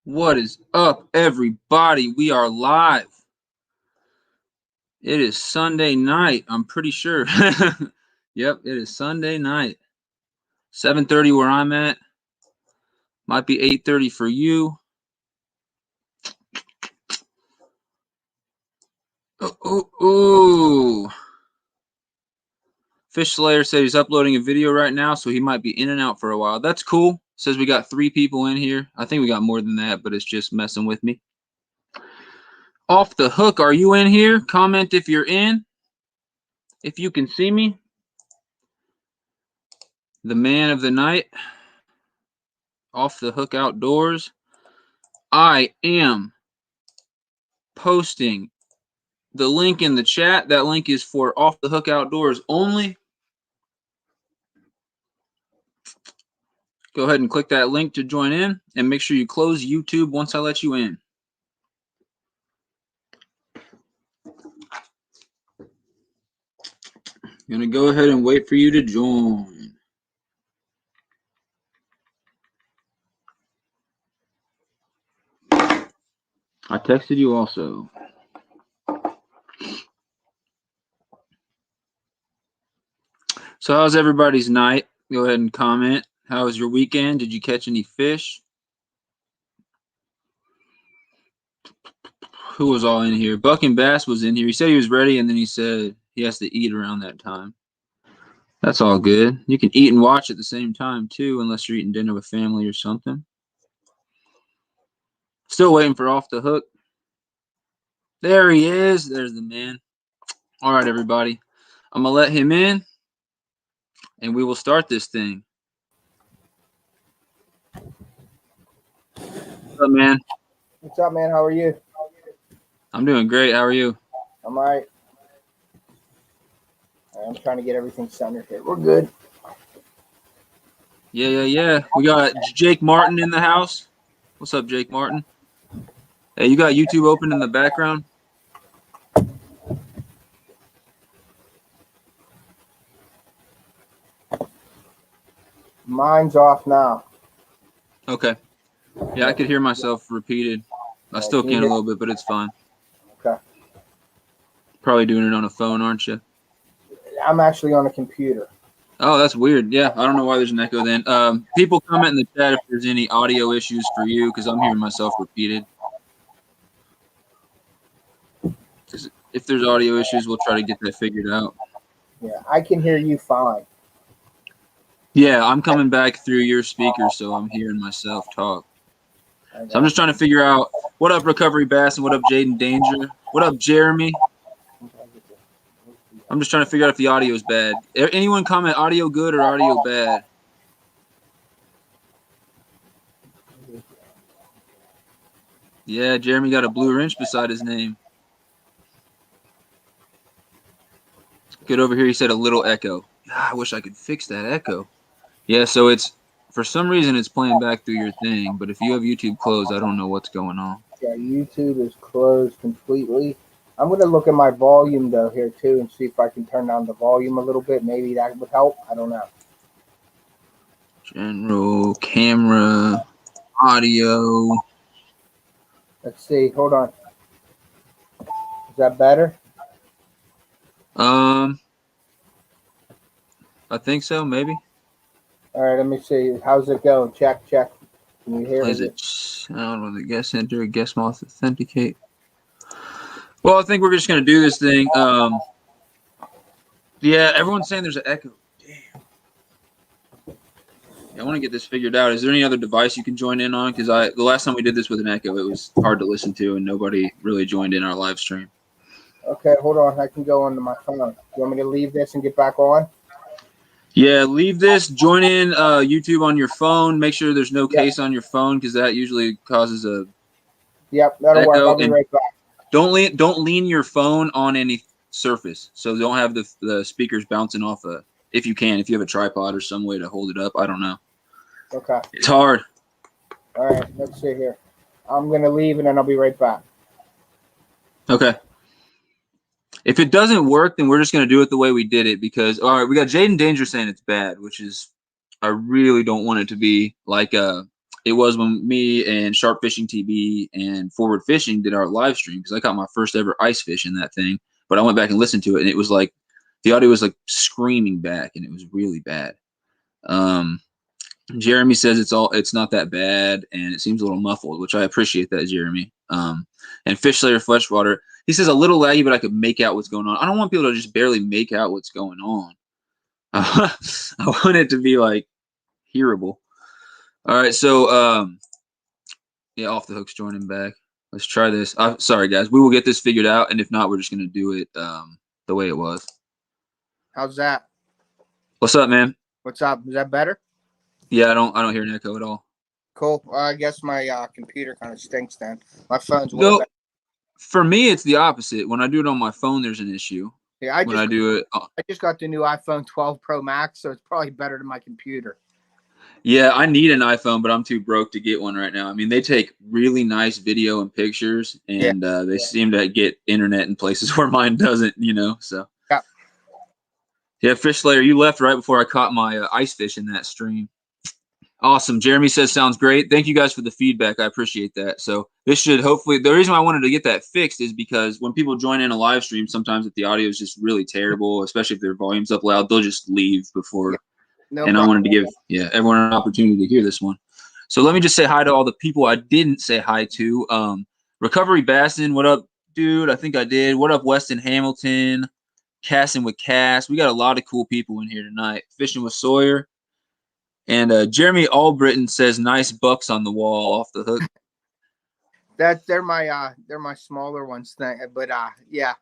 What is up, everybody? We are live. It is Sunday night, I'm pretty sure. Yep, it is Sunday night. 7:30 where I'm at. Might be 8:30 for you. Ooh. Fish Slayer said he's uploading a video right now, so he might be in and out for a while. That's cool. Says we got 3 people in here. I think we got more than that, but it's just messing with me. Off the Hook, are you in here? Comment if you're in. If you can see me. The man of the night. Off the Hook Outdoors. I am posting the link in the chat. That link is for Off the Hook Outdoors only. Go ahead and click that link to join in, and make sure you close YouTube once I let you in. I'm gonna go ahead and wait for you to join. I texted you also. So how's everybody's night? Go ahead and comment. How was your weekend? Did you catch any fish? Who was all in here? Buck and Bass was in here. He said he was ready, and then he said he has to eat around that time. That's all good. You can eat and watch at the same time, too, unless you're eating dinner with family or something. Still waiting for Off the Hook. There he is. There's the man. All right, everybody. I'm going to let him in, and we will start this thing. What's up, man? What's up, man? How are you? I'm doing great. How are you? I'm all right. I'm trying to get everything centered here. We're good. Yeah. We got Jake Martin in the house. What's up, Jake Martin? Hey, you got YouTube open in the background? Mine's off now. Okay. Yeah, I could hear myself repeated. I still can a little bit, but it's fine. Okay. Probably doing it on a phone, aren't you? I'm actually on a computer. Oh, that's weird. Yeah, I don't know why there's an echo then. People comment in the chat if there's any audio issues for you, because I'm hearing myself repeated. If there's audio issues, we'll try to get that figured out. Yeah, I can hear you fine. Yeah, I'm coming back through your speaker, so I'm hearing myself talk. So I'm just trying to figure out, what up, Recovery Bass, and what up, Jaden Danger? What up, Jeremy? I'm just trying to figure out if the audio is bad. Anyone comment audio good or audio bad? Yeah, Jeremy got a blue wrench beside his name. Good over here, he said a little echo. I wish I could fix that echo. Yeah, so it's, for some reason, it's playing back through your thing, but if you have YouTube closed, I don't know what's going on. Yeah, YouTube is closed completely. I'm going to look at my volume, though, here, too, and see if I can turn down the volume a little bit. Maybe that would help. I don't know. General, camera, audio. Let's see. Hold on. Is that better? I think so, maybe. All right, let me see. How's it going? Check. Can you hear me? Is it sound with the guest enter, guest mouse authenticate? Well, I think we're just going to do this thing. Yeah, everyone's saying there's an echo. Damn. Yeah, I want to get this figured out. Is there any other device you can join in on? Because the last time we did this with an echo, it was hard to listen to, and nobody really joined in our live stream. Okay, hold on. I can go onto my phone. You want me to leave this and get back on? Yeah, leave this. Join in YouTube on your phone. Make sure there's no case on your phone, because that usually causes a Yep, that'll echo. work. I'll be right back. Don't lean your phone on any surface, so don't have the speakers bouncing off if you have a tripod or some way to hold it up. I don't know. Okay. It's hard. All right, let's see here. I'm going to leave, and then I'll be right back. Okay. If it doesn't work, then we're just going to do it the way we did it, because, all right, we got Jaden Danger saying it's bad, which is, I really don't want it to be like it was when me and Sharp Fishing TV and Forward Fishing did our live stream, because I caught my first ever ice fish in that thing. But I went back and listened to it, and it was like the audio was like screaming back, and it was really bad. Jeremy says it's not that bad, and it seems a little muffled, which I appreciate that, Jeremy. And Fish Slayer Fleshwater, he says a little laggy, but I could make out what's going on. I don't want people to just barely make out what's going on. I want it to be like hearable. All right, so yeah, Off the Hook's joining back. Let's try this. Sorry, guys. We will get this figured out, and if not, we're just gonna do it the way it was. How's that? What's up, man? What's up? Is that better? Yeah, I don't hear an echo at all. Cool. I guess my computer kind of stinks then. My phone's way better. For me, it's the opposite. When I do it on my phone, there's an issue. Yeah, I just got the new iPhone 12 Pro Max, so it's probably better than my computer. Yeah, I need an iPhone, but I'm too broke to get one right now. I mean, they take really nice video and pictures, and they seem to get internet in places where mine doesn't, so. Yeah, Fish Slayer, you left right before I caught my ice fish in that stream. Awesome. Jeremy says sounds great. Thank you guys for the feedback. I appreciate that. So this should hopefully, the reason I wanted to get that fixed is because when people join in a live stream, sometimes if the audio is just really terrible, especially if their volume's up loud, they'll just leave before. No and problem. I wanted to give everyone an opportunity to hear this one. So let me just say hi to all the people I didn't say hi to. Recovery Bassin, what up, dude? I think I did. What up, Weston Hamilton? Cassin with Cass. We got a lot of cool people in here tonight. Fishing with Sawyer. And Jeremy Albritton says nice bucks on the wall Off the Hook. They're my smaller ones thing, but yeah,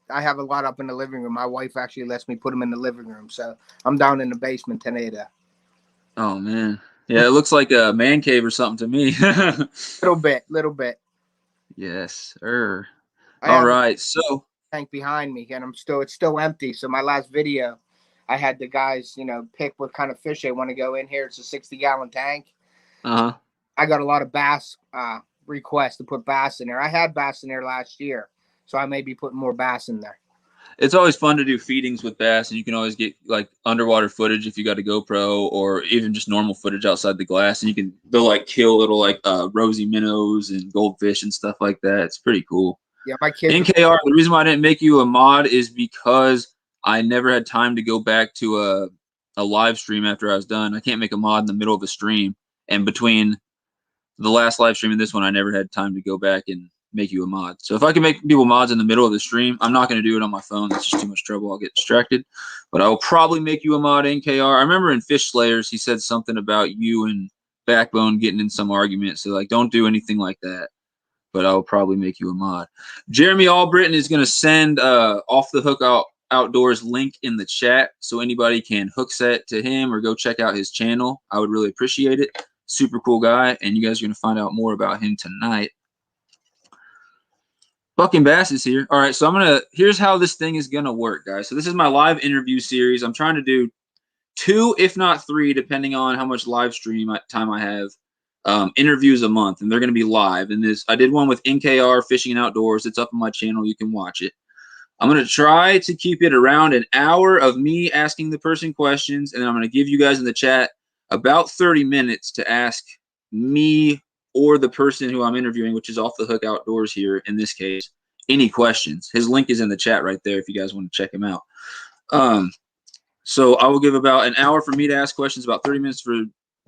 I have a lot up in the living room. My wife actually lets me put them in the living room, so I'm down in the basement tonight. Oh man, yeah, it looks like a man cave or something to me. little bit. Yes, sir. All right, so tank behind me, and it's still empty. So my last video, I had the guys, pick what kind of fish they want to go in here. It's a 60-gallon tank. I got a lot of bass requests to put bass in there. I had bass in there last year, so I may be putting more bass in there. It's always fun to do feedings with bass, and you can always get like underwater footage if you got a GoPro, or even just normal footage outside the glass, and they'll like kill little like rosy minnows and goldfish and stuff like that. It's pretty cool. Yeah, my kids. NKR, the reason why I didn't make you a mod is because I never had time to go back to a live stream after I was done. I can't make a mod in the middle of a stream, and between the last live stream and this one, I never had time to go back and make you a mod. So if I can make people mods in the middle of the stream, I'm not going to do it on my phone. That's just too much trouble. I'll get distracted. But I will probably make you a mod, NKR. I remember in Fish Slayers, he said something about you and Backbone getting in some argument. So like, don't do anything like that. But I will probably make you a mod. Jeremy Albritton is going to send Off the Hook Outdoors link in the chat, so anybody can hook set to him or go check out his channel. I would really appreciate it. Super cool guy, and you guys are going to find out more about him tonight. Bucking Bass is here. All right, so here's how this thing is going to work, guys. So this is my live interview series. I'm trying to do 2, if not 3, depending on how much live stream time I have, interviews a month, and they're going to be live. And I did one with NKR Fishing and Outdoors. It's up on my channel. You can watch it. I'm going to try to keep it around an hour of me asking the person questions, and then I'm going to give you guys in the chat about 30 minutes to ask me or the person who I'm interviewing, which is Off the Hook Outdoors here in this case, any questions. His link is in the chat right there if you guys want to check him out. So I will give about an hour for me to ask questions, about 30 minutes for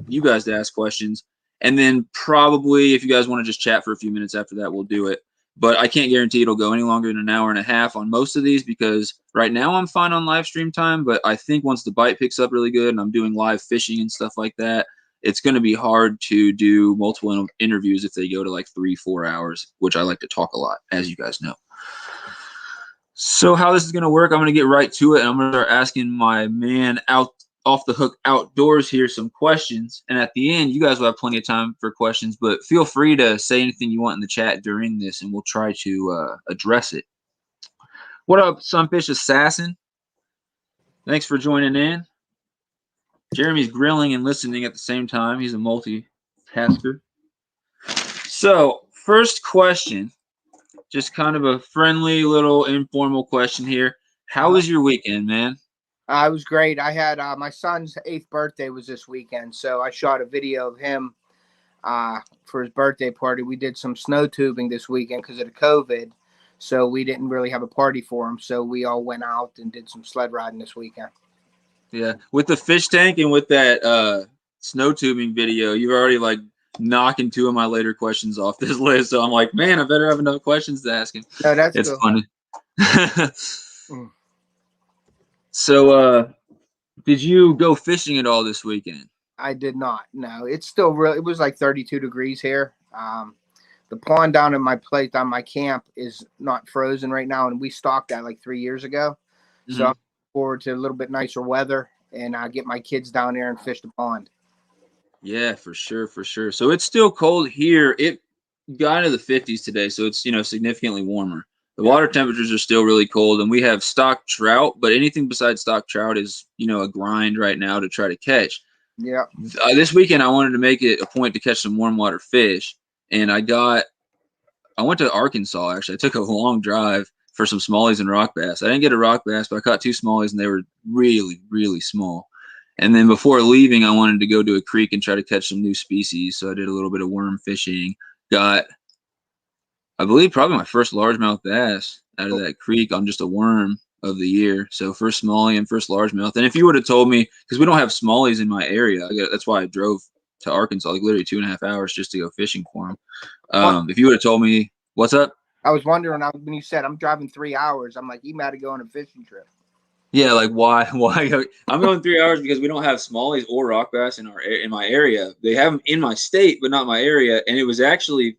you guys to ask questions, and then probably if you guys want to just chat for a few minutes after that, we'll do it. But I can't guarantee it'll go any longer than an hour and a half on most of these, because right now I'm fine on live stream time. But I think once the bite picks up really good and I'm doing live fishing and stuff like that, it's going to be hard to do multiple interviews if they go to like 3-4 hours, which I like to talk a lot, as you guys know. So how this is going to work, I'm going to get right to it. And I'm going to start asking my man Off the Hook Outdoors here some questions, and at the end you guys will have plenty of time for questions, but feel free to say anything you want in the chat during this and we'll try to address it. What up, Sunfish Assassin? Thanks for joining in. Jeremy's grilling and listening at the same time. He's a multitasker. So first question, just kind of a friendly little informal question here. How was your weekend, man? It was great. I had my son's 8th birthday was this weekend, so I shot a video of him for his birthday party. We did some snow tubing this weekend because of the COVID. So we didn't really have a party for him. So we all went out and did some sled riding this weekend. Yeah. With the fish tank and with that snow tubing video, you're already like knocking 2 of my later questions off this list. So I'm like, man, I better have enough questions to ask him. No, that's it's cool. Funny. So did you go fishing at all this weekend? I did not. No, it's still real. It was like 32 degrees here. The pond down in my place, on my camp, is not frozen right now, and we stocked that like 3 years ago. So I'm looking forward to a little bit nicer weather, and get my kids down there and fish the pond. Yeah, for sure, for sure. So it's still cold here. It got into the 50s today, so it's significantly warmer. The water temperatures are still really cold, and we have stock trout, but anything besides stock trout is a grind right now to try to catch. Yeah. This weekend I wanted to make it a point to catch some warm water fish, and I went to Arkansas. Actually, I took a long drive for some smallies and rock bass. I didn't get a rock bass, but I caught 2 smallies, and they were really, really small. And then before leaving, I wanted to go to a creek and try to catch some new species. So I did a little bit of worm fishing. Got, I believe, probably my first largemouth bass out of that creek on just a worm of the year. So first smallie and first largemouth. And if you would have told me, because we don't have smallies in my area, that's why I drove to Arkansas, like literally 2.5 hours just to go fishing for them. If you would have told me, what's up? I was wondering when you said I'm driving 3 hours. I'm like, you might have go on a fishing trip. Yeah, like why? I'm going 3 hours because we don't have smallies or rock bass in my area. They have them in my state, but not my area. And it was actually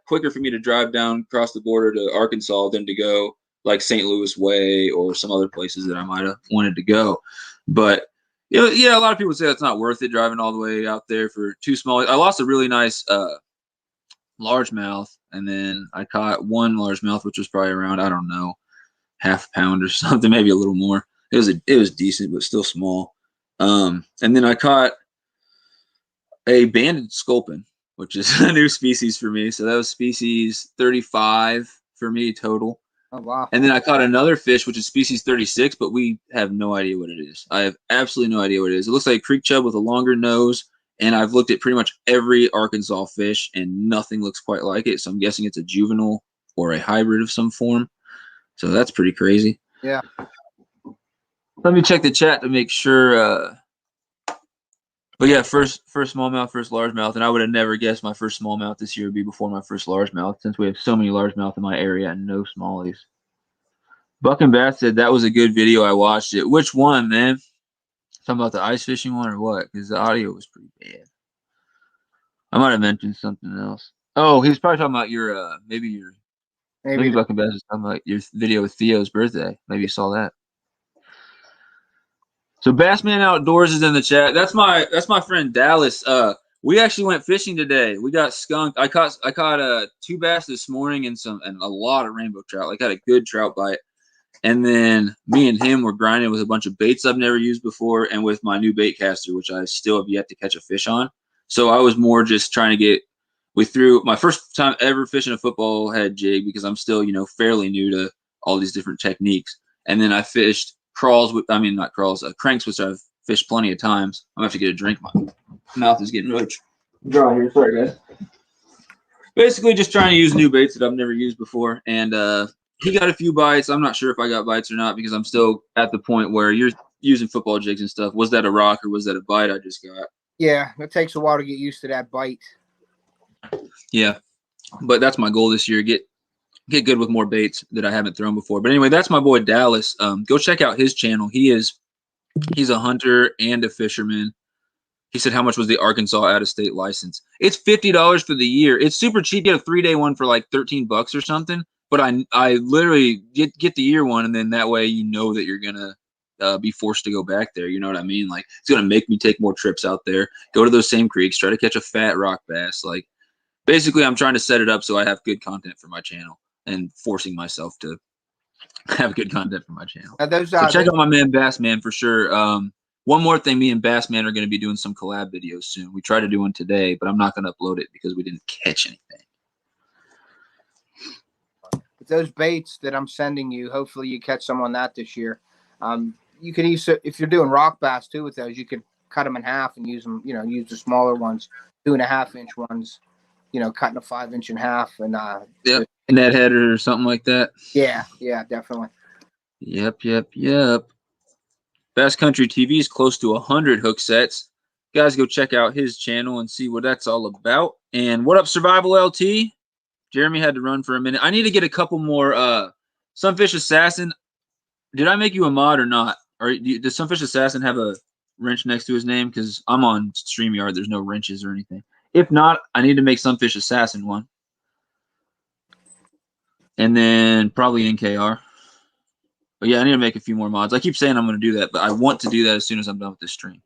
quicker for me to drive down across the border to Arkansas than to go like St. Louis way or some other places that I might have wanted to go. But yeah, a lot of people say it's not worth it driving all the way out there for 2 smallies. I lost a really nice largemouth, and then I caught 1 largemouth, which was probably around, I don't know, half a pound or something, maybe a little more. It was decent, but still small. And then I caught a banded sculpin, which is a new species for me. So that was species 35 for me total. Oh, wow. And then I caught another fish, which is species 36, but we have no idea what it is. I have absolutely no idea what it is. It looks like a creek chub with a longer nose, and I've looked at pretty much every Arkansas fish, and nothing looks quite like it. So I'm guessing it's a juvenile or a hybrid of some form. So that's pretty crazy. Yeah. Let me check the chat to make sure. But yeah, first smallmouth, first largemouth, and I would have never guessed my first smallmouth this year would be before my first largemouth, since we have so many largemouth in my area and no smallies. Buck and Bass said that was a good video. I watched it. Which one, man? Talking about the ice fishing one or what? Because the audio was pretty bad. I might have mentioned something else. Oh, he was probably talking about your maybe Buck and Bass was talking about your video with Theo's birthday. Maybe you saw that. So Bassman Outdoors is in the chat. That's my friend Dallas. We actually went fishing today. We got skunked. I caught 2 bass this morning and a lot of rainbow trout. Like, got a good trout bite. And then me and him were grinding with a bunch of baits I've never used before, and with my new bait caster, which I still have yet to catch a fish on. So I was more just trying to we threw my first time ever fishing a football head jig, because I'm still, fairly new to all these different techniques. And then I fished cranks, which I've fished plenty of times. I'm gonna have to get a drink. My mouth is getting really dry here. Sorry, guys. Basically, just trying to use new baits that I've never used before. And he got a few bites. I'm not sure if I got bites or not, because I'm still at the point where you're using football jigs and stuff. Was that a rock or was that a bite I just got? Yeah, it takes a while to get used to that bite. Yeah, but that's my goal this year. Get good with more baits that I haven't thrown before. But anyway, that's my boy Dallas. Go check out his channel. He's a hunter and a fisherman. He said, how much was the Arkansas out-of-state license? It's $50 for the year. It's super cheap. You get a 3-day one for like $13 or something. But I literally get the year one, and then that way that you're gonna be forced to go back there. You know what I mean? Like, it's gonna make me take more trips out there, go to those same creeks, try to catch a fat rock bass. Like, basically, I'm trying to set it up so I have good content for my channel, and forcing myself to have good content for my channel. So check out my man Bassman for sure. One more thing, me and Bassman are going to be doing some collab videos soon. We tried to do one today, but I'm not going to upload it because we didn't catch anything. With those baits that I'm sending you, hopefully you catch some on that this year. You can use, if you're doing rock bass too with those, you could cut them in half and use them, use the smaller ones 2.5-inch ones, you know, cutting a 5-inch in half, and yep, net header or something like that. Yeah, definitely. Yep. Bass Country TV is close to 100 hook sets. Guys, go check out his channel and see what that's all about. And what up, Survival LT? Jeremy had to run for a minute. I need to get a couple more. Sunfish Assassin. Did I make you a mod or not? Or does Sunfish Assassin have a wrench next to his name? Because I'm on StreamYard. There's no wrenches or anything. If not, I need to make Sunfish Assassin one. And then probably NKR. But yeah, I need to make a few more mods. I keep saying I'm going to do that, but I want to do that as soon as I'm done with this stream.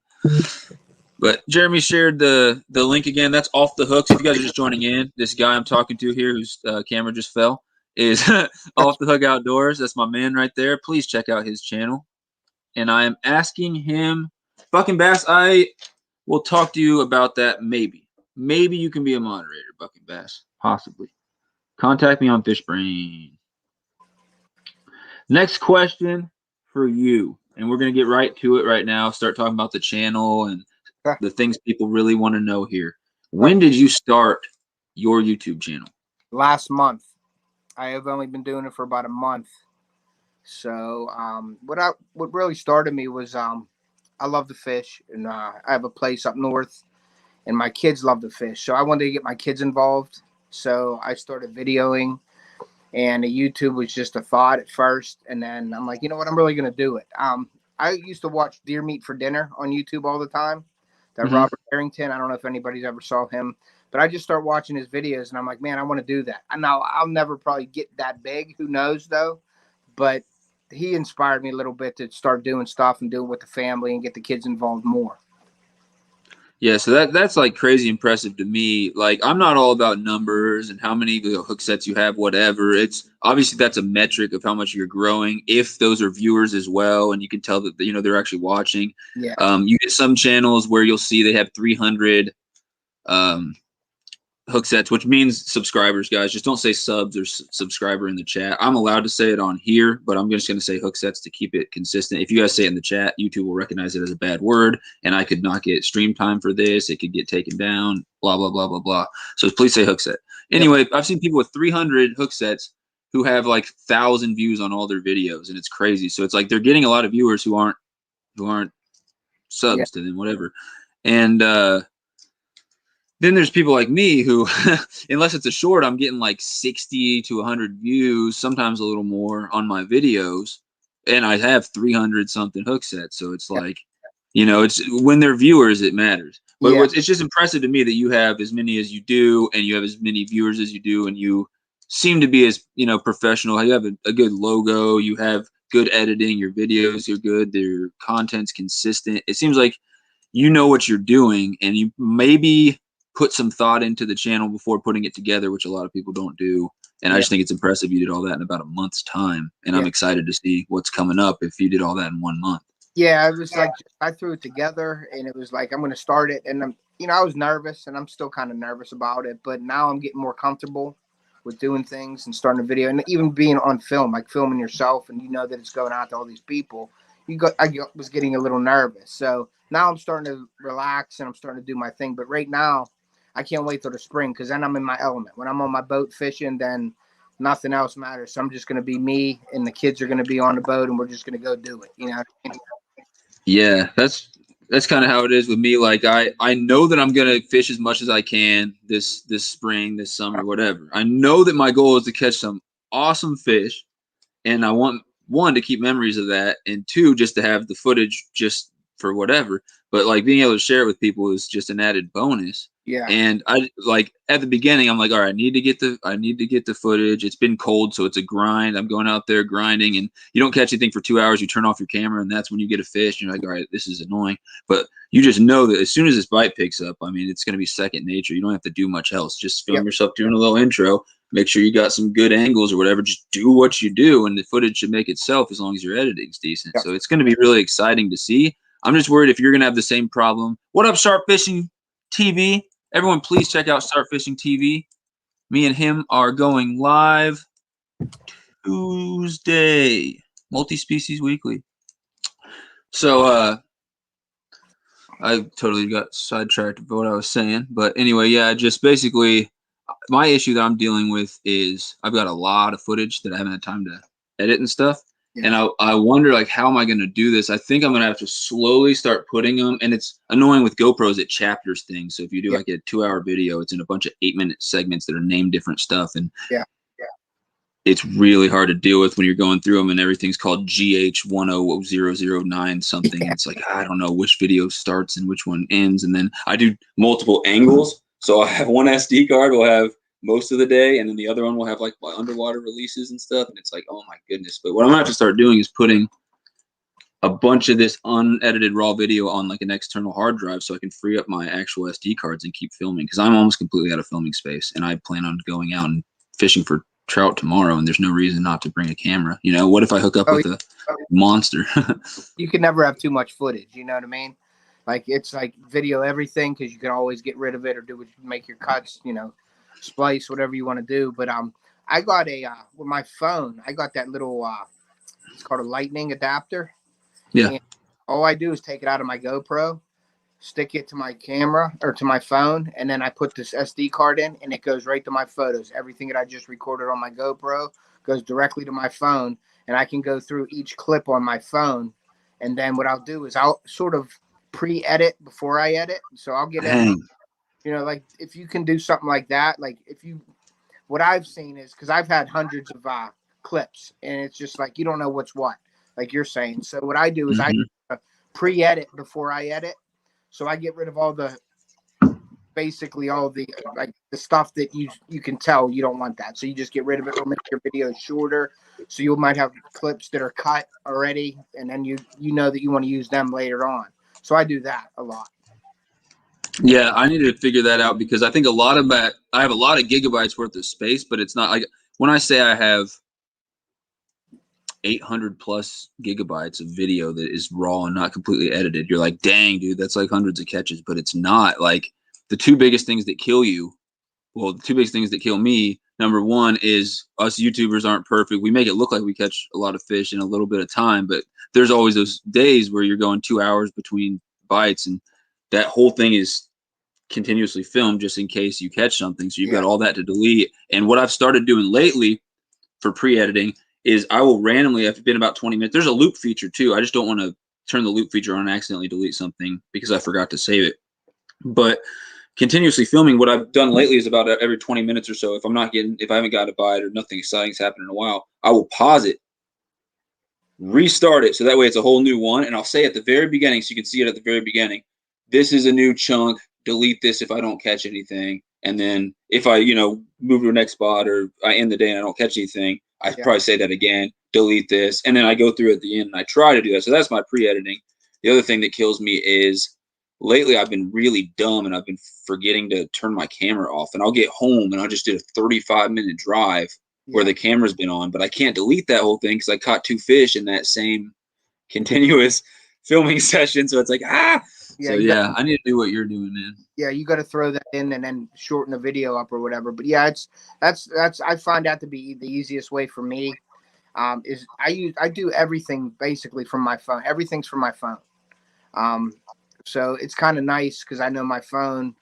But Jeremy shared the link again. That's Off the Hooks. If you guys are just joining in, this guy I'm talking to here, whose camera just fell, is Off the Hook Outdoors. That's my man right there. Please check out his channel. And I am asking him, Buck and Bass, I will talk to you about that maybe. Maybe you can be a moderator, Buck and Bass. Possibly. Contact me on Fishbrain. Next question for you. And we're going to get right to it right now. Start talking about the channel and the things people really want to know here. When did you start your YouTube channel? Last month. I have only been doing it for about a month. So what really started me was I love to fish, and I have a place up north, and my kids love to fish. So I wanted to get my kids involved. So I started videoing, and YouTube was just a thought at first, and then I'm like, you know what, I'm really gonna do it. I used to watch Deer Meat for Dinner on YouTube all the time. That Robert Harrington. I don't know if anybody's ever saw him, but I just start watching his videos, and I'm like, man, I want to do that. I know I'll never probably get that big. Who knows though? But he inspired me a little bit to start doing stuff and do it with the family and get the kids involved more. Yeah, so that's like crazy impressive to me. Like, I'm not all about numbers and how many hook sets you have, whatever. It's obviously that's a metric of how much you're growing. If those are viewers as well, and you can tell that they're actually watching. Yeah. You get some channels where you'll see they have 300 hook sets, which means subscribers, guys. Just don't say subs or subscriber in the chat. I'm allowed to say it on here, but I'm just going to say hook sets to keep it consistent. If you guys say it in the chat, YouTube will recognize it as a bad word, and I could not get stream time for this. It could get taken down, blah, blah, blah, blah, blah. So please say hook set. Anyway, I've seen people with 300 hook sets who have like 1,000 views on all their videos, and it's crazy. So it's like they're getting a lot of viewers who aren't subs to them, whatever. And then there's people like me who, unless it's a short, I'm getting like 60 to 100 views, sometimes a little more on my videos. And I have 300 something hook sets. So it's like, it's when they're viewers, it matters. But it's just impressive to me that you have as many as you do, and you have as many viewers as you do, and you seem to be as, professional. You have a good logo. You have good editing. Your videos are good. Their content's consistent. It seems like you know what you're doing, and you maybe put some thought into the channel before putting it together, which a lot of people don't do. And I just think it's impressive you did all that in about a month's time. And I'm excited to see what's coming up if you did all that in 1 month. Yeah, it was like I threw it together, and it was like I'm going to start it. And I was nervous, and I'm still kind of nervous about it. But now I'm getting more comfortable with doing things and starting a video, and even being on film, like filming yourself, and that it's going out to all these people. I was getting a little nervous. So now I'm starting to relax, and I'm starting to do my thing. But right now, I can't wait till the spring, because then I'm in my element. When I'm on my boat fishing, then nothing else matters. So I'm just going to be me, and the kids are going to be on the boat, and we're just going to go do it. Yeah, that's kind of how it is with me. Like I know that I'm going to fish as much as I can this spring, this summer, whatever. I know that my goal is to catch some awesome fish, and I want, one, to keep memories of that, and two, just to have the footage just for whatever. But like being able to share it with people is just an added bonus. Yeah. And I like at the beginning, I'm like, all right, I need to get the footage. It's been cold, so it's a grind. I'm going out there grinding, and you don't catch anything for 2 hours. You turn off your camera, and that's when you get a fish. You're like, all right, this is annoying. But you just know that as soon as this bite picks up, I mean, it's going to be second nature. You don't have to do much else. Just film yourself doing a little intro. Make sure you got some good angles or whatever. Just do what you do, and the footage should make itself as long as your editing's decent. So it's going to be really exciting to see. I'm just worried if you're going to have the same problem. What up, Sharp Fishing TV? Everyone, please check out Sharp Fishing TV. Me and him are going live Tuesday, Multi-Species Weekly. So I totally got sidetracked with what I was saying. But anyway, yeah, just basically my issue that I'm dealing with is I've got a lot of footage that I haven't had time to edit and stuff. Yeah. And I wonder, like, how am I going to do this? I think I'm going to have to slowly start putting them. And it's annoying with GoPros, it chapters things. So if you do like a 2-hour video, it's in a bunch of 8-minute segments that are named different stuff. And yeah. it's really hard to deal with when you're going through them and everything's called GH10009 something. And it's like, I don't know which video starts and which one ends. And then I do multiple angles. So I have one SD card will have most of the day, and then the other one will have like my underwater releases and stuff. And it's like, oh my goodness. But what I'm gonna have to start doing is putting a bunch of this unedited raw video on like an external hard drive so I can free up my actual SD cards and keep filming, because I'm almost completely out of filming space and I plan on going out and fishing for trout tomorrow, and there's no reason not to bring a camera. You know, what if I hook up with a monster? You can never have too much footage, you know what I mean? Like, it's like video everything, because you can always get rid of it or do make your cuts, you know, splice, whatever you want to do. But I got a with my phone, I got that little it's called a lightning adapter. Yeah. And all I do is take it out of my GoPro, stick it to my camera or to my phone, and then I put this SD card in, and it goes right to my photos. Everything that I just recorded on my GoPro goes directly to my phone, and I can go through each clip on my phone. And then what I'll do is I'll sort of pre-edit before I edit. So I'll get it, you know, like if you can do something like that, like what I've seen is, because I've had hundreds of clips, and it's just like you don't know what's what, like you're saying. So what I do is I pre-edit before I edit. So I get rid of basically all the like the stuff that you can tell you don't want that. So you just get rid of it. It'll make your videos shorter. So you might have clips that are cut already, and then you know that you want to use them later on. So I do that a lot. Yeah, I need to figure that out, because I think I have a lot of gigabytes worth of space, but it's not like when I say I have 800 plus gigabytes of video that is raw and not completely edited, you're like, dang, dude, that's like hundreds of catches. But it's not. Like, the two biggest things that kill you, well, the two biggest things that kill me, number one is us YouTubers aren't perfect. We make it look like we catch a lot of fish in a little bit of time, but there's always those days where you're going 2 hours between bites, and that whole thing is continuously filmed just in case you catch something. So you've got all that to delete. And what I've started doing lately for pre-editing is I will randomly, after it's been about 20 minutes, there's a loop feature too. I just don't want to turn the loop feature on and accidentally delete something because I forgot to save it. But continuously filming, what I've done lately is about every 20 minutes or so, if I haven't got a bite or nothing exciting's happened in a while, I will pause it, restart it, so that way it's a whole new one. And I'll say at the very beginning, so you can see it at the very beginning, this is a new chunk, delete this if I don't catch anything. And then if I, move to the next spot or I end the day and I don't catch anything, I probably say that again, delete this. And then I go through at the end and I try to do that. So that's my pre-editing. The other thing that kills me is lately I've been really dumb and I've been forgetting to turn my camera off. And I'll get home and I'll just do a 35-minute drive where the camera's been on, but I can't delete that whole thing because I caught 2 fish in that same continuous filming session. So it's like, Yeah, I need to do what you're doing, man. Yeah, you got to throw that in and then shorten the video up or whatever. But yeah, that's I find that to be the easiest way for me. Is I do everything basically from my phone. Everything's from my phone. So it's kind of nice because I know my phone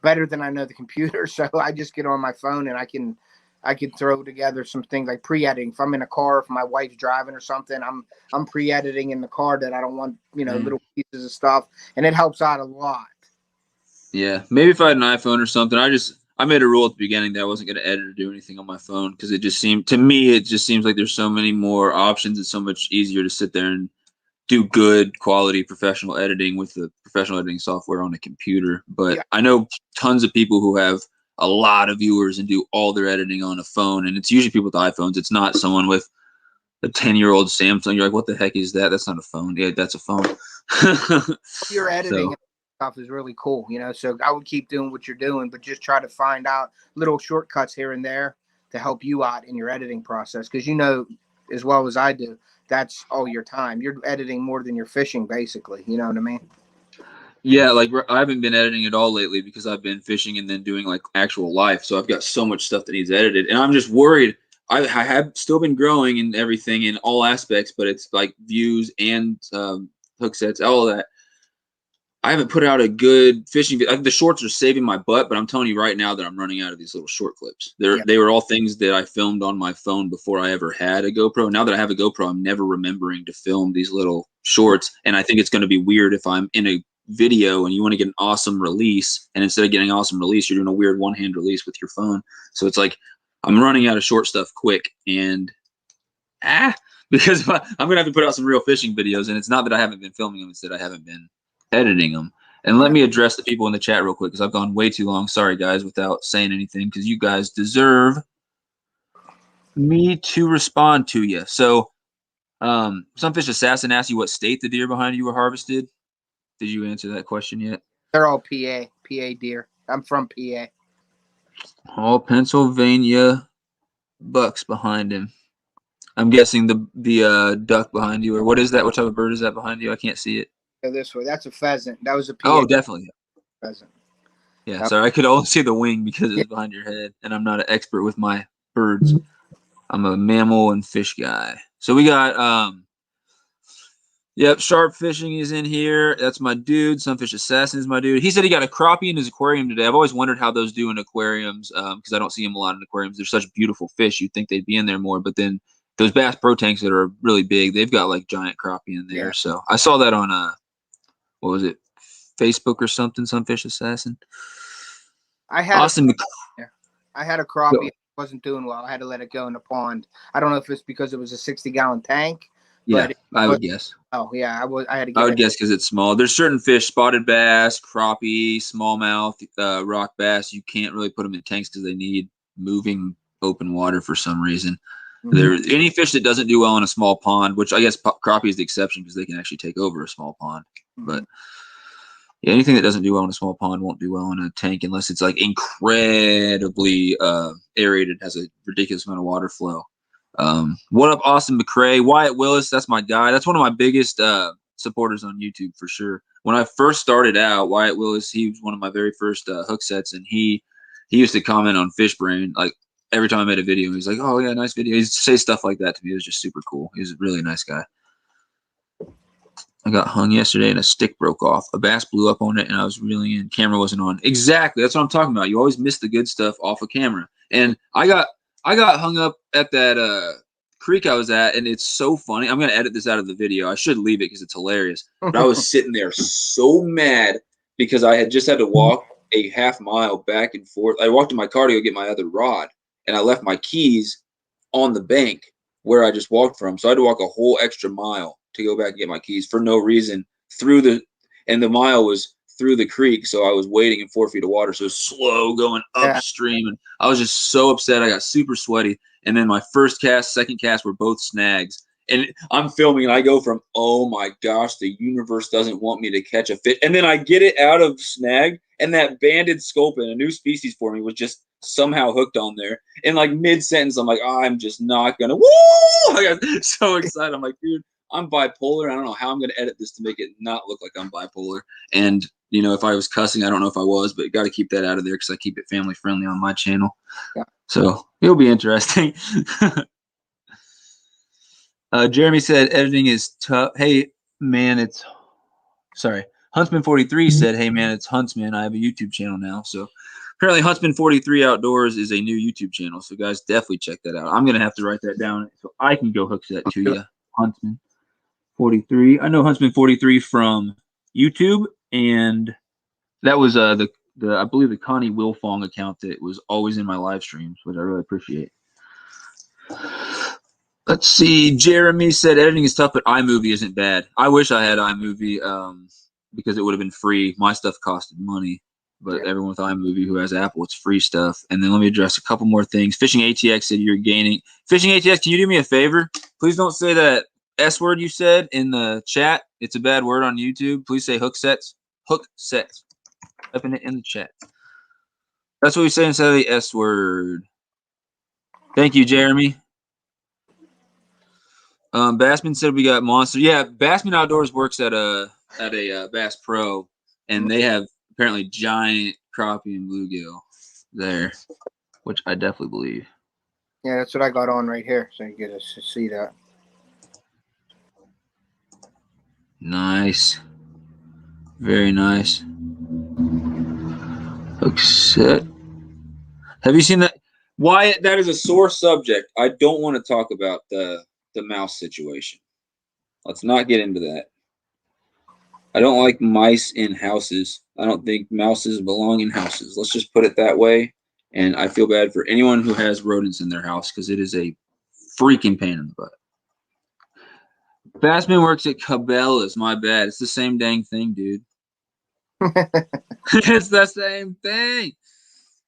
better than I know the computer. So I just get on my phone and I can throw together some things like pre-editing. If I'm in a car, if my wife's driving or something, I'm pre-editing in the car that I don't want, little pieces of stuff, and it helps out a lot. Yeah, maybe if I had an iPhone or something, I made a rule at the beginning that I wasn't going to edit or do anything on my phone because it just seems like there's so many more options. It's so much easier to sit there and do good quality professional editing with the professional editing software on a computer. But I know tons of people who have a lot of viewers and do all their editing on a phone, and it's usually people with iPhones. It's not someone with a 10-year-old Samsung. You're like, what the heck is that? That's not a phone. Yeah, that's a phone. Your editing stuff is really cool, so I would keep doing what you're doing, but just try to find out little shortcuts here and there to help you out in your editing process, because as well as I do, that's all your time. You're editing more than you're fishing, basically. You know what I mean? Yeah, like I haven't been editing at all lately because I've been fishing and then doing like actual life. So I've got so much stuff that needs edited, and I'm just worried. I have still been growing and everything in all aspects, but it's like views and hook sets, all of that. I haven't put out a good fishing video. The shorts are saving my butt, but I'm telling you right now that I'm running out of these little short clips. They were all things that I filmed on my phone before I ever had a GoPro. Now that I have a GoPro, I'm never remembering to film these little shorts. And I think it's going to be weird if I'm in a video and you want to get an awesome release, and instead of getting an awesome release, you're doing a weird one-hand release with your phone. So it's like I'm running out of short stuff quick, and because I'm going to have to put out some real fishing videos, and it's not that I haven't been filming them, it's that I haven't been editing them. And let me address the people in the chat real quick because I've gone way too long. Sorry, guys, without saying anything, because you guys deserve me to respond to you. So Sunfish Assassin asked you what state the deer behind you were harvested. Did you answer that question yet? They're all PA deer. I'm from PA. All Pennsylvania bucks behind him. I'm guessing the duck behind you, or what is that? What type of bird is that behind you? I can't see it. This way. That's a pheasant. That was a PA. Oh, definitely. Pheasant. Yeah, sorry. I could only see the wing because it's behind your head, and I'm not an expert with my birds. I'm a mammal and fish guy. So we got yep, Sharp Fishing is in here. That's my dude. Sunfish Assassin is my dude. He said he got a crappie in his aquarium today. I've always wondered how those do in aquariums because I don't see them a lot in aquariums. They're such beautiful fish. You'd think they'd be in there more, but then those Bass Pro tanks that are really big, they've got like giant crappie in there. Yeah. So I saw that on what was it, Facebook or something? Sunfish Assassin. I had a crappie. It wasn't doing well. I had to let it go in the pond. I don't know if it's because it was a 60-gallon tank. Yeah, I would guess. Oh yeah, I had to. I would guess because it's small. There's certain fish, spotted bass, crappie, smallmouth, rock bass. You can't really put them in tanks because they need moving open water for some reason. There, any fish that doesn't do well in a small pond, which I guess crappie is the exception because they can actually take over a small pond. But yeah, anything that doesn't do well in a small pond won't do well in a tank unless it's like incredibly aerated, has a ridiculous amount of water flow. What up, Austin McCrae? Wyatt Willis, that's my guy. That's one of my biggest supporters on YouTube for sure. When I first started out, Wyatt Willis, he was one of my very first hook sets, and he used to comment on Fishbrain like every time I made a video. He's like, "Oh yeah, nice video." He used to say stuff like that to me. It was just super cool. He was a really nice guy. I got hung yesterday and a stick broke off. A bass blew up on it and I was reeling in. Camera wasn't on. Exactly. That's what I'm talking about. You always miss the good stuff off of camera. And I got hung up at that creek I was at, and it's so funny. I'm going to edit this out of the video. I should leave it because it's hilarious. But I was sitting there so mad because I had just had to walk a half mile back and forth. I walked to my car to go get my other rod, and I left my keys on the bank where I just walked from. So I had to walk a whole extra mile to go back and get my keys for no reason and the mile was through the creek. So I was wading in 4 feet of water. So it was slow going upstream. And I was just so upset. I got super sweaty. And then my first cast, second cast were both snags. And I'm filming and I go from, oh my gosh, the universe doesn't want me to catch a fish. And then I get it out of snag, and that banded sculpin, a new species for me, was just somehow hooked on there. And like mid-sentence, I'm like, oh, I'm just not going to, woo! I got so excited. I'm like, dude, I'm bipolar. I don't know how I'm going to edit this to make it not look like I'm bipolar. And, you know, if I was cussing, I don't know if I was, but got to keep that out of there because I keep it family friendly on my channel. Yeah. So it'll be interesting. Jeremy said editing is tough. Hey, man, Huntsman43 said, hey, man, it's Huntsman. I have a YouTube channel now. So apparently Huntsman43 Outdoors is a new YouTube channel. So guys, definitely check that out. I'm going to have to write that down so I can go hook that to you. Huntsman43. I know Huntsman43 from YouTube, and that was I believe the Connie Wilfong account that was always in my live streams, which I really appreciate. Let's see. Jeremy said editing is tough, but iMovie isn't bad. I wish I had iMovie because it would have been free. My stuff costed money, but everyone with iMovie who has Apple, it's free stuff. And then let me address a couple more things. Fishing ATX said you're gaining. Fishing ATX, can you do me a favor? Please don't say that S word you said in the chat. It's a bad word on YouTube. Please say hook sets. Hook sets. Typing it in the chat. That's what we say instead of the S word. Thank you, Jeremy. Bassman said we got monster. Yeah, Bassman Outdoors works at a Bass Pro, and they have apparently giant crappie and bluegill there, which I definitely believe. Yeah, that's what I got on right here, so you get to see that. Nice. Very nice. Hook set. Have you seen that? Wyatt, that is a sore subject. I don't want to talk about the mouse situation. Let's not get into that. I don't like mice in houses. I don't think mouses belong in houses. Let's just put it that way. And I feel bad for anyone who has rodents in their house because it is a freaking pain in the butt. Bassman works at Cabela's. My bad. It's the same dang thing, dude. It's the same thing.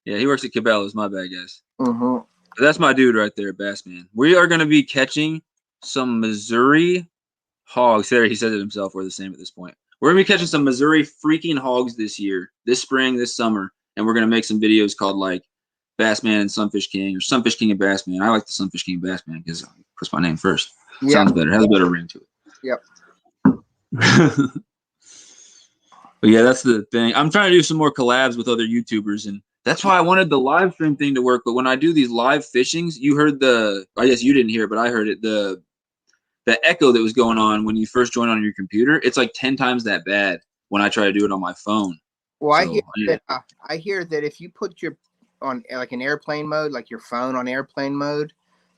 Yeah, he works at Cabela's. My bad, guys. Mm-hmm. That's my dude right there, Bassman. We are going to be catching some Missouri hogs. There, he said it himself. We're the same at this point. We're going to be catching some Missouri freaking hogs this year, this spring, this summer, and we're going to make some videos called like Bassman and Sunfish King or Sunfish King and Bassman. I like the Sunfish King and Bassman because it puts my name first. Yep. Sounds better. It has a better ring to it. Yep. But yeah, that's the thing. I'm trying to do some more collabs with other YouTubers, and that's why I wanted the live stream thing to work. But when I do these live fishings, you heard I guess you didn't hear it, but I heard it, the echo that was going on when you first joined on your computer. It's like 10 times that bad when I try to do it on my phone. Well, I hear that if you put your on like an airplane mode, like your phone on airplane mode,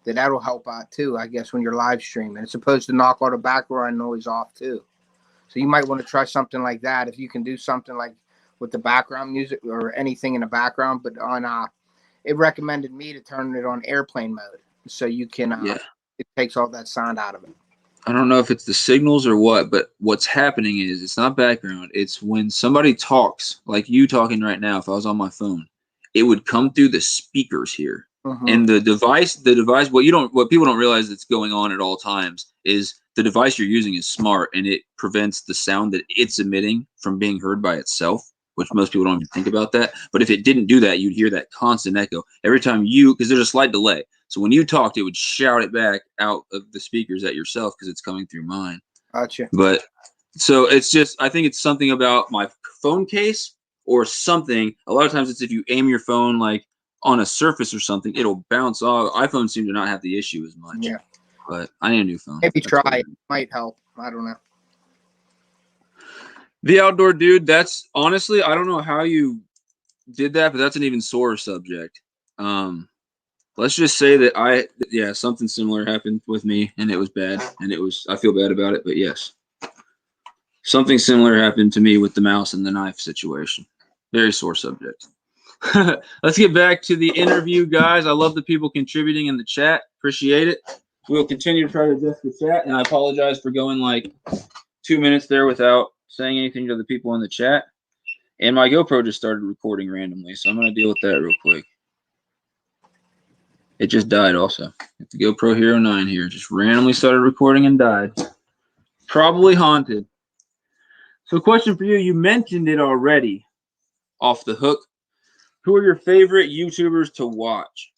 that'll help out too, I guess, when you're live streaming. It's supposed to knock all the background noise off too. So you might want to try something like that if you can do something like with the background music or anything in the background. But on it recommended me to turn it on airplane mode so you can it takes all that sound out of it. I don't know if it's the signals or what, but what's happening is it's not background. It's when somebody talks, like you talking right now. If I was on my phone, it would come through the speakers here. Mm-hmm. And the device, what people don't realize that's going on at all times is the device you're using is smart and it prevents the sound that it's emitting from being heard by itself, which most people don't even think about that. But if it didn't do that, you'd hear that constant echo every time because there's a slight delay. So when you talked, it would shout it back out of the speakers at yourself because it's coming through mine. Gotcha. But so it's just, I think it's something about my phone case or something. A lot of times it's if you aim your phone like on a surface or something, it'll bounce off. iPhones seem to not have the issue as much. Yeah. But I need a new phone. Maybe try it. Might help. I don't know. The outdoor dude, that's honestly, I don't know how you did that, but that's an even sorer subject. Let's just say that something similar happened with me and it was bad and I feel bad about it, but yes. Something similar happened to me with the mouse and the knife situation. Very sore subject. Let's get back to the interview, guys. I love the people contributing in the chat. Appreciate it. We'll continue to try to adjust the chat, and I apologize for going like 2 minutes there without saying anything to the people in the chat. And my GoPro just started recording randomly, so I'm going to deal with that real quick. It just died also. The GoPro Hero 9 here just randomly started recording and died. Probably haunted. So question for you. You mentioned it already off the hook. Who are your favorite YouTubers to watch?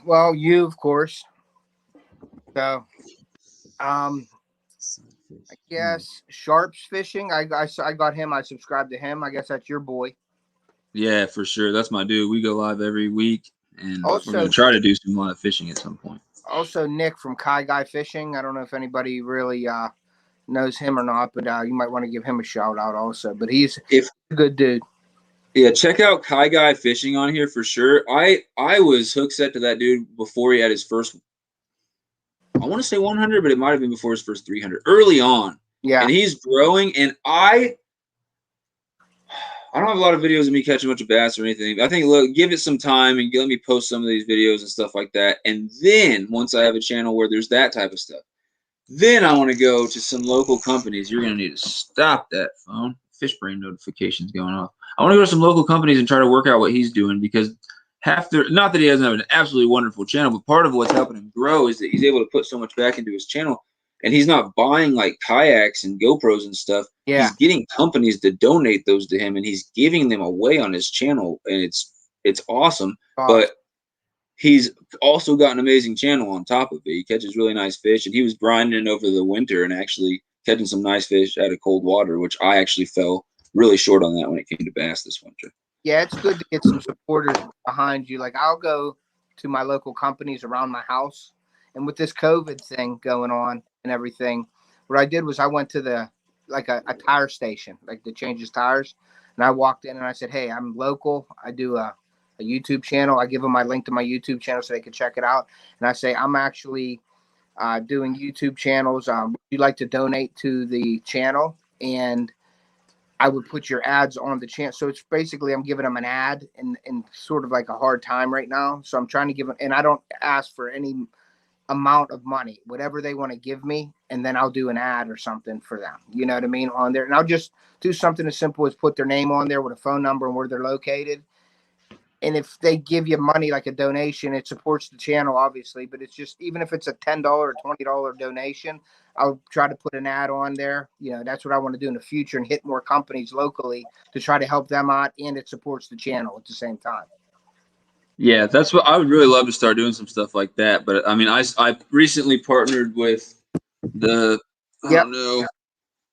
Well, you, of course. So, I guess Sharp's Fishing. I got him. I subscribed to him. I guess that's your boy. Yeah, for sure. That's my dude. We go live every week, and also, we're going to try to do some live fishing at some point. Also, Nick from Kai Guy Fishing. I don't know if anybody really knows him or not, but you might want to give him a shout out also. But he's a good dude. Yeah, check out Kai Guy Fishing on here for sure. I was hook set to that dude before he had his first, I want to say 100, but it might have been before his first 300. Early on. Yeah. And he's growing, and I don't have a lot of videos of me catching a bunch of bass or anything. I think, look, give it some time and let me post some of these videos and stuff like that. And then once I have a channel where there's that type of stuff, then I want to go to some local companies. You're going to need to stop that phone. Fishbrain notifications going off. I want to go to some local companies and try to work out what he's doing because not that he doesn't have an absolutely wonderful channel, but part of what's helping him grow is that he's able to put so much back into his channel. And he's not buying like kayaks and GoPros and stuff. Yeah. He's getting companies to donate those to him, and he's giving them away on his channel, and it's awesome. But he's also got an amazing channel on top of it. He catches really nice fish, and he was grinding over the winter and actually catching some nice fish out of cold water, which I actually fell really short on that when it came to bass this winter. Yeah, it's good to get some supporters behind you. Like I'll go to my local companies around my house, and with this COVID thing going on and everything, what I did was I went to the like a tire station, like that changes tires. And I walked in and I said, hey, I'm local. I do a YouTube channel. I give them my link to my YouTube channel so they can check it out. And I say, I'm actually doing YouTube channels. Would you like to donate to the channel? And I would put your ads on the channel. So it's basically I'm giving them an ad in sort of like a hard time right now. So I'm trying to give them, and I don't ask for any amount of money, whatever they want to give me, and then I'll do an ad or something for them. You know what I mean? On there. And I'll just do something as simple as put their name on there with a phone number and where they're located. And if they give you money like a donation, it supports the channel, obviously. But it's just, even if it's a $10 or $20 donation, I'll try to put an ad on there. You know, that's what I want to do in the future and hit more companies locally to try to help them out, and it supports the channel at the same time. Yeah, that's what I would really love to start doing, some stuff like that. But I mean, I recently partnered with the, I don't know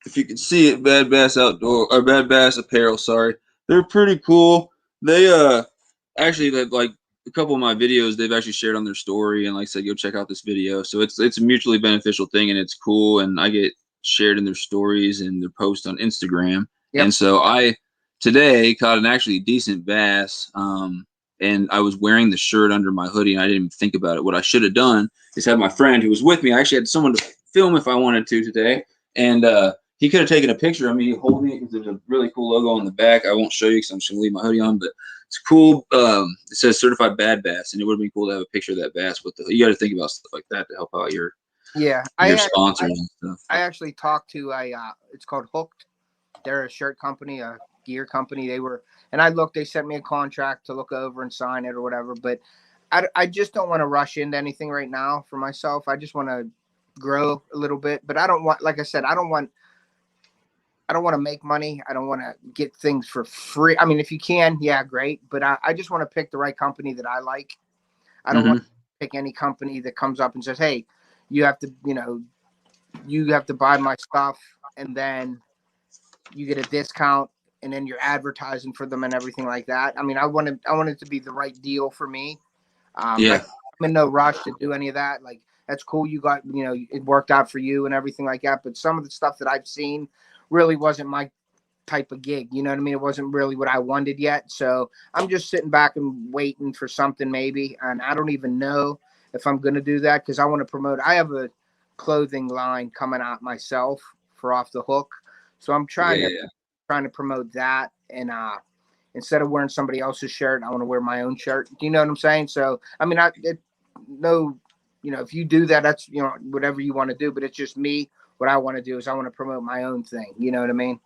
if you can see it, Bad Bass Outdoor or Bad Bass Apparel. Sorry, they're pretty cool. They actually, like a couple of my videos, they've actually shared on their story and like said, go check out this video. So it's a mutually beneficial thing, and it's cool. And I get shared in their stories and their posts on Instagram. And so I today caught an actually decent bass. And I was wearing the shirt under my hoodie, and I didn't even think about it. What I should have done is have my friend who was with me. I actually had someone to film if I wanted to today, and he could have taken a picture of me holding it because there's a really cool logo on the back. I won't show you because I'm just gonna leave my hoodie on, but it's cool. It says Certified Bad Bass, and it would have been cool to have a picture of that bass with the. You got to think about stuff like that to help out your sponsors and stuff. I actually talked to it's called Hooked. They're a shirt company, a gear company. They sent me a contract to look over and sign it or whatever. But I just don't want to rush into anything right now for myself. I just want to grow a little bit, but I don't want, like I said, I don't want to make money. I don't want to get things for free. I mean, if you can, yeah, great. But I just want to pick the right company that I like. I don't want to pick any company that comes up and says, hey, you have to buy my stuff, and then you get a discount, and then you're advertising for them and everything like that. I mean, I want it to be the right deal for me. I'm in no rush to do any of that. Like, that's cool. You got, it worked out for you and everything like that. But some of the stuff that I've seen really wasn't my type of gig. You know what I mean? It wasn't really what I wanted yet. So I'm just sitting back and waiting for something maybe. And I don't even know if I'm going to do that because I want to promote. I have a clothing line coming out myself for Off the Hook. So I'm trying to promote that. And instead of wearing somebody else's shirt, I want to wear my own shirt. Do you know what I'm saying? So, I mean, if you do that, that's, whatever you want to do. But it's just me. What I want to do is I want to promote my own thing. You know what I mean?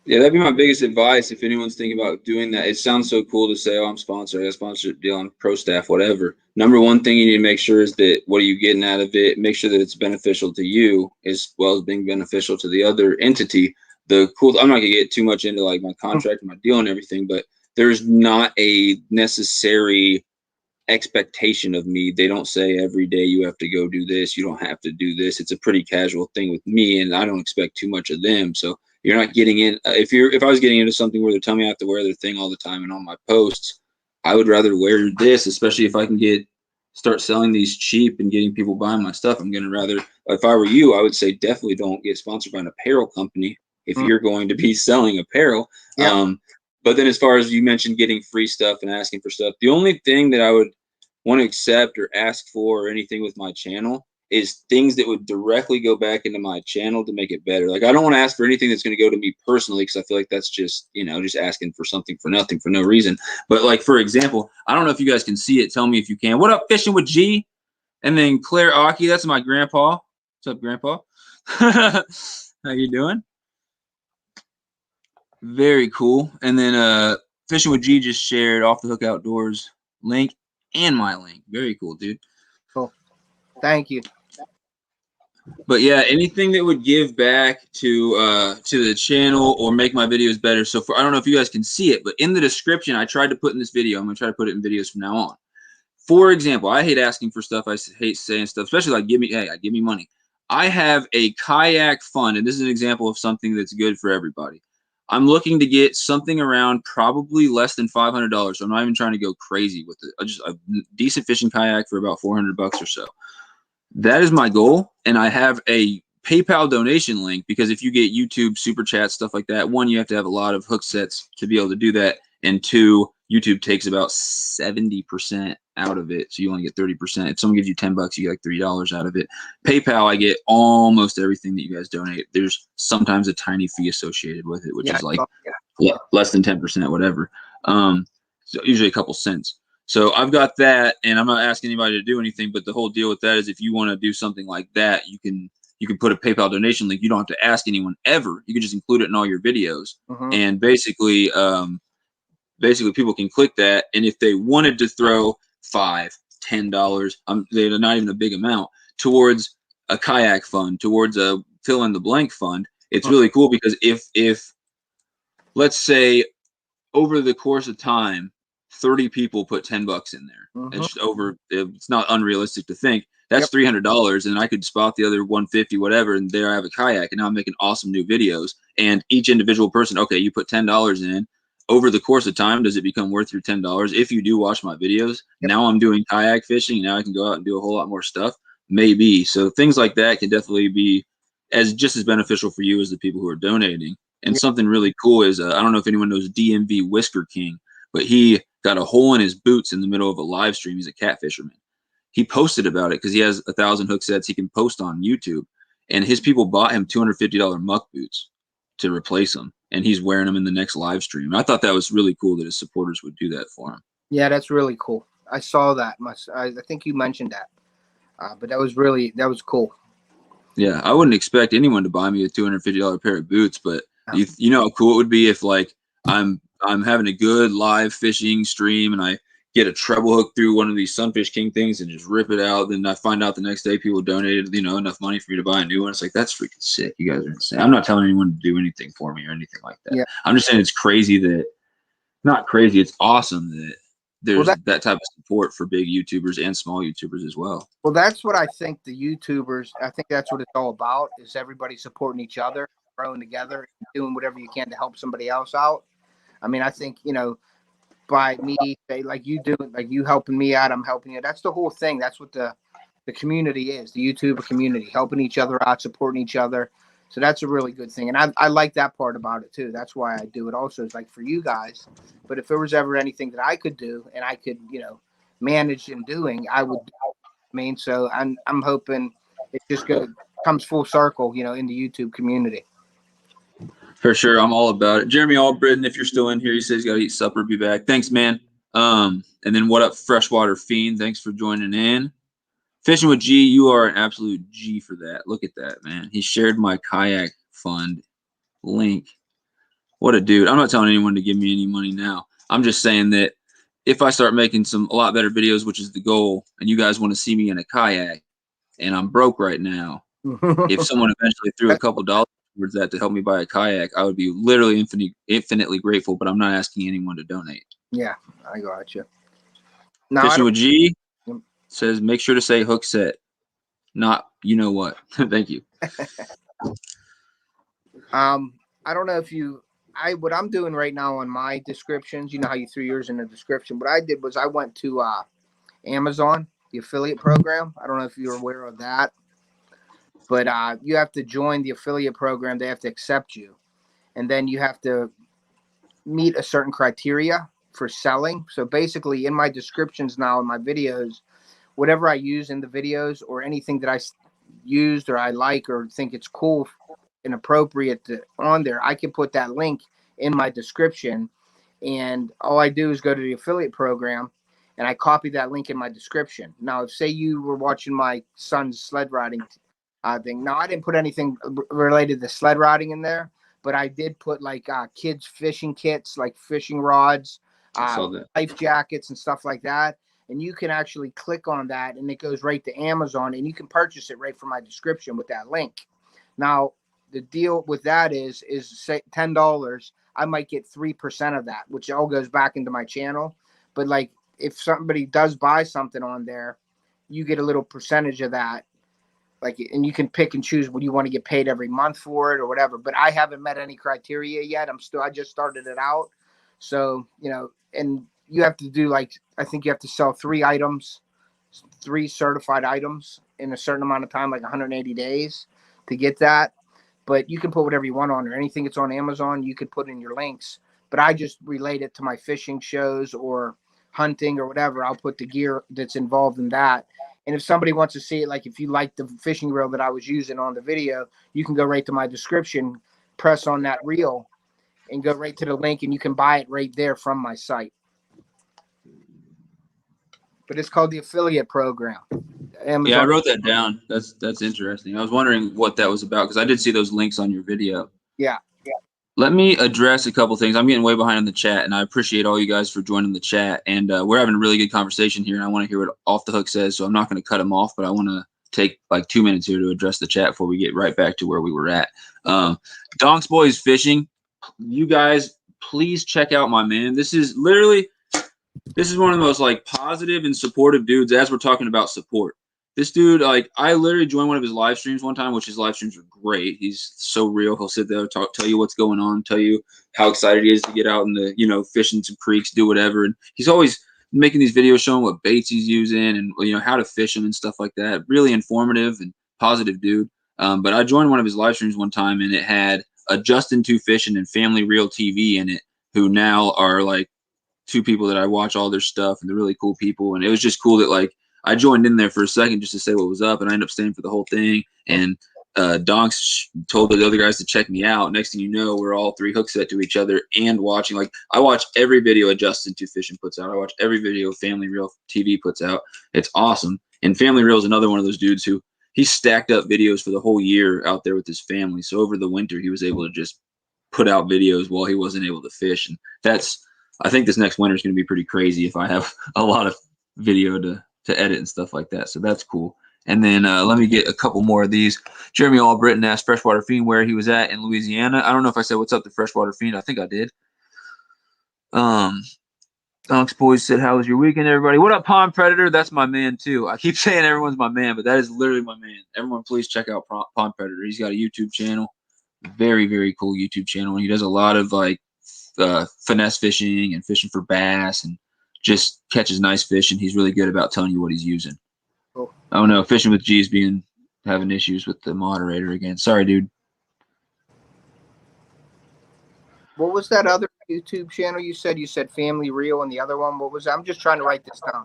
Yeah, that'd be my biggest advice if anyone's thinking about doing that. It sounds so cool to say, oh, I'm sponsored. I got a sponsorship deal on Pro Staff, whatever. Number one thing you need to make sure is that what are you getting out of it? Make sure that it's beneficial to you as well as being beneficial to the other entity. I'm not going to get too much into like my contract and my deal and everything, but there's not a necessary expectation of me. They don't say every day you have to go do this. You don't have to do this. It's a pretty casual thing with me, and I don't expect too much of them. So you're not getting in. If I was getting into something where they're telling me I have to wear their thing all the time and on my posts, I would rather wear this, especially if I can start selling these cheap and getting people buying my stuff. I'm going to rather, if I were you, I would say definitely don't get sponsored by an apparel company if you're going to be selling apparel. But then as far as you mentioned getting free stuff and asking for stuff, the only thing that I would want to accept or ask for or anything with my channel is things that would directly go back into my channel to make it better. Like, I don't want to ask for anything that's going to go to me personally because I feel like that's just, just asking for something for nothing for no reason. But like, for example, I don't know if you guys can see it. Tell me if you can. What up, Fishing with G? And then Claire Aki, that's my grandpa. What's up, grandpa? How you doing? Very cool. And then Fishing with G just shared Off the Hook Outdoors link and my link. Very cool, dude. Cool. Thank you. But yeah, anything that would give back to the channel or make my videos better. So I don't know if you guys can see it, but in the description, I tried to put in this video. I'm gonna try to put it in videos from now on. For example, I hate asking for stuff. I hate saying stuff, especially like give me money. I have a kayak fund, and this is an example of something that's good for everybody. I'm looking to get something around probably less than $500. So I'm not even trying to go crazy with it. Just a decent fishing kayak for about $400 or so. That is my goal, and I have a PayPal donation link, because if you get YouTube super chat, stuff like that, one, you have to have a lot of hook sets to be able to do that. And two, YouTube takes about 70% out of it. So you only get 30%. If someone gives you $10, you get like $3 out of it. PayPal, I get almost everything that you guys donate. There's sometimes a tiny fee associated with it, which is like less than 10%, whatever. So usually a couple cents. So I've got that, and I'm not asking anybody to do anything, but the whole deal with that is if you want to do something like that, you can put a PayPal donation link. You don't have to ask anyone ever. You can just include it in all your videos. And basically people can click that. And if they wanted to throw $5, $10, they're not even a big amount, towards a kayak fund, towards a fill in the blank fund, it's really cool because if let's say over the course of time, 30 people put $10 in there. It's not unrealistic to think that's $300, and I could spot the other 150, whatever, and there I have a kayak, and now I'm making awesome new videos. And each individual person, okay, you put $10 in. Over the course of time, does it become worth your $10? If you do watch my videos, now I'm doing kayak fishing. Now I can go out and do a whole lot more stuff. Maybe. So things like that can definitely be just as beneficial for you as the people who are donating. And something really cool is, I don't know if anyone knows DMV Whisker King, but he got a hole in his boots in the middle of a live stream. He's a cat fisherman. He posted about it because he has 1,000 hook sets he can post on YouTube. And his people bought him $250 muck boots to replace them. And he's wearing them in the next live stream. I thought that was really cool that his supporters would do that for him. Yeah, that's really cool. I saw that. I think you mentioned that. But that was cool. Yeah, I wouldn't expect anyone to buy me a $250 pair of boots, but you know how cool it would be if like I'm having a good live fishing stream and I get a treble hook through one of these Sunfish King things and just rip it out. Then I find out the next day people donated, enough money for me to buy a new one. It's like, that's freaking sick. You guys are insane. I'm not telling anyone to do anything for me or anything like that. Yeah. I'm just saying it's crazy not crazy. It's awesome that there's that type of support for big YouTubers and small YouTubers as well. Well, that's what I think I think that's what it's all about, is everybody supporting each other, growing together, doing whatever you can to help somebody else out. I mean, I think, by me, like you do, like you helping me out, I'm helping you. That's the whole thing. That's what the community is, the YouTuber community, helping each other out, supporting each other. So that's a really good thing. And I like that part about it too. That's why I do it also. It's like for you guys. But if there was ever anything that I could do and I could, manage in doing, I would. So I'm hoping it just comes full circle, in the YouTube community. For sure. I'm all about it. Jeremy Albritton, if you're still in here, he says he's got to eat supper, be back. Thanks, man. And then what up, Freshwater Fiend? Thanks for joining in. Fishing with G, you are an absolute G for that. Look at that, man. He shared my kayak fund link. What a dude. I'm not telling anyone to give me any money now. I'm just saying that if I start making a lot better videos, which is the goal, and you guys want to see me in a kayak, and I'm broke right now, if someone eventually threw a couple dollars towards that to help me buy a kayak, I would be literally infinitely grateful, but I'm not asking anyone to donate. Yeah, I got you. Fishing with G says, make sure to say hook set, not you know what. Thank you. I don't know if what I'm doing right now on my descriptions, you know how you threw yours in the description. What I did was I went to Amazon, the affiliate program. I don't know if you're aware of that, but you have to join the affiliate program. They have to accept you, and then you have to meet a certain criteria for selling. So basically in my descriptions now in my videos, whatever I use in the videos or anything that I used or I like or think it's cool and appropriate on there, I can put that link in my description. And all I do is go to the affiliate program and I copy that link in my description. Now, if say you were watching my son's sled riding thing. Now, I didn't put anything related to sled riding in there, but I did put like kids fishing kits, like fishing rods, life jackets and stuff like that. And you can actually click on that and it goes right to Amazon and you can purchase it right from my description with that link. Now, the deal with that is say $10, I might get 3% of that, which all goes back into my channel. But like if somebody does buy something on there, you get a little percentage of that. Like, and you can pick and choose what you want to get paid every month for it or whatever. But I haven't met any criteria yet. I just started it out. So, and you have to do I think you have to sell 3 certified items in a certain amount of time, like 180 days. to get that. But you can put whatever you want on there. Anything that's on Amazon, you could put in your links. But I just relate it to my fishing shows or hunting or whatever. I'll put the gear that's involved in that. And if somebody wants to see it, like if you like the fishing reel that I was using on the video, you can go right to my description, press on that reel, and go right to the link, and you can buy it right there from my site. But it's called the affiliate program. Amazon. Yeah, I wrote that down. That's interesting. I was wondering what that was about because I did see those links on your video. Yeah. Let me address a couple things. I'm getting way behind in the chat, and I appreciate all you guys for joining the chat. And we're having a really good conversation here, and I want to hear what Off the Hook says, so I'm not going to cut him off, but I want to take like 2 minutes here to address the chat before we get right back to where we were at. Donks Boys Fishing, you guys, please check out my man. This is one of the most like positive and supportive dudes as we're talking about support. This dude, like, I literally joined one of his live streams one time, which his live streams are great. He's so real. He'll sit there, tell you what's going on, tell you how excited he is to get out in the, you know, fishing some creeks, do whatever. And he's always making these videos showing what baits he's using and, you know, how to fish them and stuff like that. Really informative and positive dude. But I joined one of his live streams one time, and it had a Justin 2 Fishing and Family Real TV in it, who now are like two people that I watch all their stuff, and they're really cool people. And it was just cool that, like, I joined in there for a second just to say what was up, and I ended up staying for the whole thing. And Donks told the other guys to check me out. Next thing you know, we're all three hook set to each other and watching. Like, I watch every video Justin 2 Fishing puts out. I watch every video Family Real TV puts out. It's awesome. And Family Real is another one of those dudes who he stacked up videos for the whole year out there with his family. So over the winter, he was able to just put out videos while he wasn't able to fish. And I think this next winter is going to be pretty crazy if I have a lot of video to edit and stuff like that. So that's cool. And then let me get a couple more of these. Jeremy Albritton asked Freshwater Fiend where he was at in Louisiana. I don't know if I said what's up to Freshwater Fiend. I think I did. Donks Boys said, how was your weekend, everybody? What up, Pond Predator? That's my man, too. I keep saying everyone's my man, but that is literally my man. Everyone, please check out Pond Predator. He's got a YouTube channel. Very, very cool YouTube channel. And he does a lot of, like, finesse fishing and fishing for bass and just catches nice fish, and he's really good about telling you what he's using. Cool. Oh no, Fishing with G's having issues with the moderator again. Sorry, dude. What was that other YouTube channel you said? You said Family Real, and the other one, what was that? I'm just trying to write this down.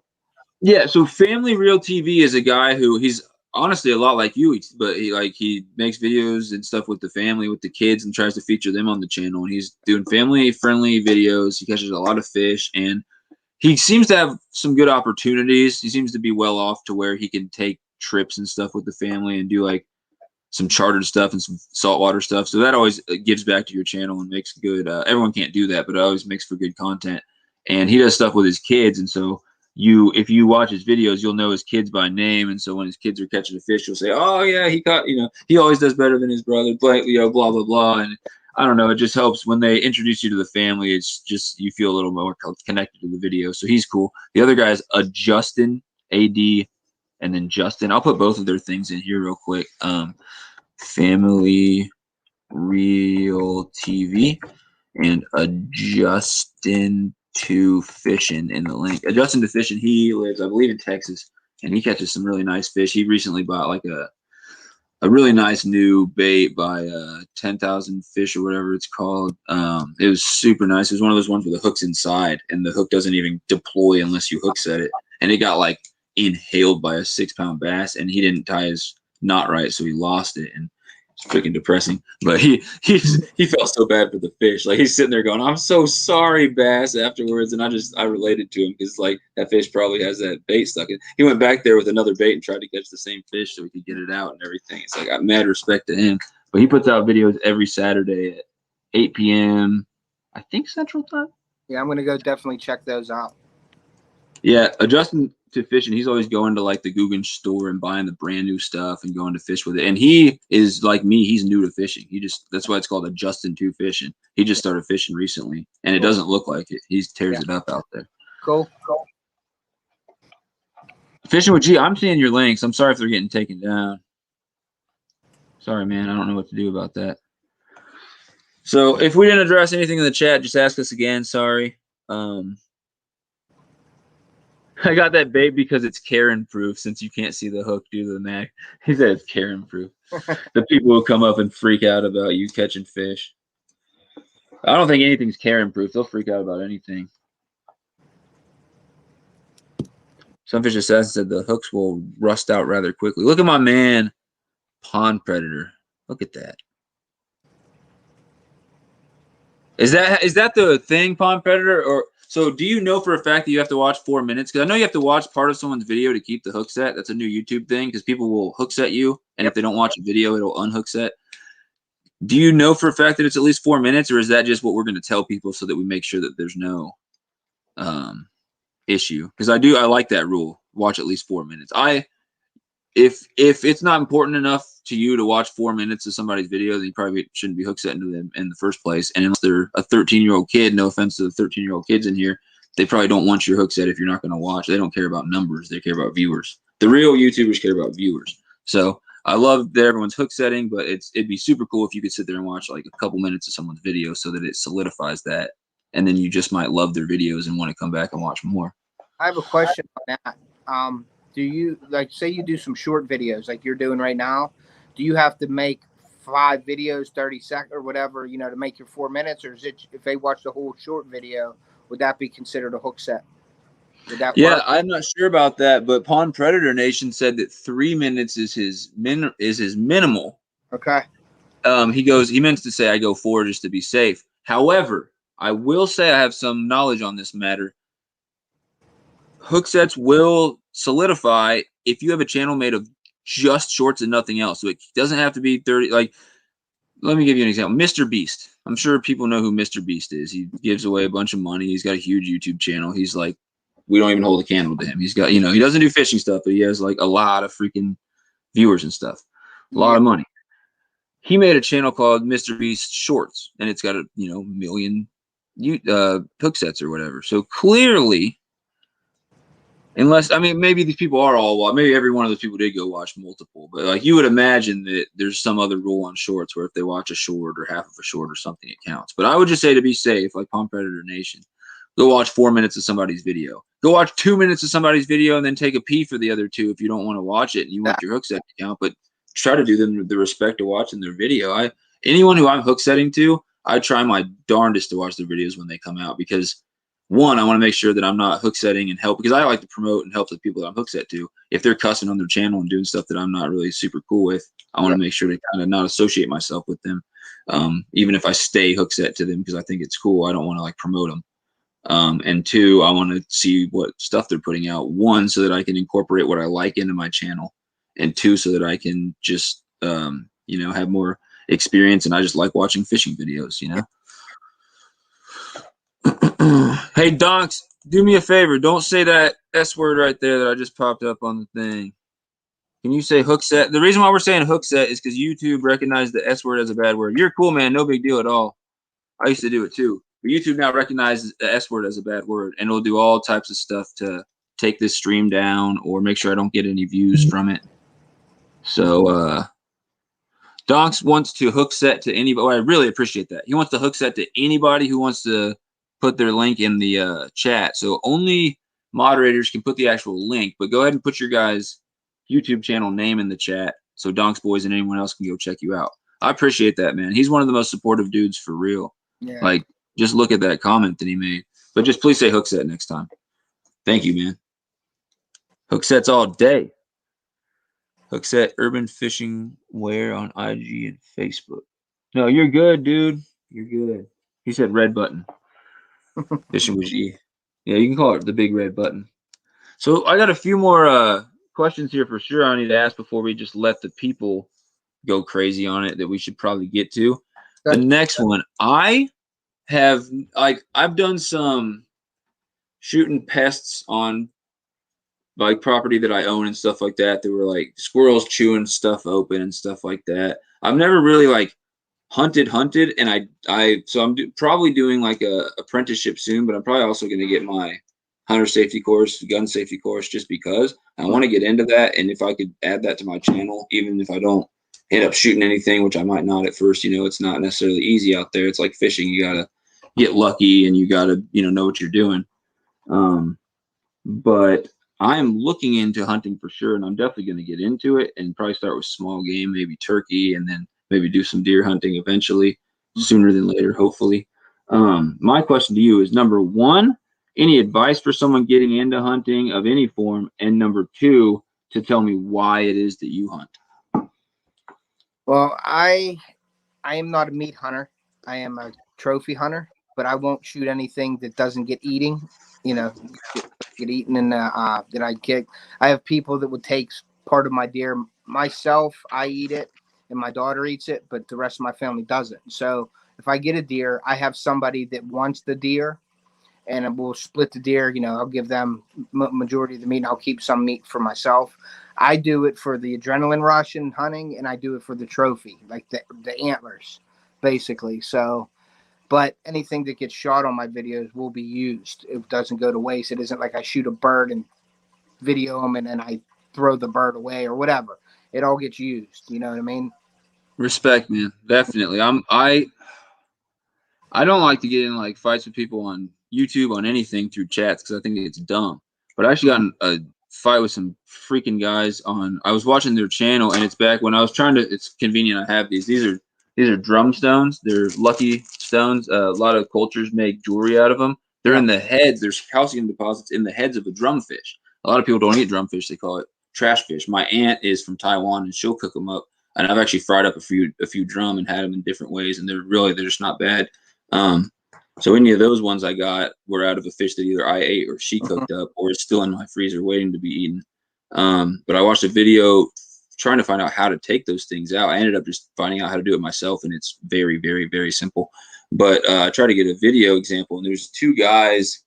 Yeah, so Family Real TV is a guy who he's honestly a lot like you, but he makes videos and stuff with the family, with the kids, and tries to feature them on the channel. And he's doing family friendly videos. He catches a lot of fish, and he seems to have some good opportunities. He seems to be well off to where he can take trips and stuff with the family and do like some chartered stuff and some saltwater stuff. So that always gives back to your channel and makes good. Everyone can't do that, but it always makes for good content. And he does stuff with his kids. And so if you watch his videos, you'll know his kids by name. And so when his kids are catching a fish, you'll say, oh yeah, he caught, he always does better than his brother, blah, blah, blah, blah. And I don't know. It just helps when they introduce you to the family. It's just you feel a little more connected to the video. So he's cool. The other guy is Justin, AD, and then Justin. I'll put both of their things in here real quick. Family Real TV and Justin 2 Fishing in the link. Justin 2 Fishing. He lives, I believe, in Texas, and he catches some really nice fish. He recently bought like a really nice new bait by 10,000 Fish or whatever it's called. It was super nice. It was one of those ones where the hook's inside and the hook doesn't even deploy unless you hook set it. And it got like inhaled by a 6-pound bass, and he didn't tie his knot right, so he lost it. And it's freaking depressing. But he felt so bad for the fish. Like he's sitting there going, "I'm so sorry, bass," afterwards. And I related to him because like that fish probably has that bait stuck in. He went back there with another bait and tried to catch the same fish so he could get it out and everything. It's like I got mad respect to him. But he puts out videos every Saturday at 8 p.m. I think Central Time. Yeah, I'm gonna go definitely check those out. Yeah, Justin 2 Fishing, he's always going to like the Guggen store and buying the brand new stuff and going to fish with it. And he is like me, he's new to fishing. That's why it's called a Justin 2 Fishing. He just started fishing recently, and it doesn't look like it. He tears it up out there. Cool. Fishing with G, I'm seeing your links. I'm sorry if they're getting taken down. Sorry, man. I don't know what to do about that. So if we didn't address anything in the chat, just ask us again. Sorry. I got that bait because it's Karen proof, since you can't see the hook due to the mag. He said it's Karen proof. The people will come up and freak out about you catching fish. I don't think anything's Karen proof. They'll freak out about anything. Sunfish Assassin said the hooks will rust out rather quickly. Look at my man, Pond Predator. Look at that. Is that the thing, Pond Predator? Or so do you know for a fact that you have to watch 4 minutes? Because I know you have to watch part of someone's video to keep the hook set. That's a new YouTube thing because people will hook set you, and if they don't watch a video, it'll unhook set. Do you know for a fact that it's at least 4 minutes, or is that just what we're going to tell people so that we make sure that there's no issue? Because I like that rule. Watch at least 4 minutes. If it's not important enough to you to watch 4 minutes of somebody's video, then you probably shouldn't be hook setting to them in the first place. And unless they're a 13-year-old kid, no offense to the 13-year-old kids in here, they probably don't want your hook set if you're not going to watch. They don't care about numbers. They care about viewers. The real YouTubers care about viewers. So I love that everyone's hook setting, but it'd be super cool if you could sit there and watch like a couple minutes of someone's video so that it solidifies that. And then you just might love their videos and want to come back and watch more. I have a question on that. Do you, like, say you do some short videos like you're doing right now, do you have to make 5 videos, 30 seconds or whatever, you know, to make your 4 minutes? Or is it, if they watch the whole short video, would that be considered a hook set? Would that work? I'm not sure about that, but Pond Predator Nation said that 3 minutes is his minimal. Okay. He meant to say I go 4 just to be safe. However, I will say I have some knowledge on this matter. Hook sets will solidify if you have a channel made of just shorts and nothing else. So it doesn't have to be 30. Like, let me give you an example. Mr. Beast. I'm sure people know who Mr. Beast is. He gives away a bunch of money. He's got a huge YouTube channel. He's like, we don't even hold a candle to him. He's got, he doesn't do fishing stuff, but he has like a lot of freaking viewers and stuff. A lot of money. He made a channel called Mr. Beast Shorts, and it's got a million hook sets or whatever. So clearly, unless, I mean, maybe these people are all, maybe every one of those people did go watch multiple, but like you would imagine that there's some other rule on shorts where if they watch a short or half of a short or something, it counts. But I would just say, to be safe, like Pond Predator Nation, go watch 4 minutes of somebody's video. Go watch 2 minutes of somebody's video and then take a pee for the other 2 if you don't want to watch it and you want your hook set to count. But try to do them the respect of watching their video. Anyone who I'm hook setting to, I try my darndest to watch their videos when they come out, because one, I want to make sure that I'm not hook setting and help, because I like to promote and help the people that I'm hook set to. If they're cussing on their channel and doing stuff that I'm not really super cool with, I want to make sure to kind of not associate myself with them, even if I stay hook set to them because I think it's cool. I don't want to like promote them. And 2, I want to see what stuff they're putting out. 1, so that I can incorporate what I like into my channel, and 2, so that I can just have more experience, and I just like watching fishing videos. Hey, Donks, do me a favor. Don't say that S word right there that I just popped up on the thing. Can you say hook set? The reason why we're saying hook set is because YouTube recognized the S word as a bad word. You're cool, man. No big deal at all. I used to do it too. But YouTube now recognizes the S word as a bad word, and it'll do all types of stuff to take this stream down or make sure I don't get any views from it. So, Donks wants to hook set to anybody. Oh, I really appreciate that. He wants to hook set to anybody who wants to put their link in the chat. So only moderators can put the actual link, but go ahead and put your guys' YouTube channel name in the chat so Donks Boys and anyone else can go check you out. I appreciate that, man. He's one of the most supportive dudes for real. Yeah. Like, just look at that comment that he made. But just please say hook set next time. Thank you, man. Hook sets all day. Hook set Urban Fishing Wear on IG and Facebook. No, you're good, dude. You're good. He said red button. Fishing with G. Yeah, you can call it the big red button. So I got a few more questions here for sure I need to ask before we just let the people go crazy on it that we should probably get to. The next one, I've done some shooting pests on like property that I own and stuff like that. There were like squirrels chewing stuff open and stuff like that. I've never really like hunted, and so I'm probably doing like a apprenticeship soon, but I'm probably also going to get my hunter safety course, gun safety course, just because I want to get into that. And if I could add that to my channel, even if I don't end up shooting anything, which I might not at first, it's not necessarily easy out there. It's like fishing. You got to get lucky and you got to, know what you're doing. but I'm looking into hunting for sure, and I'm definitely going to get into it and probably start with small game, maybe turkey, and then maybe do some deer hunting eventually, sooner than later, hopefully. My question to you is number one, any advice for someone getting into hunting of any form, and number two, to tell me why it is that you hunt. Well, I am not a meat hunter. I am a trophy hunter, but I won't shoot anything that doesn't get eating. You know, get eaten in the that I get. I have people that would take part of my deer. Myself, I eat it, and my daughter eats it, but the rest of my family doesn't. So if I get a deer, I have somebody that wants the deer, and we'll split the deer. You know, I'll give them majority of the meat, and I'll keep some meat for myself. I do it for the adrenaline rush in hunting, and I do it for the trophy, like the antlers, basically. So, but anything that gets shot on my videos will be used. It doesn't go to waste. It isn't like I shoot a bird and video them and then I throw the bird away or whatever. It all gets used. You know what I mean? Respect, man. Definitely. I don't like to get in like fights with people on YouTube on anything through chats because I think it's dumb. But I actually got in a fight with some freaking guys on. I was watching their channel, and it's back when I was trying to. It's convenient. I have these. These are drum stones. They're lucky stones. A lot of cultures make jewelry out of them. They're in the heads. There's calcium deposits in the heads of a drumfish. A lot of people don't eat drumfish. They call it trash fish. My aunt is from Taiwan, and she'll cook them up. And I've actually fried up a few drum and had them in different ways, and they're just not bad. So any of those ones I got were out of a fish that either I ate or she cooked up or is still in my freezer waiting to be eaten. But I watched a video trying to find out how to take those things out. I ended up just finding out how to do it myself, and it's very, very, very simple. But I tried to get a video example, and there's two guys.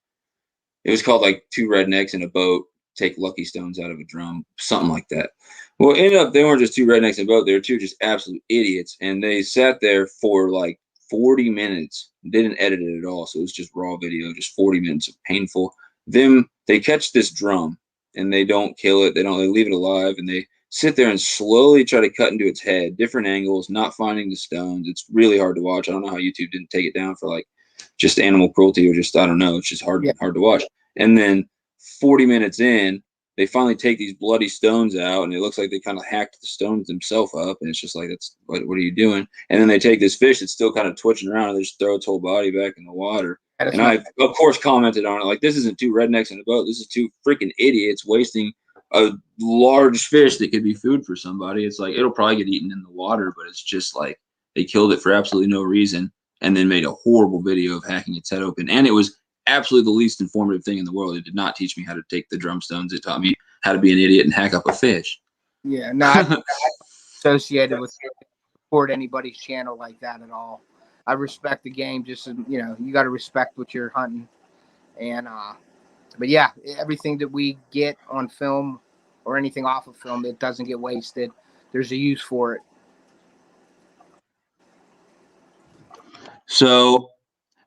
It was called like two rednecks in a boat take lucky stones out of a drum, something like that. Well, it ended up they weren't just two rednecks in a boat; they were two just absolute idiots, and they sat there for like 40 minutes, didn't edit it at all, so it was just raw video, just 40 minutes of painful. Them they catch this drum and they don't kill it, they leave it alive, and they sit there and slowly try to cut into its head, different angles, not finding the stones. It's really hard to watch. I don't know how YouTube didn't take it down for like just animal cruelty or just I don't know. It's just hard to watch. And then 40 minutes in, they finally take these bloody stones out, and it looks like they kind of hacked the stones themselves up. And it's just like, that's what are you doing? And then they take this fish that's still kind of twitching around, and they just throw its whole body back in the water. And I, of course, commented on it like, this isn't two rednecks in a boat. This is two freaking idiots wasting a large fish that could be food for somebody. It's like, it'll probably get eaten in the water, but it's just like they killed it for absolutely no reason and then made a horrible video of hacking its head open. And it was absolutely the least informative thing in the world. It did not teach me how to take the drum stones. It taught me how to be an idiot and hack up a fish. Yeah, not associated with support anybody's channel like that at all. I respect the game. Just you know, you got to respect what you're hunting. And but yeah, everything that we get on film or anything off of film that doesn't get wasted, there's a use for it. So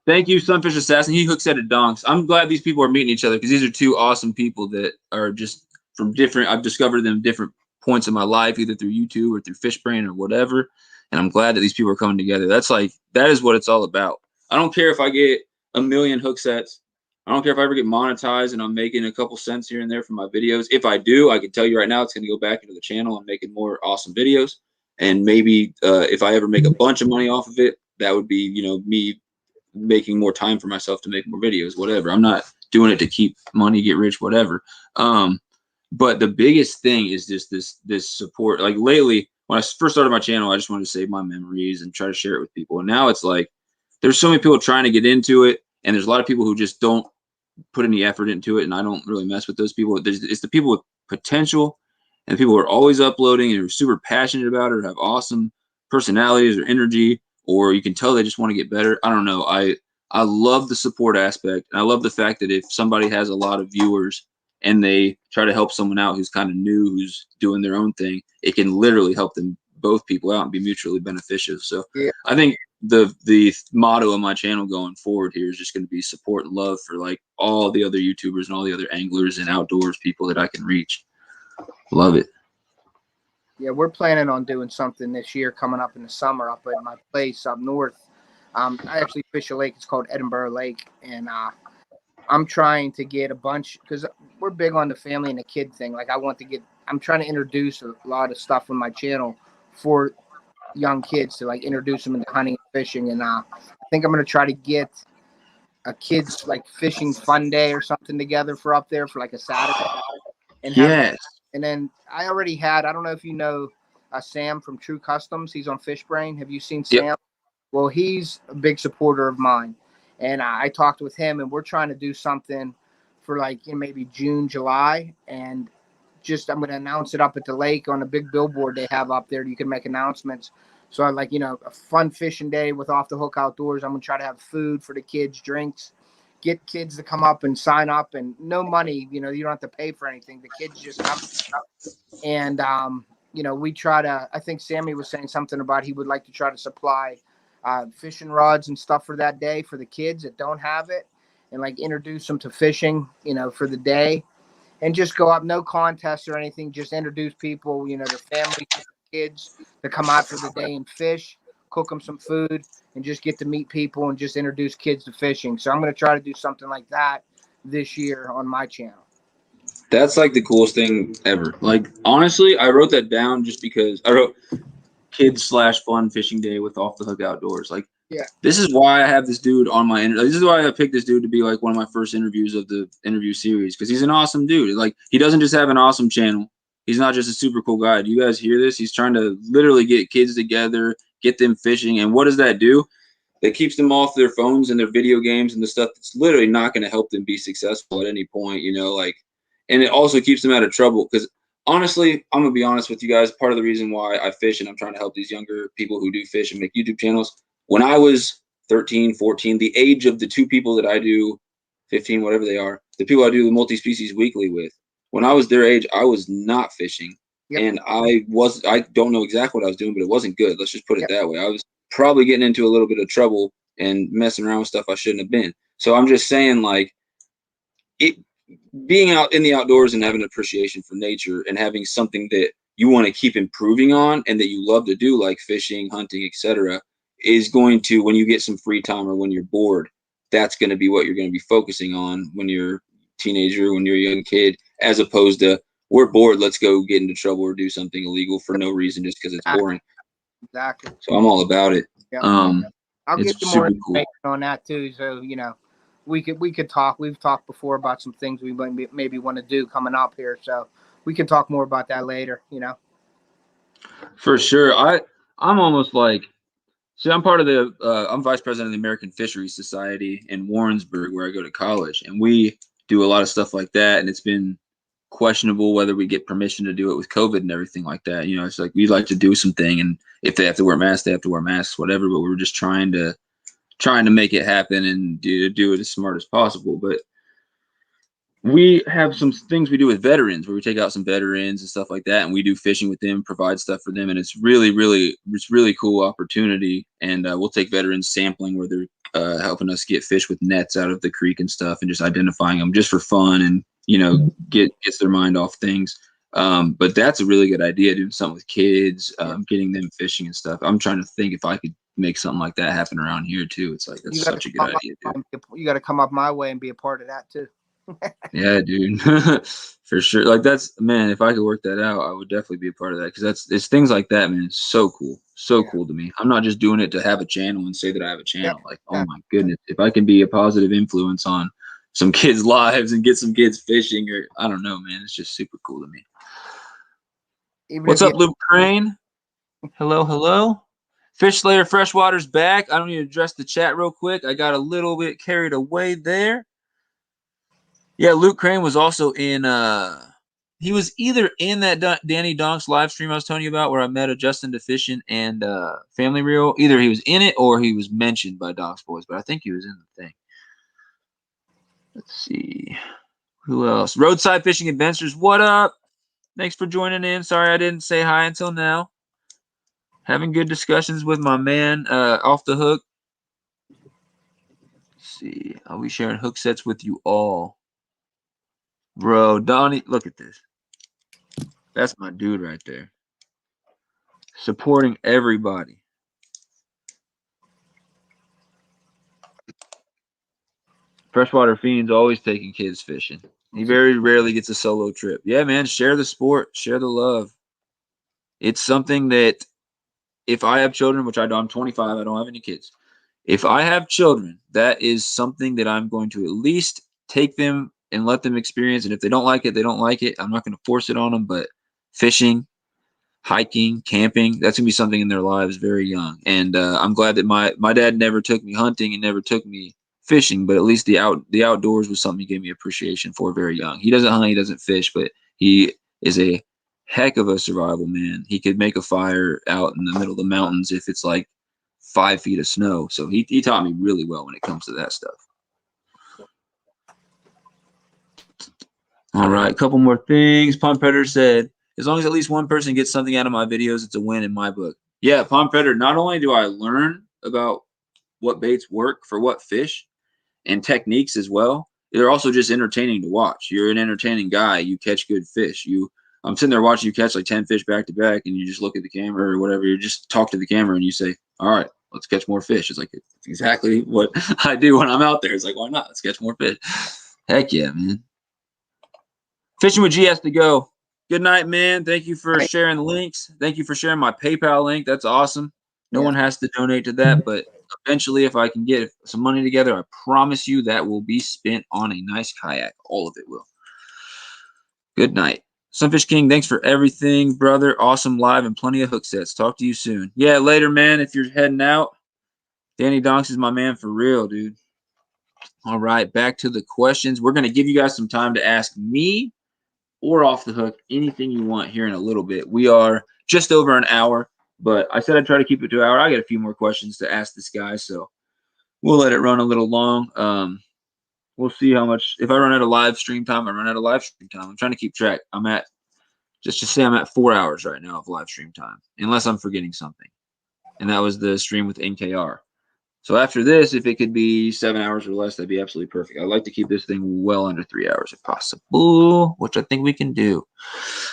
thank you, Sunfish Assassin. He hooks at a donks. I'm glad these people are meeting each other because these are two awesome people that are just from different. I've discovered them different points in my life, either through YouTube or through Fishbrain or whatever. And I'm glad that these people are coming together. That is what it's all about. I don't care if I get a million hook sets. I don't care if I ever get monetized and I'm making a couple cents here and there from my videos. If I do, I can tell you right now, it's going to go back into the channel and making more awesome videos. And maybe if I ever make a bunch of money off of it, that would be, me making more time for myself to make more videos, whatever. I'm not doing it to keep money, get rich, whatever. But the biggest thing is just this support. Like lately, when I first started my channel, I just wanted to save my memories and try to share it with people. And now it's like there's so many people trying to get into it, and there's a lot of people who just don't put any effort into it, and I don't really mess with those people. It's the people with potential and the people who are always uploading and are super passionate about it or have awesome personalities or energy, or you can tell they just want to get better. I don't know. I love the support aspect. And I love the fact that if somebody has a lot of viewers and they try to help someone out who's kind of new, who's doing their own thing, it can literally help them both people out and be mutually beneficial. So yeah. I think the motto of my channel going forward here is just going to be support and love for like all the other YouTubers and all the other anglers and outdoors people that I can reach. Love it. Yeah, we're planning on doing something this year coming up in the summer up at my place up north. I actually fish a lake. It's called Edinburgh Lake, and I'm trying to get a bunch, because we're big on the family and the kid thing. Like I'm trying to introduce a lot of stuff on my channel for young kids to like introduce them into hunting and fishing. And I think I'm going to try to get a kids like fishing fun day or something together for up there for like a Saturday, and have. Yes. And then I already had, I don't know if you know Sam from True Customs. He's on Fishbrain. Have you seen Sam? Yep. Well, he's a big supporter of mine. And I talked with him, and we're trying to do something for like maybe June, July. And just I'm going to announce it up at the lake on a big billboard they have up there. You can make announcements. So I like, a fun fishing day with Off the Hook Outdoors. I'm going to try to have food for the kids, drinks, get kids to come up and sign up, and no money. You don't have to pay for anything. The kids just come. And, we try to, I think Sammy was saying something about he would like to try to supply fishing rods and stuff for that day for the kids that don't have it, and like introduce them to fishing, for the day, and just go up, no contests or anything, just introduce people, their families, kids to come out for the day and fish, cook them some food, and just get to meet people and just introduce kids to fishing. So I'm going to try to do something like that this year on my channel. That's like the coolest thing ever. Like, honestly, I wrote that down just because I wrote kids/fun fishing day with Off the Hook Outdoors. Like, yeah, this is why I have this dude on my this is why I picked this dude to be like one of my first interviews of the interview series, because he's an awesome dude. Like, he doesn't just have an awesome channel. He's not just a super cool guy. Do you guys hear this? He's trying to literally get kids together, get them fishing. And what does that do? That keeps them off their phones and their video games and the stuff that's literally not going to help them be successful at any point, like, and it also keeps them out of trouble. Because honestly, I'm going to be honest with you guys. Part of the reason why I fish and I'm trying to help these younger people who do fish and make YouTube channels, when I was 13, 14, the age of the two people that I do, 15, whatever they are, the people I do the multi-species weekly with, when I was their age, I was not fishing. Yep. And I don't know exactly what I was doing, but it wasn't good. Let's just put it that way. I was probably getting into a little bit of trouble and messing around with stuff I shouldn't have been. So I'm just saying, like, being out in the outdoors and having an appreciation for nature and having something that you want to keep improving on and that you love to do, like fishing, hunting, etc., is going to, when you get some free time or when you're bored, that's going to be what you're going to be focusing on when you're a teenager, when you're a young kid, as opposed to, we're bored, let's go get into trouble or do something illegal for no reason just because it's boring. Exactly. So I'm all about it. Yep. I'll get you more information on that too. So we could talk. We've talked before about some things we maybe want to do coming up here. So we can talk more about that later. For sure. I'm almost like, see, I'm part of the I'm vice president of the American Fisheries Society in Warrensburg, where I go to college, and we do a lot of stuff like that. And it's been questionable whether we get permission to do it with COVID and everything like that. It's like we'd like to do something, and if they have to wear masks, they have to wear masks, whatever. But we're just trying to make it happen and do it as smart as possible. But we have some things we do with veterans where we take out some veterans and stuff like that, and we do fishing with them, provide stuff for them, and it's really cool opportunity. And we'll take veterans sampling where they're helping us get fish with nets out of the creek and stuff, and just identifying them just for fun, and gets their mind off things. But that's a really good idea, doing something with kids, getting them fishing and stuff. I'm trying to think if I could make something like that happen around here too. It's like, that's such a good idea, dude. You got to come up my way and be a part of that too. Yeah, dude. For sure. Like, that's, man, if I could work that out, I would definitely be a part of that, because it's things like that, man. It's so cool. So cool to me. I'm not just doing it to have a channel and say that I have a channel. Like, oh my goodness, if I can be a positive influence on some kids' lives and get some kids fishing, or I don't know, man, it's just super cool to me. What's up, Luke Crane? Hello. Fish Slayer Freshwater's back. I don't need to address the chat real quick. I got a little bit carried away there. Yeah, Luke Crane was also in he was either in that Danny Donks live stream I was telling you about, where I met a Justin DeFishin and Family Reel. Either he was in it or he was mentioned by Donks Boys, but I think he was in the thing. Let's see. Who else? Roadside Fishing Adventures, what up? Thanks for joining in. Sorry I didn't say hi until now. Having good discussions with my man Off the Hook. Let's see. I'll be sharing hook sets with you all. Bro, Donnie, look at this. That's my dude right there. Supporting everybody. Freshwater Fiend's always taking kids fishing. He very rarely gets a solo trip. Yeah, man, share the sport, share the love. It's something that if I have children, which I don't, I'm 25, I don't have any kids. If I have children, that is something that I'm going to at least take them and let them experience. And if they don't like it, they don't like it. I'm not going to force it on them, but fishing, hiking, camping, that's going to be something in their lives very young. And I'm glad that my dad never took me hunting and never took me fishing, but at least the outdoors was something he gave me appreciation for very young. He doesn't hunt, he doesn't fish, but he is a heck of a survival man. He could make a fire out in the middle of the mountains if it's like 5 feet of snow. So he taught me really well when it comes to that stuff. All right, a couple more things. Pond Predator said, as long as at least one person gets something out of my videos, it's a win in my book. Yeah, Pond Predator, not only do I learn about what baits work for what fish and techniques as well, they're also just entertaining to watch. You're an entertaining guy. You catch good fish. I'm sitting there watching you catch like 10 fish back to back, and you just look at the camera or whatever. You just talk to the camera and you say, all right, let's catch more fish. It's like, it's exactly what I do when I'm out there. It's like, why not? Let's catch more fish. Heck yeah, man. Fishing with G has to go. Good night, man. Thank you for sharing the links. Thank you for sharing my PayPal link. That's awesome. No one has to donate to that, but eventually, if I can get some money together, I promise you that will be spent on a nice kayak. All of it will. Good night. Sunfish King, thanks for everything, brother. Awesome live and plenty of hook sets. Talk to you soon. Yeah, later, man. If you're heading out, Danny Donks is my man for real, dude. All right, back to the questions. We're going to give you guys some time to ask me or off the hook anything you want here in a little bit. We are just over an hour, but I said I'd try to keep it to an hour. I got a few more questions to ask this guy, so we'll let it run a little long. We'll see how much. If I run out of live stream time, I run out of live stream time. I'm trying to keep track. I'm at just to say I'm at 4 hours right now of live stream time, unless I'm forgetting something. And that was the stream with NKR. So after this, if it could be 7 hours or less, that'd be absolutely perfect. I'd like to keep this thing well under 3 hours if possible, which I think we can do.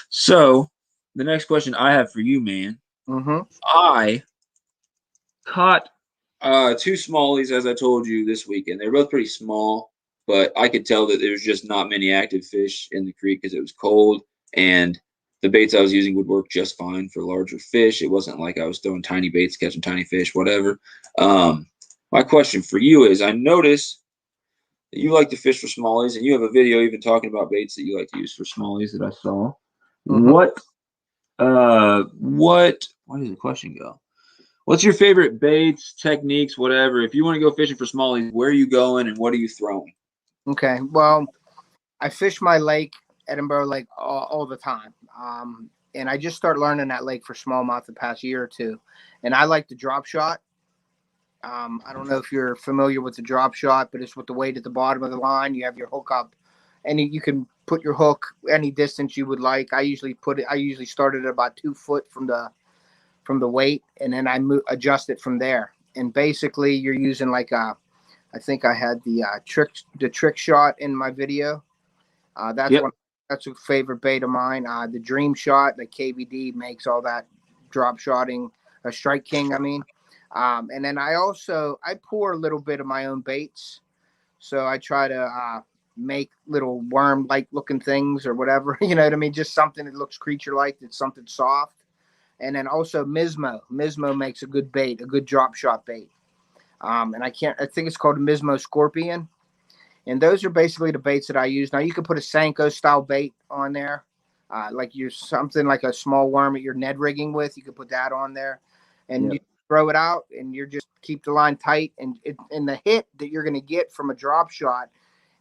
So the next question I have for you, man. I caught 2 smallies, as I told you, this weekend. They're both pretty small, but I could tell that there was just not many active fish in the creek because it was cold, and the baits I was using would work just fine for larger fish. It wasn't like I was throwing tiny baits, catching tiny fish, whatever. My question for you is, I notice that you like to fish for smallies, and you have a video even talking about baits that you like to use for smallies that I saw. Where does the question go? What's your favorite baits, techniques, whatever? If you want to go fishing for smallies, where are you going and what are you throwing? Okay, well, I fish my lake, Edinburgh Lake, all the time. And I just started learning that lake for smallmouth the past year or two. And I like the drop shot. I don't know if you're familiar with the drop shot, but it's with the weight at the bottom of the line. You have your hook up, and you can put your hook any distance you would like. I usually start it at about 2 foot from the weight, and then I adjust it from there. And basically, you're using like I think I had the trick shot in my video. That's a favorite bait of mine. The Dream Shot, the KVD makes all that drop shotting. Strike King, I mean. And then I pour a little bit of my own baits. So I try to make little worm-like looking things or whatever, you know what I mean? Just something that looks creature-like, that's something soft. And then also Mismo. Mismo makes a good bait, a good drop shot bait. And I think it's called a Mismo Scorpion. And those are basically the baits that I use. Now you can put a Senko style bait on there. Like something like a small worm that you're Ned rigging with. You can put that on there. And you throw it out, and you just keep the line tight, and the hit that you're going to get from a drop shot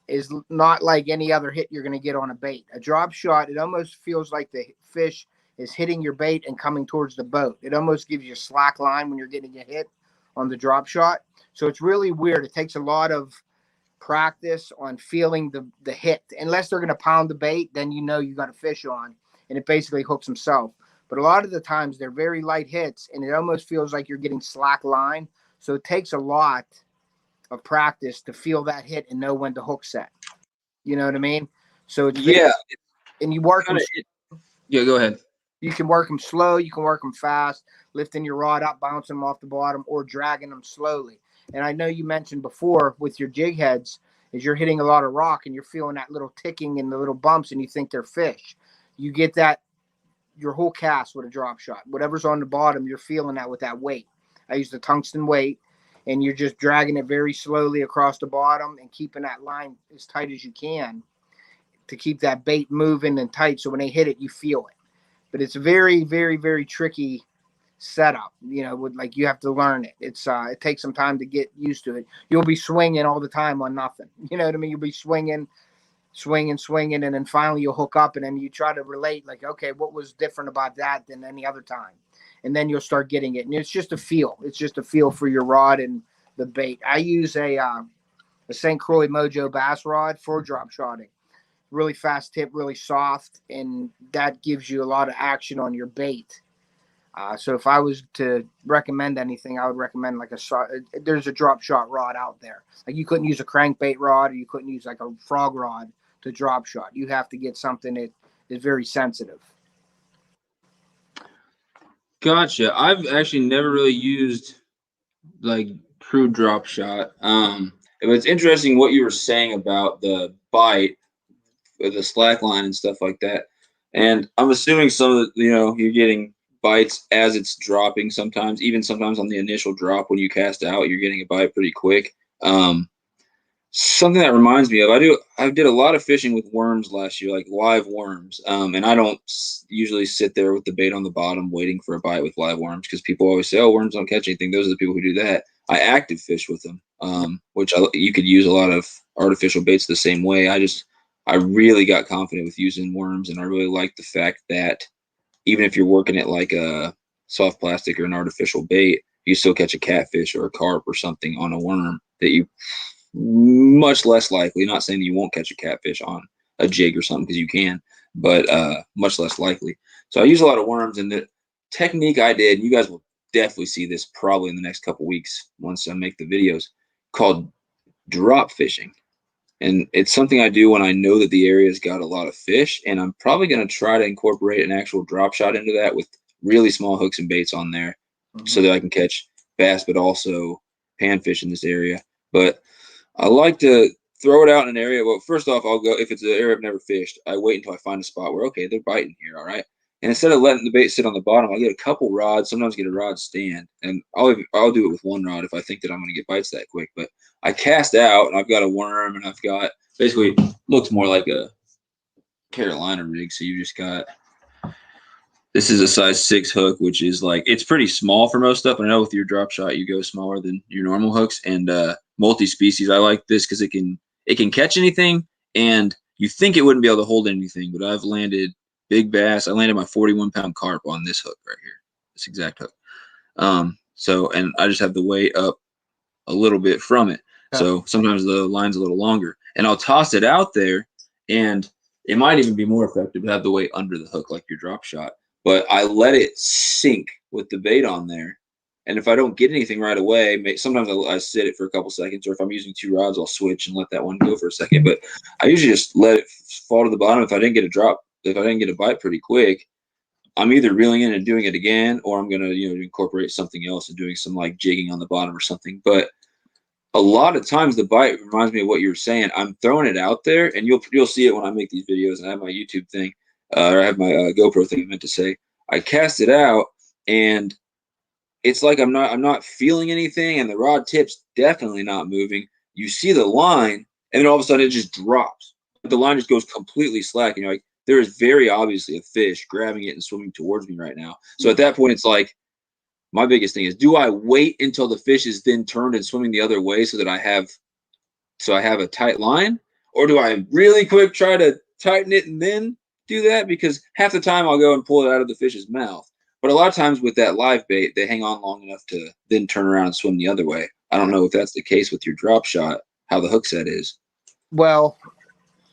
is not like any other hit you're going to get on a bait. A drop shot, it almost feels like the fish is hitting your bait and coming towards the boat. It almost gives you a slack line when you're getting a hit on the drop shot. So it's really weird. It takes a lot of practice on feeling the hit. Unless they're going to pound the bait, then you know you got a fish on, and it basically hooks himself. But a lot of the times they're very light hits, and it almost feels like you're getting slack line. So it takes a lot of practice to feel that hit and know when to hook set. You know what I mean? So it's and you work them. Yeah, go ahead. You can work them slow. You can work them fast, lifting your rod up, bouncing them off the bottom, or dragging them slowly. And I know you mentioned before with your jig heads, is you're hitting a lot of rock and you're feeling that little ticking and the little bumps and you think they're fish. You get that your whole cast with a drop shot. Whatever's on the bottom, you're feeling that with that weight. I use the tungsten weight, and you're just dragging it very slowly across the bottom and keeping that line as tight as you can to keep that bait moving and tight. So when they hit it, you feel it. But it's very, very, very tricky setup. With like you have to learn it. It takes some time to get used to it. You'll be swinging all the time on nothing. You know what I mean? You'll be swinging, and then finally you'll hook up, and then you try to relate, like, okay, what was different about that than any other time? And then you'll start getting it. And it's just a feel. It's just a feel for your rod and the bait. I use a St. Croix Mojo bass rod for drop shotting. Really fast tip, really soft, and that gives you a lot of action on your bait. So if I was to recommend anything, I would recommend there's a drop shot rod out there. Like you couldn't use a crankbait rod, or you couldn't use like a frog rod to drop shot. You have to get something that is very sensitive. Gotcha. I've actually never really used like true drop shot. It's interesting what you were saying about the bite, the slack line and stuff like that. And I'm assuming some of the, you're getting bites as it's dropping sometimes, even sometimes on the initial drop when you cast out, you're getting a bite pretty quick. Something that reminds me of, I did a lot of fishing with worms last year, like live worms. And I don't usually sit there with the bait on the bottom waiting for a bite with live worms, because people always say, oh, worms don't catch anything. Those are the people who do that. I active fish with them, you could use a lot of artificial baits the same way. I really got confident with using worms, and I really like the fact that even if you're working it like a soft plastic or an artificial bait, you still catch a catfish or a carp or something on a worm that you much less likely, not saying that you won't catch a catfish on a jig or something, because you can, but much less likely. So I use a lot of worms, and the technique I did, you guys will definitely see this probably in the next couple weeks once I make the videos, called drop fishing. And it's something I do when I know that the area's got a lot of fish, and I'm probably going to try to incorporate an actual drop shot into that with really small hooks and baits on there, so that I can catch bass, but also panfish in this area. But I like to throw it out in an area. Well, first off, I'll go, if it's an area I've never fished, I wait until I find a spot where, okay, they're biting here, all right? And instead of letting the bait sit on the bottom, I'll get a couple rods, sometimes get a rod stand, and I'll do it with one rod if I think that I'm going to get bites that quick. But I cast out, and I've got a worm, and I've got, basically looks more like a Carolina rig. So you just got, this is a size 6 hook, which is like, it's pretty small for most stuff. I know with your drop shot, you go smaller than your normal hooks. And multi-species, I like this because it can catch anything, and you think it wouldn't be able to hold anything, but I've landed big bass. I landed my 41-pound carp on this hook right here, this exact hook. And I just have the weight up a little bit from it. So sometimes the line's a little longer, and I'll toss it out there, and it might even be more effective to have the weight under the hook like your drop shot. But I let it sink with the bait on there. And if I don't get anything right away, sometimes I sit it for a couple seconds, or if I'm using 2 rods, I'll switch and let that one go for a second. But I usually just let it fall to the bottom. If I didn't get a bite pretty quick, I'm either reeling in and doing it again, or I'm going to incorporate something else and doing some like jigging on the bottom or something. But a lot of times the bite reminds me of what you were saying. I'm throwing it out there, and you'll see it when I make these videos, and I have my YouTube thing, or I have my GoPro thing. I meant to say, I cast it out, and it's like I'm not feeling anything, and the rod tip's definitely not moving. You see the line, and then all of a sudden it just drops. The line just goes completely slack, and you're like, there is very obviously a fish grabbing it and swimming towards me right now. So at that point, it's like, my biggest thing is, do I wait until the fish is then turned and swimming the other way so that I have a tight line? Or do I really quick try to tighten it and then do that? Because half the time I'll go and pull it out of the fish's mouth. But a lot of times with that live bait, they hang on long enough to then turn around and swim the other way. I don't know if that's the case with your drop shot, how the hook set is. Well,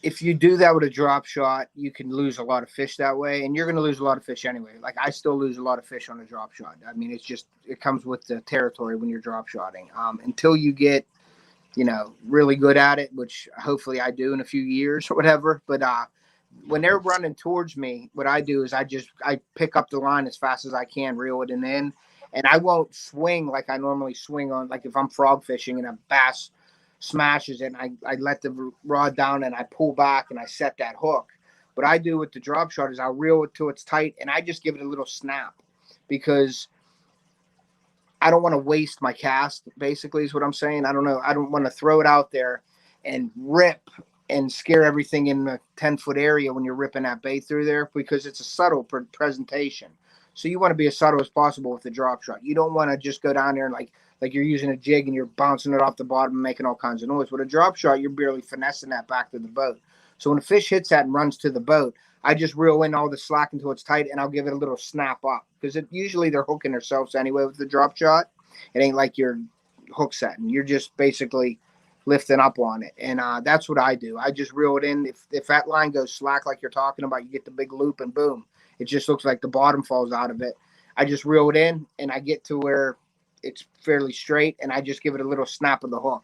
if you do that with a drop shot, you can lose a lot of fish that way, and you're going to lose a lot of fish anyway. Like, I still lose a lot of fish on a drop shot. I mean, it comes with the territory when you're drop shotting. Until you get, really good at it, which hopefully I do in a few years or whatever. But when they're running towards me, what I do is I pick up the line as fast as I can, reel it in, and I won't swing like I normally swing on, like if I'm frog fishing and a bass smashes it, and I let the rod down and I pull back and I set that hook. What I do with the drop shot is I'll reel it till it's tight and I just give it a little snap, because I don't want to waste my cast, basically, is what I'm saying. I don't know. I don't want to throw it out there and rip and scare everything in a 10-foot area when you're ripping that bait through there, because it's a subtle presentation. So you want to be as subtle as possible with the drop shot. You don't want to just go down there and like you're using a jig and you're bouncing it off the bottom and making all kinds of noise. With a drop shot, you're barely finessing that back to the boat. So when a fish hits that and runs to the boat, I just reel in all the slack until it's tight, and I'll give it a little snap up, because usually they're hooking themselves anyway with the drop shot. It ain't like you're hook setting. You're just basically lifting up on it, and that's what I do. I just reel it in. If that line goes slack like you're talking about, you get the big loop and boom, it just looks like the bottom falls out of it. I just reel it in, and I get to where it's fairly straight, and I just give it a little snap of the hook.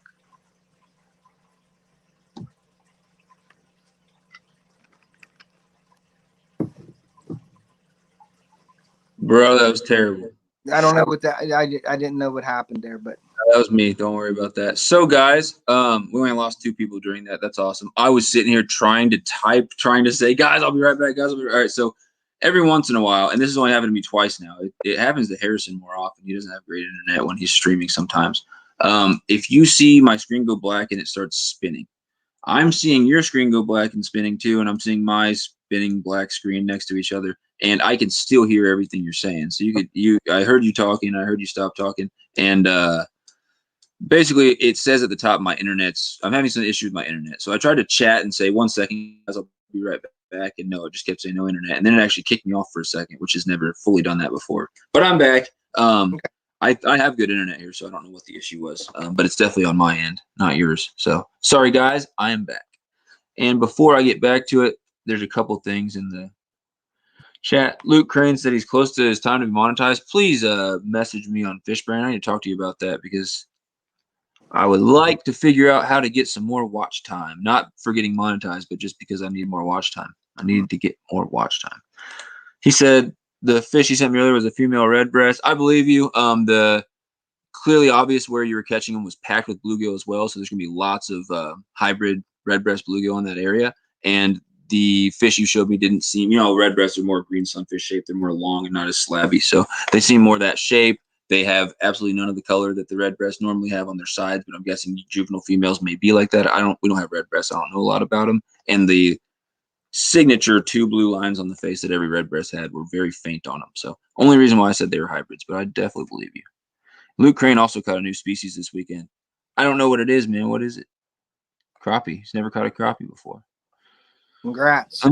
Bro, that was terrible. I don't know what that. I didn't know what happened there, but that was me. Don't worry about that. So, guys, we only lost 2 people during that. That's awesome. I was sitting here trying to say, guys, I'll be right back. Guys, I'll be right. All right. So, every once in a while, and this has only happened to me twice now. It happens to Harrison more often. He doesn't have great internet when he's streaming sometimes. If you see my screen go black and it starts spinning, I'm seeing your screen go black and spinning too, and I'm seeing my spinning black screen next to each other, and I can still hear everything you're saying. So I heard you talking, I heard you stop talking, and basically it says at the top I'm having some issues with my internet. So I tried to chat and say 1 second, guys, I'll be right back, and no, it just kept saying no internet, and then it actually kicked me off for a second, which has never fully done that before. But I'm back. Okay. I have good internet here, so I don't know what the issue was, but it's definitely on my end, not yours. So sorry, guys, I am back. And before I get back to it, there's a couple things in the chat. Luke Crane said he's close to his time to be monetized. Please message me on Fishbrain. I need to talk to you about that, because I would like to figure out how to get some more watch time. Not for getting monetized, but just because I need more watch time. I need to get more watch time. He said the fish he sent me earlier was a female red breast. I believe you. The clearly obvious where you were catching them was packed with bluegill as well. So there's going to be lots of hybrid red breast bluegill in that area. And the fish you showed me didn't seem, red breasts are more green sunfish shape. They're more long and not as slabby. So they seem more that shape. They have absolutely none of the color that the red breasts normally have on their sides, but I'm guessing juvenile females may be like that. We don't have red breasts. I don't know a lot about them. And the signature 2 blue lines on the face that every red breast had were very faint on them. So only reason why I said they were hybrids, but I definitely believe you. Luke Crane also caught a new species this weekend. I don't know what it is, man. What is it? Crappie. He's never caught a crappie before. Congrats.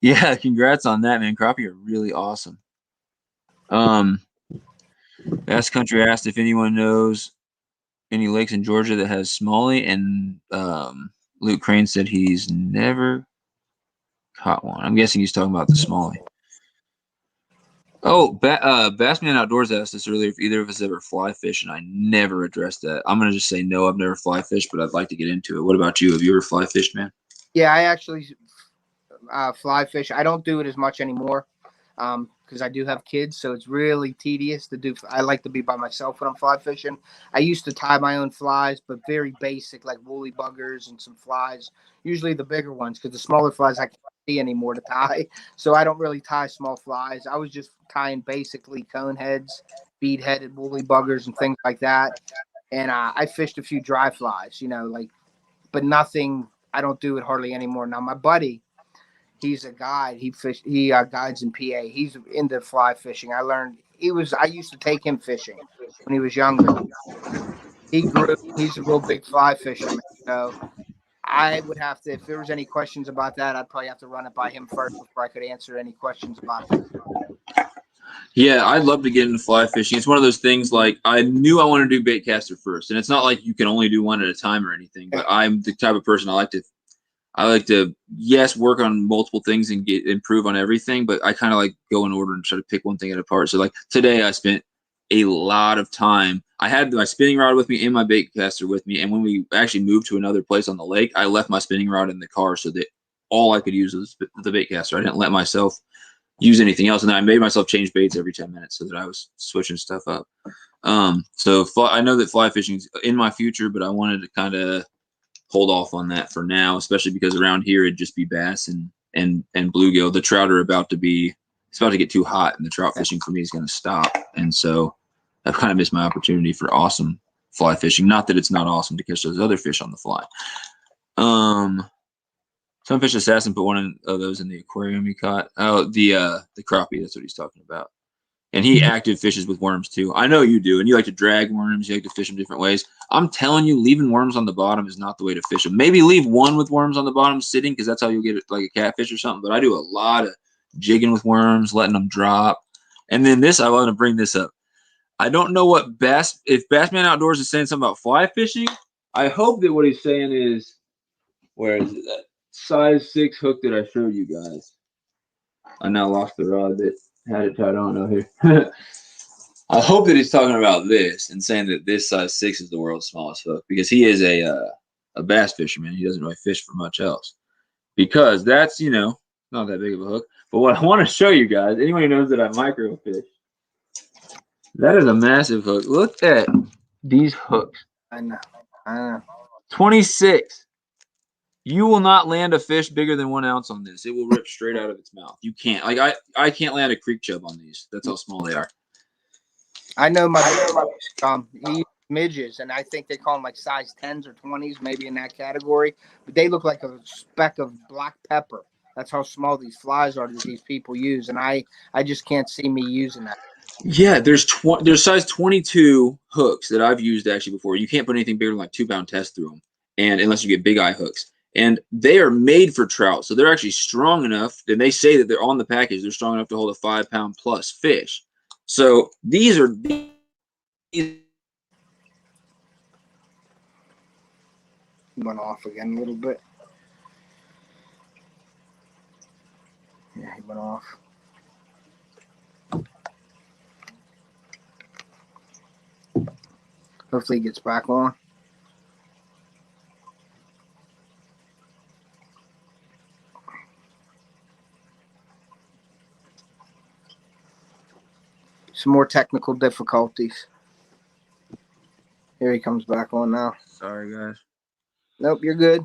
Yeah, congrats on that, man. Crappie are really awesome. Bass Country asked if anyone knows any lakes in Georgia that has smallie, and Luke Crane said he's never caught one. I'm guessing he's talking about the smallie. Oh, Bassman Outdoors asked us earlier if either of us ever fly fish, and I never addressed that. I'm going to just say no, I've never fly fished, but I'd like to get into it. What about you? Have you ever fly fished, man? Yeah, I actually fly fish. I don't do it as much anymore because I do have kids, so it's really tedious to do. I like to be by myself when I'm fly fishing. I used to tie my own flies, but very basic, like woolly buggers and some flies, usually the bigger ones, because the smaller flies I can't see anymore to tie. So I don't really tie small flies. I was just tying basically cone heads, bead-headed woolly buggers and things like that. And I fished a few dry flies, but nothing. I don't do it hardly anymore. Now, my buddy, he's a guide. He guides in PA. He's into fly fishing. I used to take him fishing when he was younger. He's a real big fly fisherman. So I would have to, if there was any questions about that, I'd probably have to run it by him first before I could answer any questions about that. Yeah, I'd love to get into fly fishing. It's one of those things, like, I knew I wanted to do bait caster first, and it's not like you can only do one at a time or anything, but I'm the type of person I like to work on multiple things and improve on everything, but I kind of like go in order and try to pick one thing at a part. So like today I spent a lot of time. I had my spinning rod with me and my bait caster with me, and when we actually moved to another place on the lake, I left my spinning rod in the car so that all I could use was the bait caster. I didn't let myself use anything else, and I made myself change baits every 10 minutes so that I was switching stuff up. So I know that fly fishing is in my future, but I wanted to kind of hold off on that for now, especially because around here it'd just be bass and bluegill. The trout are about to be, it's about to get too hot, and the trout fishing for me is going to stop. And so I've kind of missed my opportunity for awesome fly fishing. Not that it's not awesome to catch those other fish on the fly. Sunfish Assassin put one of those in the aquarium he caught. Oh, the crappie. That's what he's talking about. And he active fishes with worms too. I know you do, and you like to drag worms. You like to fish them different ways. I'm telling you, leaving worms on the bottom is not the way to fish them. Maybe leave one with worms on the bottom sitting, because that's how you'll get it like a catfish or something. But I do a lot of jigging with worms, letting them drop. And then this, I want to bring this up. I don't know what if Bassman Outdoors is saying something about fly fishing. I hope that what he's saying is, where is it? That size 6 hook that I showed you guys. I now lost the rod that had it tied on over here. I hope that he's talking about this and saying that this size 6 is the world's smallest hook, because he is a bass fisherman. He doesn't really fish for much else, because that's, you know, not that big of a hook. But what I want to show you guys, anyone who knows that I microfish, that is a massive hook. Look at these hooks. I know. 26. You will not land a fish bigger than 1 ounce on this. It will rip straight out of its mouth. You can't. Like I can't land a creek chub on these. That's how small they are. I know my he used midges, and I think they call them like size 10s or 20s, maybe in that category. But they look like a speck of black pepper. That's how small these flies are that these people use, and I just can't see me using that. Yeah, there's size 22 hooks that I've used actually before. You can't put anything bigger than like 2-pound test through them, and unless you get big eye hooks. And they are made for trout, so they're actually strong enough. And they say that they're on the package. They're strong enough to hold a 5-pound plus fish. So these are. He went off again a little bit. Yeah, he went off. Hopefully he gets back on. Some more technical difficulties. Here he comes back on now. Sorry, guys. Nope, you're good.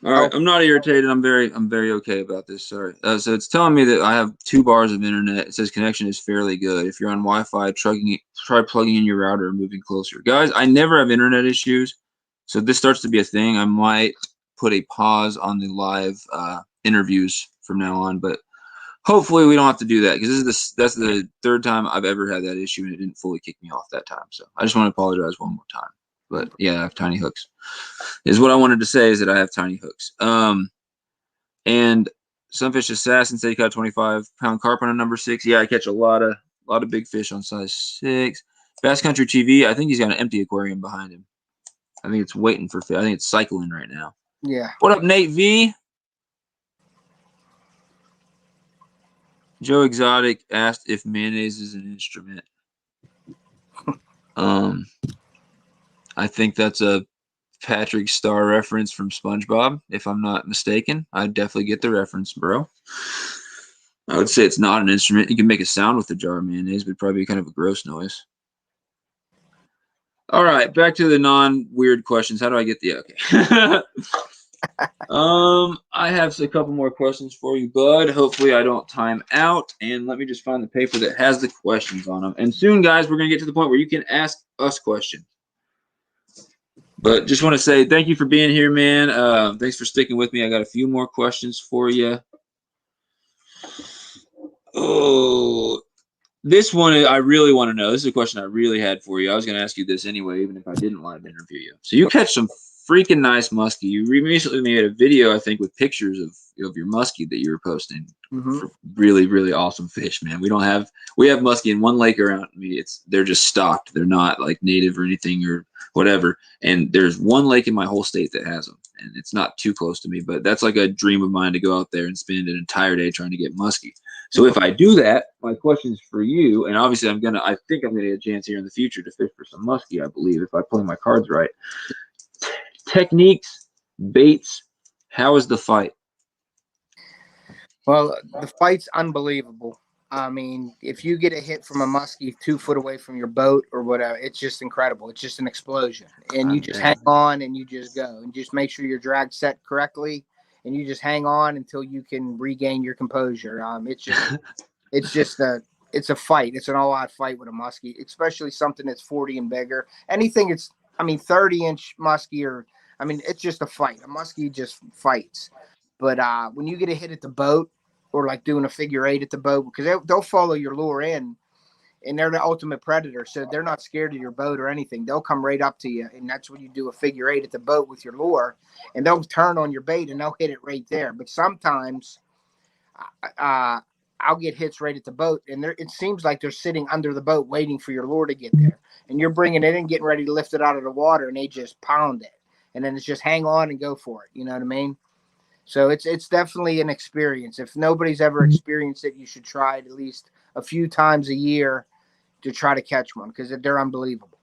All right, I'm not irritated. I'm very okay about this. Sorry. So it's telling me that I have 2 bars of internet. It says connection is fairly good. If you're on Wi-Fi, try plugging in your router and moving closer. Guys, I never have internet issues, so this starts to be a thing. I might put a pause on the live interviews from now on, but hopefully we don't have to do that, because that's the 3rd time I've ever had that issue, and it didn't fully kick me off that time. So I just want to apologize one more time. But yeah, I have tiny hooks. Is what I wanted to say, is that I have tiny hooks. And Sunfish Assassin said he caught a 25-pound carp on a number 6. Yeah, I catch a lot of big fish on size 6. Bass Country TV, I think he's got an empty aquarium behind him. I think it's waiting for fish. I think it's cycling right now. Yeah. What up, Nate V? Joe Exotic asked if mayonnaise is an instrument. I think that's a Patrick Star reference from SpongeBob, if I'm not mistaken. I definitely get the reference, bro. I would say it's not an instrument. You can make a sound with a jar of mayonnaise, but probably kind of a gross noise. All right, back to the non-weird questions. How do I get the okay? I have a couple more questions for you, bud. Hopefully I don't time out. And let me just find the paper that has the questions on them. And soon, guys, we're going to get to the point where you can ask us questions. But just want to say thank you for being here, man. Thanks for sticking with me. I got a few more questions for you. Oh, this one I really want to know. This is a question I really had for you. I was going to ask you this anyway, even if I didn't want to interview you. So you catch some freaking nice muskie. You recently made a video, I think, with pictures of your muskie that you were posting. For really, really awesome fish, man. We have muskie in one lake around me. They're just stocked. They're not like native or anything or whatever. And there's one lake in my whole state that has them, and it's not too close to me. But that's like a dream of mine, to go out there and spend an entire day trying to get muskie. So if I do that, my question is for you, and obviously I think I'm gonna get a chance here in the future to fish for some muskie. I believe, if I play my cards right. Techniques, baits. How is the fight? Well, the fight's unbelievable. I mean, if you get a hit from a muskie 2 foot away from your boat or whatever, it's just incredible. It's just an explosion. And you just hang on and you just go and just make sure your drag set correctly. And you just hang on until you can regain your composure. It's a fight. It's an all-out fight with a muskie, especially something that's 40 and bigger. Anything it's, 30-inch muskie it's just a fight. A muskie just fights. But when you get a hit at the boat, or like doing a figure eight at the boat, because they'll follow your lure in, and they're the ultimate predator. So they're not scared of your boat or anything. They'll come right up to you, and that's when you do a figure eight at the boat with your lure, and they'll turn on your bait and they'll hit it right there. But sometimes I'll get hits right at the boat, and it seems like they're sitting under the boat waiting for your lure to get there, and you're bringing it in, getting ready to lift it out of the water, and they just pound it, and then it's just hang on and go for it. You know what I mean? So it's definitely an experience. If nobody's ever experienced it, you should try it at least a few times a year to try to catch one, because they're unbelievable.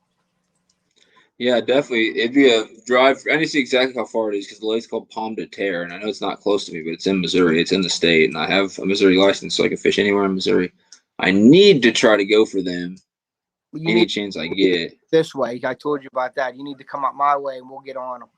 Yeah, definitely. It'd be a drive. I need to see exactly how far it is, because the lake's called Palm de Terre, and I know it's not close to me, but it's in Missouri. It's in the state, and I have a Missouri license, so I can fish anywhere in Missouri. I need to try to go for them any chance I get. This way, I told you about that. You need to come up my way, and we'll get on them.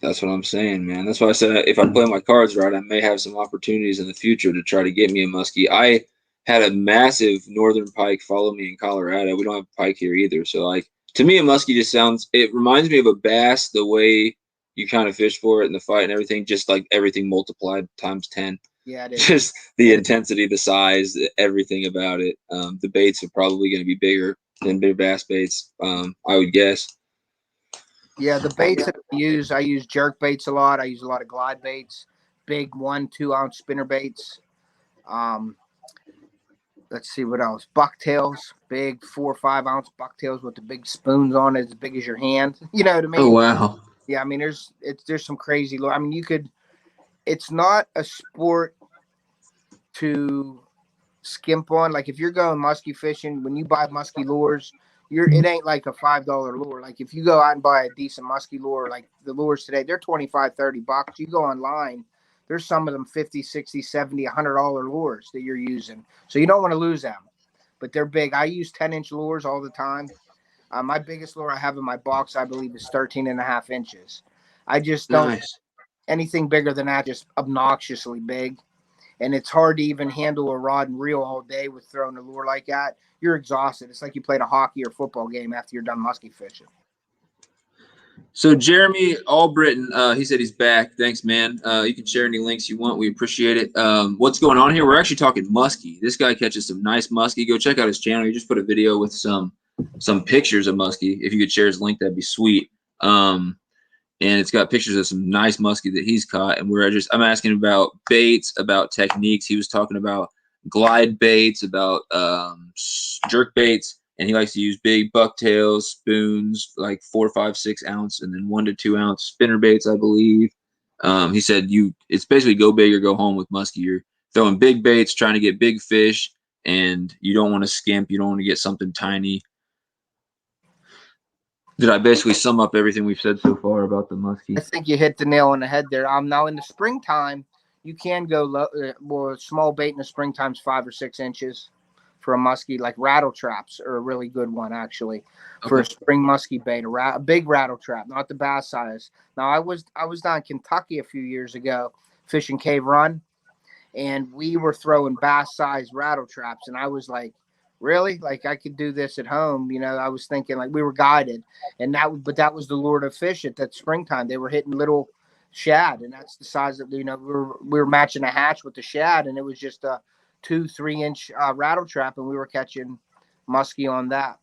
That's what I'm saying, man. That's why I said if I play my cards right, I may have some opportunities in the future to try to get me a muskie. I had a massive northern pike follow me in Colorado. We don't have pike here either. So, like, to me, a muskie just it reminds me of a bass, the way you kind of fish for it in the fight and everything, just like everything multiplied times 10. Yeah, it is. Just the intensity, the size, everything about it. The baits are probably going to be bigger than big bass baits, I would guess. Yeah, the baits that I use jerk baits a lot. I use a lot of glide baits, big 1-2 ounce spinner baits. Let's see what else. Bucktails, big 4 or 5 ounce bucktails with the big spoons on it, as big as your hand. You know what I mean? Oh wow. Yeah, there's some crazy. It's not a sport to skimp on. Like if you're going muskie fishing, when you buy muskie lures, it ain't like a $5 lure. Like if you go out and buy a decent muskie lure, like the lures today, they're $25-$30. You go online, there's some of them $50, $60, $70, $100 lures that you're using. So you don't want to lose them, but they're big. I use 10-inch lures all the time. My biggest lure I have in my box, I believe, is 13.5 inches. I just don't anything bigger than that, just obnoxiously big. And it's hard to even handle a rod and reel all day with throwing a lure like that. You're exhausted. It's like you played a hockey or football game after you're done muskie fishing. So Jeremy Albritton, he said he's back. Thanks, man. You can share any links you want. We appreciate it. What's going on here? We're actually talking muskie. This guy catches some nice muskie. Go check out his channel. He just put a video with some pictures of muskie. If you could share his link, that'd be sweet. And it's got pictures of some nice muskie that he's caught. And I'm asking about baits, about techniques. He was talking about glide baits, about jerk baits. And he likes to use big bucktails, spoons, like 4, 5, 6 ounce, and then 1 to 2 ounce spinner baits, I believe. He said it's basically go big or go home with muskie. You're throwing big baits, trying to get big fish, and you don't want to skimp. You don't want to get something tiny. Did I basically sum up everything we've said so far about the muskie? I think you hit the nail on the head there. Now in the springtime, you can go low. Well, small bait in the springtime is 5 or 6 inches. For a muskie, like rattle traps are a really good one, actually, for a spring muskie bait, a big rattle trap, not the bass size. Now, I was down in Kentucky a few years ago fishing Cave Run, and we were throwing bass size rattle traps, and I was like, really? Like I could do this at home? I was thinking like we were guided, but that was the lure to fish at that springtime. They were hitting little shad, and that's the size of we were matching a hatch with the shad, and it was just a 2-3 inch rattle trap, and we were catching muskie on that.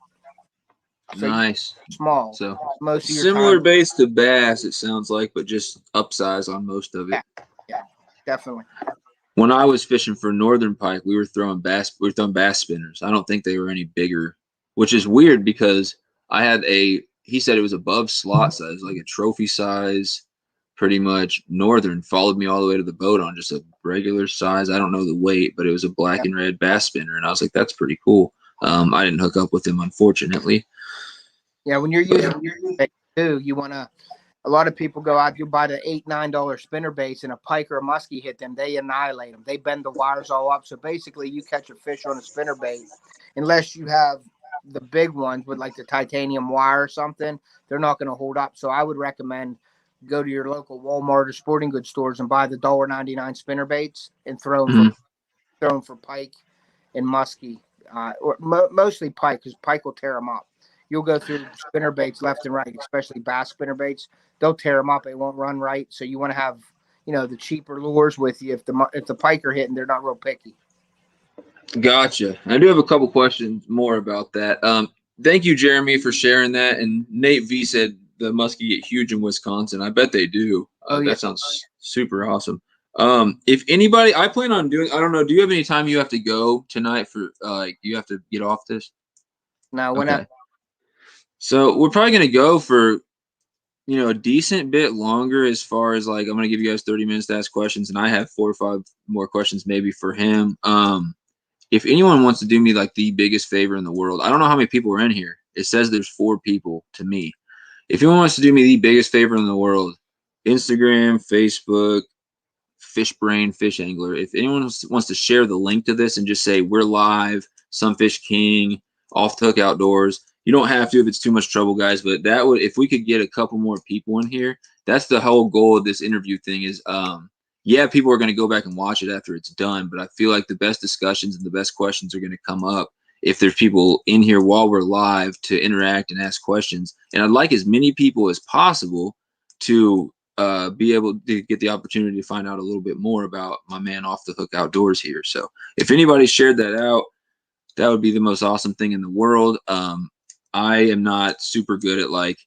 So nice. Small. So most of your similar baits to bass, it sounds like, but just upsize on most of it. Yeah, definitely. When I was fishing for northern pike, we were throwing bass spinners. I don't think they were any bigger, which is weird because he said it was above slot size, like a trophy size. Pretty much northern, followed me all the way to the boat on just a regular size. I don't know the weight, but it was a black and red bass spinner, and I was like, that's pretty cool. I didn't hook up with him, unfortunately. Yeah, when you're using your bait too, you want to A lot of people go out, you buy the $8-9 spinner baits, and a pike or a muskie hit them. They annihilate them. They bend the wires all up. So basically, you catch a fish on a spinner bait, unless you have the big ones with like the titanium wire or something, they're not going to hold up. So I would recommend go to your local Walmart or sporting goods stores and buy the $1.99 spinner baits and throw them for pike and muskie, or mostly pike, because pike will tear them up. You'll go through spinner baits left and right, especially bass spinner baits. They'll tear them up. They won't run right. So you want to have, the cheaper lures with you. If the pike are hitting, they're not real picky. Gotcha. I do have a couple questions more about that. Thank you, Jeremy, for sharing that. And Nate V said the muskie get huge in Wisconsin. I bet they do. Yeah. That sounds super awesome. If anybody, I plan on doing, I don't know, do you have any time you have to go tonight for, you have to get off this? No, whenever. Okay. So we're probably going to go for, a decent bit longer, as far as like, I'm going to give you guys 30 minutes to ask questions, and I have 4 or 5 more questions maybe for him. If anyone wants to do me like the biggest favor in the world, I don't know how many people are in here. It says there's 4 people to me. If anyone wants to do me the biggest favor in the world, Instagram, Facebook, Fishbrain, FishAngler. If anyone wants to share the link to this and just say we're live, Sunfish King, Off the Hook Outdoors. You don't have to if it's too much trouble, guys. But that would, if we could get a couple more people in here, that's the whole goal of this interview thing. Is yeah, people are going to go back and watch it after it's done. But I feel like the best discussions and the best questions are going to come up if there's people in here while we're live to interact and ask questions. And I'd like as many people as possible to be able to get the opportunity to find out a little bit more about my man Off the Hook Outdoors here. So if anybody shared that out, that would be the most awesome thing in the world. I am not super good at like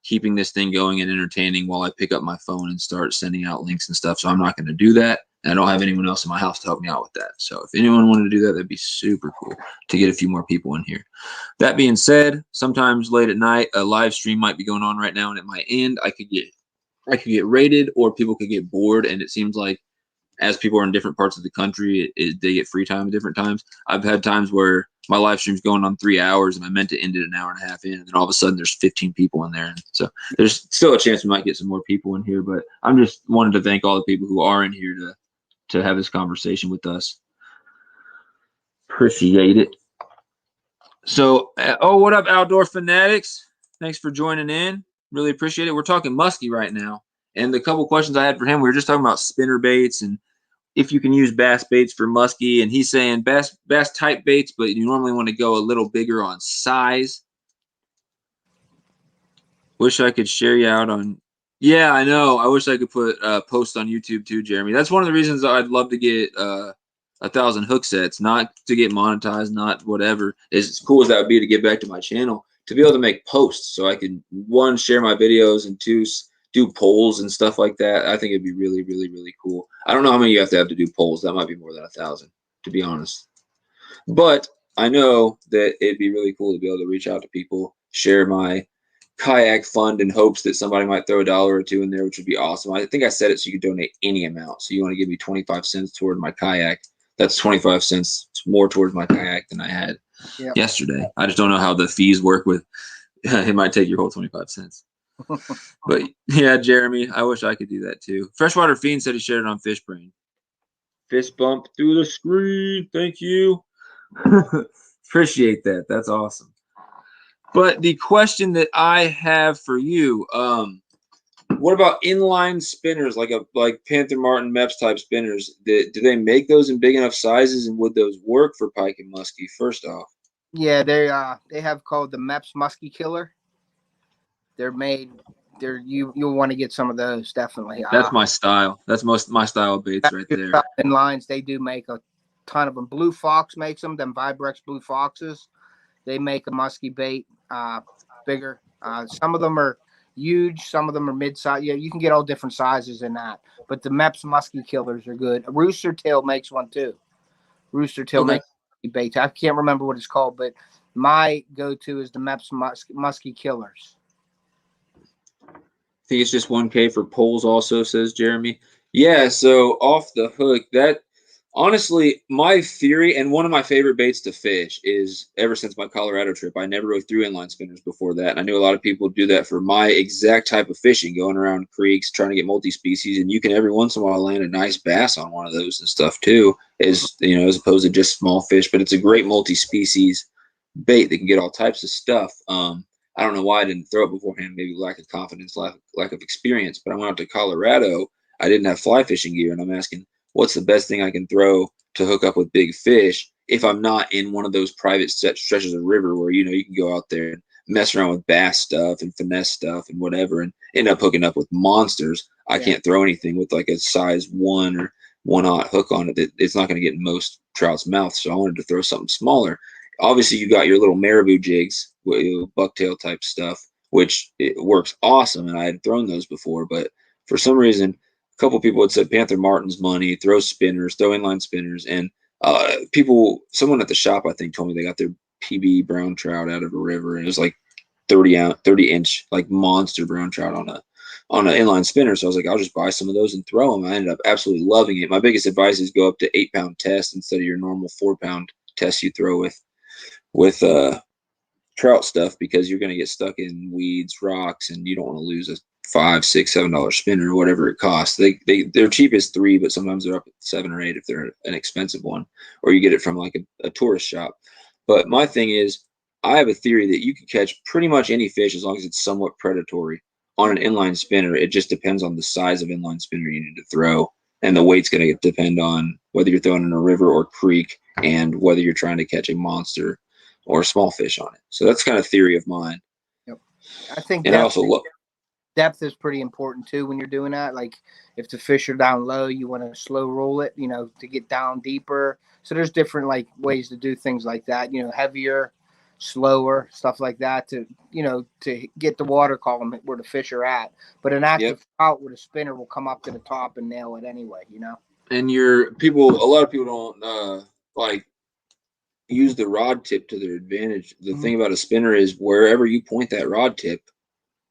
keeping this thing going and entertaining while I pick up my phone and start sending out links and stuff. So I'm not going to do that. And I don't have anyone else in my house to help me out with that. So if anyone wanted to do that, that'd be super cool to get a few more people in here. That being said, sometimes late at night, a live stream might be going on right now and it might end. I could get raided, or people could get bored. And it seems like as people are in different parts of the country, they get free time at different times. I've had times where my live stream's going on 3 hours and I meant to end it an hour and a half in, and then all of a sudden there's 15 people in there. And so there's still a chance we might get some more people in here, but I'm just wanted to thank all the people who are in here to have this conversation with us. Appreciate it. So, what up, Outdoor Fanatics? Thanks for joining in. Really appreciate it. We're talking muskie right now. And the couple questions I had for him, we were just talking about spinner baits and if you can use bass baits for muskie. And he's saying bass type baits, but you normally want to go a little bigger on size. Wish I could share you out on. Yeah, I know. I wish I could put posts on YouTube too, Jeremy. That's one of the reasons I'd love to get 1,000 hook sets, not to get monetized, not whatever. As cool as that would be to get back to my channel, to be able to make posts so I can, 1, share my videos, and 2, do polls and stuff like that. I think it'd be really, really, really cool. I don't know how many you have to do polls. That might be more than 1,000, to be honest. But I know that it'd be really cool to be able to reach out to people, share my kayak fund in hopes that somebody might throw $1 or $2 in there, which would be awesome. I think I said it so you could donate any amount. So you want to give me 25 cents toward my kayak. That's 25 cents more towards my kayak than I had yesterday. I just don't know how the fees work with it might take your whole 25 cents. But yeah, Jeremy, I wish I could do that too. Freshwater Fiend said he shared it on Fishbrain. Fist bump through the screen. Thank you. Appreciate that. That's awesome. But the question that I have for you, what about inline spinners like Panther Martin Mepps type spinners? Do they make those in big enough sizes, and would those work for pike and muskie? First off, yeah, they have called the Mepps Muskie Killer. They're made. You'll want to get some of those, definitely. That's my style. That's my style of baits right there. In lines, they do make a ton of them. Blue Fox makes them. Them Vibrex Blue Foxes. They make a muskie bait bigger. Some of them are huge. Some of them are mid-size. Yeah, you can get all different sizes in that. But the Mepps Muskie Killers are good. Rooster Tail makes one too. Rooster Tail makes baits. I can't remember what it's called, but my go-to is the Mepps Muskie Killers. I think it's just 1K for poles also, says Jeremy. Yeah, so Off the Hook, that Honestly, my theory and one of my favorite baits to fish is ever since my Colorado trip, I never really threw inline spinners before that. And I knew a lot of people do that for my exact type of fishing, going around creeks, trying to get multi-species. And you can every once in a while land a nice bass on one of those and stuff too, as as opposed to just small fish. But it's a great multi-species bait that can get all types of stuff. I don't know why I didn't throw it beforehand, maybe lack of confidence, lack of experience. But I went out to Colorado. I didn't have fly fishing gear, and I'm asking, what's the best thing I can throw to hook up with big fish if I'm not in one of those private stretches of river where you can go out there and mess around with bass stuff and finesse stuff and whatever and end up hooking up with monsters. I can't throw anything with like a size 1 or 1/0 hook on it. It's not going to get in most trout's mouth. So I wanted to throw something smaller. Obviously, you got your little marabou jigs, bucktail type stuff, which it works awesome, and I had thrown those before. But for some reason, a couple people had said Panther Martin's money, throw spinners, throw inline spinners, and someone at the shop I think told me they got their PB brown trout out of a river, and it was like 30-inch like monster brown trout on an inline spinner. So I was like, I'll just buy some of those and throw them. I ended up absolutely loving it. My biggest advice is go up to 8-pound test instead of your normal 4-pound test you throw with trout stuff, because you're going to get stuck in weeds, rocks, and you don't want to lose a $5, $6, $7 spinner or whatever it costs. They're cheap as $3, but sometimes they're up at 7 or 8 if they're an expensive one, or you get it from like a tourist shop. But my thing is, I have a theory that you can catch pretty much any fish as long as it's somewhat predatory on an inline spinner. It just depends on the size of inline spinner you need to throw, and the weight's going to depend on whether you're throwing in a river or creek and whether you're trying to catch a monster or small fish on it. So that's kind of theory of mine. Yep. I think and I also look. Depth is pretty important too when you're doing that. Like if the fish are down low, you want to slow roll it, to get down deeper. So there's different like ways to do things like that, heavier, slower, stuff like that to get the water column where the fish are at. But an active trout with a spinner will come up to the top and nail it anyway, And a lot of people don't like use the rod tip to their advantage. The thing about a spinner is wherever you point that rod tip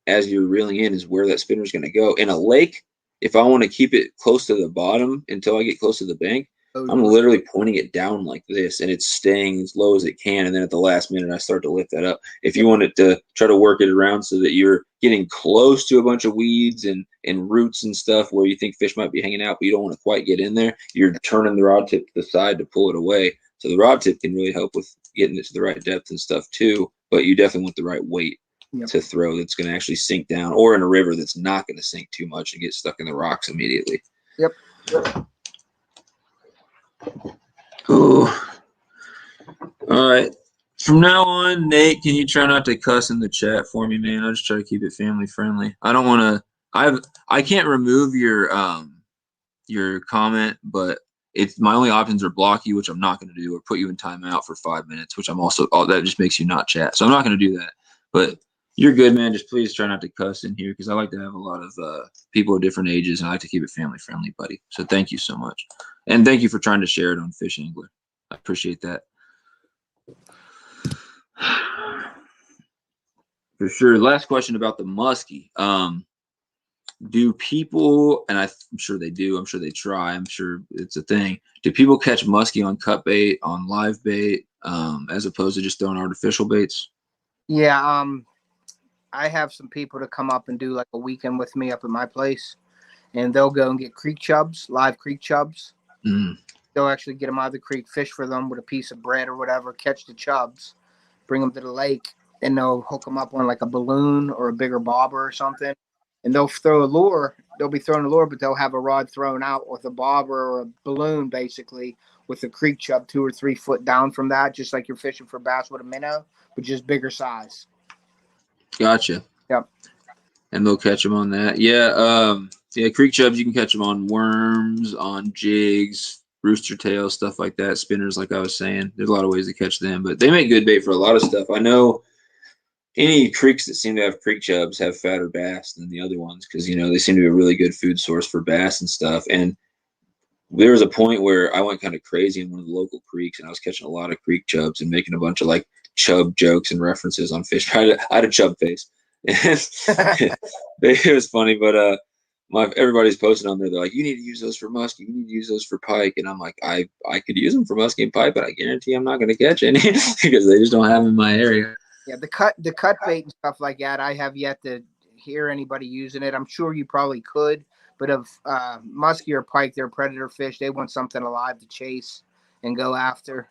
as you're reeling in is where that spinner is going to go. In a lake, if I want to keep it close to the bottom until I get close to the bank, I'm literally pointing it down like this, and it's staying as low as it can. And then at the last minute, I start to lift that up. If you want it to try to work it around so that you're getting close to a bunch of weeds and roots and stuff where you think fish might be hanging out, but you don't want to quite get in there, you're turning the rod tip to the side to pull it away. So the rod tip can really help with getting it to the right depth and stuff too, but you definitely want the right weight to throw that's going to actually sink down, or in a river that's not going to sink too much and get stuck in the rocks immediately. Yep. Ooh. All right. From now on, Nate, can you try not to cuss in the chat for me, man? I'll just try to keep it family friendly. I don't want to. I can't remove your comment, but my only options are block you, which I'm not going to do, or put you in timeout for 5 minutes, which I'm also. That just makes you not chat, so I'm not going to do that. But you're good, man. Just please try not to cuss in here, because I like to have a lot of people of different ages, and I like to keep it family friendly, buddy. So thank you so much, and thank you for trying to share it on FishAngler. I appreciate that. For sure. Last question about the muskie. Do people, and I'm sure they do, I'm sure they try, I'm sure it's a thing. Do people catch muskie on cut bait, on live bait, as opposed to just throwing artificial baits? Yeah. I have some people to come up and do like a weekend with me up at my place, and they'll go and get creek chubs, live creek chubs. They'll actually get them out of the creek, fish for them with a piece of bread or whatever, catch the chubs, bring them to the lake, and they'll hook them up on like a balloon or a bigger bobber or something. And they'll throw a lure. They'll be throwing a lure, but they'll have a rod thrown out with a bobber or a balloon, basically, with a creek chub 2 or 3 foot down from that, just like you're fishing for bass with a minnow, but just bigger size. Gotcha. Yep. And they'll catch them on that. Yeah. Creek chubs, you can catch them on worms, on jigs, rooster tails, stuff like that. Spinners, like I was saying. There's a lot of ways to catch them, but they make good bait for a lot of stuff. I know any creeks that seem to have creek chubs have fatter bass than the other ones, because they seem to be a really good food source for bass and stuff. And there was a point where I went kind of crazy in one of the local creeks, and I was catching a lot of creek chubs and making a bunch of like chub jokes and references on fish. I had a chub face. It was funny, but everybody's posting on there. They're like, you need to use those for muskie. You need to use those for pike. And I'm like, I could use them for muskie and pike, but I guarantee I'm not going to catch any because they just don't have them in my area. Yeah, the cut bait and stuff like that, I have yet to hear anybody using it. I'm sure you probably could, but of muskie or pike, they're predator fish. They want something alive to chase and go after,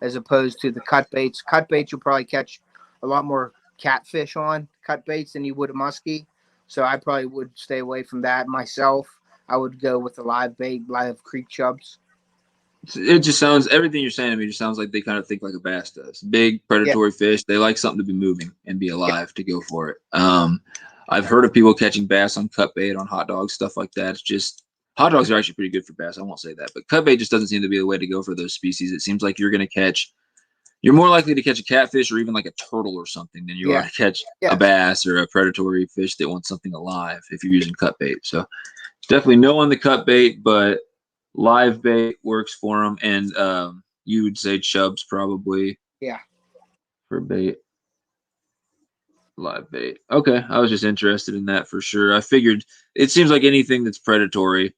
as opposed to the cut baits. Cut baits, you'll probably catch a lot more catfish on cut baits than you would a muskie. So I probably would stay away from that myself. I would go with the live bait, live creek chubs. It just sounds, everything you're saying to me just sounds like they kind of think like a bass does. Big predatory fish. They like something to be moving and be alive to go for it. I've heard of people catching bass on cut bait, on hot dogs, stuff like that. It's just, hot dogs are actually pretty good for bass. I won't say that, but cut bait just doesn't seem to be the way to go for those species. It seems like you're more likely to catch a catfish or even like a turtle or something than you are to catch a bass or a predatory fish that wants something alive if you're using cut bait. So it's definitely no on the cut bait, but live bait works for them. And you would say chubs probably. Yeah. For bait. Live bait. Okay. I was just interested in that for sure. I figured it seems like anything that's predatory,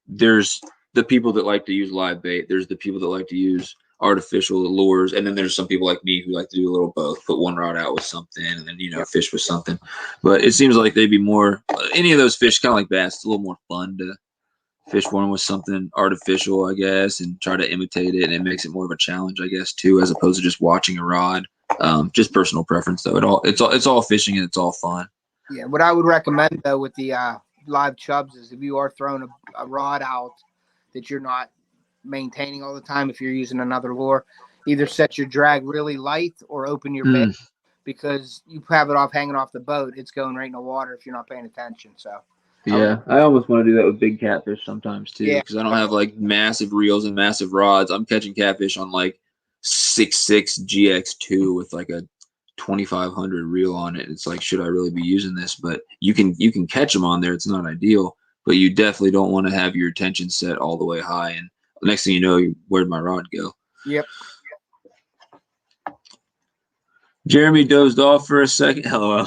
there's the people that like to use live bait. There's the people that like to use artificial lures, and then there's some people like me who like to do a little both, put one rod out with something and then fish with something. But it seems like they'd be more, any of those fish, kind of like bass, it's a little more fun to fish for them with something artificial, I guess, and try to imitate it, and it makes it more of a challenge, I guess, too, as opposed to just watching a rod. Just personal preference, though. It's all fishing and it's all fun. Yeah, what I would recommend though with the live chubs is if you are throwing a rod out that you're not maintaining all the time, if you're using another lure, either set your drag really light or open your bait, because you have it hanging off the boat, it's going right in the water if you're not paying attention. So yeah, I almost want to do that with big catfish sometimes too, because I don't have like massive reels and massive rods. I'm catching catfish on like 6.6 GX2 with like a 2500 reel on it. It's like, should I really be using this? But you can catch them on there. It's not ideal, but you definitely don't want to have your attention set all the way high. And the next thing you know, where'd my rod go? Yep. Jeremy dozed off for a second. Hello.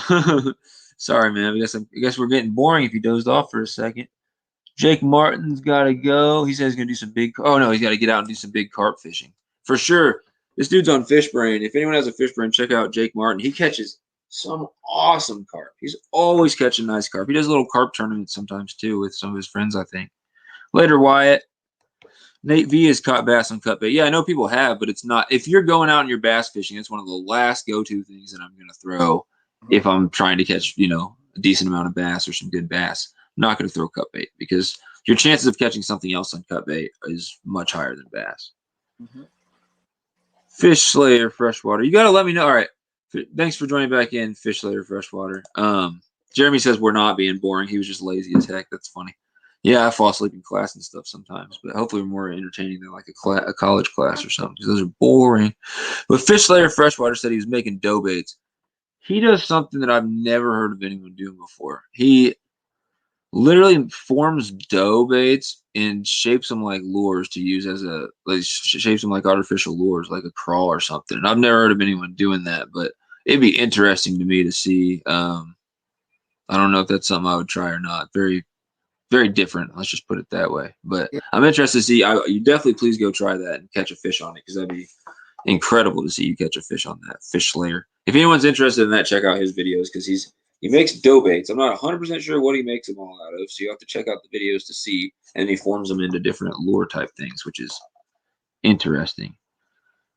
Sorry, man. I guess we're getting boring if he dozed off for a second. Jake Martin's got to go. He says he's going to do some big – oh, no, he's got to get out and do some big carp fishing. For sure. This dude's on Fishbrain. If anyone has a Fishbrain, check out Jake Martin. He catches some awesome carp. He's always catching nice carp. He does little carp tournaments sometimes, too, with some of his friends, I think. Later, Wyatt. Nate V has caught bass on cut bait. Yeah, I know people have, but it's not – if you're going out and you're bass fishing, it's one of the last go-to things that I'm going to throw if I'm trying to catch, a decent amount of bass or some good bass. I'm not going to throw cut bait because your chances of catching something else on cut bait is much higher than bass. Fish Slayer Freshwater. You got to let me know. All right. Thanks for joining back in, Fish Slayer Freshwater. Jeremy says we're not being boring. He was just lazy as heck. That's funny. Yeah, I fall asleep in class and stuff sometimes, but hopefully we're more entertaining than like a college class or something, because those are boring. But Fish Slayer Freshwater said he was making dough baits. He does something that I've never heard of anyone doing before. He literally forms dough baits and shapes them like lures to use as shapes them like artificial lures, like a crawl or something. And I've never heard of anyone doing that, but it'd be interesting to me to see. I don't know if that's something I would try or not. Very, very different. Let's just put it that way. But I'm interested to see. You definitely please go try that and catch a fish on it, because that'd be incredible to see you catch a fish on that. Fish Slayer. If anyone's interested in that, check out his videos, because he makes dough baits. I'm not 100% sure what he makes them all out of, so you have to check out the videos to see. And he forms them into different lure type things, which is interesting.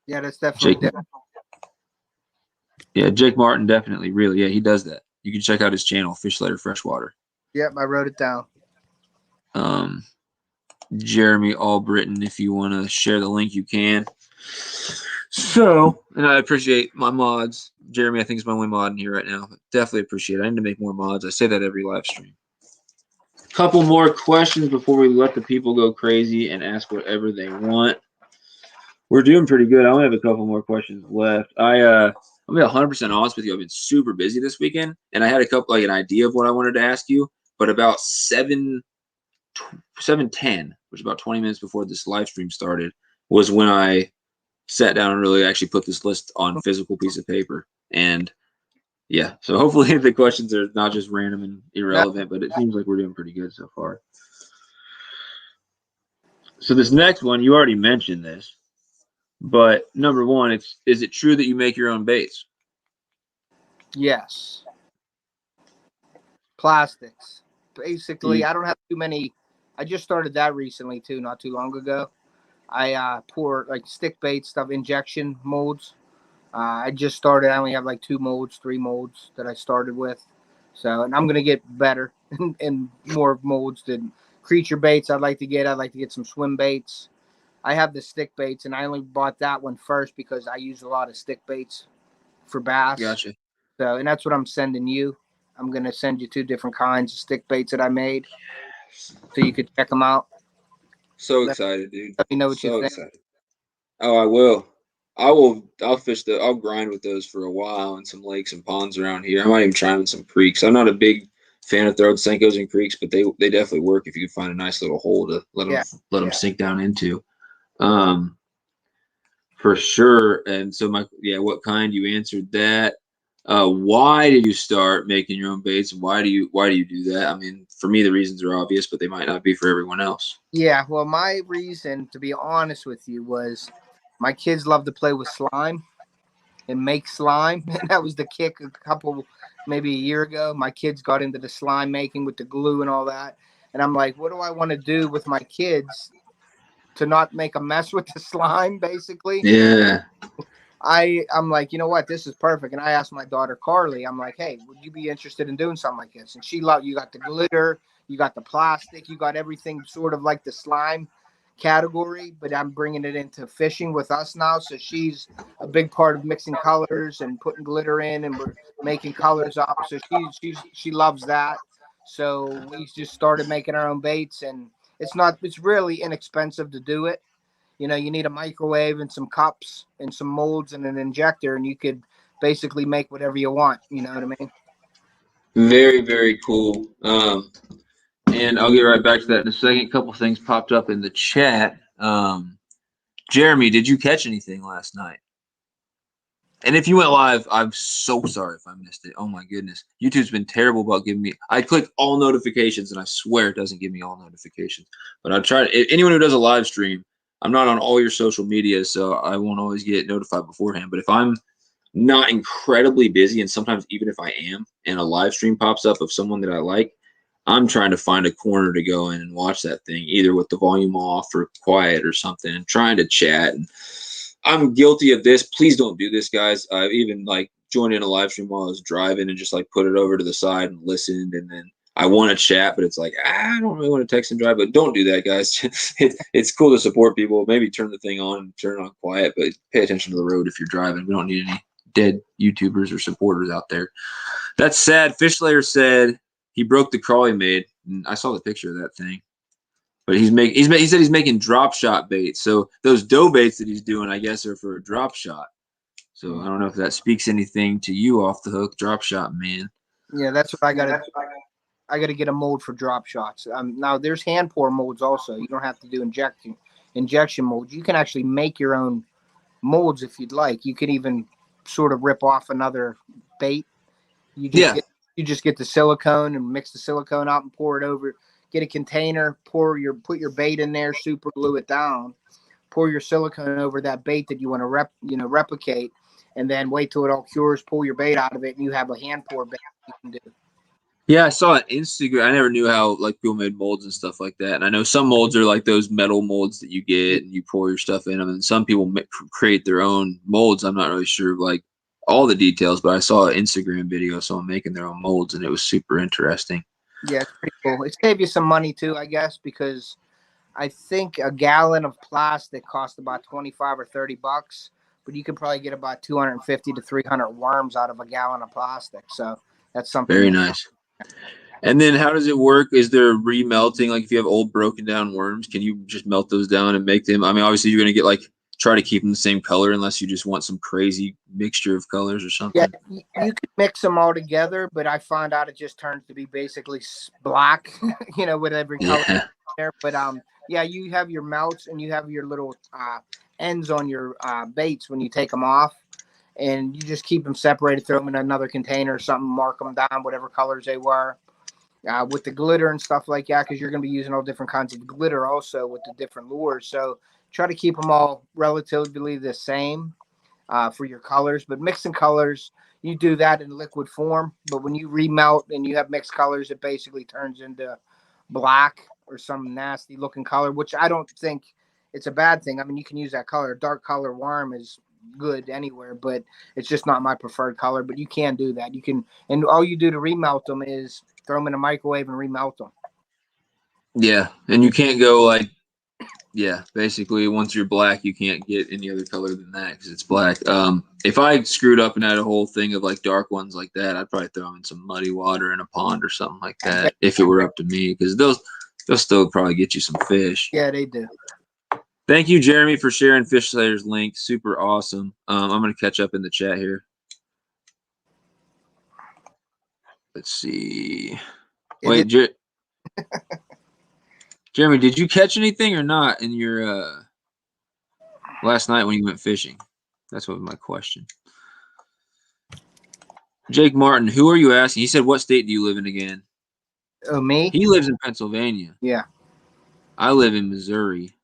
Yeah, that's definitely different. Yeah, Jake Martin definitely, really. Yeah, he does that. You can check out his channel, Fish Slayer Freshwater. Yep, I wrote it down. Jeremy Albritton, if you want to share the link, you can. So, and I appreciate my mods. Jeremy, I think, is my only mod in here right now. But definitely appreciate it. I need to make more mods. I say that every live stream. Couple more questions before we let the people go crazy and ask whatever they want. We're doing pretty good. I only have a couple more questions left. I'll be 100% honest with you. I've been super busy this weekend, and I had an idea of what I wanted to ask you, but about 7:10, which is about 20 minutes before this live stream started, was when I sat down and really actually put this list on a physical piece of paper. And Yeah. So hopefully the questions are not just random and irrelevant, but it seems like we're doing pretty good so far. So this next one, you already mentioned this, but number one, is it true that you make your own baits? Yes. Plastics. Basically, I don't have too many. I just started that recently too, not too long ago. I pour like stick bait stuff, injection molds. I just started. I only have like 3 molds that I started with. So, and I'm gonna get better and more molds than creature baits. I'd like to get some swim baits. I have the stick baits, and I only bought that one first because I use a lot of stick baits for bass. Gotcha. So, and that's what I'm sending you. I'm gonna send you 2 different kinds of stick baits that I made, so you could check them out. So excited, dude. Let me know what you So think. excited. Oh, I will. I will. I'll grind with those for a while in some lakes and ponds around here. I might even try them in some creeks. I'm not a big fan of throwing Senkos in creeks, but they definitely work if you can find a nice little hole to let them sink down into. Um, for sure. And so what kind? You answered that. Why did you start making your own baits, and why do you do that? I mean, for me, the reasons are obvious, but they might not be for everyone else. Yeah, well, my reason, to be honest with you, was my kids love to play with slime and make slime. And that was the kick maybe a year ago. My kids got into the slime making with the glue and all that. And I'm like, what do I want to do with my kids to not make a mess with the slime, basically? Yeah. I'm like, you know what, this is perfect. And I asked my daughter Carly, I'm like, hey, would you be interested in doing something like this? And she loved. You got the glitter, you got the plastic, you got everything sort of like the slime category, but I'm bringing it into fishing with us now. So she's a big part of mixing colors and putting glitter in, and we're making colors up. So she loves that. So we just started making our own baits, and it's really inexpensive to do it. You need a microwave and some cups and some molds and an injector, and you could basically make whatever you want. You know what I mean? Very, very cool. And I'll get right back to that in a second. A couple things popped up in the chat. Jeremy, did you catch anything last night? And if you went live, I'm so sorry if I missed it. Oh my goodness. YouTube's been terrible about giving me. I click all notifications and I swear it doesn't give me all notifications. But I try to, anyone who does a live stream, I'm not on all your social media, so I won't always get notified beforehand. But if I'm not incredibly busy, and sometimes even if I am, and a live stream pops up of someone that I like, I'm trying to find a corner to go in and watch that thing, either with the volume off or quiet or something, and trying to chat. And I'm guilty of this. Please don't do this, guys. I've even like joined in a live stream while I was driving and just like put it over to the side and listened. And then I want to chat, but it's like, I don't really want to text and drive. But don't do that, guys. It's cool to support people. Maybe turn the thing on and turn it on quiet, but pay attention to the road if you're driving. We don't need any dead YouTubers or supporters out there. That's sad. FishLayer said he broke the crawl he made. And I saw the picture of that thing. But he said he's making drop shot baits. So those dough baits that he's doing, I guess, are for a drop shot. So I don't know if that speaks anything to you, Off the Hook drop shot man. Yeah, that's what I got to. I got to get a mold for drop shots. Now there's hand pour molds also. You don't have to do injection molds. You can actually make your own molds if you'd like. You could even sort of rip off another bait. You just get the silicone and mix the silicone out and pour it over. Get a container, put your bait in there, super glue it down, pour your silicone over that bait that you want to replicate, and then wait till it all cures, pull your bait out of it, and you have a hand pour bait you can do. Yeah, I saw on Instagram. I never knew how like people made molds and stuff like that. And I know some molds are like those metal molds that you get and you pour your stuff in them. And some people create their own molds. I'm not really sure like all the details, but I saw an Instagram video of someone making their own molds, and it was super interesting. Yeah, it's pretty cool. It saved you some money too, I guess, because I think a gallon of plastic cost about $25 or $30, but you could probably get about 250 to 300 worms out of a gallon of plastic. So that's something. Very nice. And then how does it work? Is there remelting? Like if you have old broken down worms, can you just melt those down and make them? I mean, obviously you're going to get like try to keep them the same color unless you just want some crazy mixture of colors or something. Yeah, you could mix them all together, but I find out it just turns to be basically black, with every color there. But yeah, you have your melts and you have your little ends on your baits when you take them off, and you just keep them separated, throw them in another container or something, mark them down, whatever colors they were. With the glitter and stuff like that, because you're going to be using all different kinds of glitter also with the different lures. So try to keep them all relatively the same for your colors. But mixing colors, you do that in liquid form. But when you remelt and you have mixed colors, it basically turns into black or some nasty looking color, which I don't think it's a bad thing. I mean, you can use that color. Dark color worm is good anywhere, but it's just not my preferred color. But you can do that. You can, and all you do to remelt them is throw them in a microwave and remelt them. Yeah, and you can't go like, yeah, basically once you're black, you can't get any other color than that because it's black. If I screwed up and had a whole thing of like dark ones like that, I'd probably throw them in some muddy water in a pond or something like that if it were up to me, because they'll still probably get you some fish. Yeah, they do. Thank you, Jeremy, for sharing Fish Slayer's link. Super awesome. I'm going to catch up in the chat here. Let's see. Wait, Jeremy, did you catch anything or not in your last night when you went fishing? That's what was my question. Jake Martin, who are you asking? He said, what state do you live in again? Oh, me? He lives in Pennsylvania. Yeah. I live in Missouri.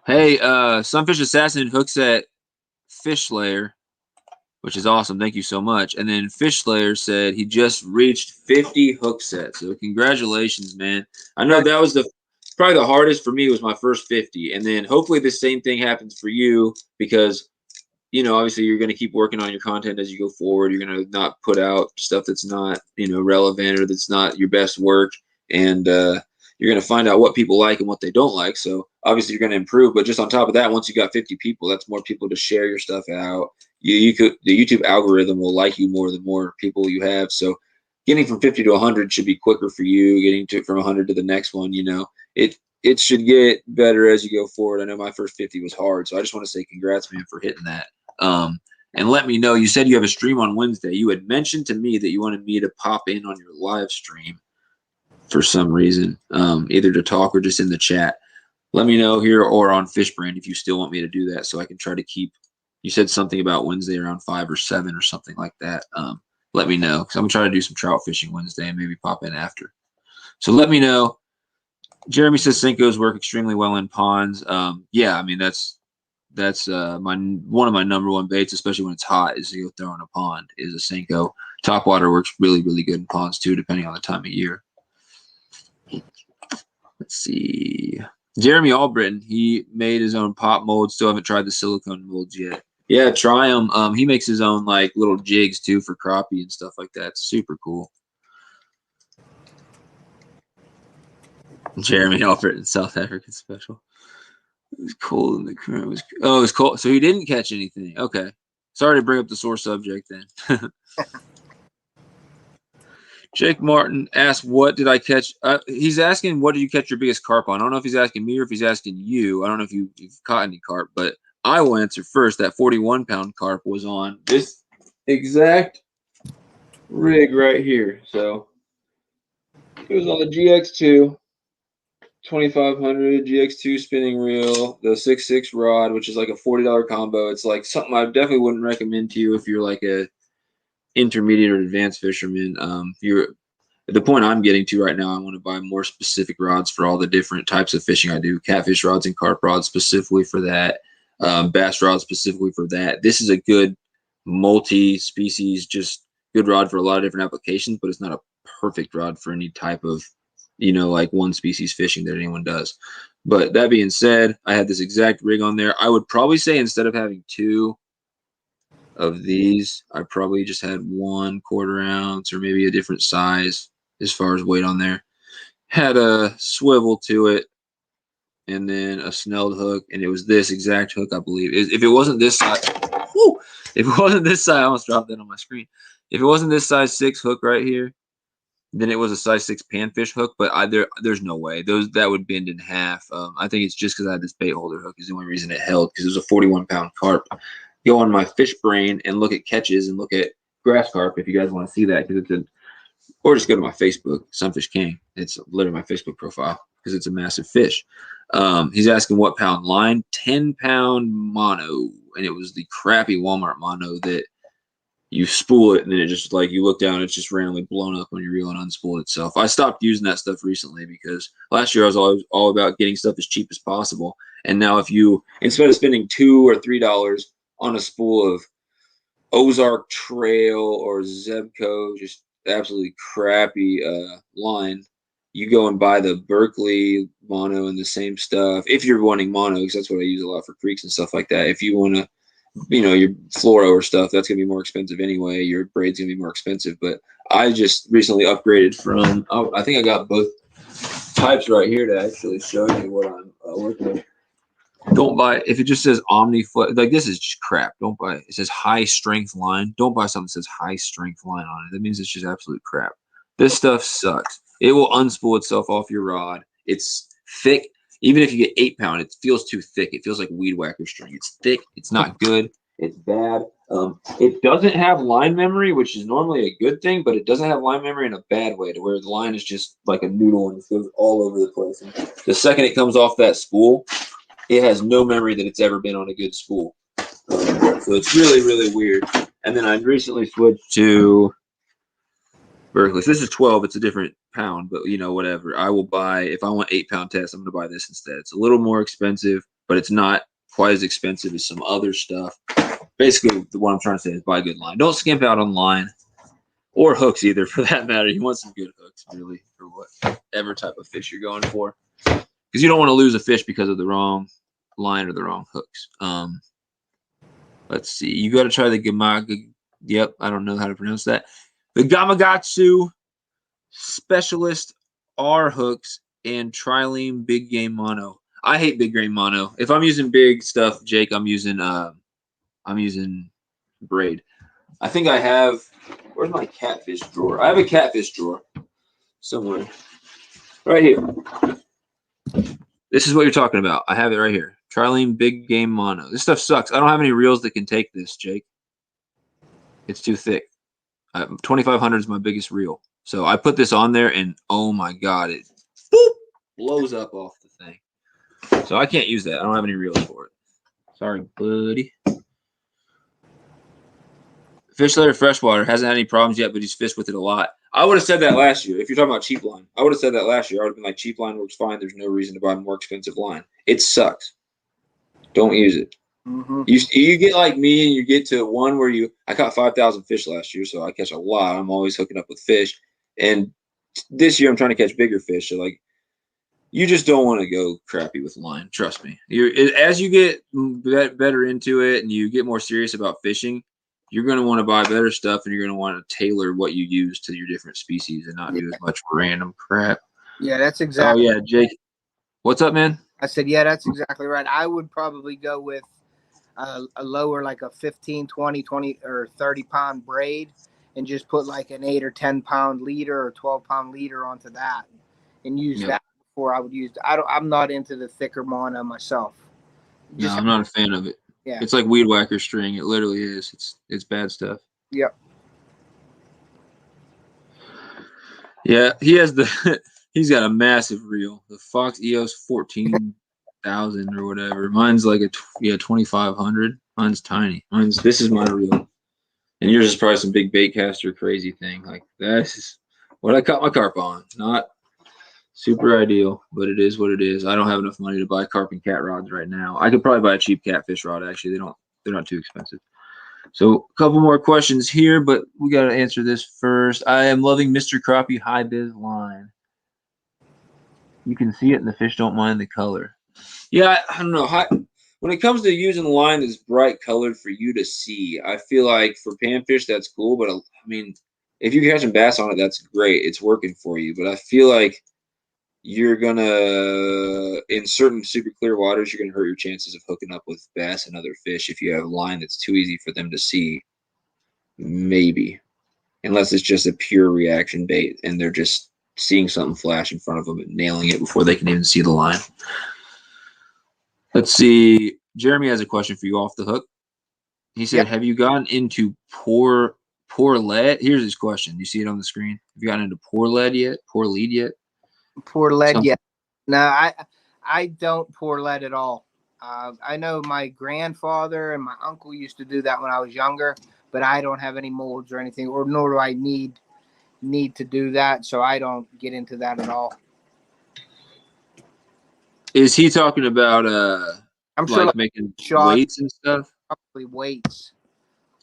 Hey, Sunfish Assassin hooks at Fish Slayer, which is awesome. Thank you so much. And then Fish Slayer said he just reached 50 hook sets. So congratulations, man. I know that was probably the hardest for me was my first 50. And then hopefully the same thing happens for you because, you know, obviously you're going to keep working on your content as you go forward. You're going to not put out stuff that's not, you know, relevant or that's not your best work. And you're going to find out what people like and what they don't like. So obviously you're going to improve. But just on top of that, once you got 50 people, that's more people to share your stuff out. The YouTube algorithm will like you more the more people you have. So getting from 50 to 100 should be quicker for you. Getting from 100 to the next one, you know, it should get better as you go forward. I know my first 50 was hard, so I just want to say congrats, man, for hitting that. And let me know. You said you have a stream on Wednesday. You had mentioned to me that you wanted me to pop in on your live stream for some reason, either to talk or just in the chat. Let me know here or on Fishbrain if you still want me to do that, so I can try to keep. You said something about Wednesday around 5 or 7 or something like that. Let me know because I'm gonna try to do some trout fishing Wednesday and maybe pop in after. So let me know. Jeremy says Senkos work extremely well in ponds. Yeah, I mean that's one of my number one baits, especially when it's hot, is to go throw in a pond. Is a Senko. Topwater works really, really good in ponds too, depending on the time of year. Let's see. Jeremy Albritton, he made his own pop mold. Still haven't tried the silicone molds yet. Yeah, try them. He makes his own like little jigs too for crappie and stuff like that. Super cool. Jeremy Albritton, South African special. It was cold in the current. It was cold. So he didn't catch anything. Okay. Sorry to bring up the sore subject then. Jake Martin asked, what did I catch? He's asking, what did you catch your biggest carp on? I don't know if he's asking me or if he's asking you. I don't know if you've caught any carp, but I will answer first. That 41-pound carp was on this exact rig right here. So it was on the GX2. 2500 GX2 spinning reel, the 6.6 rod, which is like a $40 combo. It's like something I definitely wouldn't recommend to you if you're like a intermediate or advanced fisherman. If you're at the point I'm getting to right now, I want to buy more specific rods for all the different types of fishing I do. Catfish rods and carp rods specifically for that. Bass rods specifically for that. This is a good multi-species, just good rod for a lot of different applications, but it's not a perfect rod for any type of, you know, like one species fishing that anyone does. But that being said, I had this exact rig on there. I would probably say instead of having 2 of these, I probably just had 1/4 ounce or maybe a different size as far as weight on there. Had a swivel to it and then a snelled hook, and it was this exact hook, I believe. If it wasn't this size, whoo, if it wasn't this size, I almost dropped that on my screen. If it wasn't this size 6 hook right here, then it was a size 6 panfish hook, but there's no way that would bend in half. I think it's just because I had this bait holder hook is the only reason it held, because it was a 41-pound carp. Go on my Fishbrain and look at catches and look at grass carp if you guys want to see that, because or just go to my Facebook, Sunfish King. It's literally my Facebook profile because it's a massive fish. He's asking what pound line? 10-pound mono, and it was the crappy Walmart mono that you spool it and then it just like you look down, it's just randomly blown up when you reel and unspool itself. I stopped using that stuff recently because last year I was all about getting stuff as cheap as possible. And now if you instead of spending $2 or $3 on a spool of Ozark Trail or Zebco, just absolutely crappy line, you go and buy the Berkeley mono and the same stuff. If you're wanting mono, because that's what I use a lot for creeks and stuff like that. If you want to your fluoro or stuff, that's gonna be more expensive anyway. Your braid's gonna be more expensive. But I just recently upgraded from. I think I got both types right here to actually show you what I'm working with. Don't buy if it just says Omni Foot. Like this is just crap. Don't buy it. It says high strength line. Don't buy something that says high strength line on it. That means it's just absolute crap. This stuff sucks. It will unspool itself off your rod. It's thick. Even if you get 8-pound, it feels too thick. It feels like weed whacker string. It's thick. It's not good. It's bad. It doesn't have line memory, which is normally a good thing, but it doesn't have line memory in a bad way, to where the line is just like a noodle and it goes all over the place. And the second it comes off that spool, it has no memory that it's ever been on a good spool. So it's really, really weird. And then I recently switched to Berkeley. So this is 12. It's a different pound, but whatever. I will buy, if I want 8-pound test, I'm going to buy this instead. It's a little more expensive, but it's not quite as expensive as some other stuff. Basically, what I'm trying to say is buy good line. Don't skimp out on line or hooks either, for that matter. You want some good hooks, really, for whatever type of fish you're going for. Because you don't want to lose a fish because of the wrong line or the wrong hooks. Let's see. You got to try the Gamaga. Yep, I don't know how to pronounce that. The Gamakatsu Specialist R hooks and Trilene Big Game Mono. I hate big grain mono. If I'm using big stuff, Jake, I'm using braid. I think I have. Where's my catfish drawer? I have a catfish drawer somewhere. Right here. This is what you're talking about. I have it right here. Trilene Big Game Mono. This stuff sucks. I don't have any reels that can take this, Jake. It's too thick. 2500 is my biggest reel. So I put this on there, and oh my god, it blows up off the thing. So I can't use that. I don't have any reels for it. Sorry, buddy. FishAngler Freshwater hasn't had any problems yet, but he's fished with it a lot. I would have said that last year. If you're talking about cheap line, I would have said that last year. I would have been like, cheap line works fine. There's no reason to buy more expensive line. It sucks. Don't use it. Mm-hmm. You get like me, and you get to one where I caught 5,000 fish last year, so I catch a lot. I'm always hooking up with fish. And this year I'm trying to catch bigger fish. So like, you just don't want to go crappy with line. Trust me. As you get better into it and you get more serious about fishing, you're going to want to buy better stuff, and you're going to want to tailor what you use to your different species and not do as much random crap. Yeah, that's exactly. Oh, yeah, Jake. What's up, man? I said, yeah, that's exactly right. I would probably go with a lower, like a 15, 20, or 30-pound braid, and just put like an 8 or 10-pound leader or 12-pound leader onto that and use that before I would use. I'm not into the thicker mono myself. No, I'm not a fan of it. Yeah. It's like weed whacker string. It literally is. It's bad stuff. Yep. Yeah, he's got a massive reel. The Fox EOS 14,000 or whatever. Mine's like 2,500. Mine's tiny. This is my reel. And yours is probably some big bait caster crazy thing. Like, that's what I caught my carp on. Not super ideal, but it is what it is. I don't have enough money to buy carp and cat rods right now. I could probably buy a cheap catfish rod, actually. They're not too expensive. So a couple more questions here, but we got to answer this first. I am loving Mr. Crappie High Biz line. You can see it, and the fish don't mind the color. Yeah, I don't know. When it comes to using a line that's bright colored for you to see, I feel like for panfish, that's cool. But I mean, if you're catching bass on it, that's great. It's working for you. But I feel like you're gonna, in certain super clear waters, you're gonna hurt your chances of hooking up with bass and other fish if you have a line that's too easy for them to see. Maybe, unless it's just a pure reaction bait and they're just seeing something flash in front of them and nailing it before they can even see the line. Let's see. Jeremy has a question for you off the hook. He said, have you gotten into poor lead? Here's his question. You see it on the screen? Have you gotten into poor lead yet? Poor lead yet? Poor lead yet? No, I don't pour lead at all. I know my grandfather and my uncle used to do that when I was younger, but I don't have any molds or anything, or nor do I need to do that, so I don't get into that at all. Is he talking about I'm sure like making weights and stuff? Probably weights.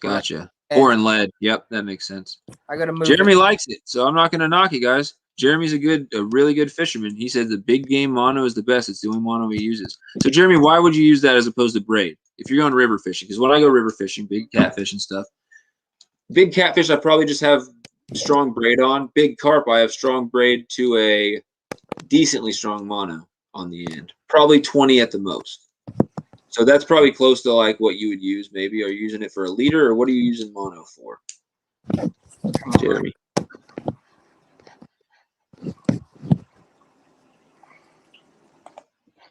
Gotcha. Pouring lead. Yep, that makes sense. I gotta move. Jeremy likes it, so I'm not gonna knock it, guys. Jeremy's a really good fisherman. He said the big game mono is the best. It's the only mono he uses. So Jeremy, why would you use that as opposed to braid if you're going river fishing? Because when I go river fishing, big catfish and stuff, big catfish I probably just have strong braid on. Big carp I have strong braid to a decently strong mono on the end, probably 20 at the most. So that's probably close to like what you would use. Maybe are you using it for a leader, or what are you using mono for, Jeremy?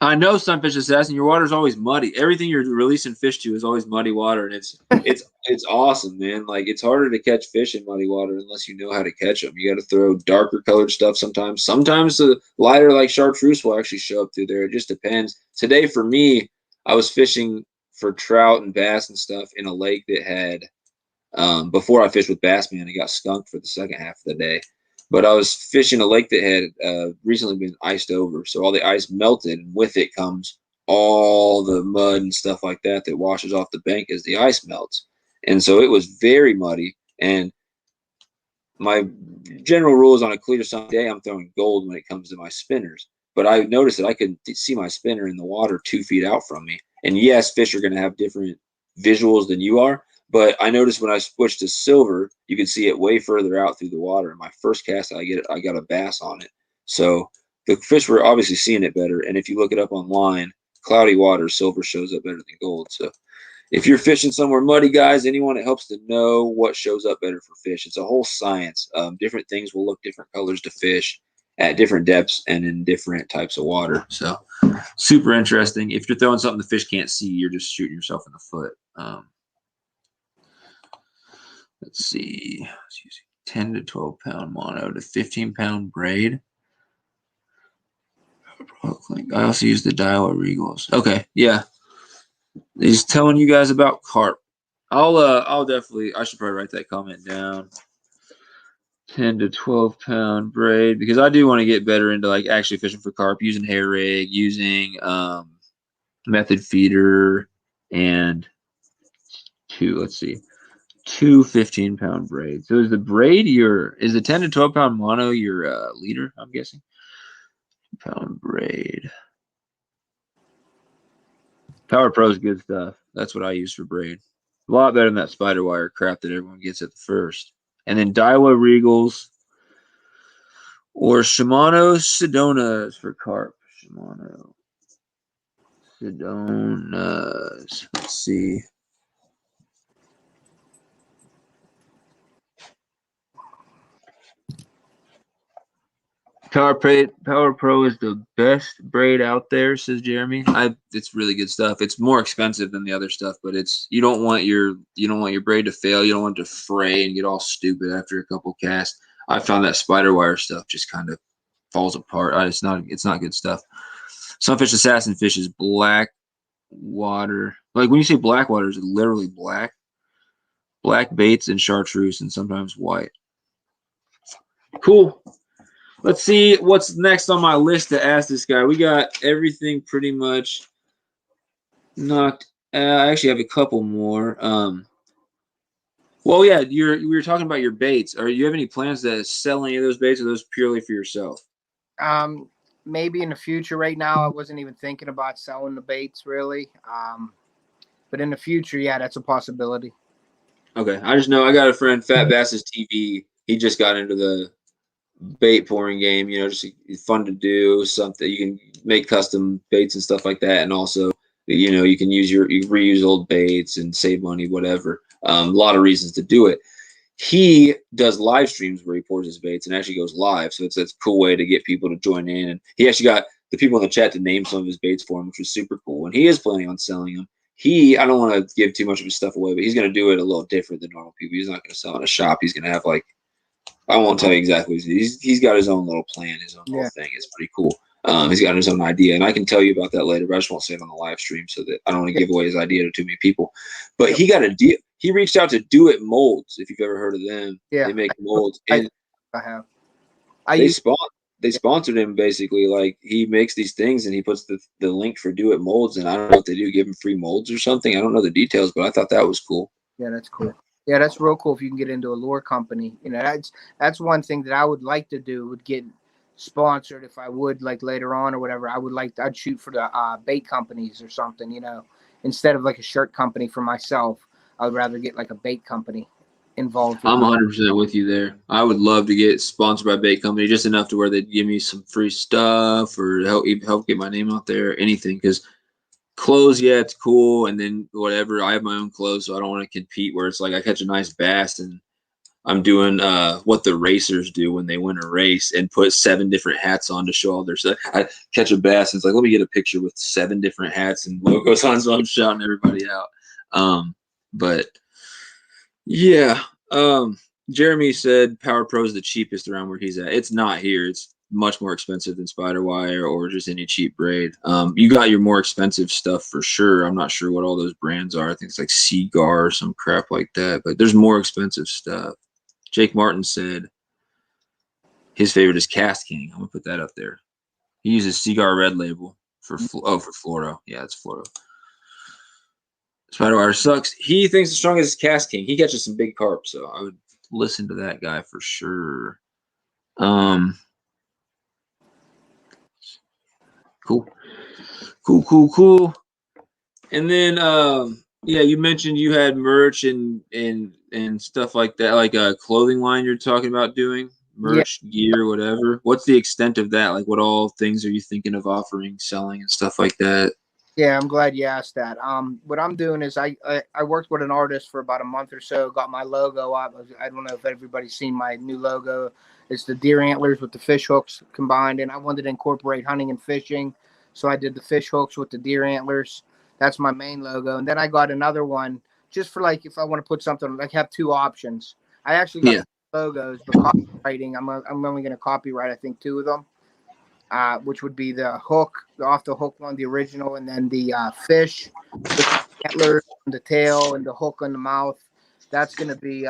I know, Sunfish Assassin, your water's always muddy. Everything you're releasing fish to is always muddy water, and it's awesome, man. Like, it's harder to catch fish in muddy water unless you know how to catch them. You got to throw darker colored stuff sometimes. Sometimes the lighter, like chartreuse, will actually show up through there. It just depends. Today, for me, I was fishing for trout and bass and stuff in a lake that had, before I fished with Bassman, it got skunked for the second half of the day. But I was fishing a lake that had recently been iced over. So all the ice melted, and with it comes all the mud and stuff like that that washes off the bank as the ice melts. And so it was very muddy. And my general rule is on a clear sunny day, I'm throwing gold when it comes to my spinners. But I noticed that I could see my spinner in the water 2 feet out from me. And yes, fish are going to have different visuals than you are. But I noticed when I switched to silver, you could see it way further out through the water. And my first cast, I got a bass on it. So the fish were obviously seeing it better. And if you look it up online, cloudy water, silver shows up better than gold. So if you're fishing somewhere muddy, guys, anyone, it helps to know what shows up better for fish. It's a whole science. Different things will look different colors to fish at different depths and in different types of water. So super interesting. If you're throwing something the fish can't see, you're just shooting yourself in the foot. Let's see, 10 to 12 pound mono to 15-pound braid. I also use the Daiwa Regals. Okay, yeah. He's telling you guys about carp. I'll definitely, I should probably write that comment down. 10 to 12 pound braid, because I do want to get better into like actually fishing for carp, using hair rig, using method feeder, and two 15-pound braids. So is the braid is the 10 to 12 pound mono your leader, I'm guessing? Pound braid. Power Pro is good stuff. That's what I use for braid. A lot better than that spider wire crap that everyone gets at the first. And then Daiwa Regals or Shimano Sedonas for carp. Shimano Sedonas. Let's see. Power Pro is the best braid out there, says Jeremy. It's really good stuff. It's more expensive than the other stuff, but you don't want your braid to fail. You don't want it to fray and get all stupid after a couple casts. I found that spider wire stuff just kind of falls apart. It's not good stuff. Sunfish Assassin fishes black water. Like when you say black water, is it literally black? Black baits and chartreuse and sometimes white. Cool. Let's see what's next on my list to ask this guy. We got everything pretty much knocked. I actually have a couple more. Well, yeah, we were talking about your baits. Do you have any plans to sell any of those baits, or are those purely for yourself? Maybe in the future. Right now, I wasn't even thinking about selling the baits really. But in the future, yeah, that's a possibility. Okay, I just know I got a friend, Fat Bass's TV. He just got into the bait pouring game, just fun to do. Something you can make custom baits and stuff like that, and also you can reuse old baits and save money, whatever. A lot of reasons to do it. He does live streams where he pours his baits and actually goes live, so it's a cool way to get people to join in. And he actually got the people in the chat to name some of his baits for him, which was super cool. And he is planning on selling them. I don't want to give too much of his stuff away, but he's going to do it a little different than normal people. He's not going to sell in a shop. He's going to have I won't tell you exactly. He's got his own little plan, his own little thing. It's pretty cool. He's got his own idea, and I can tell you about that later, but I just won't say it on the live stream so that I don't want to give away his idea to too many people. But he got a deal. He reached out to Do It Molds, if you've ever heard of them. Yeah. They make molds, and I have. They sponsored him basically. Like, he makes these things and he puts the link for Do It Molds, and I don't know what they do, give him free molds or something. I don't know the details, but I thought that was cool. Yeah, that's cool. Yeah, that's real cool if you can get into a lure company. You know, that's one thing that I would like to do, would get sponsored if I would, like later on or whatever. I'd shoot for the bait companies or something, you know, instead of like a shirt company for myself. I would rather get like a bait company involved. I'm 100% with you there. I would love to get sponsored by a bait company, just enough to where they'd give me some free stuff or help get my name out there, anything. Because clothes, yeah, it's cool, and then whatever. I have my own clothes, so I don't want to compete where it's like I catch a nice bass and I'm doing what the racers do when they win a race and put 7 different hats on to show all their stuff. I catch a bass and it's like, let me get a picture with 7 different hats and logos on, so I'm shouting everybody out. But yeah, Jeremy said Power Pro is the cheapest around where he's at. It's not here. It's much more expensive than spider wire or just any cheap braid. You got your more expensive stuff for sure. I'm not sure what all those brands are. I think it's like Seagar or some crap like that, but there's more expensive stuff. Jake Martin said his favorite is Cast King. I'm gonna put that up there. He uses Seagar Red Label for fluoro. Yeah, it's fluoro. Spider wire sucks. He thinks the strongest is Cast King. He catches some big carp, so I would listen to that guy for sure. Cool. And then yeah, you mentioned you had merch and stuff like that, like a clothing line you're talking about doing, merch, gear, whatever. What's the extent of that? Like, what all things are you thinking of offering, selling, and stuff like that? Yeah, I'm glad you asked that. What I'm doing is I worked with an artist for about a month or so, got my logo up. I don't know if everybody's seen my new logo. It's the deer antlers with the fish hooks combined, and I wanted to incorporate hunting and fishing, so I did the fish hooks with the deer antlers. That's my main logo, and then I got another one just for like if I want to put something, like have 2 options. I actually got logos, but copywriting, I'm only going to copyright I think 2 of them. Which would be the hook, the off the hook one, the original, and then the fish with the antlers on the tail and the hook on the mouth. That's going to be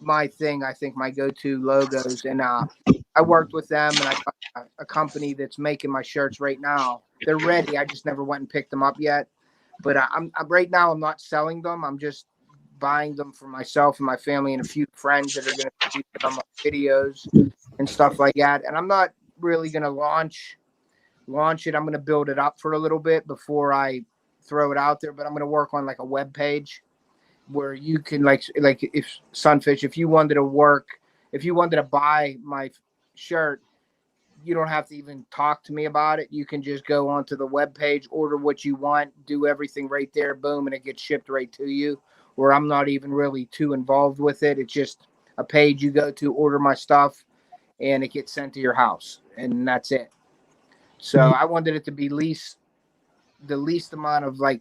my thing, I think, my go-to logos. And I worked with them, and I got a company that's making my shirts right now. They're ready. I just never went and picked them up yet. But I'm right now, I'm not selling them. I'm just buying them for myself and my family and a few friends that are going to see them on my videos and stuff like that. And I'm not really going to launch it. I'm going to build it up for a little bit before I throw it out there, but I'm going to work on like a web page where you can like if Sunfish, if you wanted to buy my shirt, you don't have to even talk to me about it. You can just go onto the web page, order what you want, do everything right there, boom, and it gets shipped right to you, where I'm not even really too involved with it. It's just a page you go to, order my stuff, and it gets sent to your house, and that's it. So I wanted it to be the least amount of like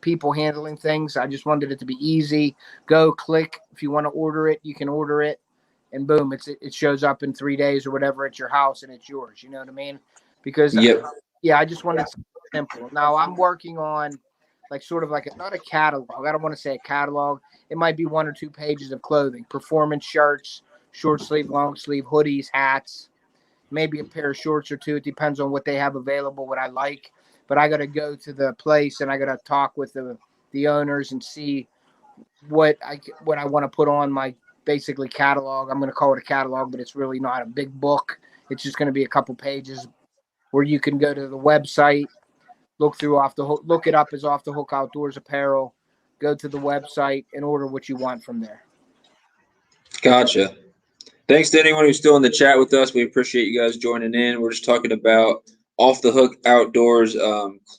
people handling things. I just wanted it to be easy. Go click. If you want to order it, you can order it, and boom, it shows up in 3 days or whatever at your house, and it's yours. You know what I mean? Because I just wanted something simple. Now I'm working on like sort of like not a catalog. I don't want to say a catalog. It might be 1 or 2 pages of clothing, performance shirts, short sleeve, long sleeve, hoodies, hats, maybe a pair of shorts or 2. It depends on what they have available, what I like. But I got to go to the place and I got to talk with the owners and see what I want to put on my basically catalog. I'm going to call it a catalog, but it's really not a big book. It's just going to be a couple pages where you can go to the website, look it up as Off the Hook Outdoors Apparel, go to the website and order what you want from there. Gotcha. Thanks to anyone who's still in the chat with us. We appreciate you guys joining in. We're just talking about Off the Hook Outdoors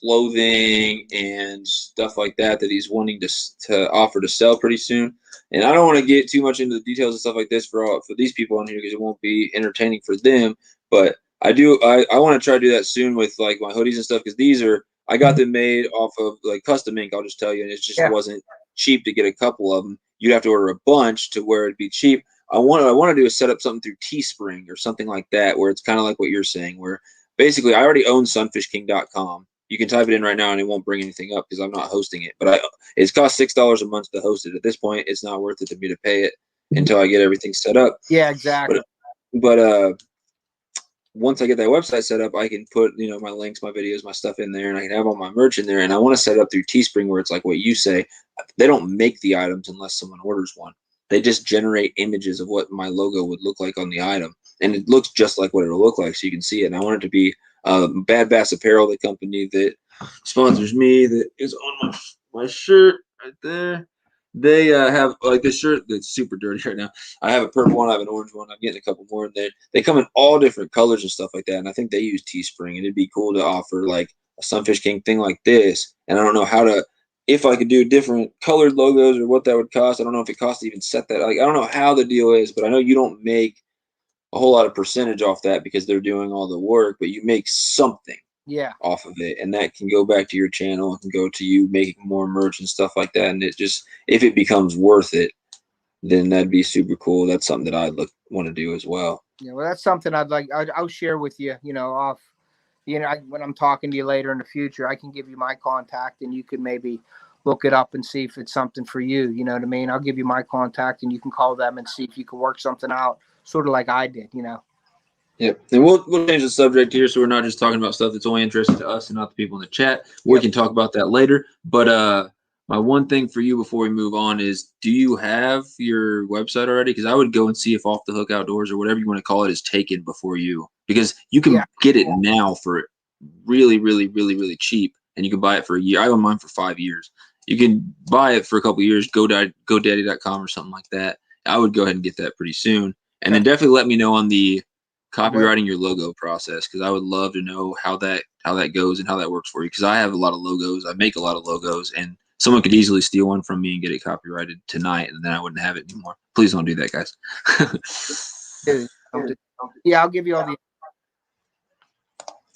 clothing and stuff like that he's wanting to offer to sell pretty soon. And I don't want to get too much into the details and stuff like this for these people on here because it won't be entertaining for them. But I want to try to do that soon with like my hoodies and stuff, because I got them made off of like custom ink, I'll just tell you, and it just wasn't cheap to get a couple of them. You'd have to order a bunch to where it'd be cheap. What I want to do is set up something through Teespring or something like that, where it's kind of like what you're saying, where basically, I already own sunfishking.com. You can type it in right now and it won't bring anything up because I'm not hosting it. But it's cost $6 a month to host it. At this point, it's not worth it to me to pay it until I get everything set up. Yeah, exactly. But once I get that website set up, I can put, you know, my links, my videos, my stuff in there, and I can have all my merch in there. And I want to set it up through Teespring where it's like what you say. They don't make the items unless someone orders one. They just generate images of what my logo would look like on the item. And it looks just like what it'll look like, so you can see it. And I want it to be Bad Bass Apparel, the company that sponsors me, that is on my shirt right there. They have like this shirt that's super dirty right now. I have a purple one, I have an orange one. I'm getting a couple more in there. They come in all different colors and stuff like that. And I think they use Teespring, and it'd be cool to offer like a Sunfish King thing like this. And I don't know how to, if I could do different colored logos or what that would cost. I don't know if it costs to even set that. Like, I don't know how the deal is, but I know you don't make a whole lot of percentage off that because they're doing all the work, but you make something off of it, and that can go back to your channel. It can go to you making more merch and stuff like that. And it just, if it becomes worth it, then that'd be super cool. That's something that I'd want to do as well. Yeah, well, that's something I'll share with you, you know, off, you know, when I'm talking to you later in the future. I can give you my contact, and you can maybe look it up and see if it's something for you. You know what I mean? I'll give you my contact, and you can call them and see if you can work something out, sort of like I did, you know. Yep. And we'll change the subject here, so we're not just talking about stuff that's only interesting to us and not the people in the chat. We can talk about that later. But my one thing for you before we move on is, do you have your website already? Because I would go and see if Off the Hook Outdoors or whatever you want to call it is taken before you. Because you can get it now for really, really, really, really cheap, and you can buy it for a year. I own mine for 5 years. You can buy it for a couple of years, GoDaddy.com or something like that. I would go ahead and get that pretty soon. And then definitely let me know on the copywriting your logo process, because I would love to know how that goes and how that works for you, because I have a lot of logos. I make a lot of logos, and someone could easily steal one from me and get it copyrighted tonight, and then I wouldn't have it anymore. Please don't do that, guys. Yeah, I'll give you all the.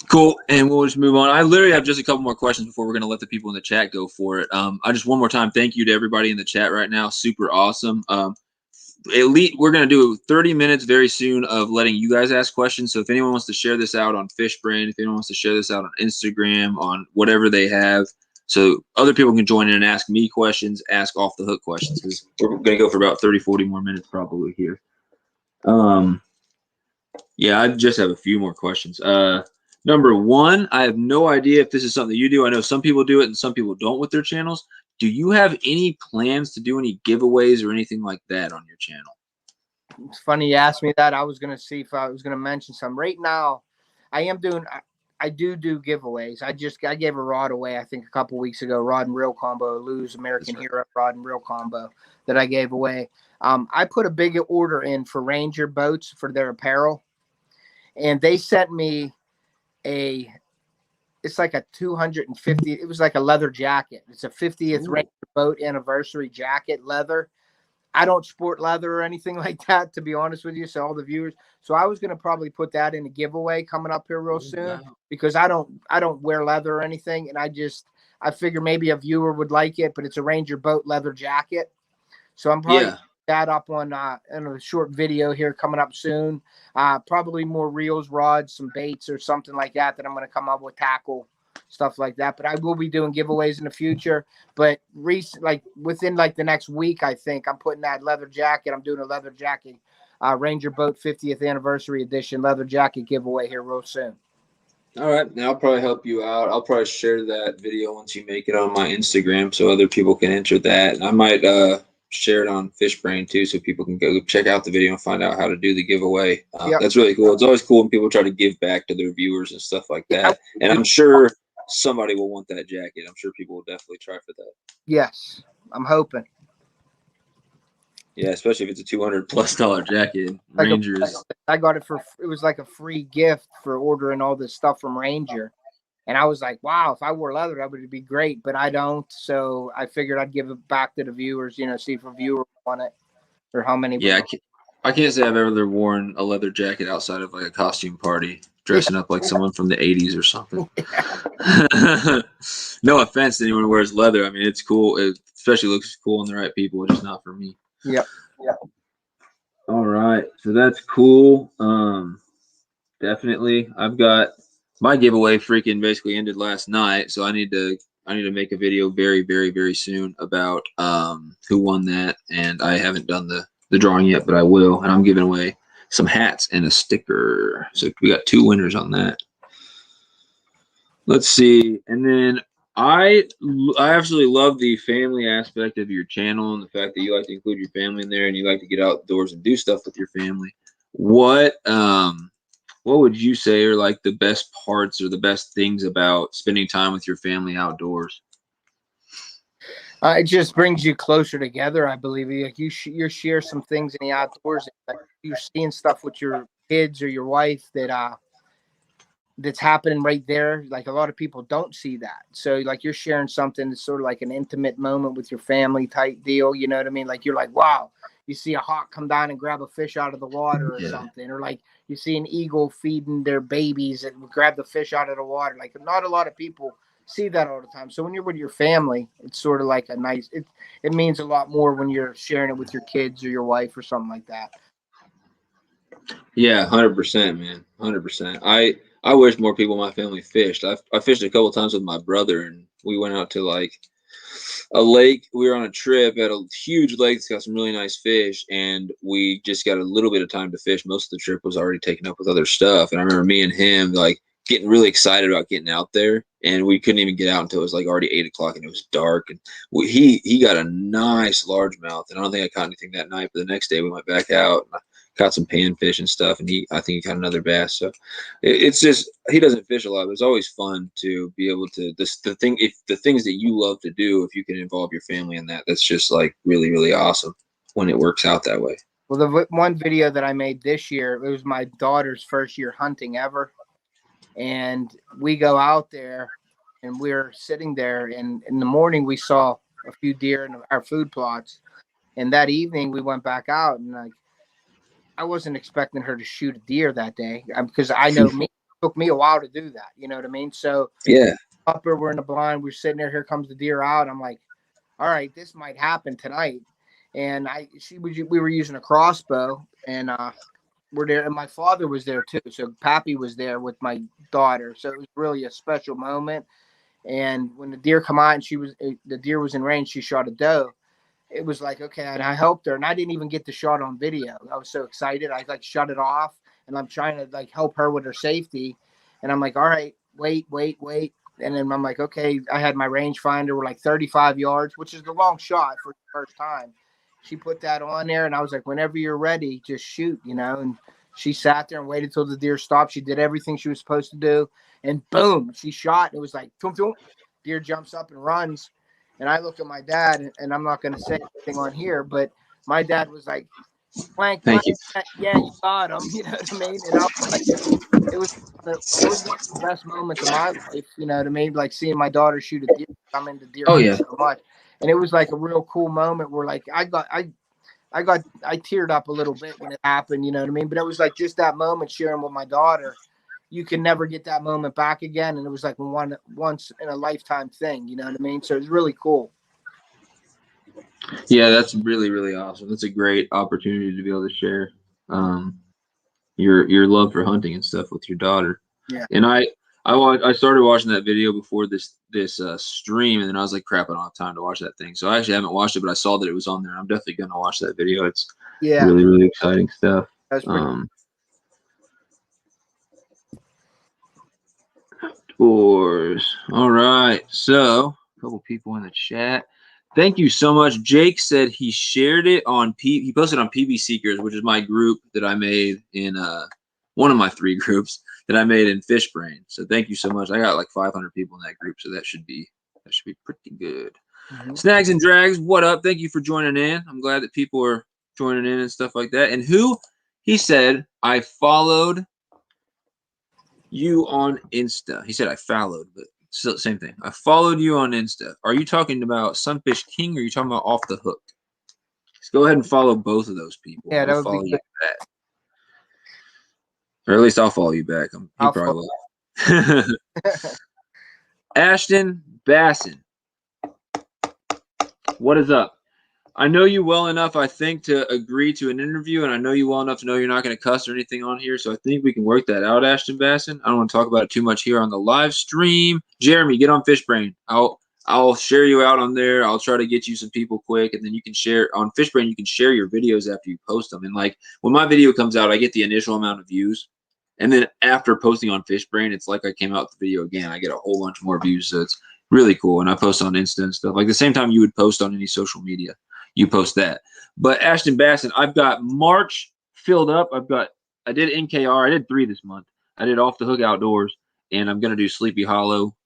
Cool, and we'll just move on. I literally have just a couple more questions before we're going to let the people in the chat go for it. I just, one more time, thank you to everybody in the chat right now. Super awesome. Elite, we're going to do 30 minutes very soon of letting you guys ask questions. So if anyone wants to share this out on Fishbrain, if anyone wants to share this out on Instagram, on whatever they have, so other people can join in and ask me questions, ask Off the Hook questions, because we're going to go for about 30, 40 more minutes probably here. Yeah, I just have a few more questions. Number one, I have no idea if this is something you do. I know some people do it and some people don't with their channels. Do you have any plans to do any giveaways or anything like that on your channel? It's funny you asked me that. I was going to see if I was going to mention some. Right now, I am doing, I do giveaways. I gave a rod away, I think, a couple weeks ago, rod and reel combo, Lou's American Hero rod and reel combo that I gave away. I put a big order in for Ranger boats for their apparel, and they sent me it's like a 250, it was like a leather jacket. It's a 50th Ranger boat anniversary jacket, leather. I don't sport leather or anything like that, to be honest with you. So all the viewers, so I was going to probably put that in a giveaway coming up here real soon, because I don't wear leather or anything. And I figure maybe a viewer would like it, but it's a Ranger boat leather jacket. So I'm probably that up on in a short video here coming up soon. Probably more reels, rods, some baits or something like that I'm going to come up with, tackle, stuff like that. But I will be doing giveaways in the future. But within the next week, I think I'm putting that leather jacket. I'm doing a leather jacket, Ranger Boat 50th Anniversary Edition leather jacket giveaway here real soon. All right, now I'll probably help you out. I'll probably share that video once you make it on my Instagram so other people can enter that. And I might share it on Fishbrain too, so people can go check out the video and find out how to do the giveaway. That's really cool. It's always cool when people try to give back to their viewers and stuff like that. And I'm sure somebody will want that jacket. I'm sure people will definitely try for that. Yes, I'm hoping. Yeah, especially if it's a $200+ jacket. Rangers. I got it it was like a free gift for ordering all this stuff from Ranger. And I was like, wow, if I wore leather, that would be great. But I don't. So I figured I'd give it back to the viewers, see if a viewer want it or how many. Yeah, I can't say I've ever worn a leather jacket outside of like a costume party, dressing up like someone from the 80s or something. No offense to anyone who wears leather. I mean, it's cool. It especially looks cool on the right people. It's just not for me. Yep. All right. So that's cool. Definitely. I've got My giveaway freaking basically ended last night, so I need to make a video very, very, very soon about who won that, and I haven't done the drawing yet, but I will, and I'm giving away some hats and a sticker. So we got 2 winners on that. Let's see, and then I absolutely love the family aspect of your channel and the fact that you like to include your family in there and you like to get outdoors and do stuff with your family. What would you say are like the best parts or the best things about spending time with your family outdoors? It just brings you closer together, I believe. Like you share some things in the outdoors. Like you're seeing stuff with your kids or your wife that's happening right there. Like a lot of people don't see that. So like you're sharing something that's sort of like an intimate moment with your family type deal. You know what I mean? Like you're like, wow, you see a hawk come down and grab a fish out of the water or something, or like you see an eagle feeding their babies and grab the fish out of the water. Like not a lot of people see that all the time. So when you're with your family, it's sort of like a nice, it means a lot more when you're sharing it with your kids or your wife or something like that. Yeah, 100%, man. 100%. I wish more people in my family fished. I fished a couple times with my brother, and we went out to like a lake. We were on a trip at a huge lake that's got some really nice fish, and we just got a little bit of time to fish. Most of the trip was already taken up with other stuff, and I remember me and him like getting really excited about getting out there, and we couldn't even get out until it was like already 8 o'clock and it was dark. And he got a nice largemouth, and I don't think I caught anything that night. But the next day we went back out. And I caught some panfish and stuff, and I think he caught another bass. So it's just he doesn't fish a lot, but it's always fun to be able to if the things that you love to do, if you can involve your family in that, that's just like really, really awesome when it works out that way. Well, the one video that I made this year, it was my daughter's first year hunting ever. And we go out there and we're sitting there, and in the morning we saw a few deer in our food plots. And that evening we went back out, and like I wasn't expecting her to shoot a deer that day because I know me, it took me a while to do that. You know what I mean? So yeah, upper, we're in the blind, we're sitting there, here comes the deer out. I'm like, all right, this might happen tonight. And we were using a crossbow, and we're there, and my father was there too. So Pappy was there with my daughter. So it was really a special moment. And when the deer come out and the deer was in range, she shot a doe. It was like, okay, and I helped her, and I didn't even get the shot on video. I was so excited. I like shut it off, and I'm trying to like help her with her safety. And I'm like, all right, wait. And then I'm like, okay, I had my rangefinder. We're like 35 yards, which is the long shot for the first time. She put that on there, and I was like, whenever you're ready, just shoot, you know. And she sat there and waited till the deer stopped. She did everything she was supposed to do, and boom, she shot. And it was like, boom, boom. Deer jumps up and runs. And I look at my dad, and I'm not going to say anything on here, but my dad was like, blank, thank you. yeah, you got him. You know what I mean? And I was like, it was one of the best moments of my life. You know what I mean? Like seeing my daughter shoot a deer. I'm into deer hunting so much, and it was like a real cool moment where like I teared up a little bit when it happened. You know what I mean? But it was like just that moment sharing with my daughter. You can never get that moment back again, and it was like once in a lifetime thing. You know what I mean? So it was really cool. Yeah, that's really, really awesome. That's a great opportunity to be able to share your love for hunting and stuff with your daughter. Yeah. And I started watching that video before this stream, and then I was like, crap, I don't have time to watch that thing. So I actually haven't watched it, but I saw that it was on there. I'm definitely gonna watch that video. It's really, really exciting stuff. Outdoors. All right. So a couple people in the chat. Thank you so much. Jake said he shared it on he posted on PB Seekers, which is my group that I made in one of my 3 groups that I made in Fishbrain. So thank you so much. I got like 500 people in that group, so that should be pretty good. Snags and Drags, what up? Thank you for joining in. I'm glad that people are joining in and stuff like that. And he said, I followed you on Insta. He said I followed, but still same thing. I followed you on Insta. Are you talking about Sunfish King or are you talking about Off the Hook? Just go ahead and follow both of those people. Yeah, that would follow be you back. Or at least I'll follow you back. He probably will. Ashton Basson. What is up? I know you well enough, I think, to agree to an interview, and I know you well enough to know you're not going to cuss or anything on here, so I think we can work that out, Ashton Basson. I don't want to talk about it too much here on the live stream. Jeremy, get on Fishbrain. I'll share you out on there. I'll try to get you some people quick, and then you can share on Fishbrain. You can share your videos after you post them, and like when my video comes out, I get the initial amount of views, and then after posting on Fishbrain, it's like I came out with the video again. I get a whole bunch more views, so it's really cool. And I post on Insta and stuff like the same time you would post on any social media. You post that. But Ashton Basson, I've got March filled up. I did NKR. I did 3 this month. I did Off the Hook Outdoors, and I'm gonna do Sleepy Hollow.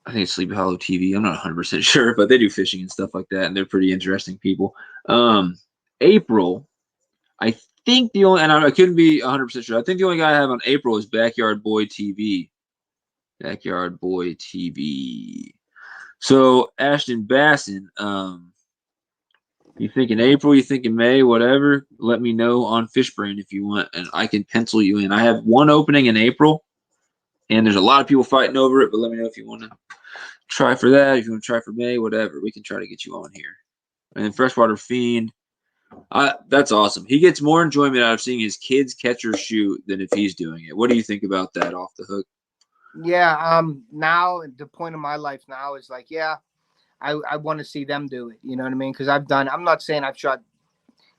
I think it's Sleepy Hollow TV. I'm not 100% sure, but they do fishing and stuff like that, and they're pretty interesting people. April, I think the only, and I couldn't be 100% sure. I think the only guy I have on April is Backyard Boy TV. Backyard Boy TV. So Ashton Basson, you thinking April, you thinking May, whatever, let me know on Fishbrain if you want, and I can pencil you in. I have one opening in April, and there's a lot of people fighting over it, but let me know if you want to try for that, if you want to try for May, whatever. We can try to get you on here. And then Freshwater Fiend, that's awesome. He gets more enjoyment out of seeing his kids catch or shoot than if he's doing it. What do you think about that, Off the Hook? Yeah, now the point of my life now is like, yeah, I want to see them do it. You know what I mean? Because I'm not saying I've shot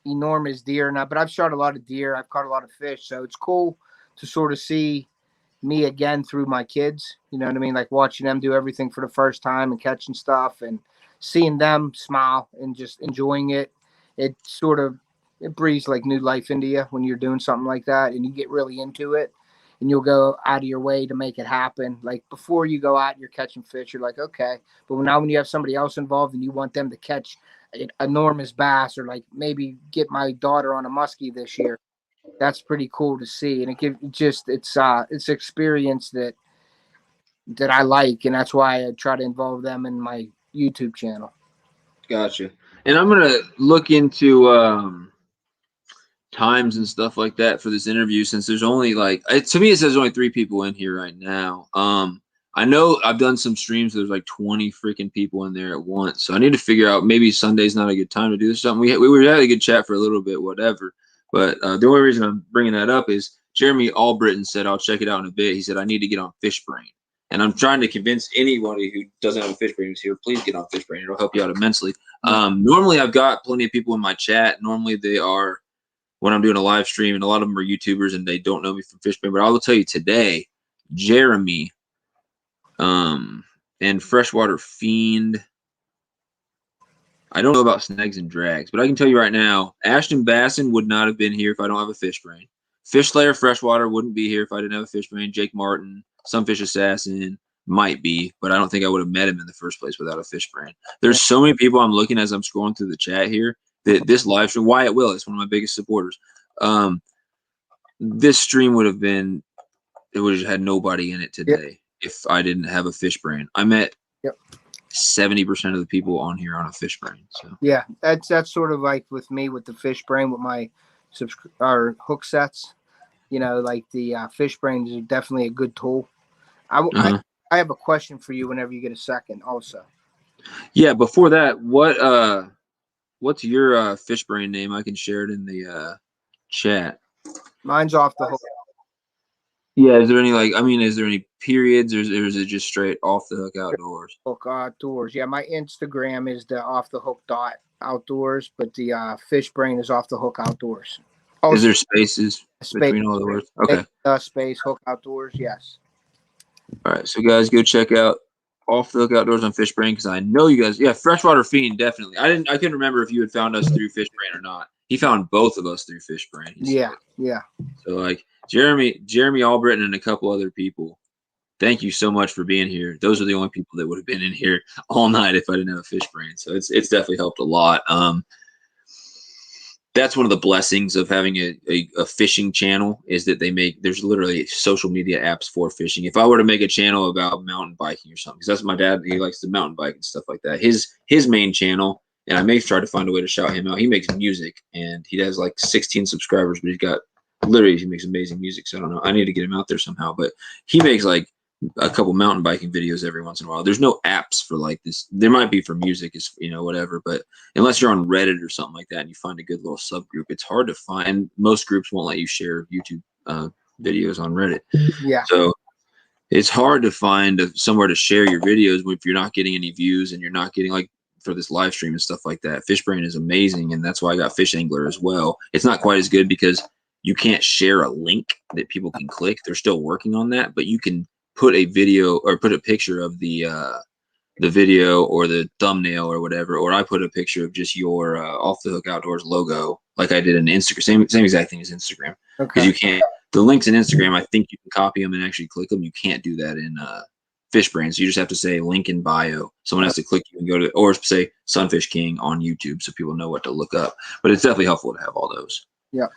enormous deer or not, but I've shot a lot of deer. I've caught a lot of fish. So it's cool to sort of see me again through my kids. You know what I mean? Like watching them do everything for the first time and catching stuff and seeing them smile and just enjoying it. It breathes like new life into you when you're doing something like that and you get really into it. And you'll go out of your way to make it happen. Like before you go out and you're catching fish, you're like, okay. But now when you have somebody else involved and you want them to catch an enormous bass or like maybe get my daughter on a muskie this year, that's pretty cool to see. And it's experience that I like. And that's why I try to involve them in my YouTube channel. Gotcha. And I'm going to look into times and stuff like that for this interview, since there's only to me it says only 3 people in here right now. I know I've done some streams, there's like 20 freaking people in there at once, so I need to figure out maybe Sunday's not a good time to do something. We were having a good chat for a little bit, whatever, but the only reason I'm bringing that up is Jeremy Albritton said I'll check it out in a bit. He said I need to get on Fishbrain, and I'm trying to convince anybody who doesn't have a Fishbrain who's here, please get on Fishbrain. It'll help you out immensely. Normally I've got plenty of people in my chat. Normally they are when I'm doing a live stream, and a lot of them are YouTubers and they don't know me from Fishbrain. But I will tell you today, Jeremy, and Freshwater Fiend. I don't know about snags and drags, but I can tell you right now, Ashton Basson would not have been here if I don't have a Fishbrain. Fish Slayer Freshwater wouldn't be here if I didn't have a Fishbrain. Jake Martin, Sunfish Assassin might be, but I don't think I would have met him in the first place without a Fishbrain. There's so many people I'm looking as I'm scrolling through the chat here. This live stream, Wyatt Willis, one of my biggest supporters. This stream would have had nobody in it today if I didn't have a Fishbrain. I met 70% of the people on here on a Fishbrain. So yeah, that's sort of like with me with the Fishbrain with my hook sets. You know, like the Fishbrain is definitely a good tool. I have a question for you whenever you get a second. Also, yeah. Before that, what's your Fishbrain name? I can share it in the chat. Mine's Off the Hook. Yeah, is there any periods, or is it just straight Off the Hook Outdoors? Hook Outdoors. Yeah, my Instagram is the Off the Hook .outdoors, but the Fishbrain is Off the Hook Outdoors. Also, is there spaces between all the words? Okay. Space Hook Outdoors. Yes. All right, so guys, go check out Off the Hook Outdoors on Fishbrain, because I know you guys. Yeah, Freshwater Fiend, definitely. I couldn't remember if you had found us through Fishbrain or not. He found both of us through Fishbrain. Yeah. So like Jeremy Albritton and a couple other people, thank you so much for being here. Those are the only people that would have been in here all night if I didn't have a Fishbrain. So it's definitely helped a lot. That's one of the blessings of having a fishing channel, is that there's literally social media apps for fishing. If I were to make a channel about mountain biking or something, because that's my dad, he likes to mountain bike and stuff like that. His main channel, and I may try to find a way to shout him out. He makes music, and he has like 16 subscribers, but he makes amazing music. So I don't know. I need to get him out there somehow. But he makes like a couple mountain biking videos every once in a while. There's no apps for like this. There might be for music, is whatever, but unless you're on Reddit or something like that and you find a good little subgroup, it's hard to find. Most groups won't let you share YouTube videos on Reddit. Yeah. So it's hard to find somewhere to share your videos if you're not getting any views and you're not getting, like, for this live stream and stuff like that. Fishbrain is amazing, and that's why I got FishAngler as well. It's not quite as good because you can't share a link that people can click. They're still working on that, but you can put a video or put a picture of the video or the thumbnail or whatever, or I put a picture of just your Off the Hook Outdoors logo, like I did in Instagram. Same exact thing as Instagram, because you can't. The links in Instagram, I think you can copy them and actually click them. You can't do that in Fishbrain. So you just have to say link in bio. Someone has to click you and go to, or say Sunfish King on YouTube so people know what to look up. But it's definitely helpful to have all those. Yeah.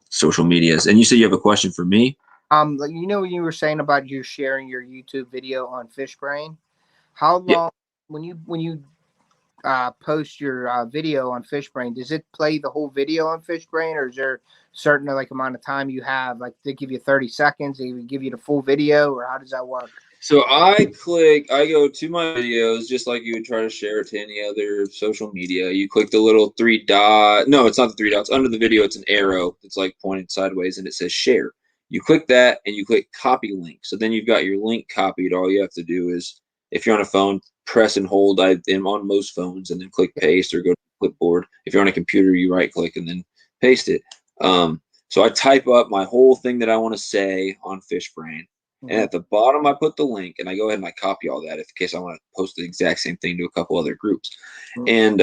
Social medias. And you said you have a question for me? Like, you were saying about you sharing your YouTube video on Fishbrain. How long when you post your video on Fishbrain, does it play the whole video on Fishbrain, or is there certain like amount of time you have? Like, they give you 30 seconds, they give you the full video, or how does that work? So I go to my videos just like you would try to share it to any other social media. You click the little three dot. No, it's not the three dots. Under the video, it's an arrow that's like pointed sideways and it says share. You click that and you click copy link. So then you've got your link copied. All you have to do is, if you're on a phone, press and hold. I am on most phones, and then click paste or go to clipboard. If you're on a computer, you right click and then paste it. So I type up my whole thing that I want to say on Fishbrain. And at the bottom, I put the link, and I go ahead and I copy all that in case I want to post the exact same thing to a couple other groups. And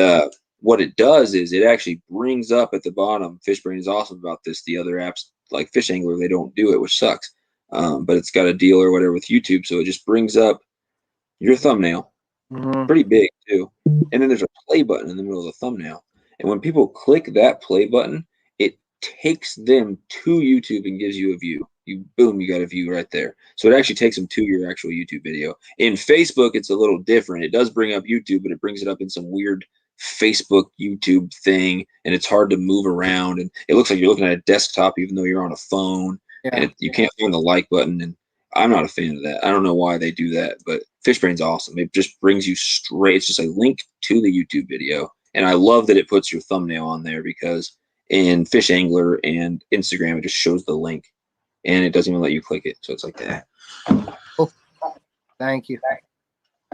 what it does is it actually brings up at the bottom. Fishbrain is awesome about this. The other apps like FishAngler, they don't do it, which sucks. But it's got a deal or whatever with YouTube, so it just brings up your thumbnail, pretty big too. And then there's a play button in the middle of the thumbnail. And when people click that play button, it takes them to YouTube and gives you a view. Boom, you got a view right there. So it actually takes them to your actual YouTube video. In Facebook, it's a little different. It does bring up YouTube, but it brings it up in some weird Facebook YouTube thing, and it's hard to move around. And it looks like you're looking at a desktop, even though you're on a phone. And you can't find the like button. And I'm not a fan of that. I don't know why they do that, but Fishbrain's awesome. It just brings you straight. It's just a link to the YouTube video. And I love that it puts your thumbnail on there, because in FishAngler and Instagram, it just shows the link. And it doesn't even let you click it. So it's like that. Oh, thank you.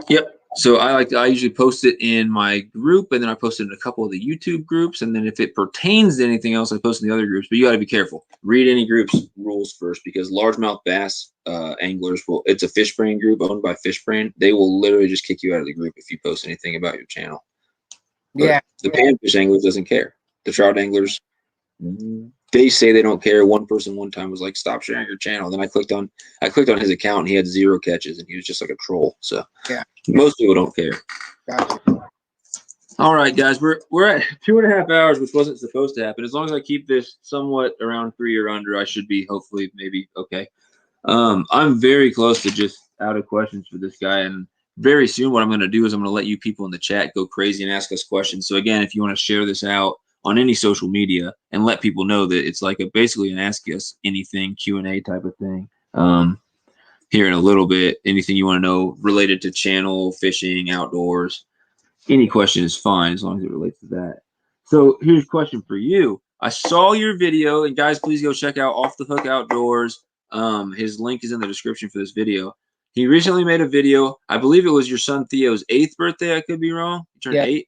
Yep. So I usually post it in my group, and then I post it in a couple of the YouTube groups. And then if it pertains to anything else, I post in the other groups. But you got to be careful. Read any group's rules first, because largemouth bass anglers it's a Fishbrain group owned by Fishbrain. They will literally just kick you out of the group if you post anything about your channel. But the panfish anglers doesn't care. The trout anglers, they say they don't care. One person one time was like, "Stop sharing your channel." Then I clicked on his account, and he had 0 catches, and he was just like a troll. So most people don't care. Gotcha. All right, guys, we're at 2.5 hours, which wasn't supposed to happen. As long as I keep this somewhat around 3 or under, I should be hopefully maybe okay. I'm very close to just out of questions for this guy, and very soon what I'm going to do is I'm going to let you people in the chat go crazy and ask us questions. So again, if you want to share this out on any social media and let people know that it's like basically an ask us anything Q&A type of thing. Here in a little bit, anything you want to know related to channel, fishing, outdoors, any question is fine as long as it relates to that. So here's a question for you. I saw your video, and guys, please go check out Off the Hook Outdoors. His link is in the description for this video. He recently made a video. I believe it was your son Theo's 8th birthday. I could be wrong. He turned 8.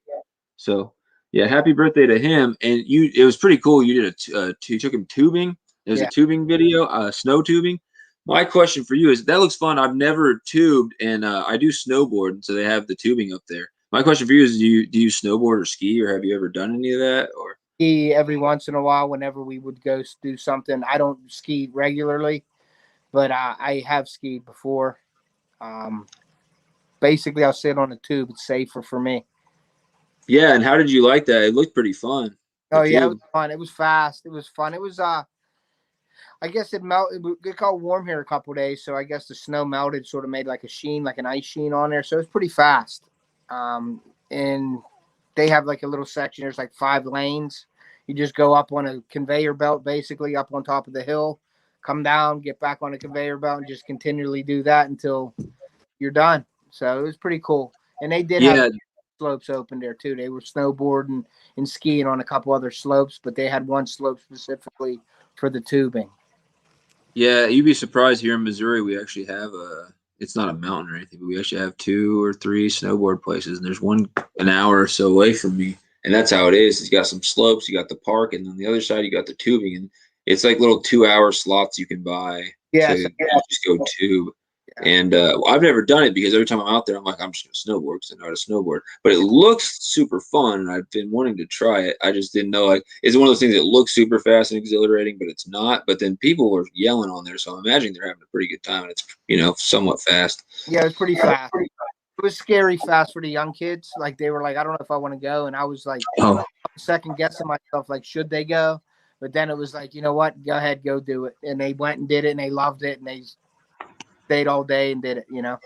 So yeah, happy birthday to him. And it was pretty cool. You did you took him tubing. It was a tubing video, snow tubing. My question for you is, that looks fun. I've never tubed, and I do snowboard, so they have the tubing up there. My question for you is, do you snowboard or ski, or have you ever done any of that? Or ski every once in a while whenever we would go do something. I don't ski regularly, but I have skied before. Basically, I'll sit on a tube. It's safer for me. Yeah, and how did you like that? It looked pretty fun. Oh yeah, it was fun. It was fast. It was fun. It was I guess it got warm here a couple of days, so I guess the snow melted, sort of made like a sheen, like an ice sheen on there. So it's pretty fast. And they have like a little section. There's like 5 lanes. You just go up on a conveyor belt, basically up on top of the hill, come down, get back on the conveyor belt, and just continually do that until you're done. So it was pretty cool. And they did have slopes open there too. They were snowboarding and skiing on a couple other slopes, but they had one slope specifically for the tubing. Yeah, you'd be surprised here in Missouri. We actually have it's not a mountain or anything, but we actually have 2 or 3 snowboard places, and there's one an hour or so away from me. And that's how it is. It's got some slopes, you got the park, and on the other side you got the tubing, and it's like little 2-hour slots you can buy to just go tube. And I've never done it because every time I'm out there, I'm like, I'm just going to snowboard because I know how to snowboard. But it looks super fun, and I've been wanting to try it. I just didn't know. Like, it's one of those things that looks super fast and exhilarating, but it's not. But then people were yelling on there, so I'm imagining they're having a pretty good time, and it's, you know, somewhat fast. Yeah, it was pretty fast. It was scary fast for the young kids. Like, they were like, I don't know if I want to go. And I was like, second guessing myself, like, should they go? But then it was like, you know what? Go ahead, go do it. And they went and did it, and they loved it, and they stayed all day and did it, you know?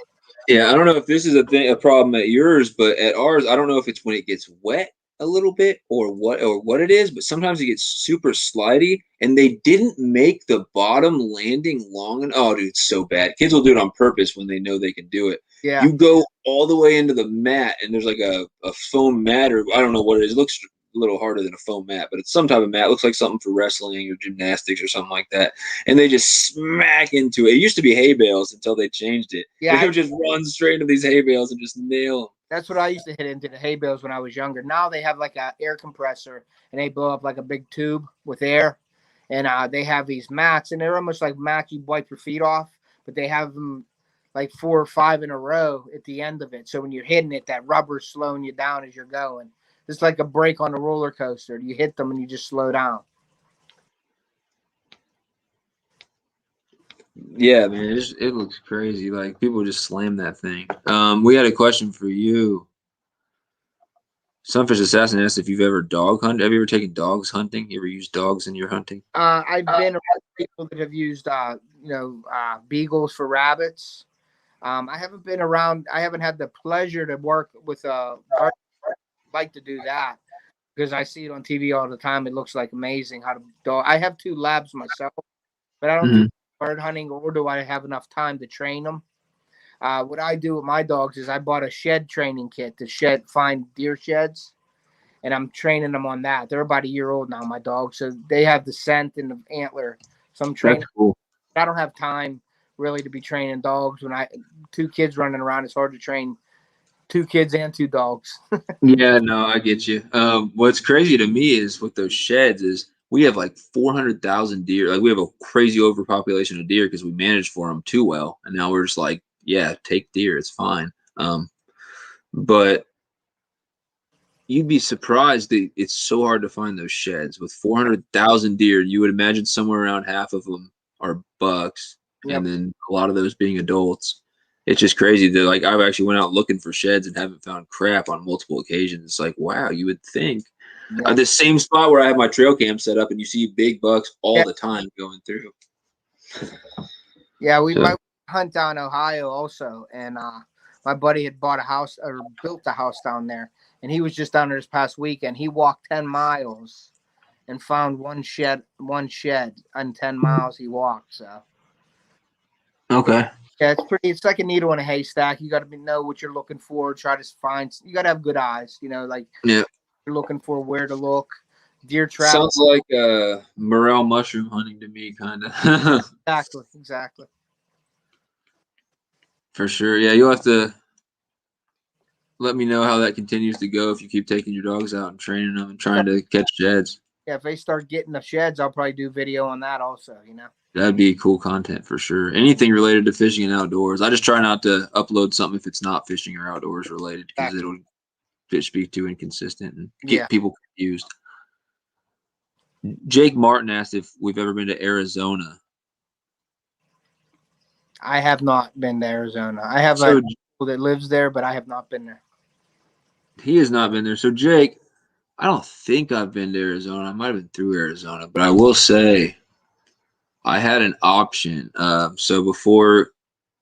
Yeah, I don't know if this is a problem at yours, but at ours, I don't know if it's when it gets wet a little bit or what it is, but sometimes it gets super slidey, and they didn't make the bottom landing long enough. Oh, dude, it's so bad. Kids will do it on purpose when they know they can do it. Yeah. You go all the way into the mat, and there's like a foam mat, or I don't know what it is. It looks a little harder than a foam mat, but it's some type of mat. It looks like something for wrestling or gymnastics or something like that. And they just smack into it. It used to be hay bales until they changed it. Yeah, they would just run straight into these hay bales and just nail them. That's what I used to hit into, the hay bales when I was younger. Now they have like an air compressor, and they blow up like a big tube with air. And they have these mats, and they're almost like mats you wipe your feet off, but they have them like 4 or 5 in a row at the end of it. So when you're hitting it, that rubber's slowing you down as you're going. It's like a brake on a roller coaster. You hit them and you just slow down. Yeah, man, it looks crazy. Like, people just slam that thing. We had a question for you. Sunfish Assassin asked if you've ever dog hunted. Have you ever taken dogs hunting? You ever used dogs in your hunting? I've been around people that have used, beagles for rabbits. I haven't been around. I haven't had the pleasure to work with I'd like to do that because I see it on TV all the time. It looks like amazing how to dog. I have 2 labs myself, but I don't do bird hunting, or do I have enough time to train them? What I do with my dogs is I bought a shed training kit to find deer sheds, and I'm training them on that. They're about a year old now, my dogs, so they have the scent and the antler. So I'm training. That's cool. I don't have time really to be training dogs. When 2 kids running around, it's hard to train 2 kids and 2 dogs. Yeah, no, I get you. What's crazy to me is with those sheds is we have like 400,000 deer. Like, we have a crazy overpopulation of deer because we managed for them too well, and now we're just like, yeah, take deer, it's fine. But you'd be surprised that it's so hard to find those sheds with 400,000 deer. You would imagine somewhere around half of them are bucks, and then a lot of those being adults. It's just crazy that, like, I've actually went out looking for sheds and haven't found crap on multiple occasions. It's like, wow, you would think. The same spot where I have my trail cam set up, and you see big bucks all the time going through. Yeah, we might hunt down Ohio also, and my buddy had bought a house or built a house down there, and he was just down there this past weekend. He walked 10 miles and found one shed on 10 miles he walked. So okay. Yeah, it's like a needle in a haystack. You got to know what you're looking for. Try to find. You got to have good eyes. You know, like you're looking for where to look. Deer trap. Sounds like morel mushroom hunting to me, kind of. Exactly. For sure. Yeah, you'll have to let me know how that continues to go if you keep taking your dogs out and training them and trying to catch sheds. Yeah, if they start getting the sheds, I'll probably do video on that also, you know. That'd be cool content for sure. Anything related to fishing and outdoors. I just try not to upload something if it's not fishing or outdoors related, because it'll be too inconsistent and get people confused. Jake Martin asked if we've ever been to Arizona. I have not been to Arizona. I have a people that lives there, but I have not been there. He has not been there. So, Jake, I don't think I've been to Arizona. I might have been through Arizona, but I will say I had an option. So before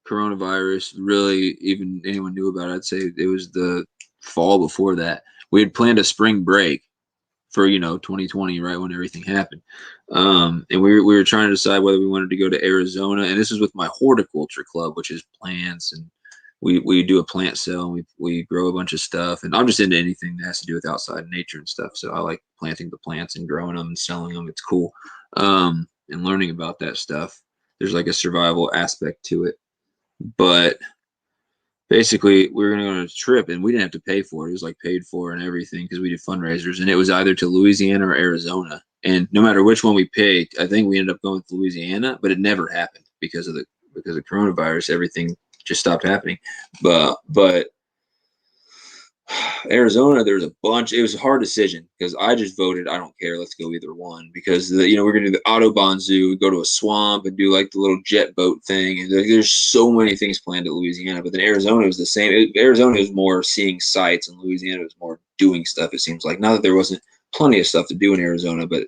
coronavirus really even anyone knew about it, I'd say it was the fall before that. We had planned a spring break for 2020, right when everything happened. And we were trying to decide whether we wanted to go to Arizona, and this is with my horticulture club, which is plants, and we do a plant sale, and we grow a bunch of stuff, and I'm just into anything that has to do with outside nature and stuff. So I like planting the plants and growing them and selling them. It's cool. And learning about that stuff. There's like a survival aspect to it. But basically, we were going to go on a trip, and we didn't have to pay for it. It was like paid for and everything because we did fundraisers, and it was either to Louisiana or Arizona. And no matter which one we picked, I think we ended up going to Louisiana, but it never happened because of coronavirus. Everything just stopped happening. But Arizona, there's a bunch. It was a hard decision because I just voted, I don't care, let's go either one, because we're gonna do the Audubon Zoo, go to a swamp and do like the little jet boat thing, and there's so many things planned at Louisiana. But then Arizona was the same. Arizona was more seeing sights, and Louisiana was more doing stuff. It seems like, not that there wasn't plenty of stuff to do in Arizona, but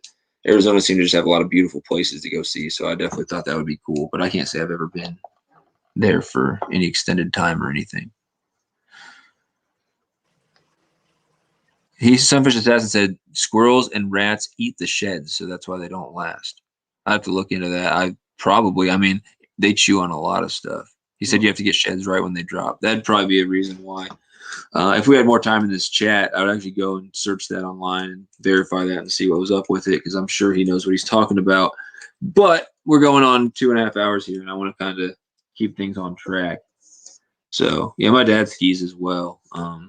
Arizona seemed to just have a lot of beautiful places to go see. So I definitely thought that would be cool. But I can't say I've ever been there for any extended time or anything. Sunfish Assassin said squirrels and rats eat the sheds, so that's why they don't last. I have to look into that. I mean, they chew on a lot of stuff. He said you have to get sheds right when they drop. That'd probably be a reason why. If we had more time in this chat, I would actually go and search that online and verify that and see what was up with it, because I'm sure he knows what he's talking about. But we're going on 2.5 hours here, and I want to kind of keep things on track. So, yeah, my dad skis as well,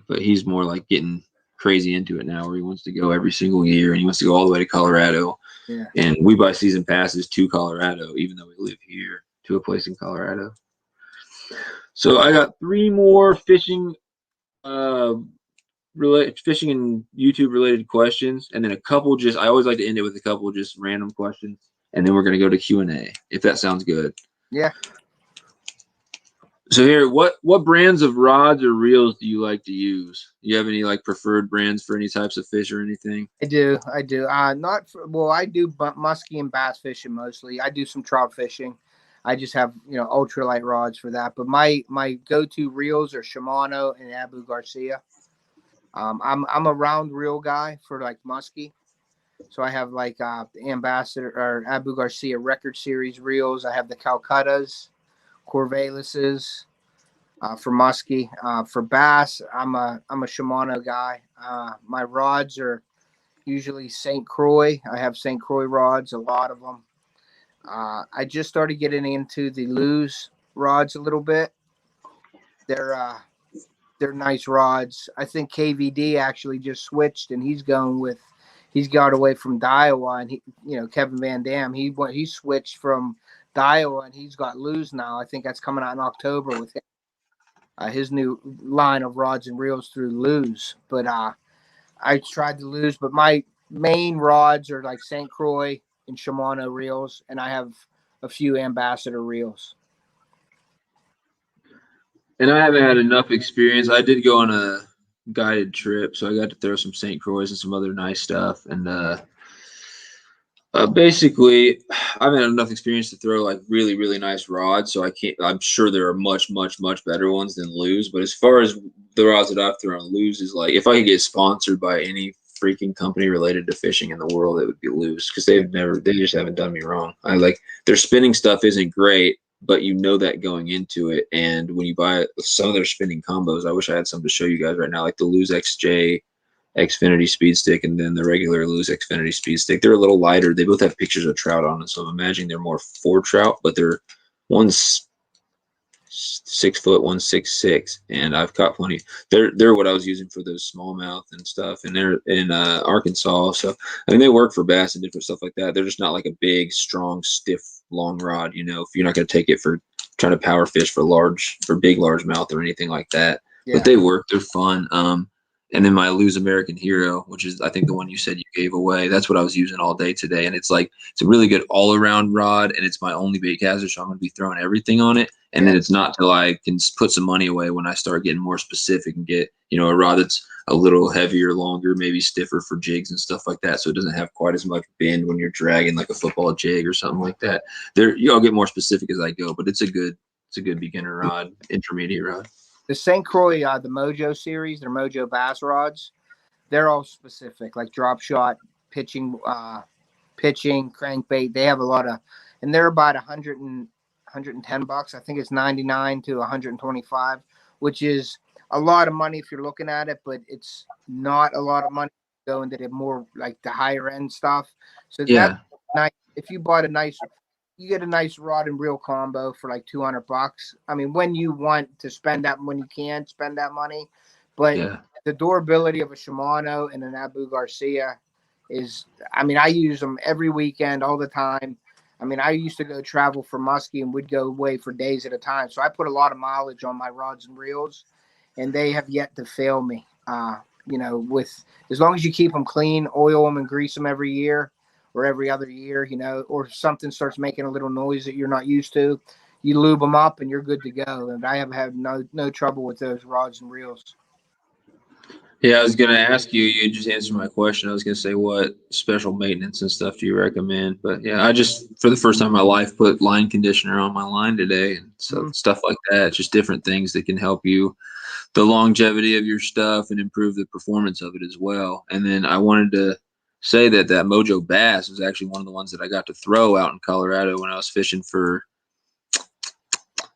but he's more like getting crazy into it now, where he wants to go every single year, and he wants to go all the way to Colorado. Yeah. And we buy season passes to Colorado, even though we live here, to a place in Colorado. So I got 3 more fishing and YouTube related questions, and then a couple I always like to end it with a couple just random questions, and then we're going to go to Q&A, if that sounds good. Yeah. So here, what brands of rods or reels do you like to use? Do you have any like preferred brands for any types of fish or anything? I do. I do do muskie and bass fishing mostly. I do some trout fishing. I just have ultralight rods for that. But my go-to reels are Shimano and Abu Garcia. I'm a round reel guy for like muskie. So I have like the Ambassador or Abu Garcia Record Series reels. I have the Calcuttas, Corvalises for muskie. For bass, I'm a Shimano guy. My rods are usually St. Croix. I have St. Croix rods, a lot of them. I just started getting into the Lew's rods a little bit. They're nice rods. I think KVD actually just switched, and he's got away from Daiwa, and Kevin Van Dam, he switched from Daiwa, and he's got Lew's now. I think that's coming out in October with him. His new line of rods and reels through Lew's. But I tried to Lew's, but my main rods are like St. Croix and Shimano reels, and I have a few Ambassador reels. And I haven't had enough experience. I did go on a guided trip, so I got to throw some St. Croix and some other nice stuff. And basically, I haven't had enough experience to throw like really, really nice rods. So I'm sure there are much, much, much better ones than Lew's. But as far as the rods that I've thrown, Lew's is like, if I could get sponsored by any freaking company related to fishing in the world, it would be Lew's, because they just haven't done me wrong. I like their spinning stuff isn't great, but that going into it. And when you buy some of their spinning combos, I wish I had some to show you guys right now, like the Lew's XJ Xfinity Speed Stick and then the regular Lew's Xfinity Speed Stick. They're a little lighter. They both have pictures of trout on it, so I'm imagining they're more for trout, but one's 6 foot, one's 6'6", and I've caught plenty. They're what I was using for those smallmouth and stuff, and they're in Arkansas. So I mean, they work for bass and different stuff like that. They're just not like a big, strong, stiff, long rod. If you're not going to take it for trying to power fish for big largemouth or anything like that. Yeah. But they work. They're fun. And then my Lew's American Hero, which is I think the one you said you gave away. That's what I was using all day today, and it's a really good all around rod, and it's my only bait caster, so I'm going to be throwing everything on it. And then it's not till I can put some money away when I start getting more specific and get a rod that's a little heavier, longer, maybe stiffer for jigs and stuff like that, so it doesn't have quite as much bend when you're dragging like a football jig or something like that. I'll get more specific as I go, but it's a good beginner rod, intermediate rod. The St. Croix, the Mojo series, they're Mojo bass rods. They're all specific, like drop shot, pitching, crankbait. They have a lot of, and they're about 110 bucks. I think it's 99 to 125, which is a lot of money if you're looking at it, but it's not a lot of money going to the more like the higher end stuff. So that's nice. If you bought you get a nice rod and reel combo for like 200 bucks. I mean, when you want to spend that, when you can spend that money, but the durability of a Shimano and an Abu Garcia is, I mean, I use them every weekend, all the time. I mean, I used to go travel for muskie and would go away for days at a time. So I put a lot of mileage on my rods and reels, and they have yet to fail me. You know, with as long as you keep them clean, oil them and grease them every year or every other year, you know, or something starts making a little noise that you're not used to, you lube them up and you're good to go. And I have had no trouble with those rods and reels. Yeah, I was going to ask you. You just answered my question. I was going to say, what special maintenance and stuff do you recommend? But yeah, I just, for the first time in my life, put line conditioner on my line today. And so stuff like that, just different things that can help you, the longevity of your stuff and improve the performance of it as well. And then I wanted to say that Mojo Bass was actually one of the ones that I got to throw out in Colorado when I was fishing for,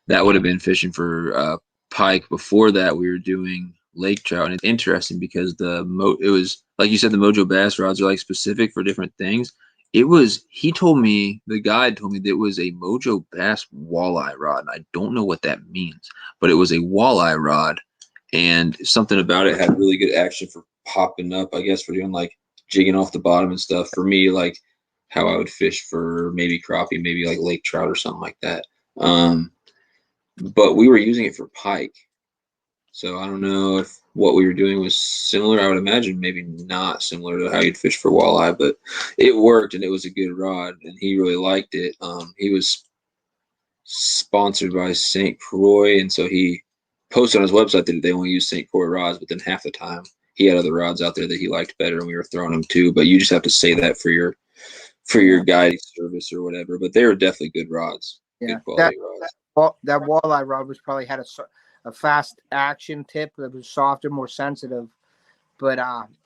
that would have been fishing for pike. Before that, we were doing lake trout, and it's interesting because it was like you said, the Mojo Bass rods are like specific for different things. The guide told me that it was a Mojo Bass walleye rod, and I don't know what that means, but it was a walleye rod, and something about it had really good action for popping up, I guess, for doing like jigging off the bottom and stuff. For me, like how I would fish for maybe crappie, maybe like lake trout or something like that. But we were using it for pike. So I don't know if what we were doing was similar. I would imagine maybe not similar to how you'd fish for walleye, but it worked and it was a good rod and he really liked it. He was sponsored by St. Croix, and so he posted on his website that they only use St. Croix rods, but then half the time he had other rods out there that he liked better and we were throwing them too. But you just have to say that for your guiding service or whatever. But they were definitely good rods. Yeah, good quality rods. That walleye rod was probably had a fast action tip that was softer, more sensitive. But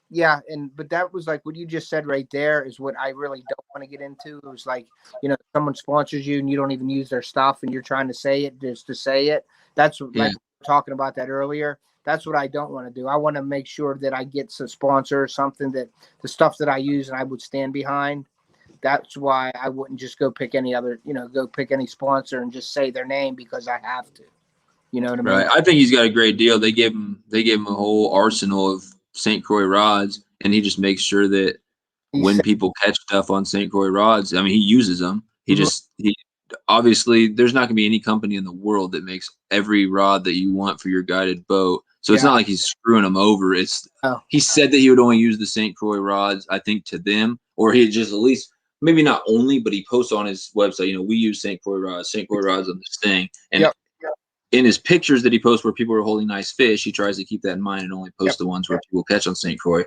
yeah, but that was like what you just said right there is what I really don't want to get into. It was like, you know, someone sponsors you and you don't even use their stuff and you're trying to say it just to say it. That's like we were talking about that earlier. That's what I don't want to do. I want to make sure that I get a sponsor or something, that the stuff that I use and I would stand behind. That's why I wouldn't just go pick any sponsor and just say their name because I have to. You know what I mean? Right. I think he's got a great deal. They gave him a whole arsenal of St. Croix rods, and he just makes sure that when people catch stuff on St. Croix rods, I mean, he uses them. He obviously, there's not going to be any company in the world that makes every rod that you want for your guided boat. So it's not like he's screwing them over. He said that he would only use the St. Croix rods, I think, to them, or he just at least, maybe not only, but he posts on his website, you know, we use St. Croix rods on this thing. And in his pictures that he posts where people are holding nice fish, he tries to keep that in mind and only post the ones where people catch on St. Croix.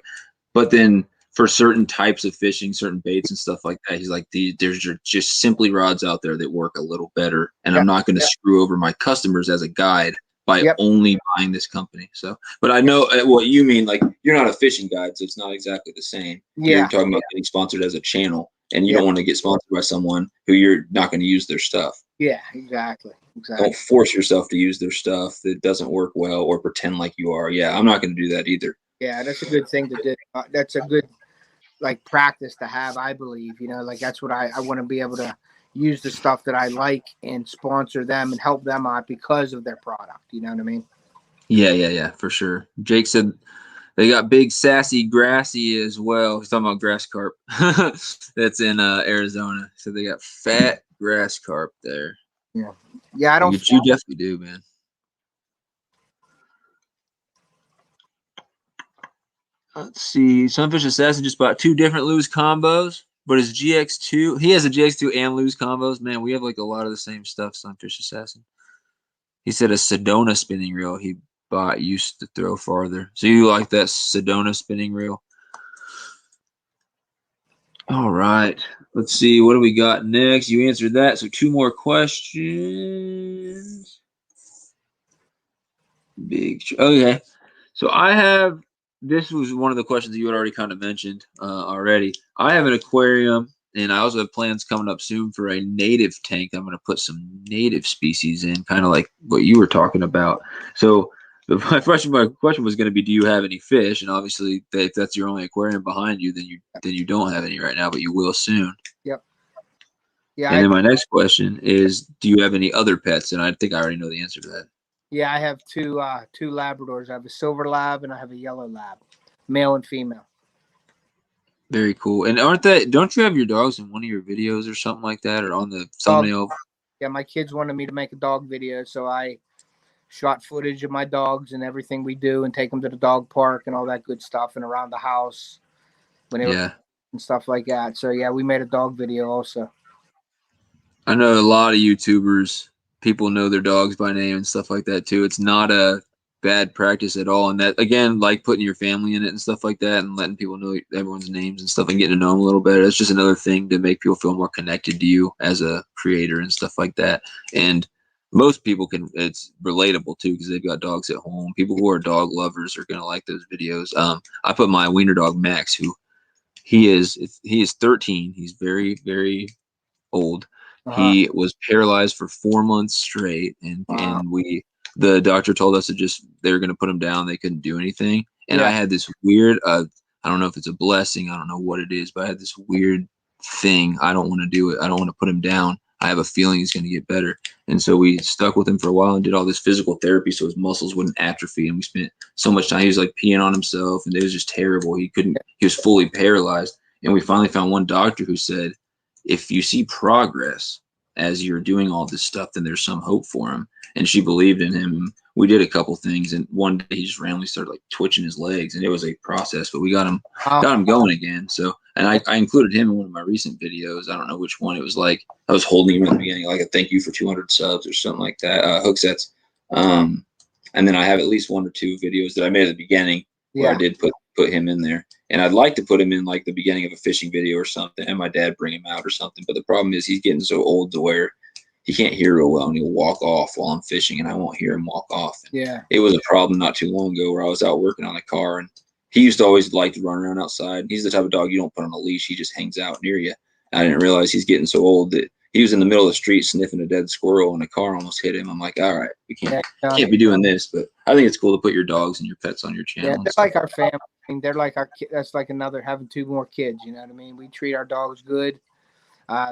But then for certain types of fishing, certain baits and stuff like that, he's like, there's just simply rods out there that work a little better. And I'm not going to screw over my customers as a guide by only buying this company. So, but I know what you mean. Like, you're not a fishing guide, so it's not exactly the same. You're talking about getting sponsored as a channel, and you don't want to get sponsored by someone who you're not going to use their stuff. Yeah, exactly. Don't force yourself to use their stuff that doesn't work well or pretend like you are. Yeah, I'm not going to do that either. Yeah, that's a good thing to do. That's a good like practice to have, I believe. You know, like that's what I want to be able to use the stuff that I like and sponsor them and help them out because of their product. You know what I mean? Yeah, for sure. Jake said they got big sassy grassy as well. He's talking about grass carp. That's in Arizona. So they got fat grass carp there. Yeah, I don't. Which you definitely do, man. Let's see. Sunfish Assassin just bought 2 different lose combos, but his GX2, he has a GX2 and lose combos. Man, we have like a lot of the same stuff, Sunfish Assassin. He said a Sedona spinning reel he bought used to throw farther. So you like that Sedona spinning reel? All right. Let's see. What do we got next? You answered that. So 2 more questions. Okay. So I have this was one of the questions you had already kind of mentioned already. I have an aquarium, and I also have plans coming up soon for a native tank. I'm going to put some native species in, kind of like what you were talking about. So my question was going to be, do you have any fish? And obviously, if that's your only aquarium behind you, then you don't have any right now, but you will soon. Yep. Yeah. And then my next question is, do you have any other pets? And I think I already know the answer to that. Yeah, I have two Labradors. I have a silver lab and I have a yellow lab, male and female. Very cool. And don't you have your dogs in one of your videos or something like that, or on the thumbnail? Yeah, my kids wanted me to make a dog video, so I shot footage of my dogs and everything we do, and take them to the dog park and all that good stuff, and around the house when they were and stuff like that. So yeah, we made a dog video also. I know a lot of YouTubers, people know their dogs by name and stuff like that too. It's not a bad practice at all. And that, again, like putting your family in it and stuff like that, and letting people know everyone's names and stuff and getting to know them a little better. It's just another thing to make people feel more connected to you as a creator and stuff like that. And most people it's relatable too, because they've got dogs at home. People who are dog lovers are going to like those videos. I put my wiener dog Max, who he is 13. He's very, very old. He was paralyzed for 4 months straight, and the doctor told us they were going to put him down. They couldn't do anything. And I had this weird, I don't know if it's a blessing, I don't know what it is, but I had this weird thing. I don't want to do it. I don't want to put him down. I have a feeling he's going to get better. And so we stuck with him for a while and did all this physical therapy so his muscles wouldn't atrophy. And we spent so much time. He was like peeing on himself, and it was just terrible. He was fully paralyzed. And we finally found one doctor who said, if you see progress as you're doing all this stuff, then there's some hope for him. And she believed in him. We did a couple things, and one day he just randomly started like twitching his legs, and it was a process, but we got him going again. So, and I included him in one of my recent videos. I don't know which one. It was like I was holding him at the beginning, like a thank you for 200 subs or something like that, hook sets. And then I have at least 1 or 2 videos that I made at the beginning where I did put him in there. And I'd like to put him in like the beginning of a fishing video or something, and my dad bring him out or something. But the problem is he's getting so old to where he can't hear real well, and he'll walk off while I'm fishing, and I won't hear him walk off. And it was a problem not too long ago where I was out working on the car, and he used to always like to run around outside. He's the type of dog you don't put on a leash. He just hangs out near you. And I didn't realize he's getting so old that he was in the middle of the street sniffing a dead squirrel, and a car almost hit him. I'm like, all right, we can't be doing this. But I think it's cool to put your dogs and your pets on your channel. Yeah, they're like our family. I mean, they're like our kids. That's like having 2 more kids. You know what I mean? We treat our dogs good.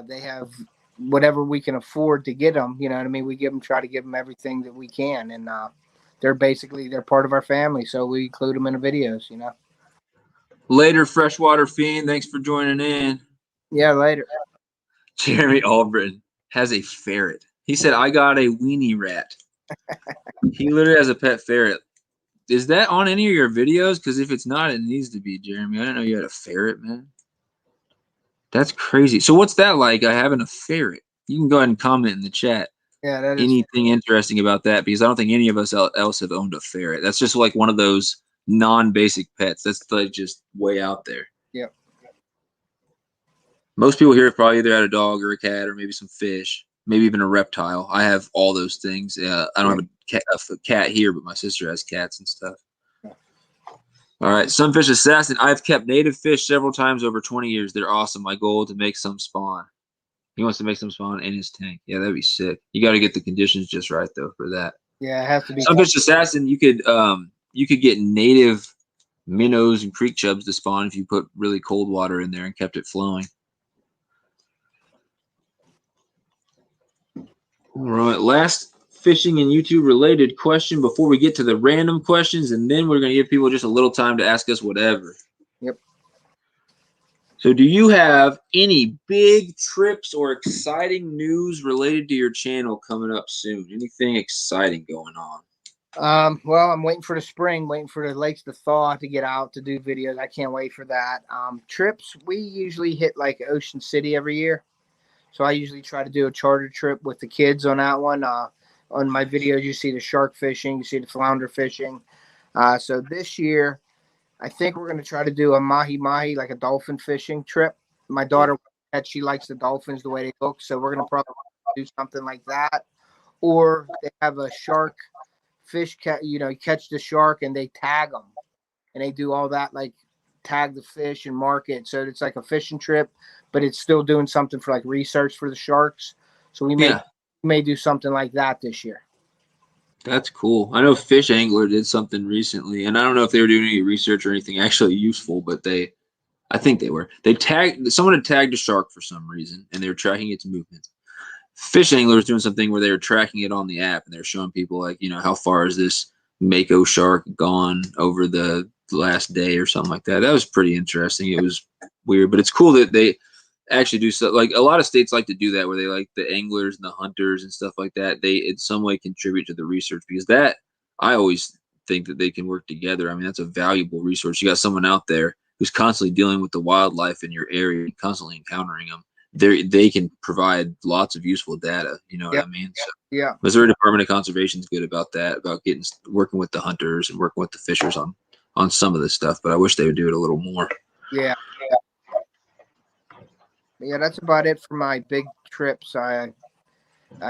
They have whatever we can afford to get them. You know what I mean? We try to give them everything that we can, and they're part of our family. So we include them in the videos. You know. Later, Freshwater Fiend. Thanks for joining in. Yeah, later. Jeremy Albritton has a ferret. He said, I got a weenie rat. He literally has a pet ferret. Is that on any of your videos? Because if it's not, it needs to be, Jeremy. I didn't know you had a ferret, man. That's crazy. So what's that like, having a ferret? You can go ahead and comment in the chat. Yeah, that is anything interesting about that, because I don't think any of us else have owned a ferret. That's just like one of those non-basic pets. That's like just way out there. Yep. Most people here have probably either had a dog or a cat or maybe some fish, maybe even a reptile. I have all those things. I don't have a cat here, but my sister has cats and stuff. All right, Sunfish Assassin. I've kept native fish several times over 20 years. They're awesome. My goal is to make some spawn. He wants to make some spawn in his tank. Yeah, that'd be sick. You got to get the conditions just right though for that. Yeah, it has to be. Sunfish Assassin. You could get native minnows and creek chubs to spawn if you put really cold water in there and kept it flowing. All right, last fishing and YouTube related question before we get to the random questions, and then we're going to give people just a little time to ask us whatever. Yep. So do you have any big trips or exciting news related to your channel coming up soon? Anything exciting going on? Well, I'm waiting for the spring, waiting for the lakes to thaw to get out to do videos. I can't wait for that. Trips, we usually hit like Ocean City every year. So I usually try to do a charter trip with the kids on that one. On my videos, you see the shark fishing, you see the flounder fishing. So this year, I think we're going to try to do a mahi-mahi, like a dolphin fishing trip. My daughter, she likes the dolphins the way they look, so we're going to probably do something like that. Or they have a shark fish, you catch the shark and they tag them. and they do all that, like tag the fish and mark it. So it's like a fishing trip, but it's still doing something for like research for the sharks. So we may do something like that this year. That's cool. I know FishAngler did something recently, and I don't know if they were doing any research or anything actually useful, but I think they were. Someone had tagged a shark for some reason, and they were tracking its movements. FishAngler was doing something where they were tracking it on the app, and they were showing people like, how far is this mako shark gone over the last day or something like that. That was pretty interesting. It was weird, but it's cool that they actually do so. Like a lot of states like to do that, where they like the anglers and the hunters and stuff like that. They in some way contribute to the research, because that I always think that they can work together. I mean, that's a valuable resource. You got someone out there who's constantly dealing with the wildlife in your area, constantly encountering them. They can provide lots of useful data. You know what I mean? So, yeah. Missouri Department of Conservation is good about that, about working with the hunters and working with the fishers on some of this stuff. But I wish they would do it a little more. Yeah. Yeah, that's about it for my big trips. I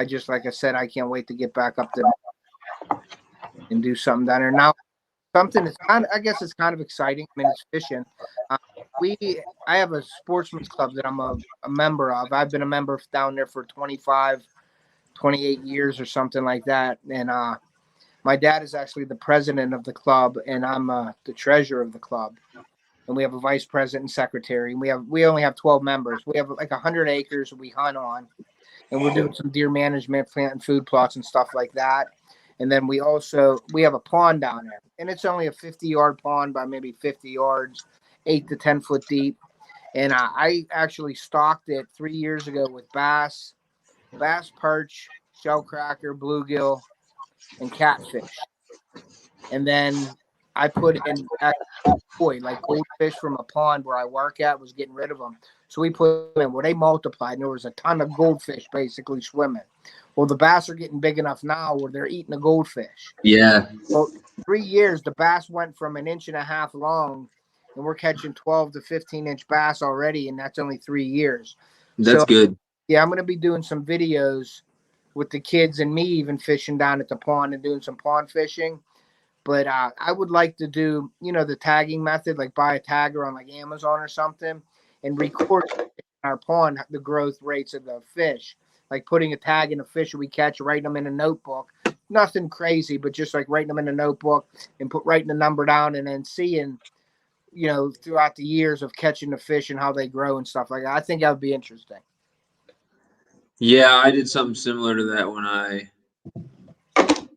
just, like I said, I can't wait to get back up there and do something down there. Now, something that's I guess it's kind of exciting. I mean, it's fishing. I have a sportsman's club that I'm a member of. I've been a member down there for 25, 28 years or something like that. And my dad is actually the president of the club, and I'm the treasurer of the club. And we have a vice president and secretary. And we only have 12 members. We have like 100 acres we hunt on, and we're doing some deer management, planting food plots and stuff like that. And then we have a pond down there, and it's only a 50-yard pond by maybe 50 yards, 8 to 10 foot deep. And I actually stocked it 3 years ago with bass, perch, shellcracker, bluegill, and catfish. And then I put in like goldfish from a pond where I work at was getting rid of them. So we put them in where they multiplied, and there was a ton of goldfish basically swimming. Well, the bass are getting big enough now where they're eating the goldfish. Yeah. Well, 3 years, the bass went from 1.5 inches long, and we're catching 12 to 15-inch bass already, and that's only 3 years. That's good. Yeah, I'm going to be doing some videos with the kids and me even fishing down at the pond and doing some pond fishing. But I would like to do, the tagging method, like buy a tagger on like Amazon or something and record in our pond the growth rates of the fish. Like putting a tag in a fish we catch, writing them in a notebook. Nothing crazy, but just like writing them in a notebook and writing the number down, and then seeing, throughout the years of catching the fish and how they grow and stuff like that. I think that would be interesting. Yeah, I did something similar to that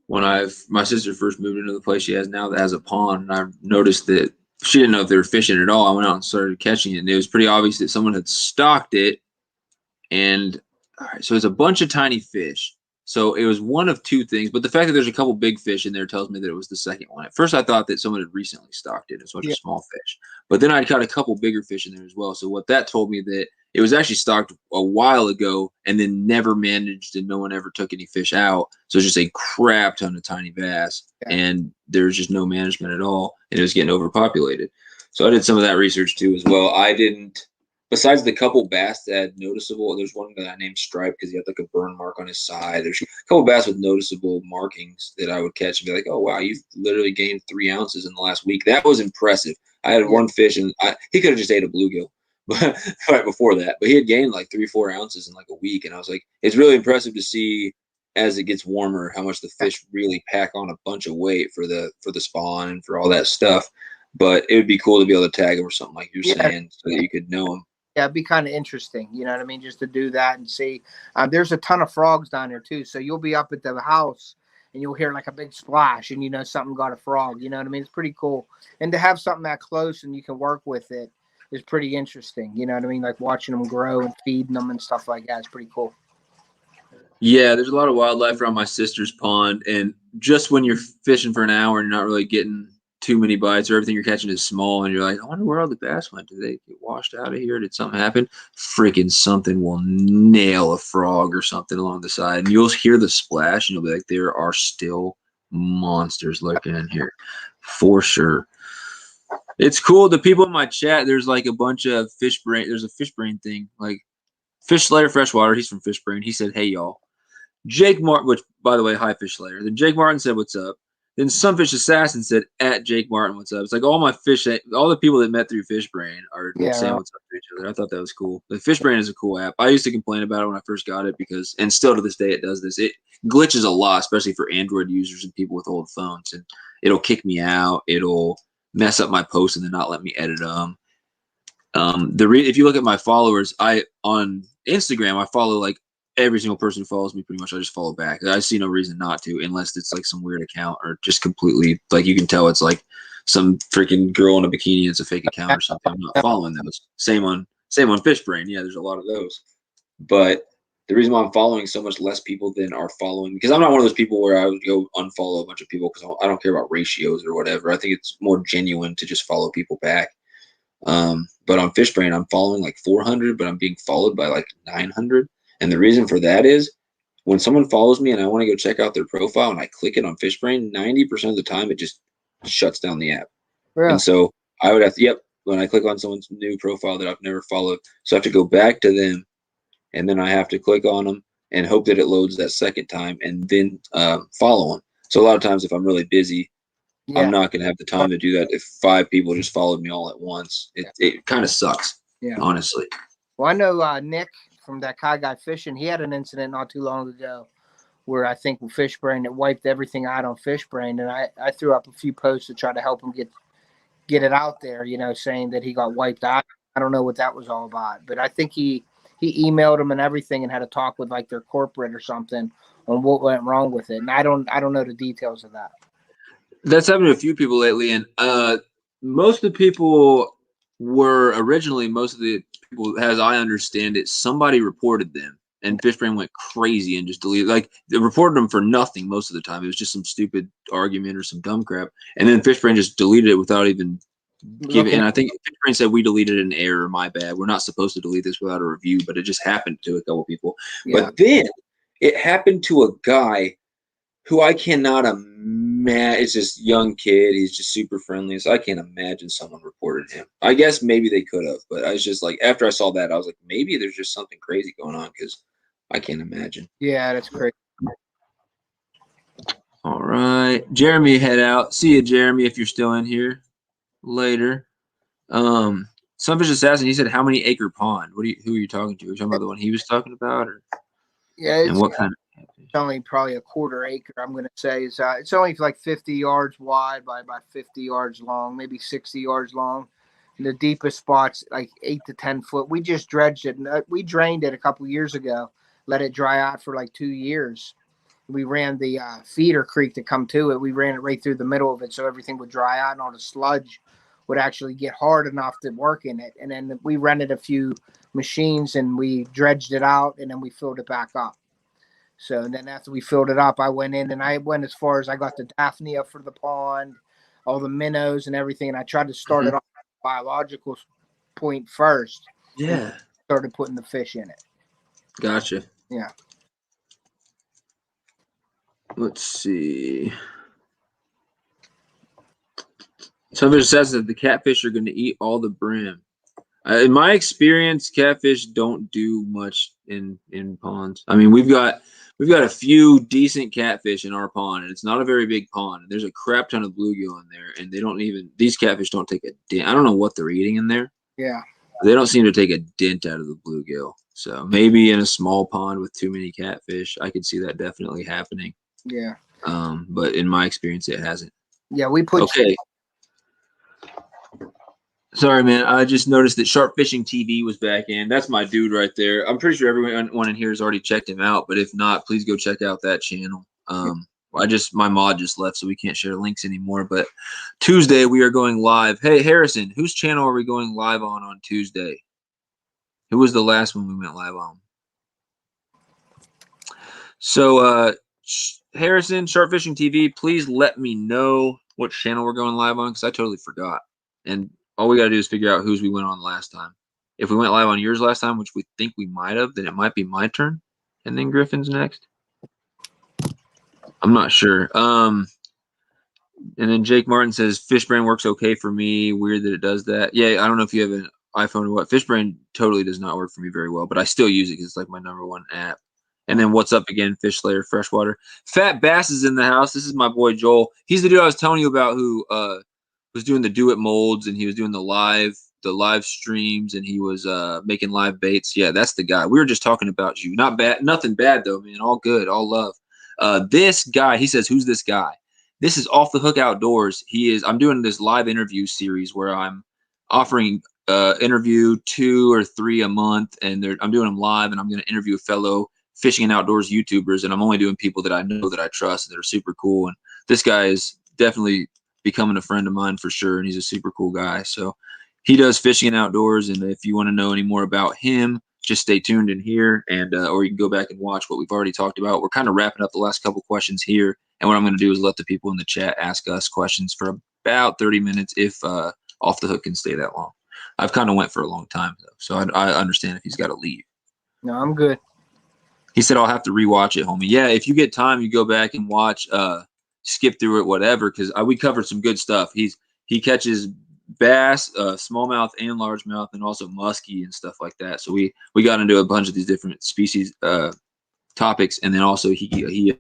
when my sister first moved into the place she has now that has a pond, and I noticed that she didn't know if they were fishing at all. I went out and started catching it, and it was pretty obvious that someone had stocked it. And all right, so it's a bunch of tiny fish. So it was one of two things, but the fact that there's a couple big fish in there tells me that it was the second one. At first, I thought that someone had recently stocked it. It was a bunch of small fish, but then I caught a couple bigger fish in there as well. So what that told me that it was actually stocked a while ago and then never managed, and no one ever took any fish out. So it's just a crap ton of tiny bass, and there's just no management at all, and it was getting overpopulated. So I did some of that research too as well. I didn't. Besides the couple bass that had noticeable, there's one that I named Stripe because he had like a burn mark on his side. There's a couple bass with noticeable markings that I would catch and be like, oh, wow, you've literally gained 3 ounces in the last week. That was impressive. I had one fish, and he could have just ate a bluegill right before that, but he had gained like 3 or 4 ounces in like a week. And I was like, it's really impressive to see as it gets warmer how much the fish really pack on a bunch of weight for the spawn and for all that stuff. But it would be cool to be able to tag him or something like you're saying so that you could know him. Yeah, it'd be kind of interesting, you know what I mean, just to do that and see. There's a ton of frogs down there too, so you'll be up at the house and you'll hear like a big splash, and something got a frog. You know what I mean? It's pretty cool, and to have something that close and you can work with it is pretty interesting. You know what I mean? Like watching them grow and feeding them and stuff like that. It's pretty cool. Yeah, there's a lot of wildlife around my sister's pond, and just when you're fishing for an hour and you're not really getting too many bites, or everything you're catching is small, and you're like, I wonder where all the bass went. Did they get washed out of here? Did something happen? Freaking something will nail a frog or something along the side, and you'll hear the splash, and you'll be like, there are still monsters lurking in here for sure. It's cool. The people in my chat, there's like a bunch of Fishbrain. There's a Fishbrain thing, like Fish Slayer Freshwater. He's from Fishbrain. He said, hey, y'all. Jake Martin, which, by the way, hi, Fish Slayer. Then Jake Martin said, what's up? then Sunfish Assassin said, at Jake Martin, what's up? It's like all the people that met through Fishbrain are saying what's up to each other. I thought that was cool. The Fishbrain is a cool app. I used to complain about it when I first got it and still to this day it does this. It glitches a lot, especially for Android users and people with old phones. And it'll kick me out. It'll mess up my posts and then not let me edit them. If you look at my followers, on Instagram, I follow like every single person who follows me pretty much. I just follow back. I see no reason not to, unless it's like some weird account or just completely like you can tell it's like some freaking girl in a bikini. It's a fake account or something. I'm not following those. Same on Fishbrain. Yeah, there's a lot of those. But the reason why I'm following so much less people than are following, because I'm not one of those people where I would go unfollow a bunch of people because I don't care about ratios or whatever. I think it's more genuine to just follow people back. But on Fishbrain, I'm following like 400, but I'm being followed by like 900. And the reason for that is when someone follows me and I want to go check out their profile and I click it on Fishbrain, 90% of the time it just shuts down the app. Really? And so I would have to, when I click on someone's new profile that I've never followed, so I have to go back to them and then I have to click on them and hope that it loads that second time and then follow them. So a lot of times if I'm really busy, I'm not going to have the time to do that if 5 people just followed me all at once. It kind of sucks, honestly. Well, I know Nick from that Guy Fishing, he had an incident not too long ago where I think with Fishbrain, it wiped everything out on Fishbrain. And I threw up a few posts to try to help him get it out there, saying that he got wiped out. I don't know what that was all about. But I think he emailed him and everything and had a talk with like their corporate or something on what went wrong with it. And I don't know the details of that. That's happened to a few people lately, and most of the people were originally, most of the people, as I understand it, somebody reported them, and Fishbrain went crazy and just deleted. Like they reported them for nothing most of the time. It was just some stupid argument or some dumb crap, and then Fishbrain just deleted it without even giving. And I think Fishbrain said we deleted an error. My bad. We're not supposed to delete this without a review, but it just happened to a couple people. Yeah. But then it happened to a guy who I cannot imagine. It's this young kid. He's just super friendly. So I can't imagine someone reported him. I guess maybe they could have, but I was just like, after I saw that, I was like, maybe there's just something crazy going on because I can't imagine. Yeah, that's crazy. All right. Jeremy, head out. See you, Jeremy, if you're still in here later. Sunfish Assassin, he said, how many acre pond? Who are you talking to? Are you talking about the one he was talking about? Or? Yeah, and what kind of? It's only probably a quarter acre, I'm going to say. It's only like 50 yards wide by about 50 yards long, maybe 60 yards long. And the deepest spot's like 8 to 10 foot. We just dredged it. And we drained it a couple years ago, let it dry out for like 2 years. We ran the feeder creek to come to it. We ran it right through the middle of it so everything would dry out and all the sludge would actually get hard enough to work in it. And then we rented a few machines and we dredged it out and then we filled it back up. So and then after we filled it up, I went in and I went as far as I got the Daphnia for the pond, all the minnows and everything. And I tried to start it off at a biological point first. Yeah. Started putting the fish in it. Gotcha. Yeah. Let's see. Somebody says that the catfish are going to eat all the brim. In my experience, catfish don't do much in ponds. I mean, we've got a few decent catfish in our pond, and it's not a very big pond. There's a crap ton of bluegill in there, and these catfish don't take a dent. I don't know what they're eating in there. Yeah. They don't seem to take a dent out of the bluegill. So maybe in a small pond with too many catfish, I could see that definitely happening. Yeah. But in my experience, it hasn't. Yeah, we put. Okay. Sorry, man. I just noticed that Sharp Fishing TV was back in. That's my dude right there. I'm pretty sure everyone in here has already checked him out, but if not, please go check out that channel. My mod just left, so we can't share links anymore. But Tuesday we are going live. Hey, Harrison, whose channel are we going live on Tuesday? Who was the last one we went live on? So, Harrison, Sharp Fishing TV, please let me know what channel we're going live on because I totally forgot. And all we got to do is figure out whose we went on last time. If we went live on yours last time, which we think we might have, then it might be my turn. And then Griffin's next. I'm not sure. And then Jake Martin says, Fishbrain works okay for me. Weird that it does that. Yeah, I don't know if you have an iPhone or what. Fishbrain totally does not work for me very well, but I still use it because it's like my #1 app. And then what's up again, Fish Slayer, Freshwater. Fat Bass is in the house. This is my boy Joel. He's the dude I was telling you about who was doing the Do It molds, and he was doing the live streams, and he was making live baits. Yeah, that's the guy. We were just talking about you. Not bad, nothing bad though, man. All good, all love. This guy, he says, who's this guy? This is Off the Hook Outdoors. I'm doing this live interview series where I'm offering interview 2 or 3 a month, and I'm doing them live, and I'm going to interview fellow fishing and outdoors YouTubers, and I'm only doing people that I know, that I trust, that are super cool. And this guy is definitely becoming a friend of mine for sure, and he's a super cool guy. So he does fishing and outdoors, and if you want to know any more about him, just stay tuned in here, and or you can go back and watch what we've already talked about. We're kind of wrapping up the last couple questions here, and what I'm going to do is let the people in the chat ask us questions for about 30 minutes if Off the Hook can stay that long. I've kind of went for a long time, though, so I understand if he's got to leave. No, I'm good. He said I'll have to rewatch it, homie. Yeah, if you get time, you go back and watch, skip through it, whatever, because we covered some good stuff. He catches bass, smallmouth and largemouth, and also muskie and stuff like that. So we got into a bunch of these different species topics, and then also he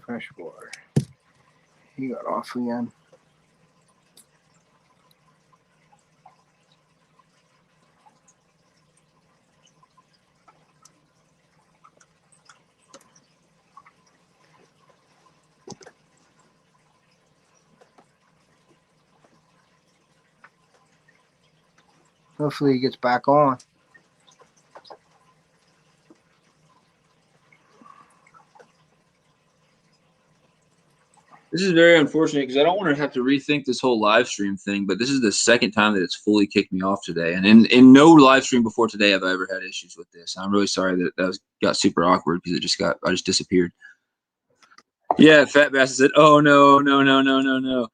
Freshwater. He got off again. Hopefully he gets back on. This is very unfortunate because I don't want to have to rethink this whole live stream thing, but this is the second time that it's fully kicked me off today. And in no live stream before today have I ever had issues with this. I'm really sorry that got super awkward because I just disappeared. Yeah, Fat Bass said, "Oh no, no, no, no, no, no."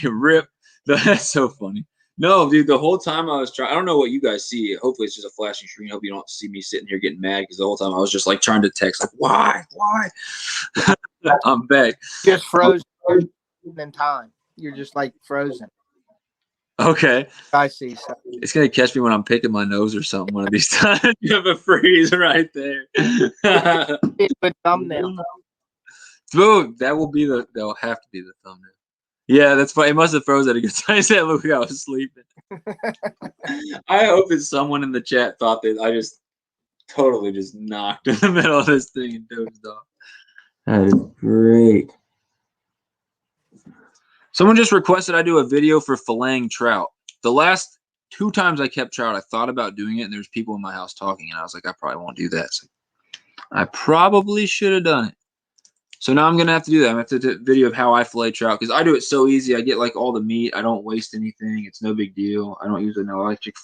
Rip. That's so funny. No, dude, the whole time I was trying, I don't know what you guys see. Hopefully it's just a flashing screen. I hope you don't see me sitting here getting mad because the whole time I was just like trying to text, like, why? I'm back. Just frozen in time. You're just like frozen. Okay. I see. So. It's going to catch me when I'm picking my nose or something one of these times. You have a freeze right there. It's a thumbnail. Dude, that'll have to be the thumbnail. Yeah, that's funny. It must have froze at a good time. I said, look, I was sleeping. I hope that someone in the chat thought that I just totally just knocked in the middle of this thing and dozed off. That is great. Someone just requested I do a video for filleting trout. The last 2 times I kept trout, I thought about doing it, and there's people in my house talking, and I was like, I probably won't do that. So I probably should have done it. So now I'm going to have to do that. I'm going to have to do a video of how I fillet trout because I do it so easy. I get like all the meat. I don't waste anything. It's no big deal. I don't use an electric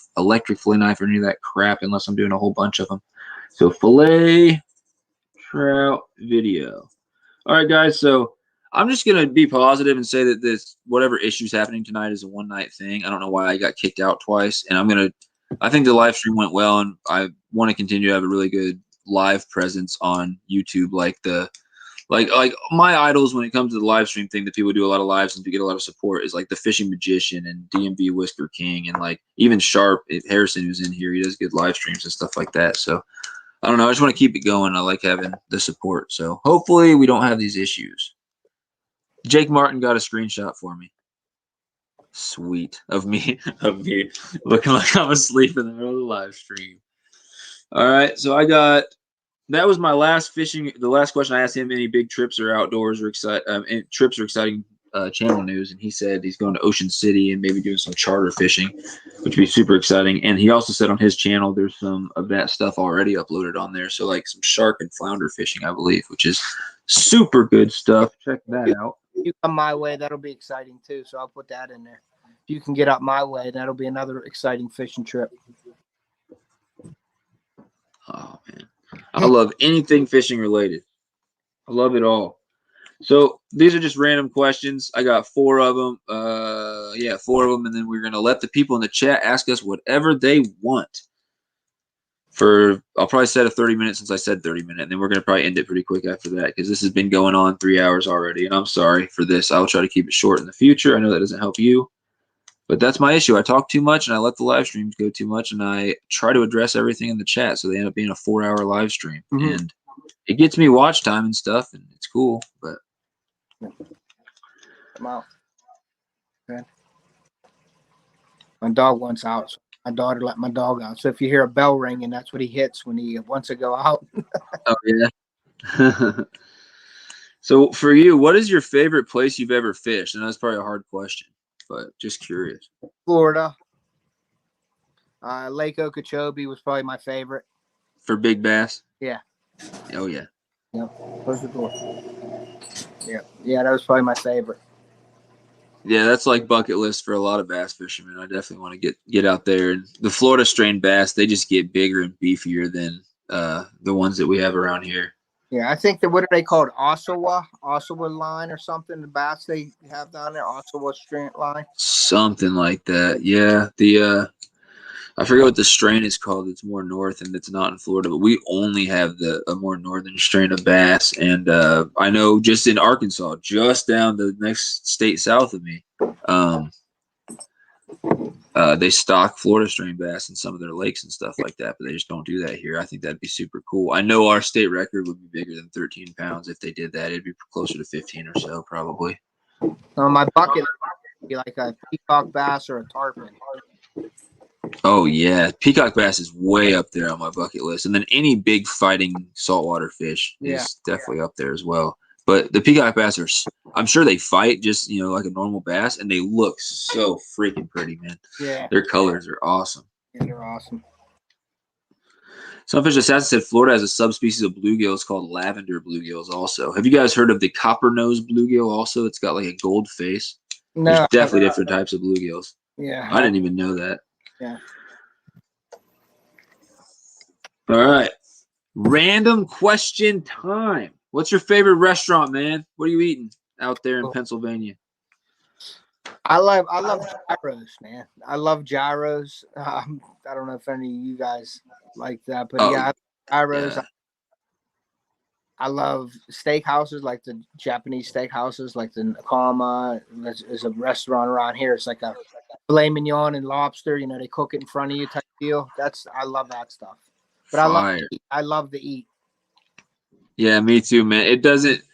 fillet knife or any of that crap unless I'm doing a whole bunch of them. So fillet trout video. All right, guys. So I'm just going to be positive and say that this whatever issue's happening tonight is a one-night thing. I don't know why I got kicked out twice. And I think the live stream went well, and I want to continue to have a really good live presence on YouTube like my idols when it comes to the live stream thing that people do a lot of lives and to get a lot of support is like the Fishing Magician and DMV Whisker King and like even Sharp Harrison who's in here. He does good live streams and stuff like that. So I don't know. I just want to keep it going. I like having the support. So hopefully we don't have these issues. Jake Martin got a screenshot for me. Sweet of me looking like I'm asleep in the middle of the live stream. All right. So that was my last fishing. The last question I asked him: any big trips or outdoors or exciting channel news? And he said he's going to Ocean City and maybe doing some charter fishing, which would be super exciting. And he also said on his channel there's some of that stuff already uploaded on there. So like some shark and flounder fishing, I believe, which is super good stuff. Check that out. If you come my way, that'll be exciting too. So I'll put that in there. If you can get up my way, that'll be another exciting fishing trip. Oh man. I love anything fishing related. I love it all. So these are just random questions. I got 4 of them. yeah, 4 of them, and then we're gonna let the people in the chat ask us whatever they want. I'll probably set a 30-minute since I said 30-minute, and then we're gonna probably end it pretty quick after that because this has been going on 3 hours already, and I'm sorry for this. I'll try to keep it short in the future. I know that doesn't help you, but that's my issue. I talk too much, and I let the live streams go too much, and I try to address everything in the chat, so they end up being a 4-hour live stream, and it gets me watch time and stuff, and it's cool, but. Come out. Okay. My dog wants out. So my daughter let my dog out. So if you hear a bell ringing, that's what he hits when he wants to go out. Oh, yeah. So for you, what is your favorite place you've ever fished? And that's probably a hard question, but just curious. Florida. Lake Okeechobee was probably my favorite. For big bass? Yeah. Oh, yeah. Yep. Close the door. Yeah. Yeah, that was probably my favorite. Yeah, that's like bucket list for a lot of bass fishermen. I definitely want to get out there. And the Florida strain bass, they just get bigger and beefier than the ones that we have around here. Yeah, I think what are they called? Ossawa line or something? The bass they have down there, Ossawa strain line. Something like that. Yeah, I forget what the strain is called. It's more north and it's not in Florida, but we only have a more northern strain of bass. And I know just in Arkansas, just down the next state south of me, they stock Florida strain bass in some of their lakes and stuff like that, but they just don't do that here. I think that'd be super cool. I know our state record would be bigger than 13 pounds if they did that. It'd be closer to 15 or so, probably. My bucket would be like a peacock bass or a tarpon. Oh, yeah. Peacock bass is way up there on my bucket list. And then any big fighting saltwater fish is definitely up there as well. But the peacock bass I'm sure they fight just, like a normal bass, and they look so freaking pretty, man. Yeah. Their colors are awesome. Yeah, they're awesome. Sunfish Assassin said Florida has a subspecies of bluegills called lavender bluegills also. Have you guys heard of the copper-nosed bluegill also? It's got like a gold face. No. There's definitely different types of bluegills. Yeah. I didn't even know that. Yeah. All right. Random question time. What's your favorite restaurant, man? What are you eating out there in Pennsylvania? I love gyros, man. I love gyros. I don't know if any of you guys like that, but yeah, gyros. Yeah. I love steakhouses, like the Japanese steakhouses, like the Nakama. There's a restaurant around here. It's like a filet mignon and lobster. They cook it in front of you type deal. I love that stuff. But I love to eat. Yeah, me too, man.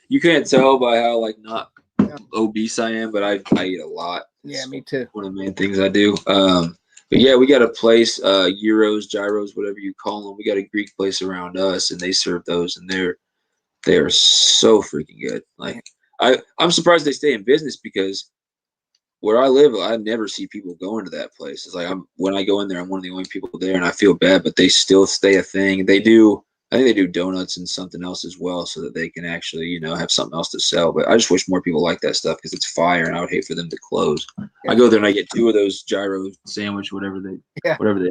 You can't tell by how not obese I am, but I eat a lot. Yeah, me too. One of the main things I do. But yeah, we got a place, gyros, whatever you call them. We got a Greek place around us, and they serve those, and they are so freaking good. I'm surprised they stay in business because where I live, I never see people going to that place. It's like when I go in there, I'm one of the only people there, and I feel bad, but they still stay a thing. I think they do donuts and something else as well, so that they can actually, have something else to sell. But I just wish more people like that stuff because it's fire, and I would hate for them to close. Yeah. I go there and I get 2 of those gyro sandwich, whatever they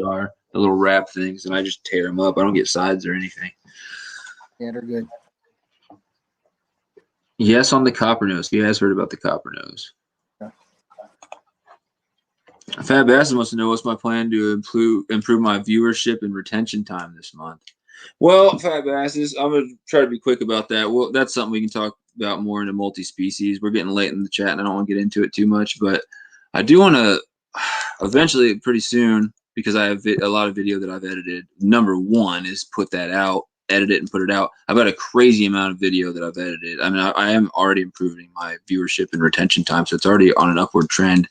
are, the little wrap things, and I just tear them up. I don't get sides or anything. Yeah, they're good. Yes, on the copper nose. You guys heard about the copper nose. Fat Bass wants to know what's my plan to improve my viewership and retention time this month. Well, Fat Basses, I'm going to try to be quick about that. Well, that's something we can talk about more in a multi-species. We're getting late in the chat, and I don't want to get into it too much, but I do want to eventually, pretty soon, because I have a lot of video that I've edited. Number 1 is put that out, edit it, and put it out. I've got a crazy amount of video that I've edited. I mean, I am already improving my viewership and retention time, so it's already on an upward trend.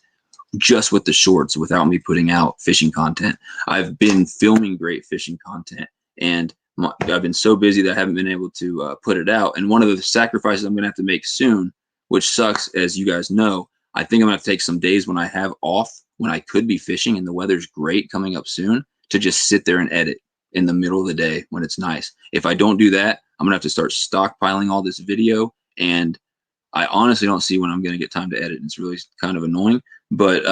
Just with the shorts without me putting out fishing content. I've been filming great fishing content, and I've been so busy that I haven't been able to put it out. And one of the sacrifices I'm going to have to make soon, which sucks, as you guys know, I think I'm going to have to take some days when I have off, when I could be fishing and the weather's great coming up soon, to just sit there and edit in the middle of the day when it's nice. If I don't do that, I'm going to have to start stockpiling all this video, and I honestly don't see when I'm going to get time to edit. It's really kind of annoying. But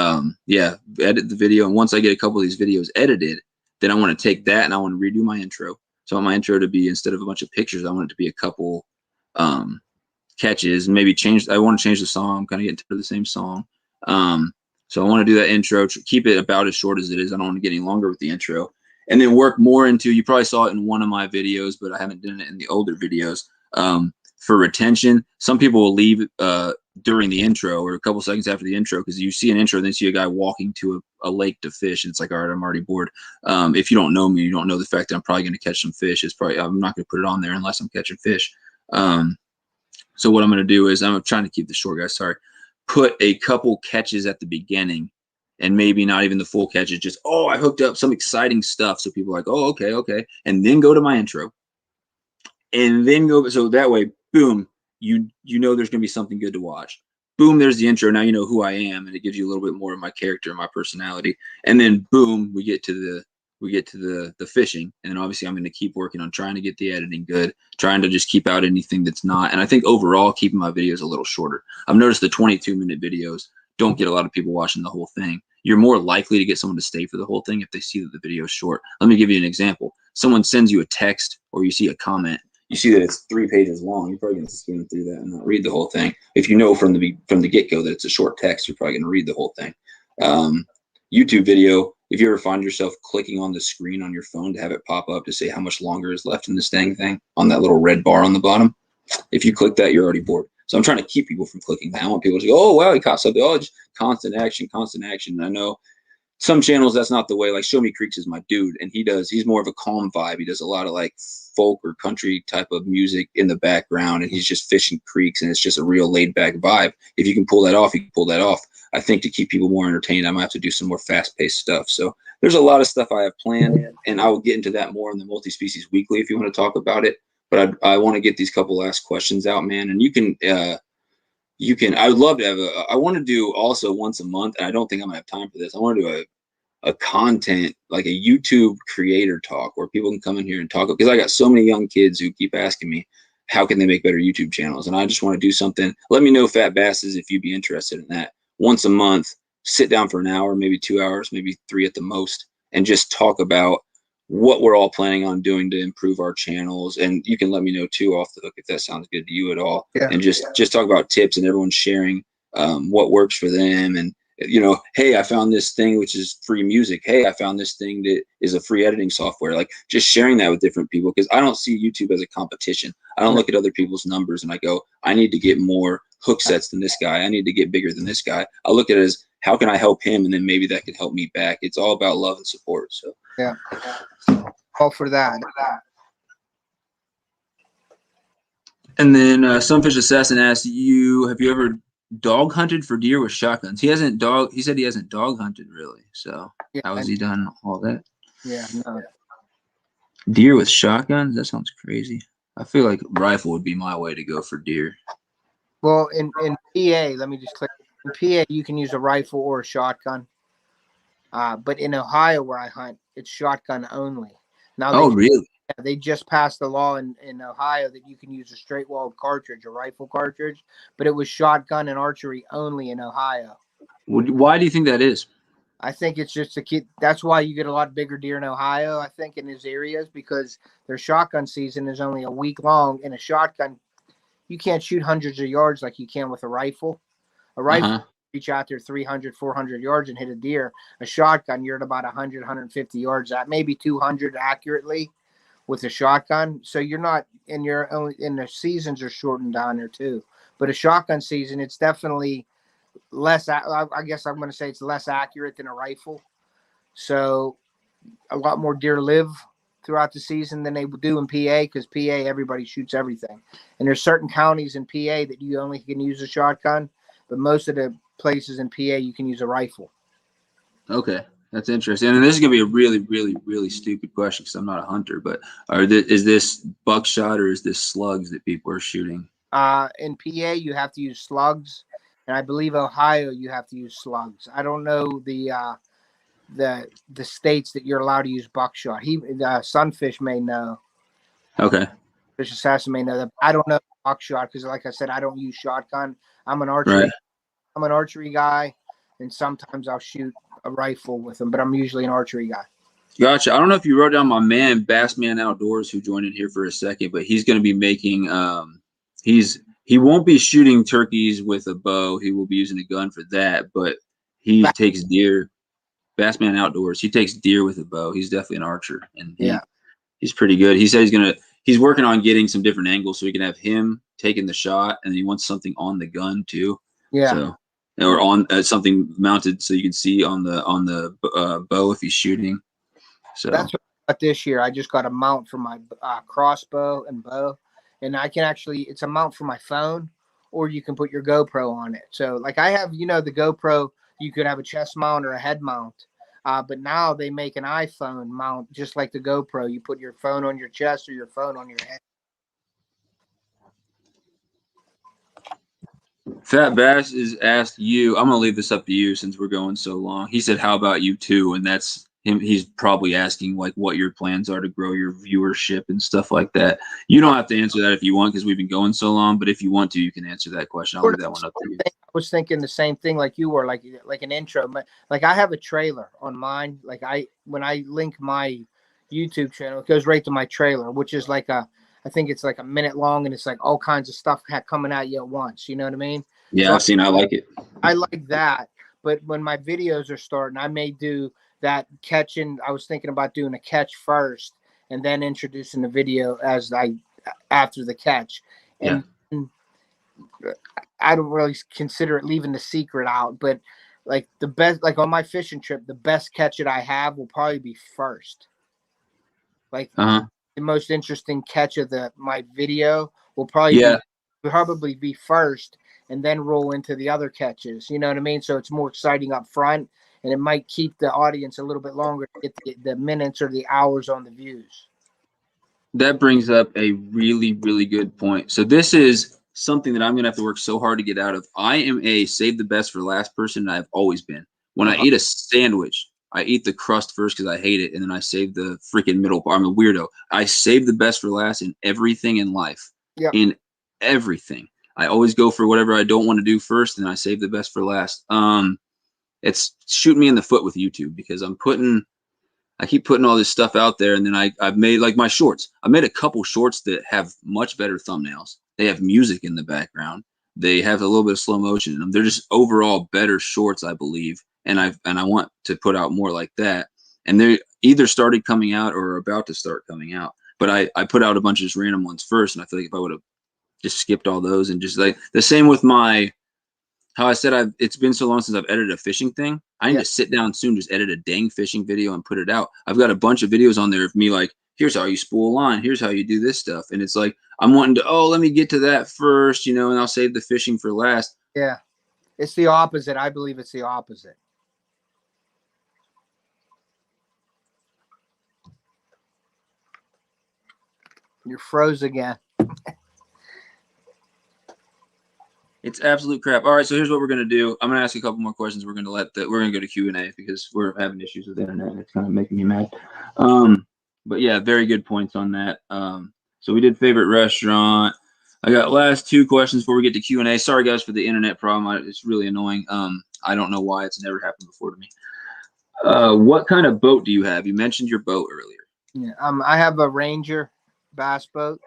yeah, edit the video. And once I get a couple of these videos edited, then I want to take that and I want to redo my intro. So I want my intro to be, instead of a bunch of pictures, I want it to be a couple catches. Maybe I want to change the song, kind of get into the same song. So I want to do that intro, keep it about as short as it is. I don't want to get any longer with the intro. And then work more into, you probably saw it in one of my videos, but I haven't done it in the older videos. For retention, some people will leave during the intro or a couple seconds after the intro, because you see an intro and then see a guy walking to a lake to fish, and it's like, all right, I'm already bored. If you don't know me, you don't know the fact that I'm probably going to catch some fish. I'm not going to put it on there unless I'm catching fish. So what I'm going to do is, I'm trying to keep this short, guys. Sorry. Put a couple catches at the beginning, and maybe not even the full catches, just, oh, I hooked up some exciting stuff. So people are like, oh, okay. And then go to my intro. And then go, so that way, boom, you know there's going to be something good to watch. Boom, there's the intro. Now you know who I am, and it gives you a little bit more of my character, my personality. And then boom, we get to the fishing. And then obviously I'm going to keep working on trying to get the editing good, trying to just keep out anything that's not. And I think overall, keeping my videos a little shorter. I've noticed the 22-minute videos don't get a lot of people watching the whole thing. You're more likely to get someone to stay for the whole thing if they see that the video is short. Let me give you an example. Someone sends you a text, or you see a comment, you see that it's 3 pages long, you're probably going to skim through that and not read the whole thing. If you know from the get-go that it's a short text, you're probably going to read the whole thing. YouTube video, if you ever find yourself clicking on the screen on your phone to have it pop up to say how much longer is left in this dang thing on that little red bar on the bottom, if you click that, you're already bored. So I'm trying to keep people from clicking that. I want people to go, oh, wow, he caught something. Oh, just constant action. And I know some channels, that's not the way. Like Show Me Creeks is my dude, and he's more of a calm vibe. He does a lot of like folk or country type of music in the background, and he's just fishing creeks, and it's just a real laid back vibe. If you can pull that off, you can pull that off. I think to keep people more entertained, I might have to do some more fast paced stuff. So there's a lot of stuff I have planned, and I will get into that more in the Multi-Species Weekly if you want to talk about it. But I want to get these couple last questions out, man. And you can, I would love to have I want to do also once a month, and I don't think I'm gonna have time for this. I want to do a content, like a YouTube creator talk, where people can come in here and talk, because I got so many young kids who keep asking me, how can they make better YouTube channels? And I just want to do something. Let me know, Fat Basses, if you'd be interested in that. Once a month, sit down for an hour, maybe 2 hours, maybe 3 at the most, and just talk about what we're all planning on doing to improve our channels. And you can let me know too off the hook if that sounds good to you at all. Yeah. And just talk about tips, and everyone sharing what works for them. And, you know, hey, I found this thing which is free music. Hey, I found this thing that is a free editing software. Like, just sharing that with different people, because I don't see YouTube as a competition. I don't look at other people's numbers and I go, I need to get more hook sets than this guy. I need to get bigger than this guy. I look at it as, how can I help him? And then maybe that could help me back. It's all about love and support. So yeah, all for that. And then Sunfish Assassin asked you, have you ever dog hunted for deer with shotguns? He said he hasn't dog hunted really. So yeah, how has he done all that? Yeah, no. Deer with shotguns? That sounds crazy. I feel like rifle would be my way to go for deer. Well, in PA, let me just click. In PA, you can use a rifle or a shotgun. But in Ohio, where I hunt, it's shotgun only. Now, really? They just passed a law in Ohio that you can use a straight-walled cartridge, a rifle cartridge, but it was shotgun and archery only in Ohio. Why do you think that is? I think it's just to keep. That's why you get a lot bigger deer in Ohio, I think, in these areas, because their shotgun season is only a week long. In a shotgun, you can't shoot hundreds of yards like you can with a rifle. A rifle, reach out there 300, 400 yards and hit a deer. A shotgun, you're at about 100, 150 yards, at maybe 200 accurately with a shotgun. So you're not, and you're only, and the seasons are shortened down there too. But a shotgun season, it's definitely less, I guess I'm going to say it's less accurate than a rifle. So a lot more deer live throughout the season than they do in PA, because PA, everybody shoots everything. And there's certain counties in PA that you only can use a shotgun, but most of the places in PA, you can use a rifle. Okay, that's interesting. And this is going to be a really, really, really stupid question because I'm not a hunter, but is this buckshot or is this slugs that people are shooting? In PA, you have to use slugs, and I believe Ohio, you have to use slugs. I don't know the states that you're allowed to use buckshot. Sunfish may know. Okay. Fish Assassin may know that. I don't know buckshot because, like I said, I don't use shotgun. I'm an archery. Right. I'm an archery guy, and sometimes I'll shoot a rifle with them, but I'm usually an archery guy. Gotcha. I don't know if you wrote down my man, Bassman Outdoors, who joined in here for a second, but he's going to be making he won't be shooting turkeys with a bow. He will be using a gun for that, but He takes deer. Bassman Outdoors. He takes deer with a bow. He's definitely an archer, and he's pretty good. He said he's working on getting some different angles so we can have him taking the shot, and he wants something on the gun too. Yeah. So, or on something mounted so you can see on the bow if he's shooting. So that's what I got this year. I just got a mount for my crossbow and bow, and I can actually, it's a mount for my phone, or you can put your GoPro on it. So like I have, the GoPro, you could have a chest mount or a head mount. But now they make an iPhone mount just like the GoPro. You put your phone on your chest or your phone on your head. Fat Bass is asked you. I'm gonna leave this up to you since we're going so long. He said, "How about you too?" And that's him. He's probably asking like what your plans are to grow your viewership and stuff like that. You don't have to answer that if you want because we've been going so long. But if you want to, you can answer that question. I'll leave that one up to you. I was thinking the same thing like you were, like an intro. Like I have a trailer on mine. Like when I link my YouTube channel, it goes right to my trailer, which is like I think it's like a minute long, and it's like all kinds of stuff coming at you at once. You know what I mean? Yeah, so I've seen. I like it. I like that. But when my videos are starting, I may do that catching. I was thinking about doing a catch first, and then introducing the video after the catch. And I don't really consider it leaving the secret out, but like the best, like on my fishing trip, the best catch that I have will probably be first. Like the most interesting catch of my video will probably be first, and then roll into the other catches. You know what I mean? So it's more exciting up front, and it might keep the audience a little bit longer to get the minutes or the hours on the views. That brings up a really, really good point. So this is something that I'm going to have to work so hard to get out of. I am a save the best for last person, and I've always been. When I eat a sandwich, I eat the crust first because I hate it, and then I save the freaking middle part. I'm a weirdo. I save the best for last in everything in life. Yeah. In everything. I always go for whatever I don't want to do first, and I save the best for last. It's shooting me in the foot with YouTube because I keep putting all this stuff out there, and then I've made like my shorts. I made a couple shorts that have much better thumbnails. They have music in the background. They have a little bit of slow motion in them. They're just overall better shorts, I believe. And I want to put out more like that. And they either started coming out or are about to start coming out. But I put out a bunch of just random ones first, and I feel like if I would have just skipped all those and just like the same with how I said it's been so long since I've edited a fishing thing. I need to sit down soon, just edit a dang fishing video and put it out. I've got a bunch of videos on there of me like, here's how you spool a line, here's how you do this stuff. And it's like I'm wanting to, let me get to that first, and I'll save the fishing for last. Yeah. It's the opposite. I believe it's the opposite. You're froze again. It's absolute crap. All right, so here's what we're gonna do. I'm gonna ask a couple more questions. We're gonna go to Q&A because we're having issues with the internet, and it's kind of making me mad. But yeah, very good points on that. So we did favorite restaurant. I got last two questions before we get to Q&A. Sorry guys for the internet problem. It's really annoying. I don't know why it's never happened before to me. What kind of boat do you have? You mentioned your boat earlier. Yeah, I have a Ranger bass boat.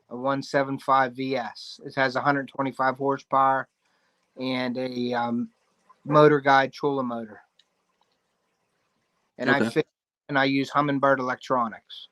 A 175 VS. It has 125 horsepower and a motor guide Chula motor. And I use Humminbird electronics.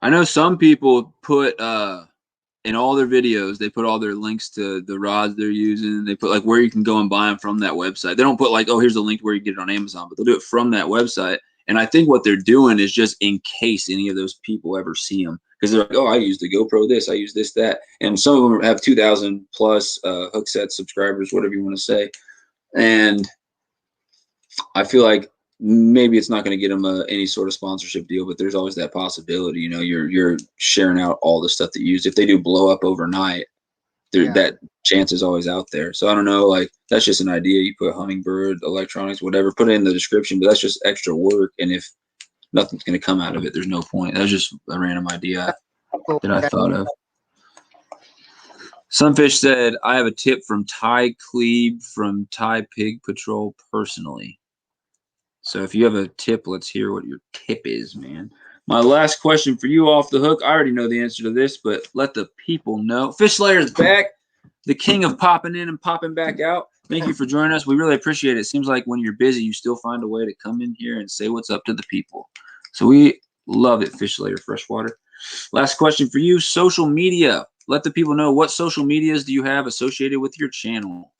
I know some people put in all their videos, they put all their links to the rods they're using. They put like where you can go and buy them from that website. They don't put like, here's the link where you get it on Amazon, but they'll do it from that website. And I think what they're doing is just in case any of those people ever see them. Because they're like, I use the GoPro this, I use this, that. And some of them have 2,000 plus hook set subscribers, whatever you want to say. And I feel like maybe it's not going to get them any sort of sponsorship deal, but there's always that possibility. You're sharing out all the stuff that you use. If they do blow up overnight, that chance is always out there. So I don't know, like that's just an idea. You put Humminbird electronics, whatever, put it in the description, but that's just extra work. And if nothing's going to come out of it, there's no point. That's just a random idea that I thought of. Sunfish said, I have a tip from Ty Klebe from Thai Pig Patrol personally. So if you have a tip, let's hear what your tip is, man. My last question for you off the hook. I already know the answer to this, but let the people know. Fish Slayer is back. the king of popping in and popping back out. Thank you for joining us. We really appreciate it. It seems like when you're busy, you still find a way to come in here and say what's up to the people. So we love it, Fish Later Freshwater. Last question for you, social media. Let the people know, what social medias do you have associated with your channel?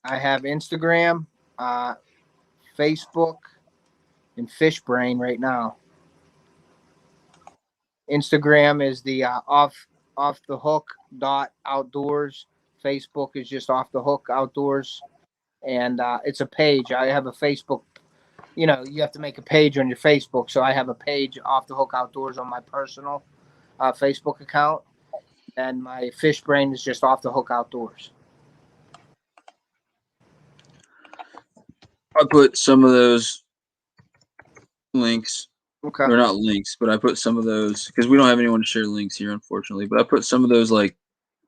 I have Instagram, Facebook, and Fishbrain right now. Instagram is the off the hook .outdoors. Facebook is just off the hook outdoors, and it's a page. I have a Facebook. You know, you have to make a page on your Facebook, so I have a page, Off the Hook Outdoors, on my personal Facebook account, and my Fishbrain is just Off the Hook Outdoors. I put some of those links. Okay. They're not links, but I put some of those because we don't have anyone to share links here, unfortunately. But I put some of those like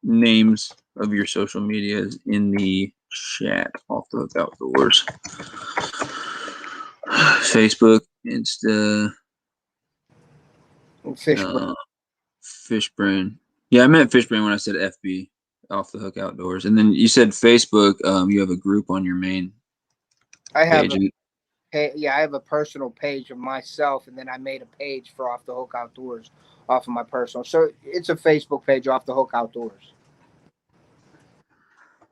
names of your social medias in the chat. Off the Hook Outdoors, Facebook, Insta, Fishbrain. Yeah, I meant Fishbrain when I said FB, Off the Hook Outdoors, and then you said Facebook. You have a group on your main. I have page. I have a personal page of myself, and then I made a page for Off the Hook Outdoors off of my personal. So it's a Facebook page, Off the Hook Outdoors.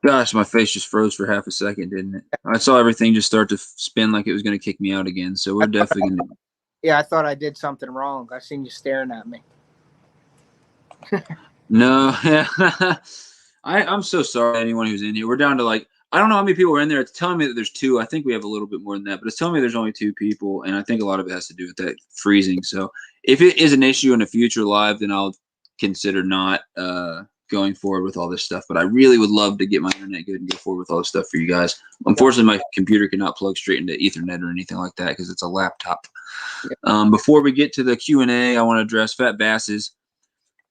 Gosh, my face just froze for half a second, didn't it? I saw everything just start to spin like it was going to kick me out again. So we're definitely going to. Yeah, I thought I did something wrong. I seen you staring at me. No, I'm so sorry to anyone who's in here. We're down to like, I don't know how many people are in there. It's telling me that there's 2. I think we have a little bit more than that, but it's telling me there's only 2 people, and I think a lot of it has to do with that freezing. So if it is an issue in a future live, then I'll consider not going forward with all this stuff. But I really would love to get my internet good and go forward with all this stuff for you guys. Unfortunately, my computer cannot plug straight into Ethernet or anything like that because it's a laptop. Before we get to the Q&A, I want to address Fat Basses.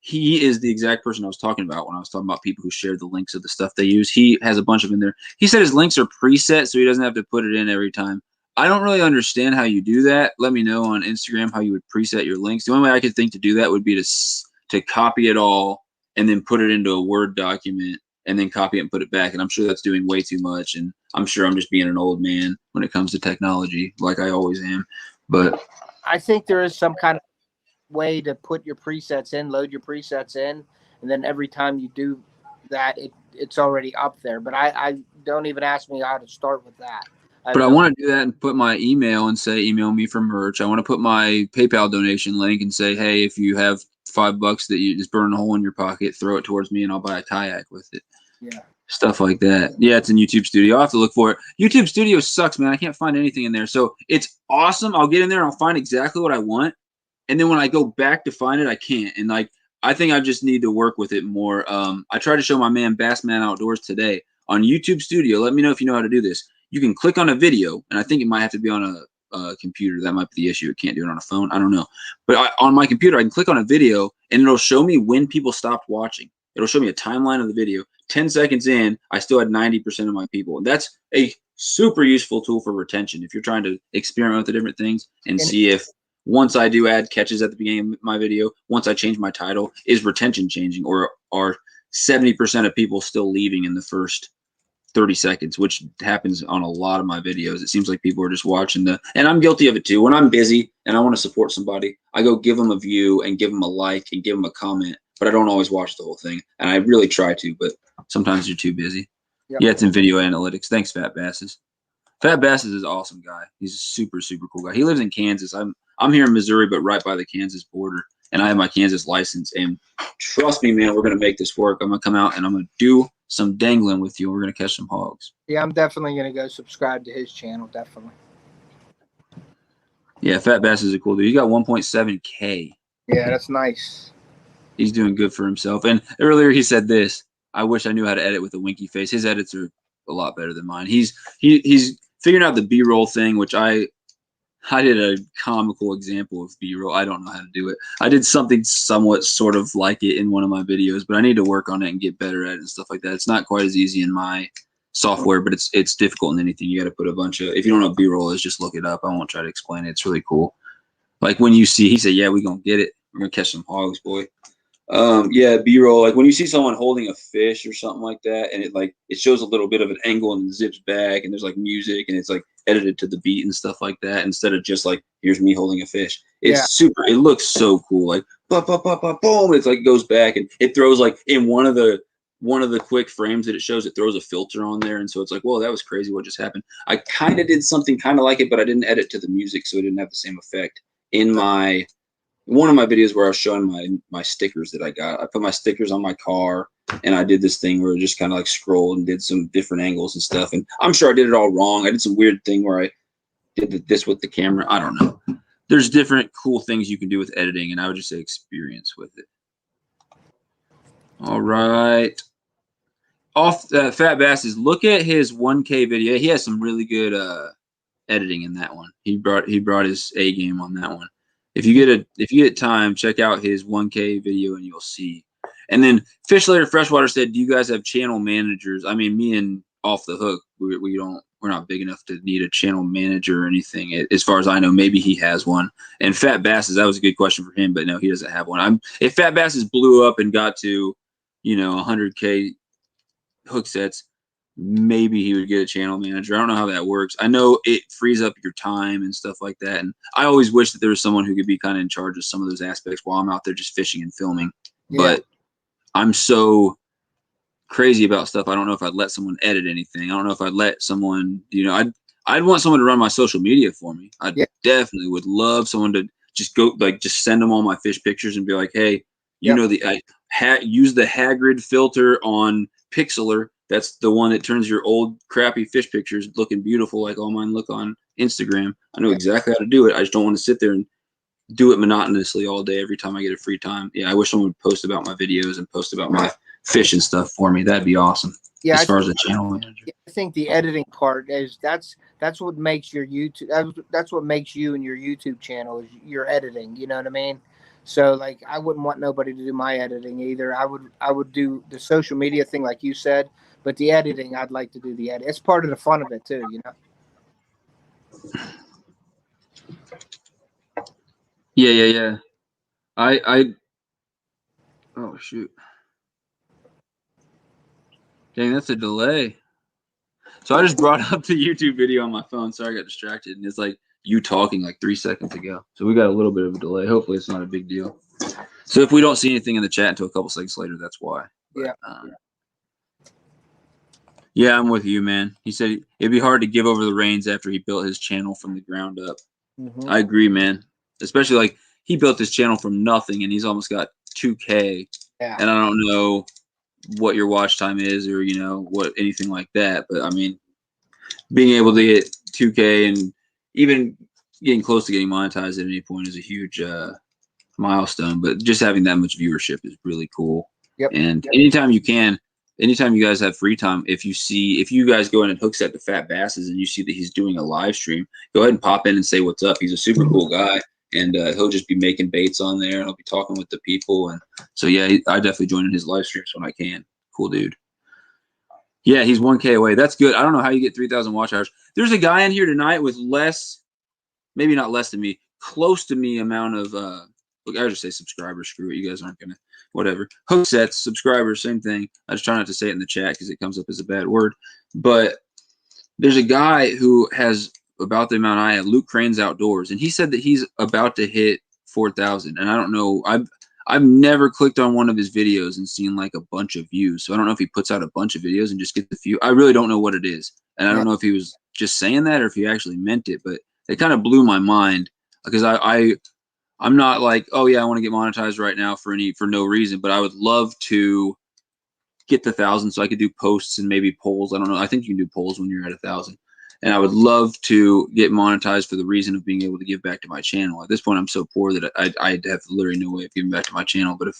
He is the exact person I was talking about when I was talking about people who share the links of the stuff they use. He has a bunch of them in there. He said his links are preset, so he doesn't have to put it in every time. I don't really understand how you do that. Let me know on Instagram how you would preset your links. The only way I could think to do that would be to copy it all and then put it into a Word document and then copy it and put it back. And I'm sure that's doing way too much. And I'm sure I'm just being an old man when it comes to technology, like I always am. But I think there is some kind of way to put your presets in, load your presets in, and then every time you do that, it's already up there. But I don't even ask me how to start with that. But I want to do that and put my email and say, email me for merch. I want to put my PayPal donation link and say, hey, if you have $5 that you just burn a hole in your pocket, throw it towards me and I'll buy a kayak with it. Yeah. Stuff like that. Yeah, it's in YouTube Studio. I'll have to look for it. YouTube Studio sucks, man. I can't find anything in there. So it's awesome. I'll get in there and I'll find exactly what I want. And then when I go back to find it, I can't. And like, I think I just need to work with it more. I tried to show my man Bassman Outdoors today on YouTube Studio. Let me know if you know how to do this. You can click on a video, and I think it might have to be on a computer. That might be the issue. It can't do it on a phone. I don't know. But on my computer, I can click on a video, and it'll show me when people stopped watching. It'll show me a timeline of the video. 10 seconds in, I still had 90% of my people. And that's a super useful tool for retention if you're trying to experiment with the different things and see if once I do add catches at the beginning of my video, once I change my title, is retention changing, or are 70% of people still leaving in the first 30 seconds, which happens on a lot of my videos. It seems like people are just watching and I'm guilty of it too. When I'm busy and I want to support somebody, I go give them a view and give them a like and give them a comment, but I don't always watch the whole thing. And I really try to, but sometimes you're too busy. Yep. Yeah, it's in video analytics. Thanks, Fat Basses. Fat Basses is an awesome guy. He's a super, super cool guy. He lives in Kansas. I'm here in Missouri, but right by the Kansas border, and I have my Kansas license. And trust me, man, we're going to make this work. I'm going to come out and I'm going to do some dangling with you. We're going to catch some hogs. Yeah, I'm definitely going to go subscribe to his channel, definitely. Yeah, Fat Bass is a cool dude. He got 1.7K. Yeah, that's nice. He's doing good for himself. And earlier he said this, I wish I knew how to edit with a winky face. His edits are a lot better than mine. He's figuring out the B-roll thing, which I did a comical example of B-roll. I don't know how to do it. I did something somewhat sort of like it in one of my videos, but I need to work on it and get better at it and stuff like that. It's not quite as easy in my software, but it's difficult in anything. You got to put a bunch of, if you don't know what B-roll is, just look it up. I won't try to explain it. It's really cool. Like when you see, he said, yeah, we're going to get it. We're going to catch some hogs, boy. Yeah, B-roll. Like when you see someone holding a fish or something like that, and it shows a little bit of an angle and zips back, and there's like music, and it's like edited to the beat and stuff like that, instead of just like here's me holding a fish. It's super. It looks so cool. Like boom. It's like it goes back and it throws like in one of the quick frames that it shows, it throws a filter on there, and so it's like, whoa, that was crazy. What just happened? I kind of did something kind of like it, but I didn't edit to the music, so it didn't have the same effect in my. One of my videos where I was showing my stickers that I got. I put my stickers on my car, and I did this thing where it just kind of like scrolled and did some different angles and stuff. And I'm sure I did it all wrong. I did some weird thing where I did this with the camera. I don't know. There's different cool things you can do with editing, and I would just say experience with it. All right. Off Fat Basses, look at his 1K video. He has some really good editing in that one. He brought his A game on that one. If you get time, check out his 1K video and you'll see. And then FishAngler Freshwater said, "Do you guys have channel managers?" I mean, me and Off the Hook, we're not big enough to need a channel manager or anything. As far as I know, maybe he has one. And Fat Basses, that was a good question for him, but no, he doesn't have one. If Fat Basses blew up and got to, 100K hook sets, maybe he would get a channel manager. I don't know how that works. I know it frees up your time and stuff like that. And I always wish that there was someone who could be kind of in charge of some of those aspects while I'm out there just fishing and filming. Yeah. But I'm so crazy about stuff. I don't know if I'd let someone edit anything. I don't know if I'd let someone, I'd want someone to run my social media for me. I definitely would love someone to just go, just send them all my fish pictures and be like, hey, use the Hagrid filter on Pixlr. That's the one that turns your old crappy fish pictures looking beautiful like all mine look on Instagram. I know exactly how to do it. I just don't want to sit there and do it monotonously all day every time I get a free time. Yeah, I wish someone would post about my videos and post about my fish and stuff for me. That'd be awesome. Yeah, as far as a channel manager. I think the editing part is that's what makes your YouTube. That's what makes you and your YouTube channel is your editing. You know what I mean? So like, I wouldn't want nobody to do my editing either. I would do the social media thing like you said, but the editing, I'd like to do the edit. It's part of the fun of it too, Yeah. Oh shoot. Dang, that's a delay. So I just brought up the YouTube video on my phone. Sorry, I got distracted. And it's like you talking like 3 seconds ago. So we got a little bit of a delay. Hopefully it's not a big deal. So if we don't see anything in the chat until a couple seconds later, that's why. But, yeah, I'm with you, man. He said it'd be hard to give over the reins after he built his channel from the ground up. Mm-hmm. I agree, man. Especially like he built this channel from nothing and he's almost got 2K. Yeah. And I don't know what your watch time is or, what anything like that. But I mean, being able to get 2K and even getting close to getting monetized at any point is a huge milestone. But just having that much viewership is really cool. Yep. And anytime you guys have free time, if you guys go in and hook set to Fat Basses and you see that he's doing a live stream, go ahead and pop in and say what's up. He's a super cool guy. And he'll just be making baits on there, and he'll be talking with the people. And so, yeah, I definitely join in his live streams when I can. Cool dude. Yeah, he's 1K away. That's good. I don't know how you get 3,000 watch hours. There's a guy in here tonight with maybe not less than me, close to me amount of, look, I would just say subscribers. Screw it. You guys aren't going to, whatever. Hook sets, subscribers, same thing. I just try not to say it in the chat because it comes up as a bad word. But there's a guy who has about the amount I had, Luke Crane's Outdoors, and he said that he's about to hit 4,000. And I don't know, I've never clicked on one of his videos and seen like a bunch of views. So I don't know if he puts out a bunch of videos and just gets a few. I really don't know what it is, and I don't know if he was just saying that or if he actually meant it. But it kind of blew my mind because I'm not like, oh yeah, I want to get monetized right now for no reason, but I would love to get the 1,000 so I could do posts and maybe polls. I don't know. I think you can do polls when you're at 1,000. And I would love to get monetized for the reason of being able to give back to my channel. At this point, I'm so poor that I have literally no way of giving back to my channel. But if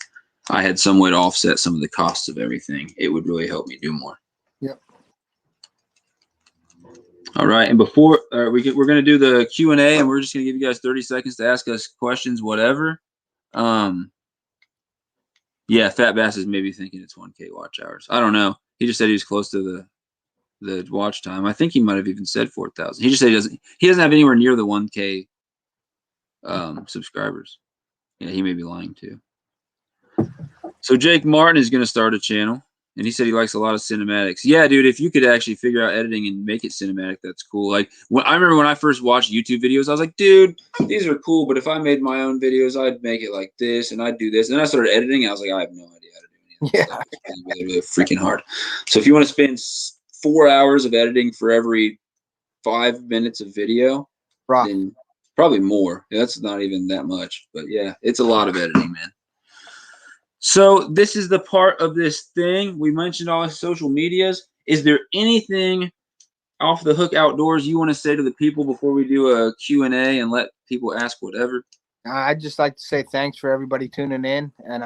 I had some way to offset some of the costs of everything, it would really help me do more. Yep. All right. And before we're going to do the Q&A, and we're just going to give you guys 30 seconds to ask us questions, whatever. Yeah, Fat Bass is maybe thinking it's 1K watch hours. I don't know. He just said he was close to the watch time. I think he might have even said 4,000. He just said he doesn't have anywhere near the 1K subscribers. Yeah, he may be lying too. So Jake Martin is going to start a channel, and he said he likes a lot of cinematics. Yeah, dude, if you could actually figure out editing and make it cinematic, that's cool. Like, I remember when I first watched YouTube videos, I was like, dude, these are cool, but if I made my own videos, I'd make it like this, and I'd do this. And then I started editing, and I was like, I have no idea how to do any of this stuff. It's really, really freaking hard. So if you want to spend 4 hours of editing for every 5 minutes of video, then probably more. That's not even that much, but yeah, it's a lot of editing, man. So this is the part of this thing. We mentioned all his social medias. Is there anything off the hook outdoors you want to say to the people before we do a Q&A and let people ask whatever? I'd just like to say thanks for everybody tuning in, and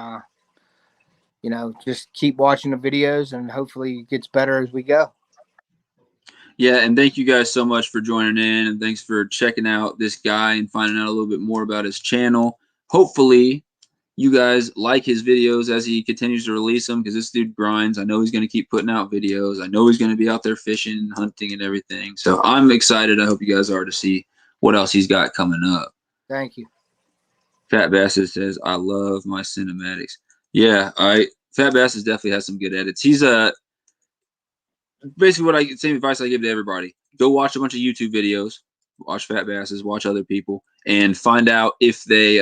you know, just keep watching the videos, and hopefully it gets better as we go. Yeah, and thank you guys so much for joining in, and thanks for checking out this guy and finding out a little bit more about his channel. Hopefully you guys like his videos as he continues to release them, because this dude grinds. I know he's going to keep putting out videos. I know he's going to be out there fishing, hunting, and everything. So I'm excited. I hope you guys are to see what else he's got coming up. Thank you. Fat Bassett says, I love my cinematics. Yeah, Fat Bassett definitely has some good edits. He's basically same advice I give to everybody. Go watch a bunch of YouTube videos, watch Fat Basses, watch other people, and find out if they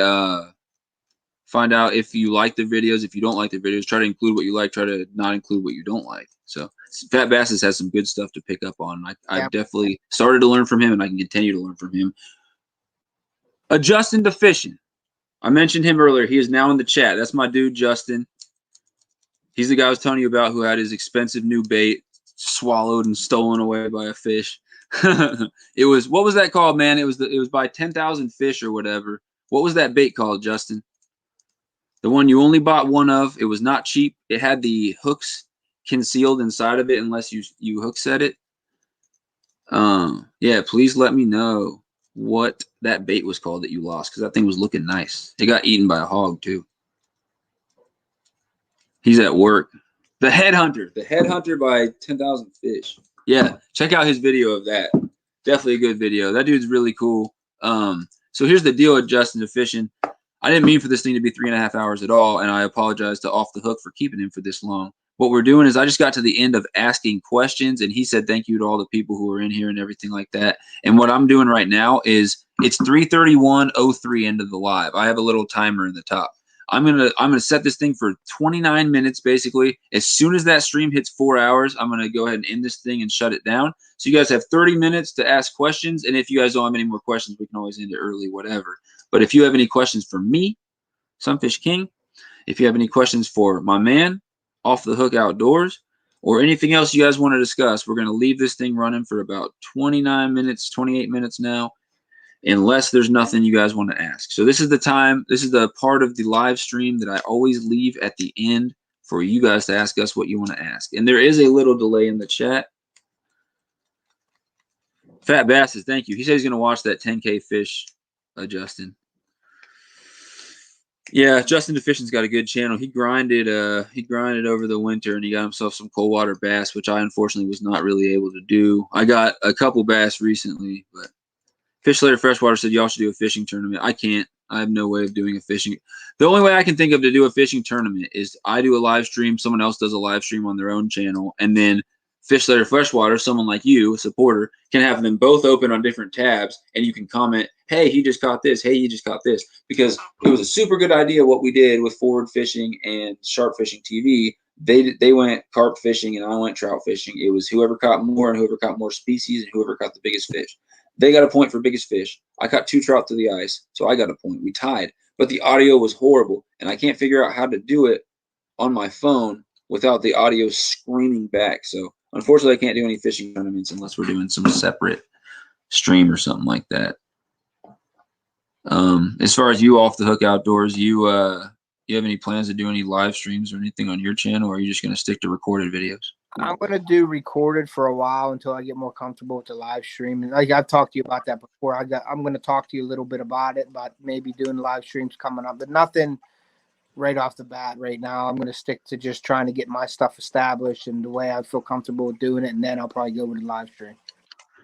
find out if you like the videos. If you don't like the videos, try to include what you like. Try to not include what you don't like. So Fat Basses has some good stuff to pick up on. I've definitely started to learn from him, and I can continue to learn from him. Justin to Fishing. I mentioned him earlier. He is now in the chat. That's my dude, Justin. He's the guy I was telling you about who had his expensive new bait swallowed and stolen away by a fish. It was, what was that called, man? It was by 10,000 Fish or whatever. What was that bait called, Justin? The one you only bought one of. It was not cheap. It had the hooks concealed inside of it unless you hook set it. Yeah, please let me know what that bait was called that you lost, because that thing was looking nice. It got eaten by a hog too. He's at work. The Headhunter by 10,000 Fish. Yeah, check out his video of that. Definitely a good video. That dude's really cool. So here's the deal with Justin to Fishing. I didn't mean for this thing to be 3.5 hours at all, and I apologize to Off the Hook for keeping him for this long. What we're doing is I just got to the end of asking questions, and he said thank you to all the people who are in here and everything like that. And what I'm doing right now is it's 3:31:03 into the live. I have a little timer in the top. I'm gonna set this thing for 29 minutes basically. As soon as that stream hits 4 hours, I'm gonna go ahead and end this thing and shut it down. So you guys have 30 minutes to ask questions, and if you guys don't have any more questions, we can always end it early, whatever. But if you have any questions for me, Sunfish King, if you have any questions for my man, Off the Hook Outdoors, or anything else you guys want to discuss, we're gonna leave this thing running for about 29 minutes, 28 minutes now, unless there's nothing you guys want to ask. So this is the time, this is the part of the live stream that I always leave at the end for you guys to ask us what you want to ask. And there is a little delay in the chat. Fat Basses, thank you. He said he's going to watch that 10K fish, Justin. Yeah, Justin to Fishing's got a good channel. He grinded over the winter, and he got himself some cold water bass, which I unfortunately was not really able to do. I got a couple bass recently, but Fish Later Freshwater said y'all should do a fishing tournament. I can't. I have no way of doing a fishing. The only way I can think of to do a fishing tournament is I do a live stream, someone else does a live stream on their own channel, and then Fish Later Freshwater, someone like you, a supporter, can have them both open on different tabs, and you can comment, hey, he just caught this. Hey, he just caught this. Because it was a super good idea what we did with Forward Fishing and Sharp Fishing TV. They went carp fishing, and I went trout fishing. It was whoever caught more and whoever caught more species and whoever caught the biggest fish. They got a point for biggest fish. I caught 2 trout to the ice, so I got a point. We tied. But the audio was horrible, and I can't figure out how to do it on my phone without the audio screaming back. So unfortunately, I can't do any fishing tournaments unless we're doing some separate stream or something like that. As far as you Off the Hook Outdoors, you have any plans to do any live streams or anything on your channel, or are you just going to stick to recorded videos? I'm going to do recorded for a while until I get more comfortable with the live stream. And like I've talked to you about that before. I'm going to talk to you a little bit about it, about maybe doing live streams coming up, but nothing right off the bat right now. I'm going to stick to just trying to get my stuff established and the way I feel comfortable with doing it, and then I'll probably go with the live stream.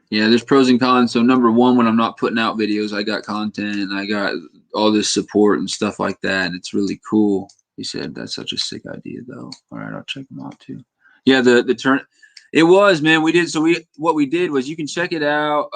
Yeah, there's pros and cons. So number one, when I'm not putting out videos, I got content and I got all this support and stuff like that. And it's really cool. He said that's such a sick idea, though. All right, I'll check them out too. Yeah, the turn. It was, man. We did. So what we did was, you can check it out.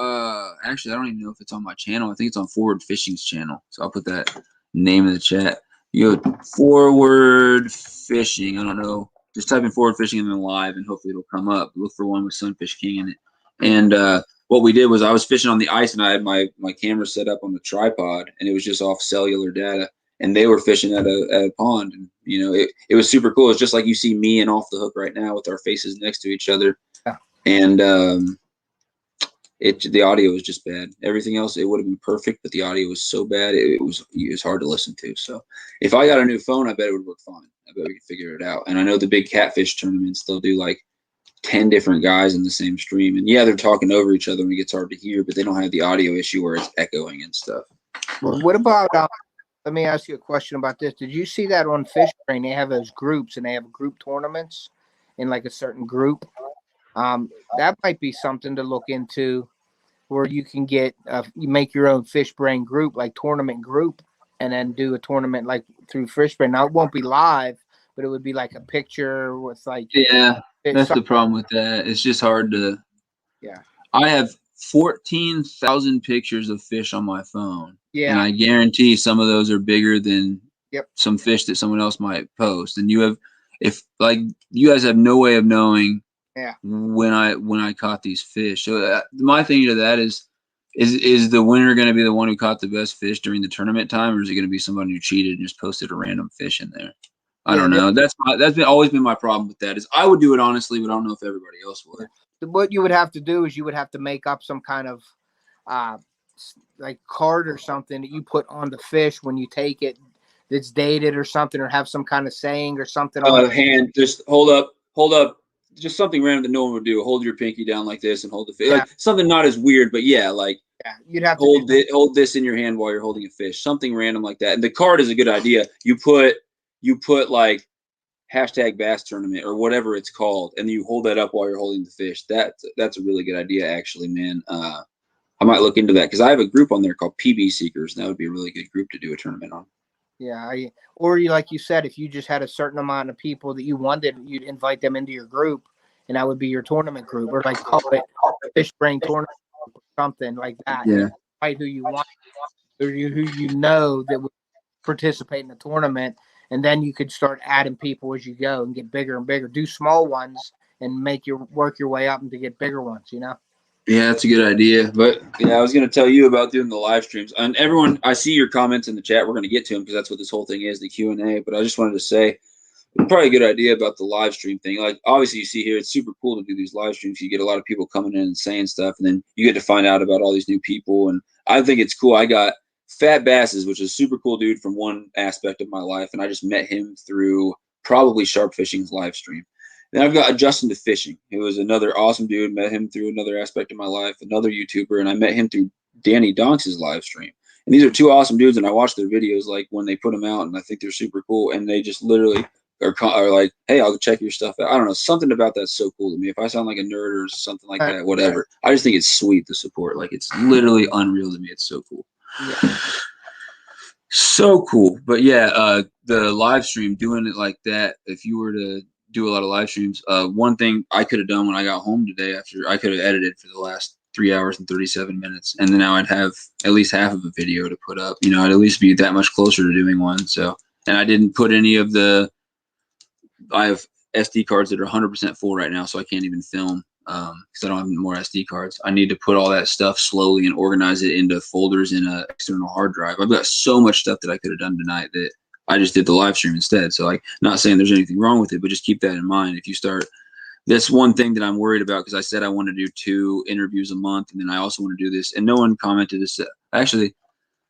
Actually, I don't even know if it's on my channel. I think it's on Forward Fishing's channel. So I'll put that name in the chat. You go Forward Fishing. I don't know. Just type in Forward Fishing and then live, and hopefully it'll come up. Look for one with Sunfish King in it. And what we did was, I was fishing on the ice, and I had my camera set up on the tripod, and it was just off cellular data. And they were fishing at a pond, and it was super cool. It's just like you see me and Off the Hook right now with our faces next to each other, and the audio was just bad. Everything else, it would have been perfect, but the audio was so bad it was hard to listen to. So if I got a new phone, I bet it would work fine. I bet we could figure it out. And I know the big catfish tournaments, they'll do like 10 different guys in the same stream, and yeah, they're talking over each other and it gets hard to hear, but they don't have the audio issue where it's echoing and stuff. What about? Let me ask you a question about this. Did you see that on Fishbrain? They have those groups, and they have group tournaments in like a certain group. That might be something to look into, where you can get you make your own Fishbrain group, like tournament group, and then do a tournament like through Fishbrain. Now it won't be live, but it would be like a picture with like. Yeah, that's the problem with that. It's just hard to. Yeah. I have 14,000 pictures of fish on my phone. Yeah. And I guarantee some of those are bigger than Yep. some fish that someone else might post. And you guys have no way of knowing when I caught these fish. So my thing to that is the winner going to be the one who caught the best fish during the tournament time, or is it going to be somebody who cheated and just posted a random fish in there? I don't know. That's always been my problem with that. Is I would do it honestly, but I don't know if everybody else would. What you would have to do is you would have to make up some kind of like card or something that you put on the fish when you take it, that's dated or something, or have some kind of saying or something. Hand, just hold up, just something random that no one would do. Hold your pinky down like this and hold the fish, like something not as weird, but you'd have to hold this in your hand while you're holding a fish, something random like that. And the card is a good idea. You put like hashtag bass tournament or whatever it's called, and you hold that up while you're holding the fish. That's a really good idea, actually, man. I might look into that, because I have a group on there called PB Seekers, and that would be a really good group to do a tournament on. Yeah, or like you said, if you just had a certain amount of people that you wanted, you'd invite them into your group, and that would be your tournament group, or like call it Fishbrain tournament or something like that. Yeah, invite who you want, or who you know that would participate in the tournament, and then you could start adding people as you go and get bigger and bigger. Do small ones and work your way up and to get bigger ones. Yeah, that's a good idea. But yeah, I was going to tell you about doing the live streams. And everyone, I see your comments in the chat. We're going to get to them because that's what this whole thing is, the Q&A. But I just wanted to say, probably a good idea about the live stream thing. Like, obviously, you see here, it's super cool to do these live streams. You get a lot of people coming in and saying stuff, and then you get to find out about all these new people. And I think it's cool. I got Fat Basses, which is a super cool dude from one aspect of my life, and I just met him through probably Sharp Fishing's live stream. Then I've got Justin to Fishing, who was another awesome dude. Met him through another aspect of my life, another YouTuber, and I met him through Danny Donks' live stream. And these are two awesome dudes, and I watch their videos like when they put them out, and I think they're super cool. And they just literally are like, "Hey, I'll check your stuff out." I don't know, something about that's so cool to me. If I sound like a nerd or something like that, whatever. I just think it's sweet, the support. Like, it's literally unreal to me. It's so cool. Yeah. So cool. But yeah, the live stream, doing it like that, if you were to do a lot of live streams, one thing I could have done when I got home today, after I could have edited for the last 3 hours and 37 minutes, and then now I'd have at least half of a video to put up. I'd at least be that much closer to doing one. So, and I didn't put any of I have SD cards that are 100% full right now, so I can't even film because I don't have any more SD cards. I need to put all that stuff slowly and organize it into folders in an external hard drive. I've got so much stuff that I could have done tonight that I just did the live stream instead. So, like, not saying there's anything wrong with it, but just keep that in mind. If you start, that's one thing that I'm worried about, because I said I want to do 2 interviews a month, and then I also want to do this. And no one commented this. Actually,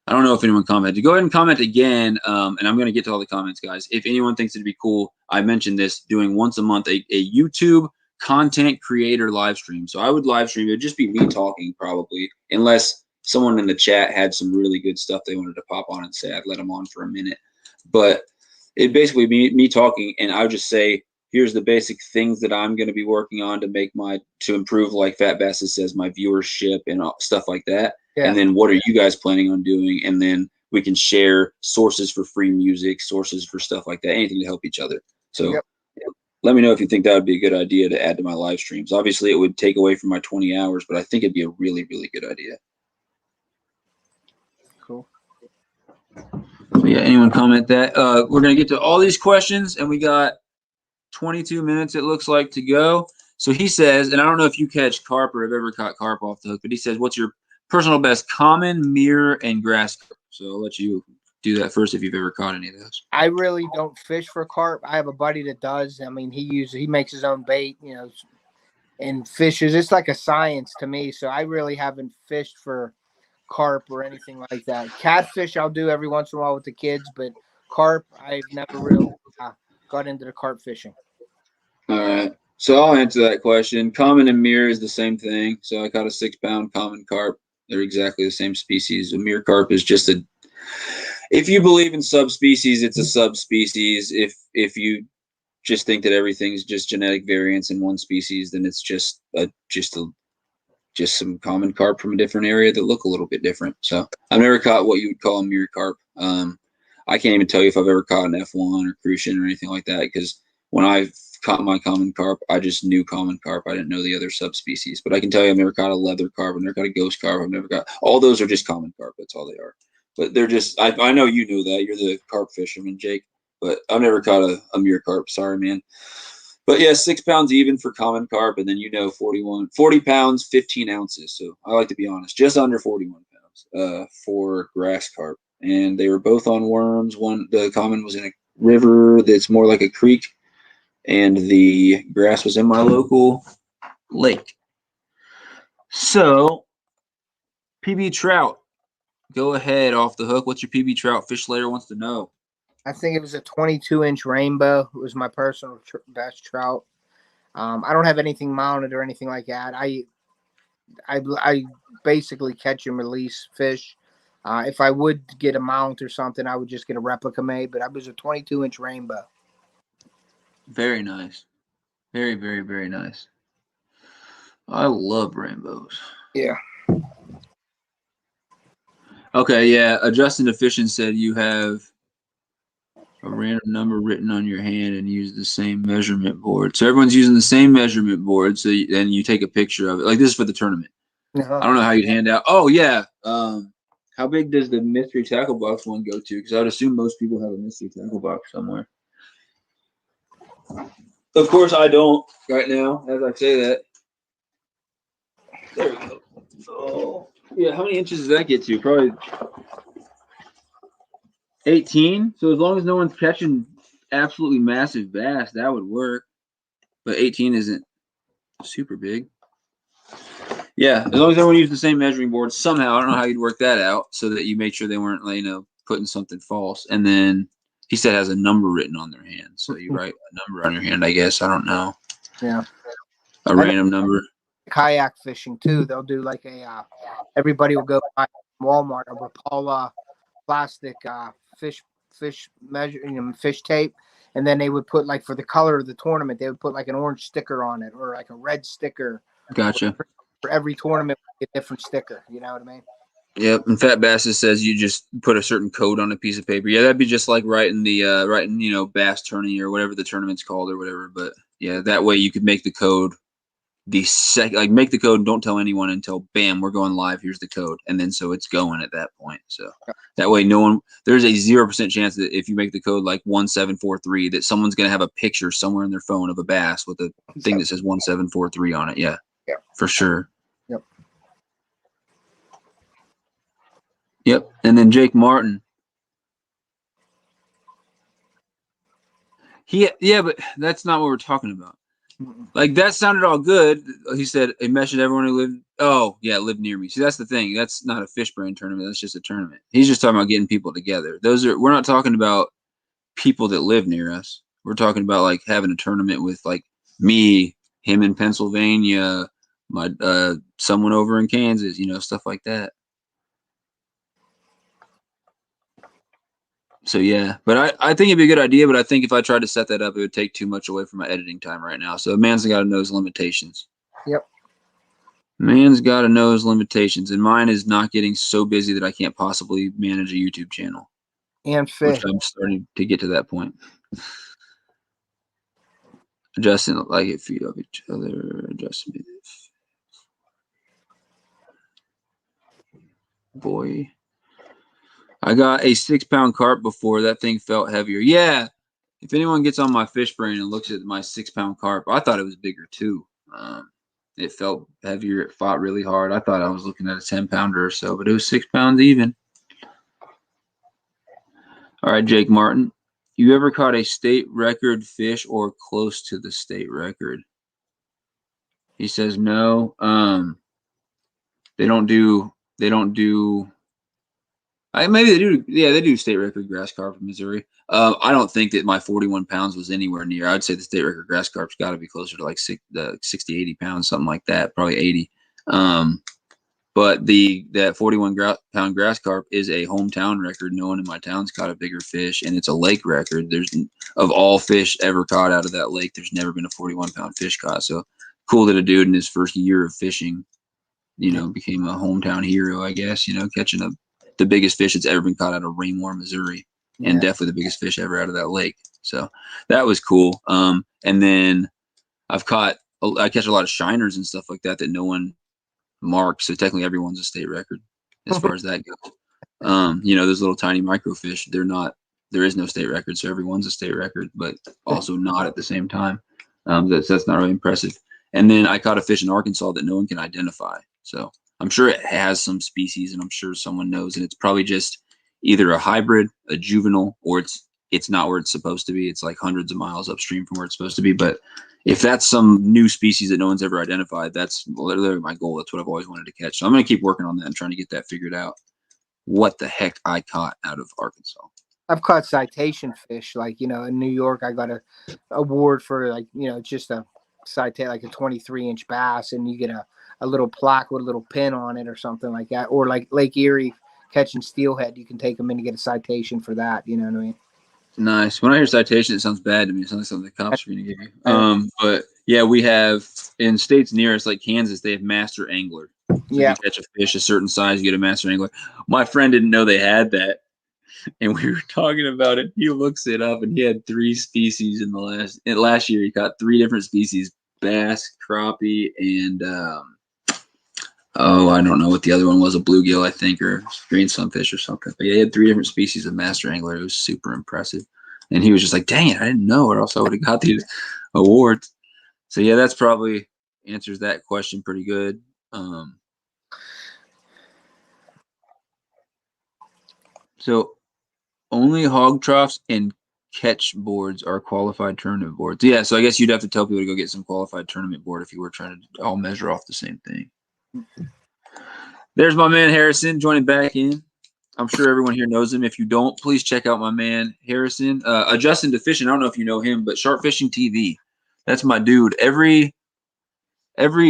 I don't know if anyone commented. Go ahead and comment again, and I'm going to get to all the comments, guys. If anyone thinks it'd be cool, I mentioned this, doing once a month a YouTube content creator live stream. So I would live stream. It would just be me talking, probably, unless someone in the chat had some really good stuff they wanted to pop on and say. I'd let them on for a minute. But it'd basically be me talking, and I would just say, here's the basic things that I'm going to be working on to improve, like Fat Basses says, my viewership and stuff like that. Yeah. And then what are you guys planning on doing? And then we can share sources for free music, sources for stuff like that, anything to help each other. So let me know if you think that would be a good idea to add to my live streams. Obviously, it would take away from my 20 hours, but I think it'd be a really, really good idea. Cool. So yeah, anyone comment that? We're going to get to all these questions, and we got 22 minutes, it looks like, to go. So he says, and I don't know if you catch carp or have ever caught carp off the hook, but he says, what's your personal best common, mirror, and grass carp? So I'll let you do that first if you've ever caught any of those. I really don't fish for carp. I have a buddy that does. I mean, he makes his own bait, you know, and fishes. It's like a science to me. So I really haven't fished for carp or anything like that. Catfish I'll do every once in a while with the kids, but carp I've never really got into the carp fishing. All right. So I'll answer that question. Common and mirror is the same thing. So I caught a 6-pound common carp. They're exactly the same species. A mirror carp is just a, if you believe in subspecies, it's a subspecies. If you just think that everything's just genetic variance in one species, then it's just some common carp from a different area that look a little bit different. So I've never caught what you would call a mirror carp. I can't even tell you if I've ever caught an F1 or crucian or anything like that, because when I caught my common carp, I just knew common carp. I didn't know the other subspecies. But I can tell you I've never caught a leather carp. I've never caught a ghost carp. I've never got, all those are just common carp. That's all they are. But they're just, I know you know that. You're the carp fisherman, Jake. But I've never caught a mirror carp. Sorry, man. But yeah, 6 pounds even for common carp. And then, 40 pounds, 15 ounces. So I like to be honest, just under 41 pounds for grass carp. And they were both on worms. The common was in a river that's more like a creek, and the grass was in my local lake. So, PB trout, go ahead off the hook. What's your PB trout? Fish Slayer wants to know. I think it was a 22-inch rainbow. It was my personal best trout. I don't have anything mounted or anything like that. I basically catch and release fish. If I would get a mount or something, I would just get a replica made. But I was a 22-inch rainbow. Very nice. Very, very, very nice. I love rainbows. Yeah. Okay, yeah. Adjusting to Fishin said you have a random number written on your hand and use the same measurement board. So everyone's using the same measurement board. So then you take a picture of it. Like this is for the tournament. I don't know how you'd hand out. Oh, yeah. How big does the mystery tackle box one go to? Because I would assume most people have a mystery tackle box somewhere. Of course, I don't right now, as I say that. There we go. Oh, yeah. How many inches does that get to? Probably 18. So as long as no one's catching absolutely massive bass, that would work. But 18 isn't super big. Yeah, as long as everyone used the same measuring board somehow. I don't know how you'd work that out so that you make sure they weren't, putting something false. And then he said has a number written on their hand. So you write a number on your hand, I guess. I don't know. Yeah. A random number. Kayak fishing too. They'll do like everybody will go buy Walmart a Rapala plastic fish fish tape, and then they would put, like, for the color of the tournament, they would put like an orange sticker on it or like a red sticker. Gotcha. For every tournament, a different sticker. You know what I mean? Yep. And Fat Basses says you just put a certain code on a piece of paper. Yeah, that'd be just like writing bass tourney or whatever the tournament's called or whatever. But yeah, that way you could make the code make the code and don't tell anyone until bam, we're going live. Here's the code. And then so it's going at that point. So that way there's a 0% chance that if you make the code like 1743, that someone's going to have a picture somewhere in their phone of a bass with a thing that says 1743 on it. Yeah. Yeah. For sure. Yep. And then Jake Martin. But that's not what we're talking about. Like, that sounded all good. He said he mentioned everyone who lived near me. See, that's the thing. That's not a Fishbrain tournament. That's just a tournament. He's just talking about getting people together. We're not talking about people that live near us. We're talking about like having a tournament with like me, him in Pennsylvania, my someone over in Kansas, stuff like that. So yeah, but I think it'd be a good idea. But I think if I tried to set that up, it would take too much away from my editing time right now. So a man's got to know his limitations. Yep. Man's got to know his limitations, and mine is not getting so busy that I can't possibly manage a YouTube channel. And fish. Which I'm starting to get to that point. Adjusting like it feed off each other. Adjusting. Boy, I got a 6-pound carp before. That thing felt heavier. Yeah. If anyone gets on my Fishbrain and looks at my 6-pound carp, I thought it was bigger too. It felt heavier. It fought really hard. I thought I was looking at a 10-pounder or so, but it was 6 pounds even. All right, Jake Martin. You ever caught a state record fish or close to the state record? He says no. They don't do. Maybe they do. Yeah, they do state record grass carp in Missouri. I don't think that my 41 pounds was anywhere near. I'd say the state record grass carp's got to be closer to like 60, 80 pounds, something like that. Probably 80. But that 41-pound grass carp is a hometown record. No one in my town's caught a bigger fish, and it's a lake record. Of all fish ever caught out of that lake, there's never been a 41-pound fish caught. So cool that a dude in his first year of fishing, became a hometown hero, I guess. Catching the biggest fish that's ever been caught out of Raymore, Missouri, and definitely the biggest fish ever out of that lake. So that was cool. And then I catch a lot of shiners and stuff like that no one marks. So technically everyone's a state record as far as that goes. Those little tiny microfish, there is no state record. So everyone's a state record, but also not at the same time. That's not really impressive. And then I caught a fish in Arkansas that no one can identify. So I'm sure it has some species, and I'm sure someone knows, and it's probably just either a hybrid, a juvenile, or it's not where it's supposed to be. It's like hundreds of miles upstream from where it's supposed to be. But if that's some new species that no one's ever identified, that's literally my goal. That's what I've always wanted to catch. So I'm going to keep working on that and trying to get that figured out. What the heck I caught out of Arkansas. I've caught citation fish. Like, in New York, I got a award for just a citation, like a 23-inch bass, and you get a little plaque with a little pin on it or something like that. Or like Lake Erie catching steelhead, you can take them in to get a citation for that. You know what I mean? Nice. When I hear citation, it sounds bad to me. It sounds like something the cops are going to give you. But yeah, we have in states near us, like Kansas, they have master angler. So if you catch a fish a certain size, you get a master angler. My friend didn't know they had that, and we were talking about it. He looks it up, and he had 3 species in last year. He caught 3 different species: bass, crappie, and I don't know what the other one was, a bluegill, I think, or green sunfish or something. But yeah, he had 3 different species of master angler. It was super impressive. And he was just like, dang it, I didn't know, or else I would have got these awards. So yeah, that's probably answers that question pretty good. So only hog troughs and catch boards are qualified tournament boards. Yeah, so I guess you'd have to tell people to go get some qualified tournament board if you were trying to all measure off the same thing. There's my man Harrison joining back in. I'm sure everyone here knows him. If you don't, please check out my man Harrison. Adjusting to Fishing. I don't know if you know him, but Sharp Fishing TV. That's my dude. Every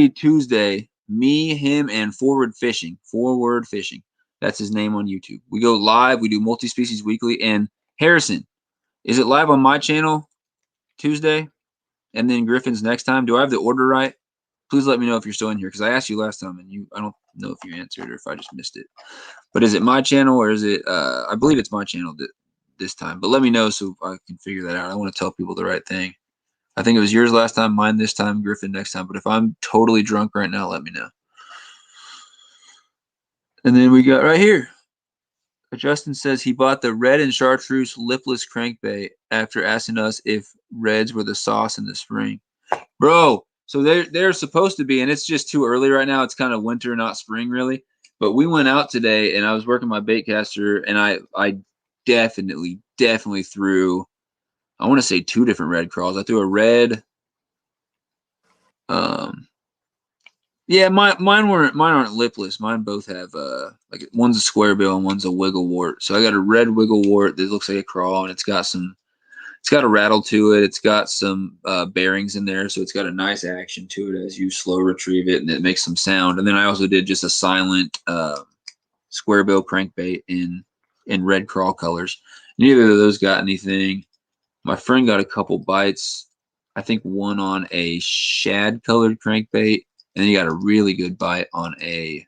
Tuesday, me, him, and Forward Fishing. That's his name on YouTube. We go live. We do multi-species weekly. And Harrison, is it live on my channel Tuesday? And then Griffin's next time? Do I have the order right? Please let me know if you're still in here, because I asked you last time, and I don't know if you answered or if I just missed it. But is it my channel, or is it I believe it's my channel this time. But let me know so I can figure that out. I want to tell people the right thing. I think it was yours last time, mine this time, Griffin next time. But if I'm totally drunk right now, let me know. And then we got right here. Justin says he bought the red and chartreuse lipless crankbait after asking us if reds were the sauce in the spring. Bro, so they're supposed to be, and it's just too early right now. It's kind of winter, not spring really. But we went out today, and I was working my bait caster, and I definitely threw, I want to say 2 different red crawls. I threw a red. Yeah, mine aren't lipless. Mine both have like one's a square bill and one's a wiggle wart. So I got a red wiggle wart that looks like a crawl, and it's got a rattle to it. It's got some bearings in there, so it's got a nice action to it as you slow retrieve it, and it makes some sound. And then I also did just a silent square bill crankbait in red crawl colors. Neither of those got anything. My friend got a couple bites. I think one on a shad colored crankbait And then you got a really good bite on a,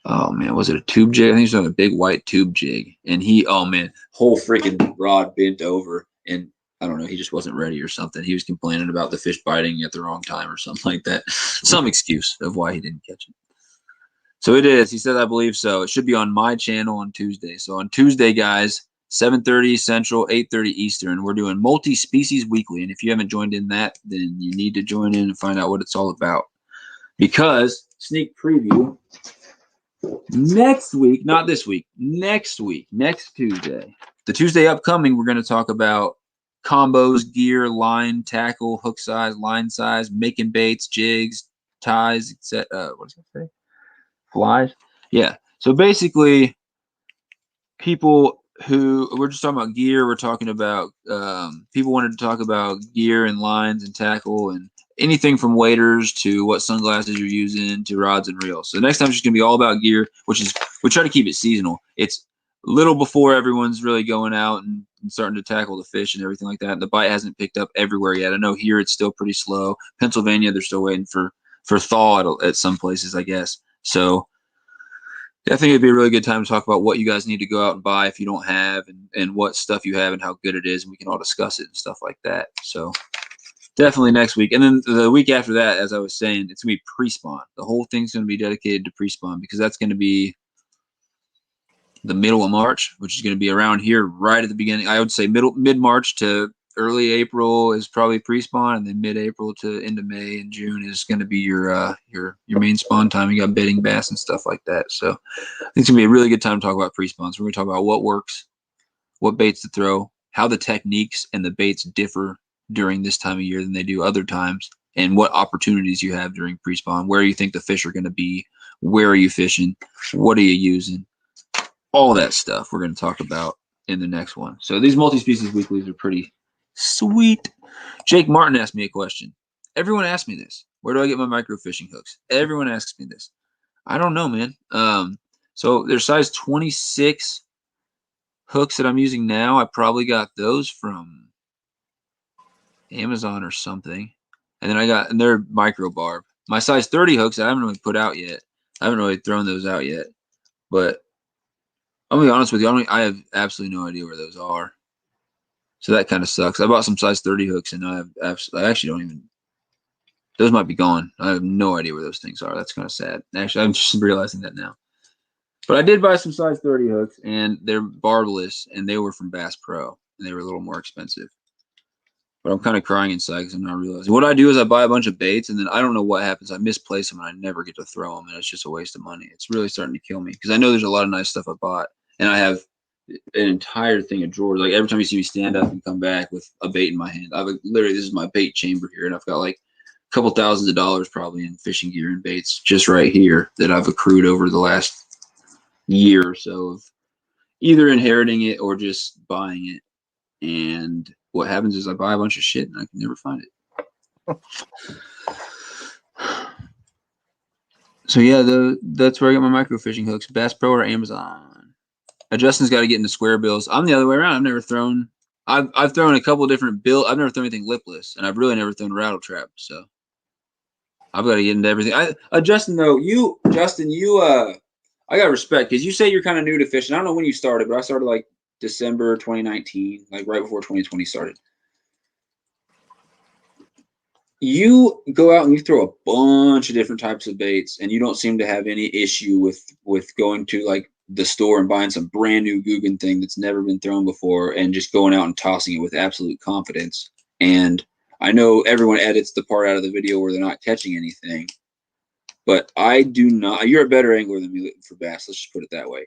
oh man, was it a tube jig? I think he was on a big white tube jig. And he, oh man, whole freaking rod bent over. And I don't know, he just wasn't ready or something. He was complaining about the fish biting at the wrong time or something like that. Some excuse of why he didn't catch it. So it is. He said, I believe so. It should be on my channel on Tuesday. So on Tuesday, guys, 7:30 Central, 8:30 Eastern, we're doing multi-species weekly. And if you haven't joined in that, then you need to join in and find out what it's all about. Because, sneak preview, next week, not this week, next week, next Tuesday, the Tuesday upcoming, we're going to talk about combos, gear, line, tackle, hook size, line size, making baits, jigs, ties, etc. What does it say? Flies? Yeah. So basically, people who, we're just talking about gear, we're talking about, people wanted to talk about gear and lines and tackle and anything from waders to what sunglasses you're using to rods and reels. So next time it's just going to be all about gear, which is, we try to keep it seasonal. It's little before everyone's really going out and starting to tackle the fish and everything like that. The bite hasn't picked up everywhere yet. I know here it's still pretty slow. Pennsylvania, they're still waiting for thaw at some places, I guess. So I think it'd be a really good time to talk about what you guys need to go out and buy if you don't have, and what stuff you have and how good it is, and we can all discuss it and stuff like that. So definitely next week. And then the week after that, as I was saying, it's going to be pre-spawn. The whole thing's going to be dedicated to pre-spawn because that's going to be the middle of March, which is going to be around here right at the beginning. I would say mid-March to early April is probably pre-spawn, and then mid-April to end of May and June is going to be your main spawn time. You got bedding bass and stuff like that. So I think it's going to be a really good time to talk about pre-spawns. We're going to talk about what works, what baits to throw, how the techniques and the baits differ during this time of year than they do other times, and what opportunities you have during pre-spawn, where you think the fish are going to be, where are you fishing, what are you using, all that stuff we're going to talk about in the next one. So these multi-species weeklies are pretty sweet. Jake Martin asked me a question. Everyone asks me this. Where do I get my micro fishing hooks? Everyone asks me this. I don't know, man. So they're size 26 hooks that I'm using now. I probably got those from Amazon or something. And then and they're micro barb. My size 30 hooks I haven't really put out yet. I haven't really thrown those out yet. But I'm going to be honest with you, I have absolutely no idea where those are. So that kind of sucks. I bought some size 30 hooks, and I actually don't even, those might be gone. I have no idea where those things are. That's kind of sad. Actually, I'm just realizing that now. But I did buy some size 30 hooks, and they're barbless, and they were from Bass Pro, and they were a little more expensive. But I'm kind of crying inside because I'm not realizing. What I do is I buy a bunch of baits, and then I don't know what happens. I misplace them, and I never get to throw them, and it's just a waste of money. It's really starting to kill me because I know there's a lot of nice stuff I bought, and I have an entire thing of drawers. Like every time you see me stand up and come back with a bait in my hand, literally, this is my bait chamber here, and I've got like a couple thousands of dollars probably in fishing gear and baits just right here that I've accrued over the last year or so of either inheriting it or just buying it. And what happens is I buy a bunch of shit and I can never find it. So yeah, that's where I got my micro fishing hooks, Bass Pro or Amazon. Justin's got to get into square bills. I'm the other way around. I've thrown a couple different bill. I've never thrown anything lipless, and I've really never thrown rattle trap. So I've got to get into everything. Justin, I got respect because you say you're kind of new to fishing. I don't know when you started, but I started like December 2019, like right before 2020 started. You go out and you throw a bunch of different types of baits, and you don't seem to have any issue with going to like the store and buying some brand new Guggen thing that's never been thrown before and just going out and tossing it with absolute confidence. And I know everyone edits the part out of the video where they're not catching anything, but I do not. You're a better angler than me for bass. Let's just put it that way.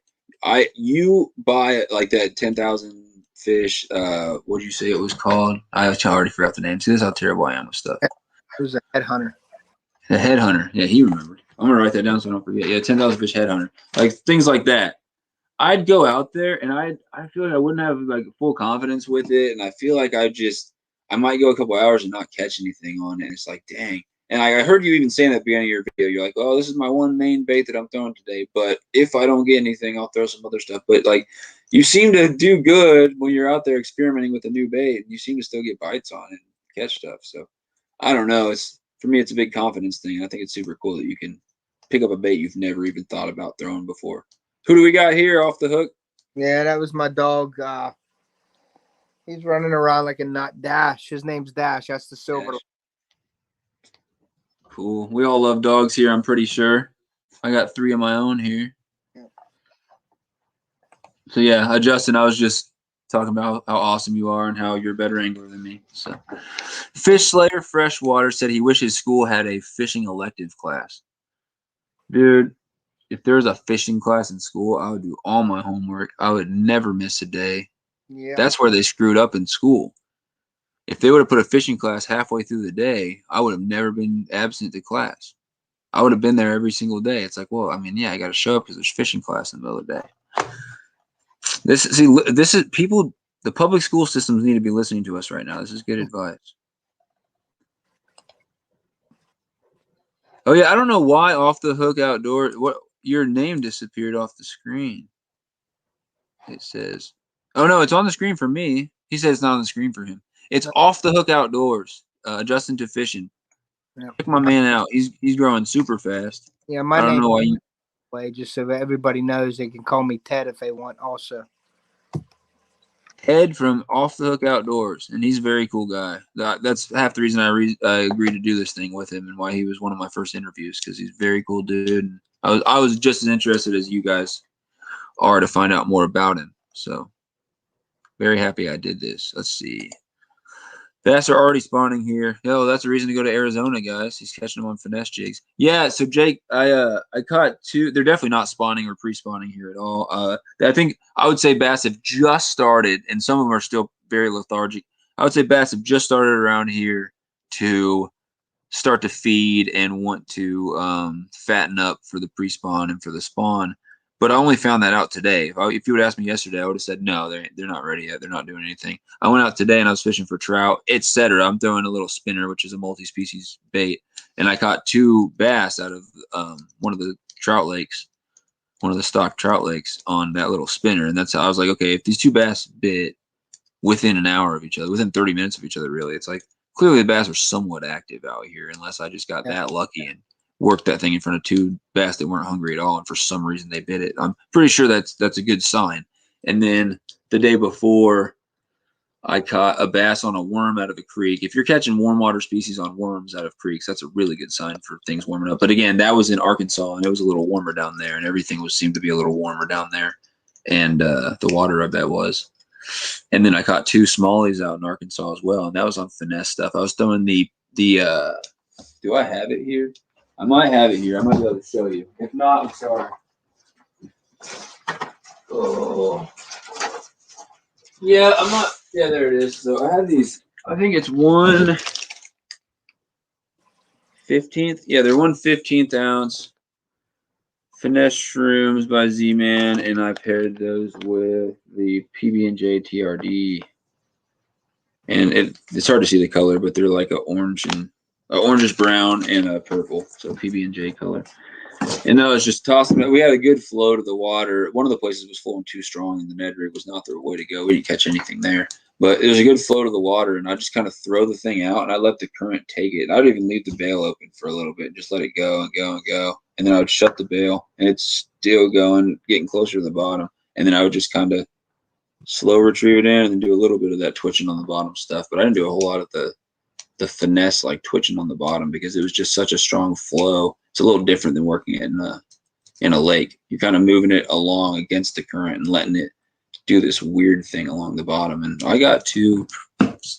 You buy like that 10,000 fish. What did you say it was called? I already forgot the name. See, this is how terrible I am with stuff. It was a headhunter. The headhunter. Yeah, he remembered. I'm gonna write that down so I don't forget. Yeah, 10,000 fish headhunter. Like things like that. I'd go out there and I feel like I wouldn't have like full confidence with it, and I feel like I might go a couple hours and not catch anything on it. And it's like, dang. And I heard you even saying at the beginning of your video, you're like, oh, this is my one main bait that I'm throwing today. But if I don't get anything, I'll throw some other stuff. But like, you seem to do good when you're out there experimenting with a new bait, and you seem to still get bites on it and catch stuff. So I don't know. for me, it's a big confidence thing. I think it's super cool that you can pick up a bait you've never even thought about throwing before. Who do we got here off the hook? Yeah, that was my dog. He's running around like a nut. Dash. His name's Dash. That's the silver. Dash. Cool. We all love dogs here, I'm pretty sure. I got 3 of my own here. So yeah, Justin, I was just talking about how awesome you are and how you're a better angler than me. So, Fish Slayer Freshwater said he wishes school had a fishing elective class. Dude, if there was a fishing class in school, I would do all my homework. I would never miss a day. Yeah. That's where they screwed up in school. If they would have put a fishing class halfway through the day, I would have never been absent to class. I would have been there every single day. It's like, well, I mean, yeah, I got to show up because there's fishing class in the middle of the day. This is people. The public school systems need to be listening to us right now. This is good advice. Oh yeah, I don't know why Off the Hook Outdoor. What your name disappeared off the screen? It says, oh no, it's on the screen for me. He says it's not on the screen for him. It's Off the Hook Outdoors. Justin to Fishin. Yeah. Check my man out. He's growing super fast. Yeah, I don't know why you. Just so everybody knows, they can call me Ted if they want. Also, Ted from Off the Hook Outdoors, and he's a very cool guy. That's half the reason I agreed to do this thing with him, and why he was one of my first interviews, because he's a very cool dude. I was just as interested as you guys are to find out more about him. So very happy I did this. Let's see. Bass are already spawning here. Yo, that's a reason to go to Arizona, guys. He's catching them on finesse jigs. Yeah, so Jake, I caught 2. They're definitely not spawning or pre-spawning here at all. I think I would say bass have just started, and some of them are still very lethargic. I would say bass have just started around here to start to feed and want to fatten up for the pre-spawn and for the spawn. But I only found that out today. If you would ask me yesterday, I would have said, no, they're not ready yet. They're not doing anything. I went out today and I was fishing for trout, etc. I'm throwing a little spinner, which is a multi-species bait. And I caught 2 bass out of one of the trout lakes, one of the stock trout lakes on that little spinner. And that's how I was like, okay, if these 2 bass bit within an hour of each other, within 30 minutes of each other, really, it's like clearly the bass are somewhat active out here, unless I just got that lucky and worked that thing in front of 2 bass that weren't hungry at all, and for some reason they bit it. I'm pretty sure that's a good sign. And then the day before, I caught a bass on a worm out of a creek. If you're catching warm water species on worms out of creeks, that's a really good sign for things warming up. But again, that was in Arkansas, and it was a little warmer down there, and everything seemed to be a little warmer down there, and the water of that was. And then I caught 2 smallies out in Arkansas as well, and that was on finesse stuff. I was throwing the do I have it here? I might have it here. I might be able to show you. If not, I'm sorry. Oh. Yeah, I'm not. Yeah, there it is. So I have these. I think it's 1/15. Yeah, they're 1/15 ounce finesse shrooms by Z-Man, and I paired those with the PB&J TRD. And it's hard to see the color, but they're like a orangish brown and a purple, so PB&J color. And I was just tossing it. We had a good flow to the water. One of the places was flowing too strong, and the Ned rig was not the way to go. We didn't catch anything there, but it was a good flow to the water, and I just kind of throw the thing out, and I let the current take it. I would even leave the bail open for a little bit, and just let it go and go and go, and then I would shut the bail, and it's still going, getting closer to the bottom, and then I would just kind of slow retrieve it in, and then do a little bit of that twitching on the bottom stuff. But I didn't do a whole lot of the finesse, like twitching on the bottom, because it was just such a strong flow. It's a little different than working it in a lake. You're kind of moving it along against the current and letting it do this weird thing along the bottom. And I got 2.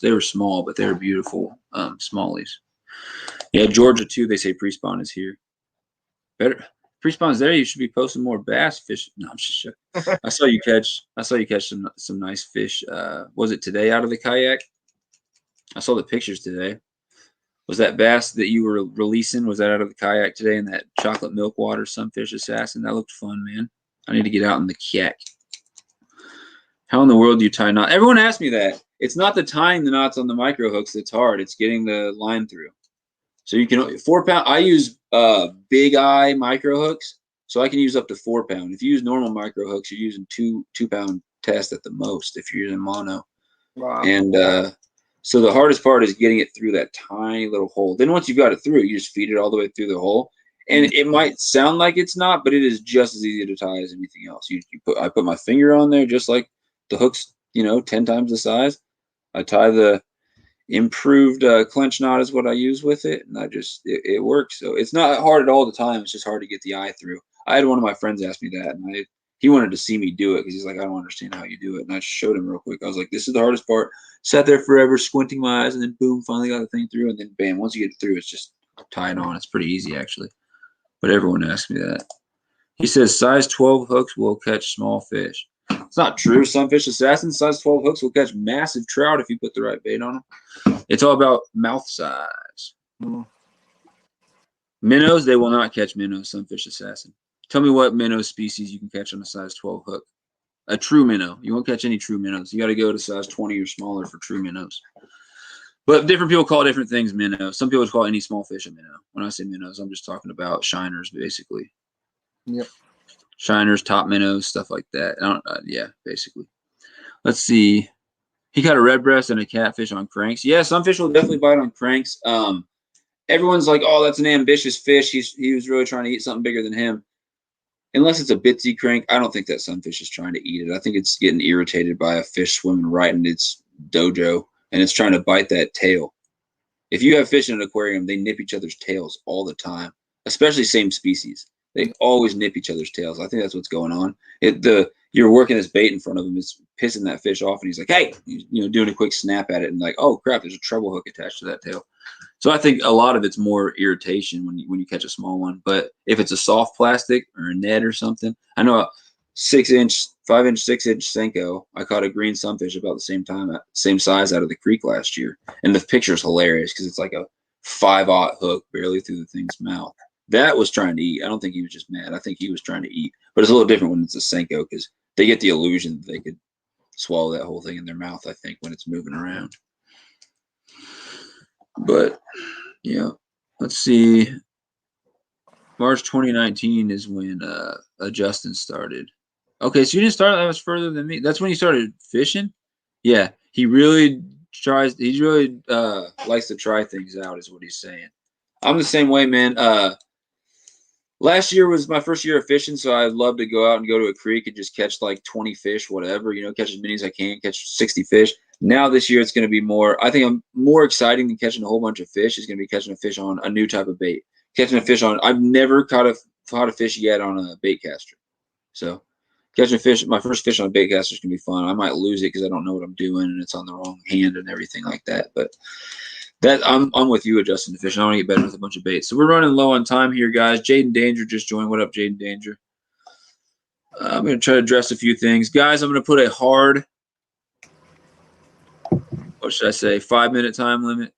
They were small, but they were beautiful smallies. Yeah, Georgia too. They say pre-spawn is here. Better pre-spawn's there. You should be posting more bass fish. No, I'm just joking. I saw you catch some nice fish. Was it today out of the kayak? I saw the pictures today. Was that bass that you were releasing, was that out of the kayak today in that chocolate milk water Sunfish Assassin? That looked fun, man. I need to get out in the kayak. How in the world do you tie knots? Everyone asks me that. It's not the tying the knots on the micro hooks that's hard. It's getting the line through. So you can 4 pound. I use big eye micro hooks, so I can use up to 4 pound. If you use normal micro hooks, you're using 2 pound test at the most if you're using mono. Wow. And So the hardest part is getting it through that tiny little hole. Then once you've got it through, you just feed it all the way through the hole. And it might sound like it's not, but it is just as easy to tie as anything else. I put my finger on there just like the hook's, 10 times the size. I tie the improved clench knot is what I use with it, and it works. So it's not hard at all the time. It's just hard to get the eye through. I had one of my friends ask me that, and he wanted to see me do it because he's like, I don't understand how you do it. And I just showed him real quick. I was like, this is the hardest part. Sat there forever, squinting my eyes, and then boom, finally got the thing through. And then bam, once you get it through, it's just tie it on. It's pretty easy actually. But everyone asks me that. He says size 12 hooks will catch small fish. It's not true. Sunfish Assassin size 12 hooks will catch massive trout if you put the right bait on them. It's all about mouth size. Minnows, they will not catch minnows, Sunfish Assassin. Tell me what minnow species you can catch on a size 12 hook. A true minnow. You won't catch any true minnows. You got to go to size 20 or smaller for true minnows. But different people call different things minnows. Some people call any small fish a minnow. When I say minnows, I'm just talking about shiners, basically. Yep. Shiners, top minnows, stuff like that. Yeah, basically. Let's see. He caught a red breast and a catfish on cranks. Yeah, some fish will definitely bite on cranks. Everyone's like, oh, that's an ambitious fish. He was really trying to eat something bigger than him. Unless it's a bitsy crank, I don't think that sunfish is trying to eat it. I think it's getting irritated by a fish swimming right in its dojo, and it's trying to bite that tail. If you have fish in an aquarium, they nip each other's tails all the time, especially same species. They always nip each other's tails. I think that's what's going on. You're working this bait in front of him. It's pissing that fish off, and he's like, hey, doing a quick snap at it, and like, oh, crap, there's a treble hook attached to that tail. So I think a lot of it's more irritation when you catch a small one. But if it's a soft plastic or a net or something, I know a 6-inch, 5-inch, 6-inch Senko, I caught a green sunfish about the same size out of the creek last year. And the picture is hilarious because it's like a 5/0 hook barely through the thing's mouth. That was trying to eat. I don't think he was just mad. I think he was trying to eat. But it's a little different when it's a Senko because they get the illusion that they could swallow that whole thing in their mouth, I think, when it's moving around. But, yeah, let's see. March 2019 is when Justin started. Okay, so you didn't start that much further than me. That's when you started fishing? Yeah, he really likes to try things out is what he's saying. I'm the same way, man. Last year was my first year of fishing, so I'd love to go out and go to a creek and just catch like 20 fish, whatever, catch as many as I can, catch 60 fish. Now this year it's going to be more, I think I'm more exciting than catching a whole bunch of fish is going to be catching a fish on a new type of bait. Catching a fish on, I've never caught a fish yet on a bait caster. So catching a fish, my first fish on a bait caster is going to be fun. I might lose it because I don't know what I'm doing and it's on the wrong hand and everything like that. But I'm with you adjusting the fish. I want to get better with a bunch of baits. So we're running low on time here, guys. Jaden Danger just joined. What up, Jaden Danger? I'm going to try to address a few things. Guys, I'm going to put a hard, what should I say, 5-minute time limit.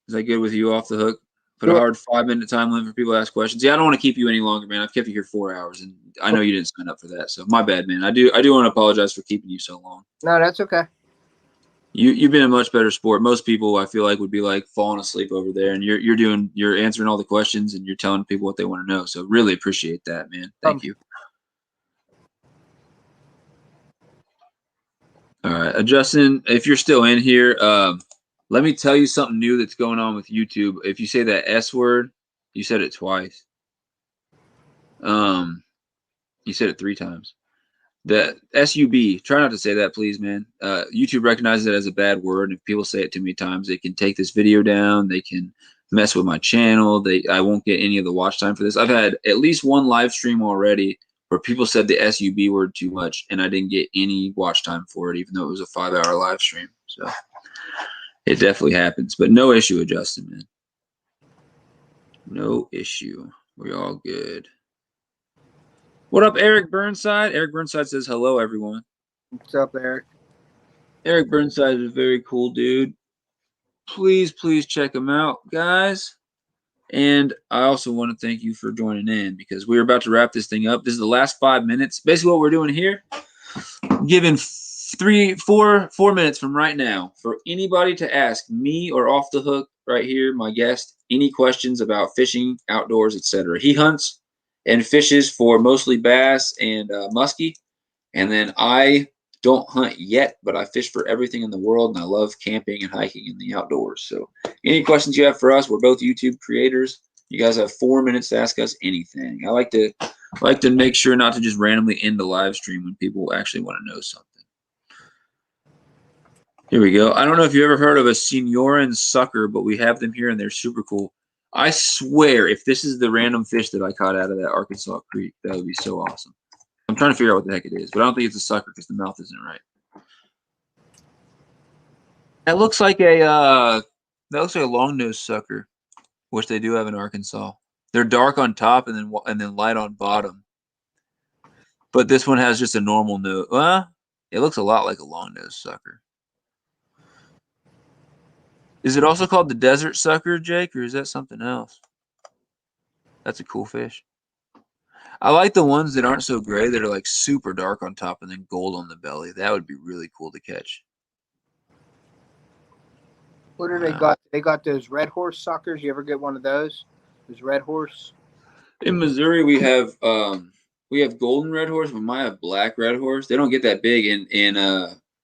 Is that good with you off the hook? Put a hard 5-minute time limit for people to ask questions. Yeah, I don't want to keep you any longer, man. I've kept you here 4 hours, and I know you didn't sign up for that. So my bad, man. I do want to apologize for keeping you so long. No, that's okay. You've been a much better sport. Most people I feel like would be like falling asleep over there, and you're answering all the questions and you're telling people what they want to know. So really appreciate that, man. Thank you. All right, Justin, if you're still in here, let me tell you something new that's going on with YouTube. If you say that S word, you said it twice. You said it 3 times. The SUB, try not to say that, please, man. YouTube recognizes it as a bad word, and if people say it too many times, they can take this video down. They can mess with my channel. I won't get any of the watch time for this. I've had at least one live stream already where people said the SUB word too much, and I didn't get any watch time for it, even though it was a 5-hour live stream. So it definitely happens, but no issue with Justin, man. No issue. We're all good. What up, Eric Burnside? Eric Burnside says, hello, everyone. What's up, Eric? Eric Burnside is a very cool dude. Please check him out, guys. And I also want to thank you for joining in because we're about to wrap this thing up. This is the last 5 minutes. Basically what we're doing here, giving 4 minutes from right now for anybody to ask me or Off the Hook right here, my guest, any questions about fishing, outdoors, etc. He hunts and fishes for mostly bass and muskie, and then I Don't hunt yet, but I fish for everything in the world, and I love camping and hiking in the outdoors. So any questions you have for us, we're both YouTube creators. You guys have 4 minutes to ask us anything. I like to make sure not to just randomly end the live stream when people actually want to know something. Here we go. I don't know if you ever heard of a Signoran sucker, but we have them here, and they're super cool. I swear, if this is the random fish that I caught out of that Arkansas creek, that would be so awesome. I'm trying to figure out what the heck it is, but I don't think it's a sucker because the mouth isn't right. That looks like a long-nosed sucker, which they do have in Arkansas. They're dark on top and then light on bottom. But this one has just a normal nose. Well, it looks a lot like a long-nosed sucker. Is it also called the desert sucker, Jake, or is that something else? That's a cool fish. I like the ones that aren't so gray that are like super dark on top and then gold on the belly. That would be really cool to catch. What do they got? They got those red horse suckers. You ever get one of those? Those red horse? In Missouri, we have golden red horse. We might have black red horse. They don't get that big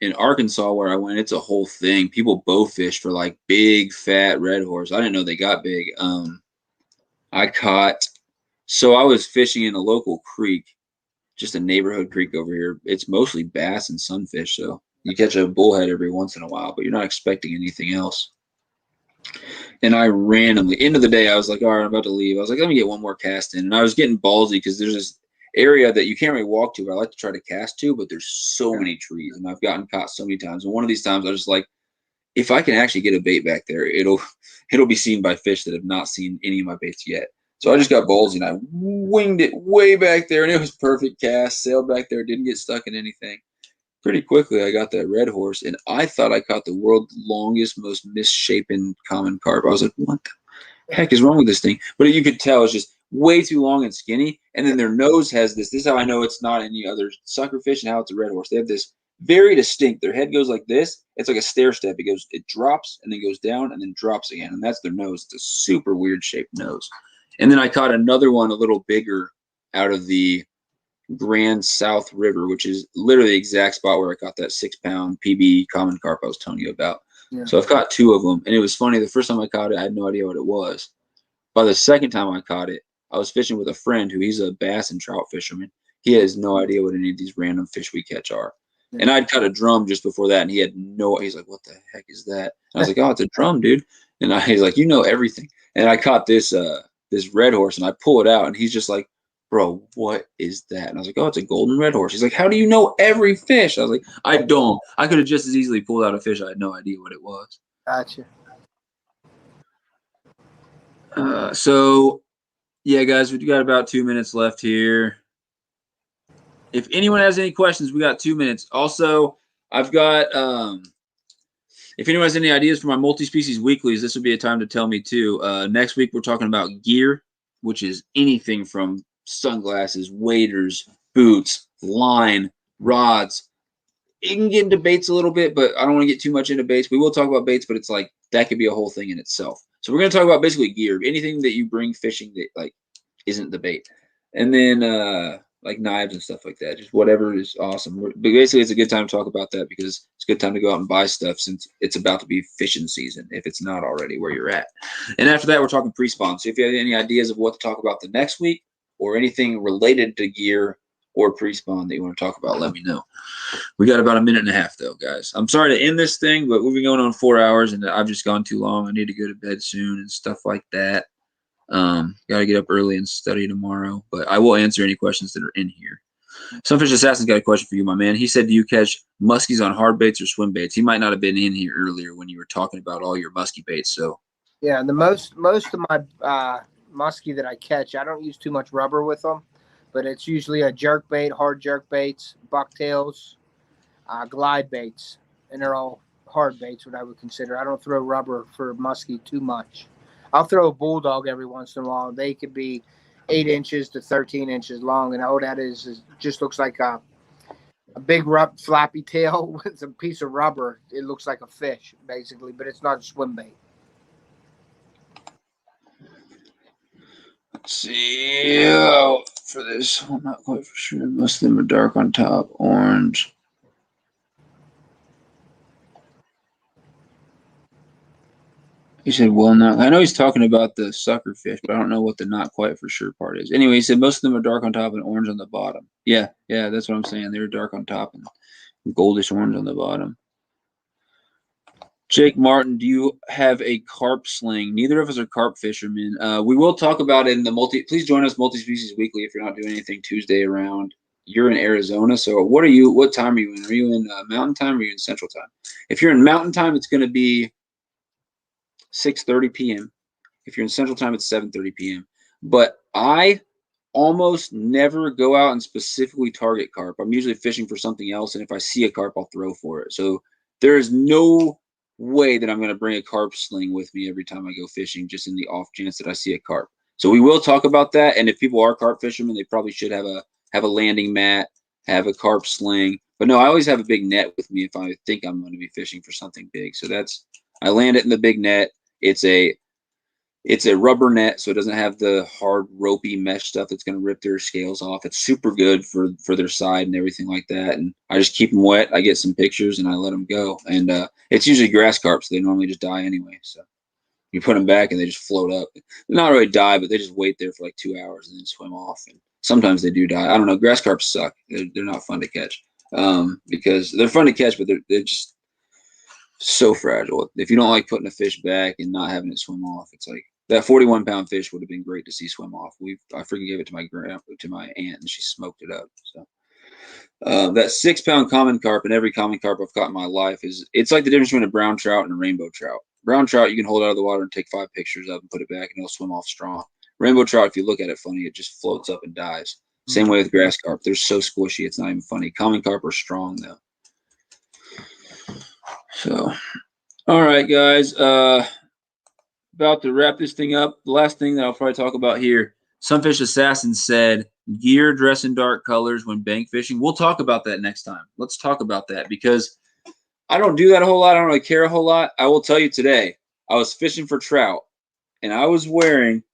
in Arkansas where I went. It's a whole thing. People bow fish for like big fat red horse. I didn't know they got big. So I was fishing in a local creek, just a neighborhood creek over here. It's mostly bass and sunfish, so you catch a bullhead every once in a while, but you're not expecting anything else. And I randomly, end of the day, I was like, all right, I'm about to leave. I was like, let me get one more cast in. And I was getting ballsy because there's this area that you can't really walk to, but I like to try to cast to, but there's so many trees, and I've gotten caught so many times. And one of these times I was just like, if I can actually get a bait back there, it'll be seen by fish that have not seen any of my baits yet. So I just got ballsy and I winged it way back there, and it was perfect cast. Sailed back there, didn't get stuck in anything. Pretty quickly, I got that red horse, and I thought I caught the world's longest, most misshapen common carp. I was like, what the heck is wrong with this thing? But you could tell it's just way too long and skinny, and then their nose has this. This is how I know it's not any other sucker fish and how it's a red horse. They have this very distinct. Their head goes like this. It's like a stair step. It drops and then goes down and then drops again, and that's their nose. It's a super weird shaped nose. And then I caught another one a little bigger out of the Grand South River, which is literally the exact spot where I caught that 6-pound PB common carp I was telling you about. Yeah. So I've caught 2 of them, and it was funny. The first time I caught it, I had no idea what it was. By the second time I caught it, I was fishing with a friend he's a bass and trout fisherman. He has no idea what any of these random fish we catch are. Yeah. And I'd caught a drum just before that, and he's like, what the heck is that? And I was like, oh, it's a drum, dude. And he's like, you know everything. And I caught this red horse, and I pull it out, and he's just like, bro, what is that? And I was like, oh, it's a golden red horse. He's like, how do you know every fish? I was like, I don't. I could have just as easily pulled out a fish. I had no idea what it was. Gotcha. So, yeah, guys, we've got about 2 minutes left here. If anyone has any questions, we got 2 minutes. Also, I've got, if anyone has any ideas for my multi-species weeklies, this would be a time to tell me too. Next week, we're talking about gear, which is anything from sunglasses, waders, boots, line, rods. It can get into baits a little bit, but I don't want to get too much into baits. We will talk about baits, but it's like that could be a whole thing in itself. So we're going to talk about basically gear, anything that you bring fishing that like isn't the bait, and then like knives and stuff like that. Just whatever is awesome. But basically, it's a good time to talk about that because it's a good time to go out and buy stuff since it's about to be fishing season if it's not already where you're at. And after that, we're talking pre-spawn. So if you have any ideas of what to talk about the next week or anything related to gear or pre-spawn that you want to talk about, let me know. We got about 1.5 minutes though, guys. I'm sorry to end this thing, but we've been going on 4 hours and I've just gone too long. I need to go to bed soon and stuff like that. Got to get up early and study tomorrow, but I will answer any questions that are in here. Sunfish Assassin's got a question for you, my man. He said, do you catch muskies on hard baits or swim baits? He might not have been in here earlier when you were talking about all your muskie baits. So yeah, the most of my muskie that I catch, I don't use too much rubber with them, but it's usually a jerk bait, hard jerk baits, bucktails, glide baits, and they're all hard baits, what I would consider. I don't throw rubber for muskie too much. I'll throw a bulldog every once in a while. They could be 8 inches to 13 inches long, and all that is just looks like a big flappy tail with a piece of rubber. It looks like a fish, basically, but it's not a swim bait. Let's see. For this, I'm not quite for sure. Most of them are dark on top, orange. He said, well, no. I know he's talking about the sucker fish, but I don't know what the not quite for sure part is. Anyway, he said most of them are dark on top and orange on the bottom. Yeah, that's what I'm saying. They're dark on top and goldish orange on the bottom. Jake Martin, do you have a carp sling? Neither of us are carp fishermen. We will talk about it in the Please join us Multi-Species Weekly if you're not doing anything Tuesday around. You're in Arizona, so what time are you in? Are you in Mountain Time or are you in Central Time? If you're in Mountain Time, it's going to be 6:30 p.m. If you're in Central Time, it's 7:30 p.m. But I almost never go out and specifically target carp. I'm usually fishing for something else, and if I see a carp, I'll throw for it. So there is no way that I'm going to bring a carp sling with me every time I go fishing, just in the off chance that I see a carp. So we will talk about that, and if people are carp fishermen, they probably should have a landing mat, have a carp sling. But no, I always have a big net with me if I think I'm going to be fishing for something big. So I land it in the big net. It's a rubber net, so it doesn't have the hard ropey mesh stuff that's going to rip their scales off. It's super good for their side and everything like that. And I just keep them wet. I get some pictures and I let them go. And it's usually grass carp, so they normally just die anyway. So you put them back and they just float up. They not really die, but they just wait there for like 2 hours and then swim off. And sometimes they do die. I don't know. Grass carp suck. They're not fun to catch because they're fun to catch, but they're just so fragile. If you don't like putting a fish back and not having it swim off, it's like that 41-pound fish would have been great to see swim off. I freaking gave it to my aunt and she smoked it up. So that 6-pound common carp, and every common carp I've caught in my life it's like the difference between a brown trout and a rainbow trout. Brown trout you can hold out of the water and take 5 pictures of and put it back and it'll swim off strong. Rainbow trout, if you look at it funny, it just floats up and dies. Same way with grass carp. They're so squishy, it's not even funny. Common carp are strong though. So, all right, guys. About to wrap this thing up. The last thing that I'll probably talk about here. Sunfish Assassin said, gear, dress in dark colors when bank fishing. We'll talk about that next time. Let's talk about that because I don't do that a whole lot. I don't really care a whole lot. I will tell you today, I was fishing for trout, and I was wearing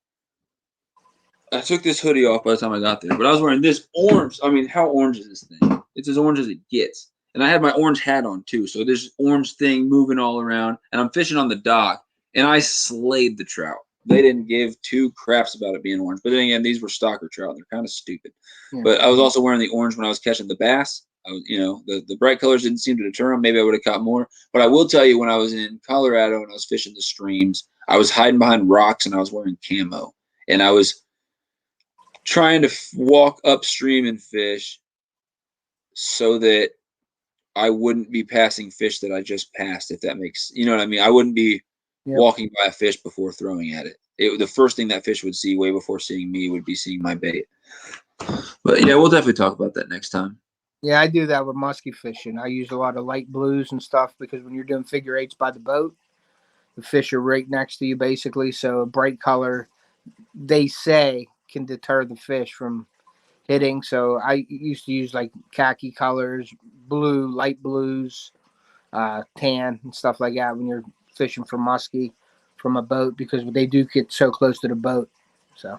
– I took this hoodie off by the time I got there, but I was wearing this orange. I mean, how orange is this thing? It's as orange as it gets. And I had my orange hat on too, so there's orange thing moving all around, and I'm fishing on the dock. And I slayed the trout. They didn't give 2 craps about it being orange. But then again, these were stalker trout. They're kind of stupid. Yeah. But I was also wearing the orange when I was catching the bass. The bright colors didn't seem to deter them. Maybe I would have caught more. But I will tell you, when I was in Colorado and I was fishing the streams, I was hiding behind rocks and I was wearing camo. And I was trying to walk upstream and fish so that I wouldn't be passing fish that I just passed, if that makes – you know what I mean? I wouldn't be – walking by a fish before throwing at it. The first thing that fish would see way before seeing me would be seeing my bait. But yeah, we'll definitely talk about that next time. Yeah, I do that with musky fishing. I use a lot of light blues and stuff because when you're doing figure eights by the boat, the fish are right next to you basically. So a bright color, they say, can deter the fish from hitting. So I used to use like khaki colors, blue, light blues, tan and stuff like that when you're fishing for muskie from a boat because they do get so close to the boat. So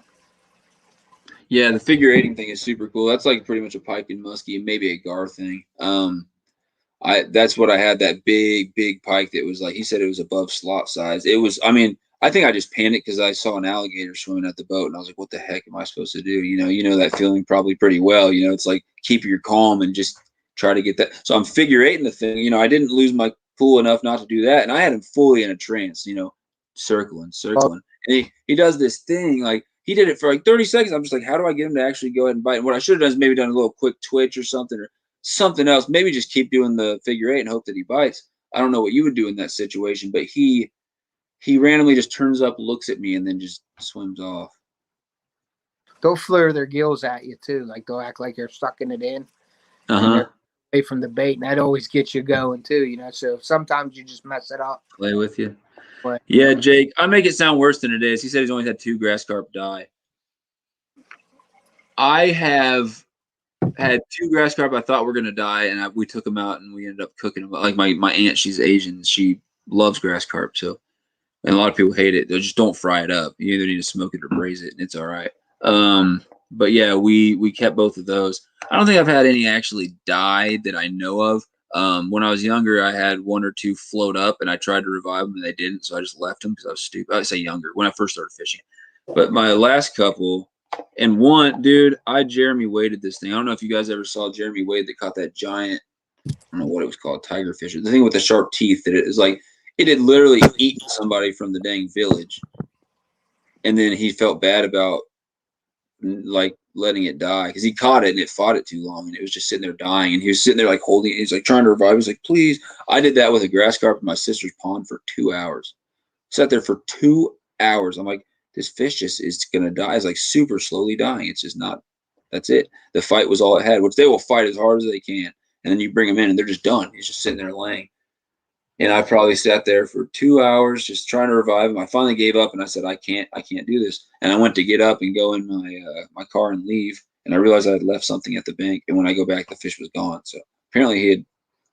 yeah, the figure eighting thing is super cool. That's like pretty much a pike and muskie and maybe a gar thing. That's what I had, that big pike that was like, he said it was above slot size. It was, I mean, I think I just panicked because I saw an alligator swimming at the boat and I was like, what the heck am I supposed to do? You know that feeling probably pretty well. It's like keep your calm and just try to get that. So I'm figure eighting the thing. I didn't lose my cool enough not to do that, and I had him fully in a trance, circling. And he does this thing, like he did it for like 30 seconds. I'm just like, how do I get him to actually go ahead and bite? And what I should have done is maybe done a little quick twitch or something else. Maybe just keep doing the figure eight and hope that he bites. I don't know what you would do in that situation, but he randomly just turns up, looks at me, and then just swims off. They'll flare their gills at you too, like they'll act like they're sucking it in. Away from the bait, and that always gets you going too, so sometimes you just mess it up. Play with you. But, yeah, Jake, I make it sound worse than it is. He said he's only had 2 grass carp die. I have had 2 grass carp I thought were going to die, and we took them out and we ended up cooking them. Like my aunt, she's Asian, she loves grass carp, so, and a lot of people hate it. They just don't fry it up. You either need to smoke it or braise it, and it's all right. But yeah, we kept both of those. I don't think I've had any actually die that I know of. When I was younger, I had 1 or 2 float up, and I tried to revive them, and they didn't, so I just left them because I was stupid. I say younger, when I first started fishing. But my last couple, and one, dude, I Jeremy Waded this thing. I don't know if you guys ever saw Jeremy Wade that caught that giant, I don't know what it was called, tiger fish. The thing with the sharp teeth that it is like, it had literally eaten somebody from the dang village. And then he felt bad about like letting it die because he caught it and it fought it too long and it was just sitting there dying, and he was sitting there like holding it. He's like trying to revive. He's like, please. I did that with a grass carp in my sister's pond for 2 hours. Sat there for 2 hours. I'm like, this fish just is gonna die. It's like super slowly dying. It's just not. That's it. The fight was all it had, which they will fight as hard as they can, and then you bring them in and they're just done. He's just sitting there laying. And I probably sat there for 2 hours just trying to revive him. I finally gave up and I said, I can't do this. And I went to get up and go in my car and leave. And I realized I had left something at the bank. And when I go back, the fish was gone. So apparently he had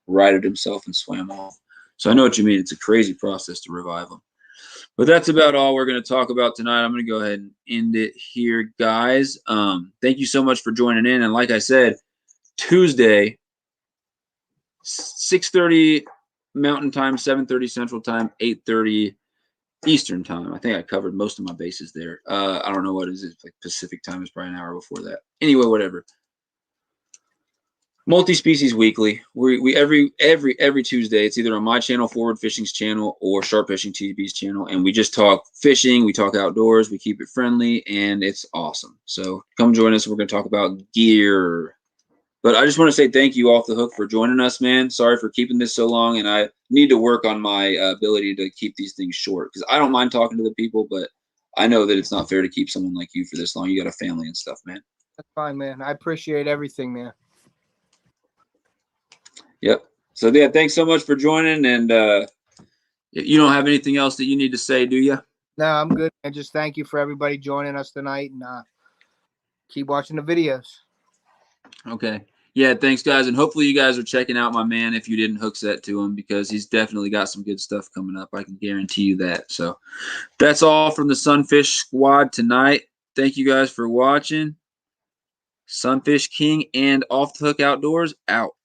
righted himself and swam off. So I know what you mean. It's a crazy process to revive them. But that's about all we're going to talk about tonight. I'm going to go ahead and end it here, guys. Thank you so much for joining in. And like I said, Tuesday, 6:30 Mountain Time, 7:30 Central Time, 8:30 Eastern Time. I think I covered most of my bases there. I don't know what it is. It's like Pacific Time is probably an hour before that. Anyway, whatever. Multi-species weekly. We every Tuesday. It's either on my channel, Forward Fishing's channel, or Sharp Fishing TV's channel, and we just talk fishing. We talk outdoors. We keep it friendly, and it's awesome. So come join us. We're going to talk about gear. But I just want to say thank you, Off the Hook, for joining us, man. Sorry for keeping this so long, and I need to work on my ability to keep these things short because I don't mind talking to the people, but I know that it's not fair to keep someone like you for this long. You got a family and stuff, man. That's fine, man. I appreciate everything, man. Yep. So, yeah, thanks so much for joining, and you don't have anything else that you need to say, do you? No, I'm good. And just thank you for everybody joining us tonight, and keep watching the videos. Okay. Yeah, thanks, guys. And hopefully you guys are checking out my man if you didn't hook set to him because he's definitely got some good stuff coming up. I can guarantee you that. So that's all from the Sunfish Squad tonight. Thank you guys for watching. Sunfish King and Off the Hook Outdoors out.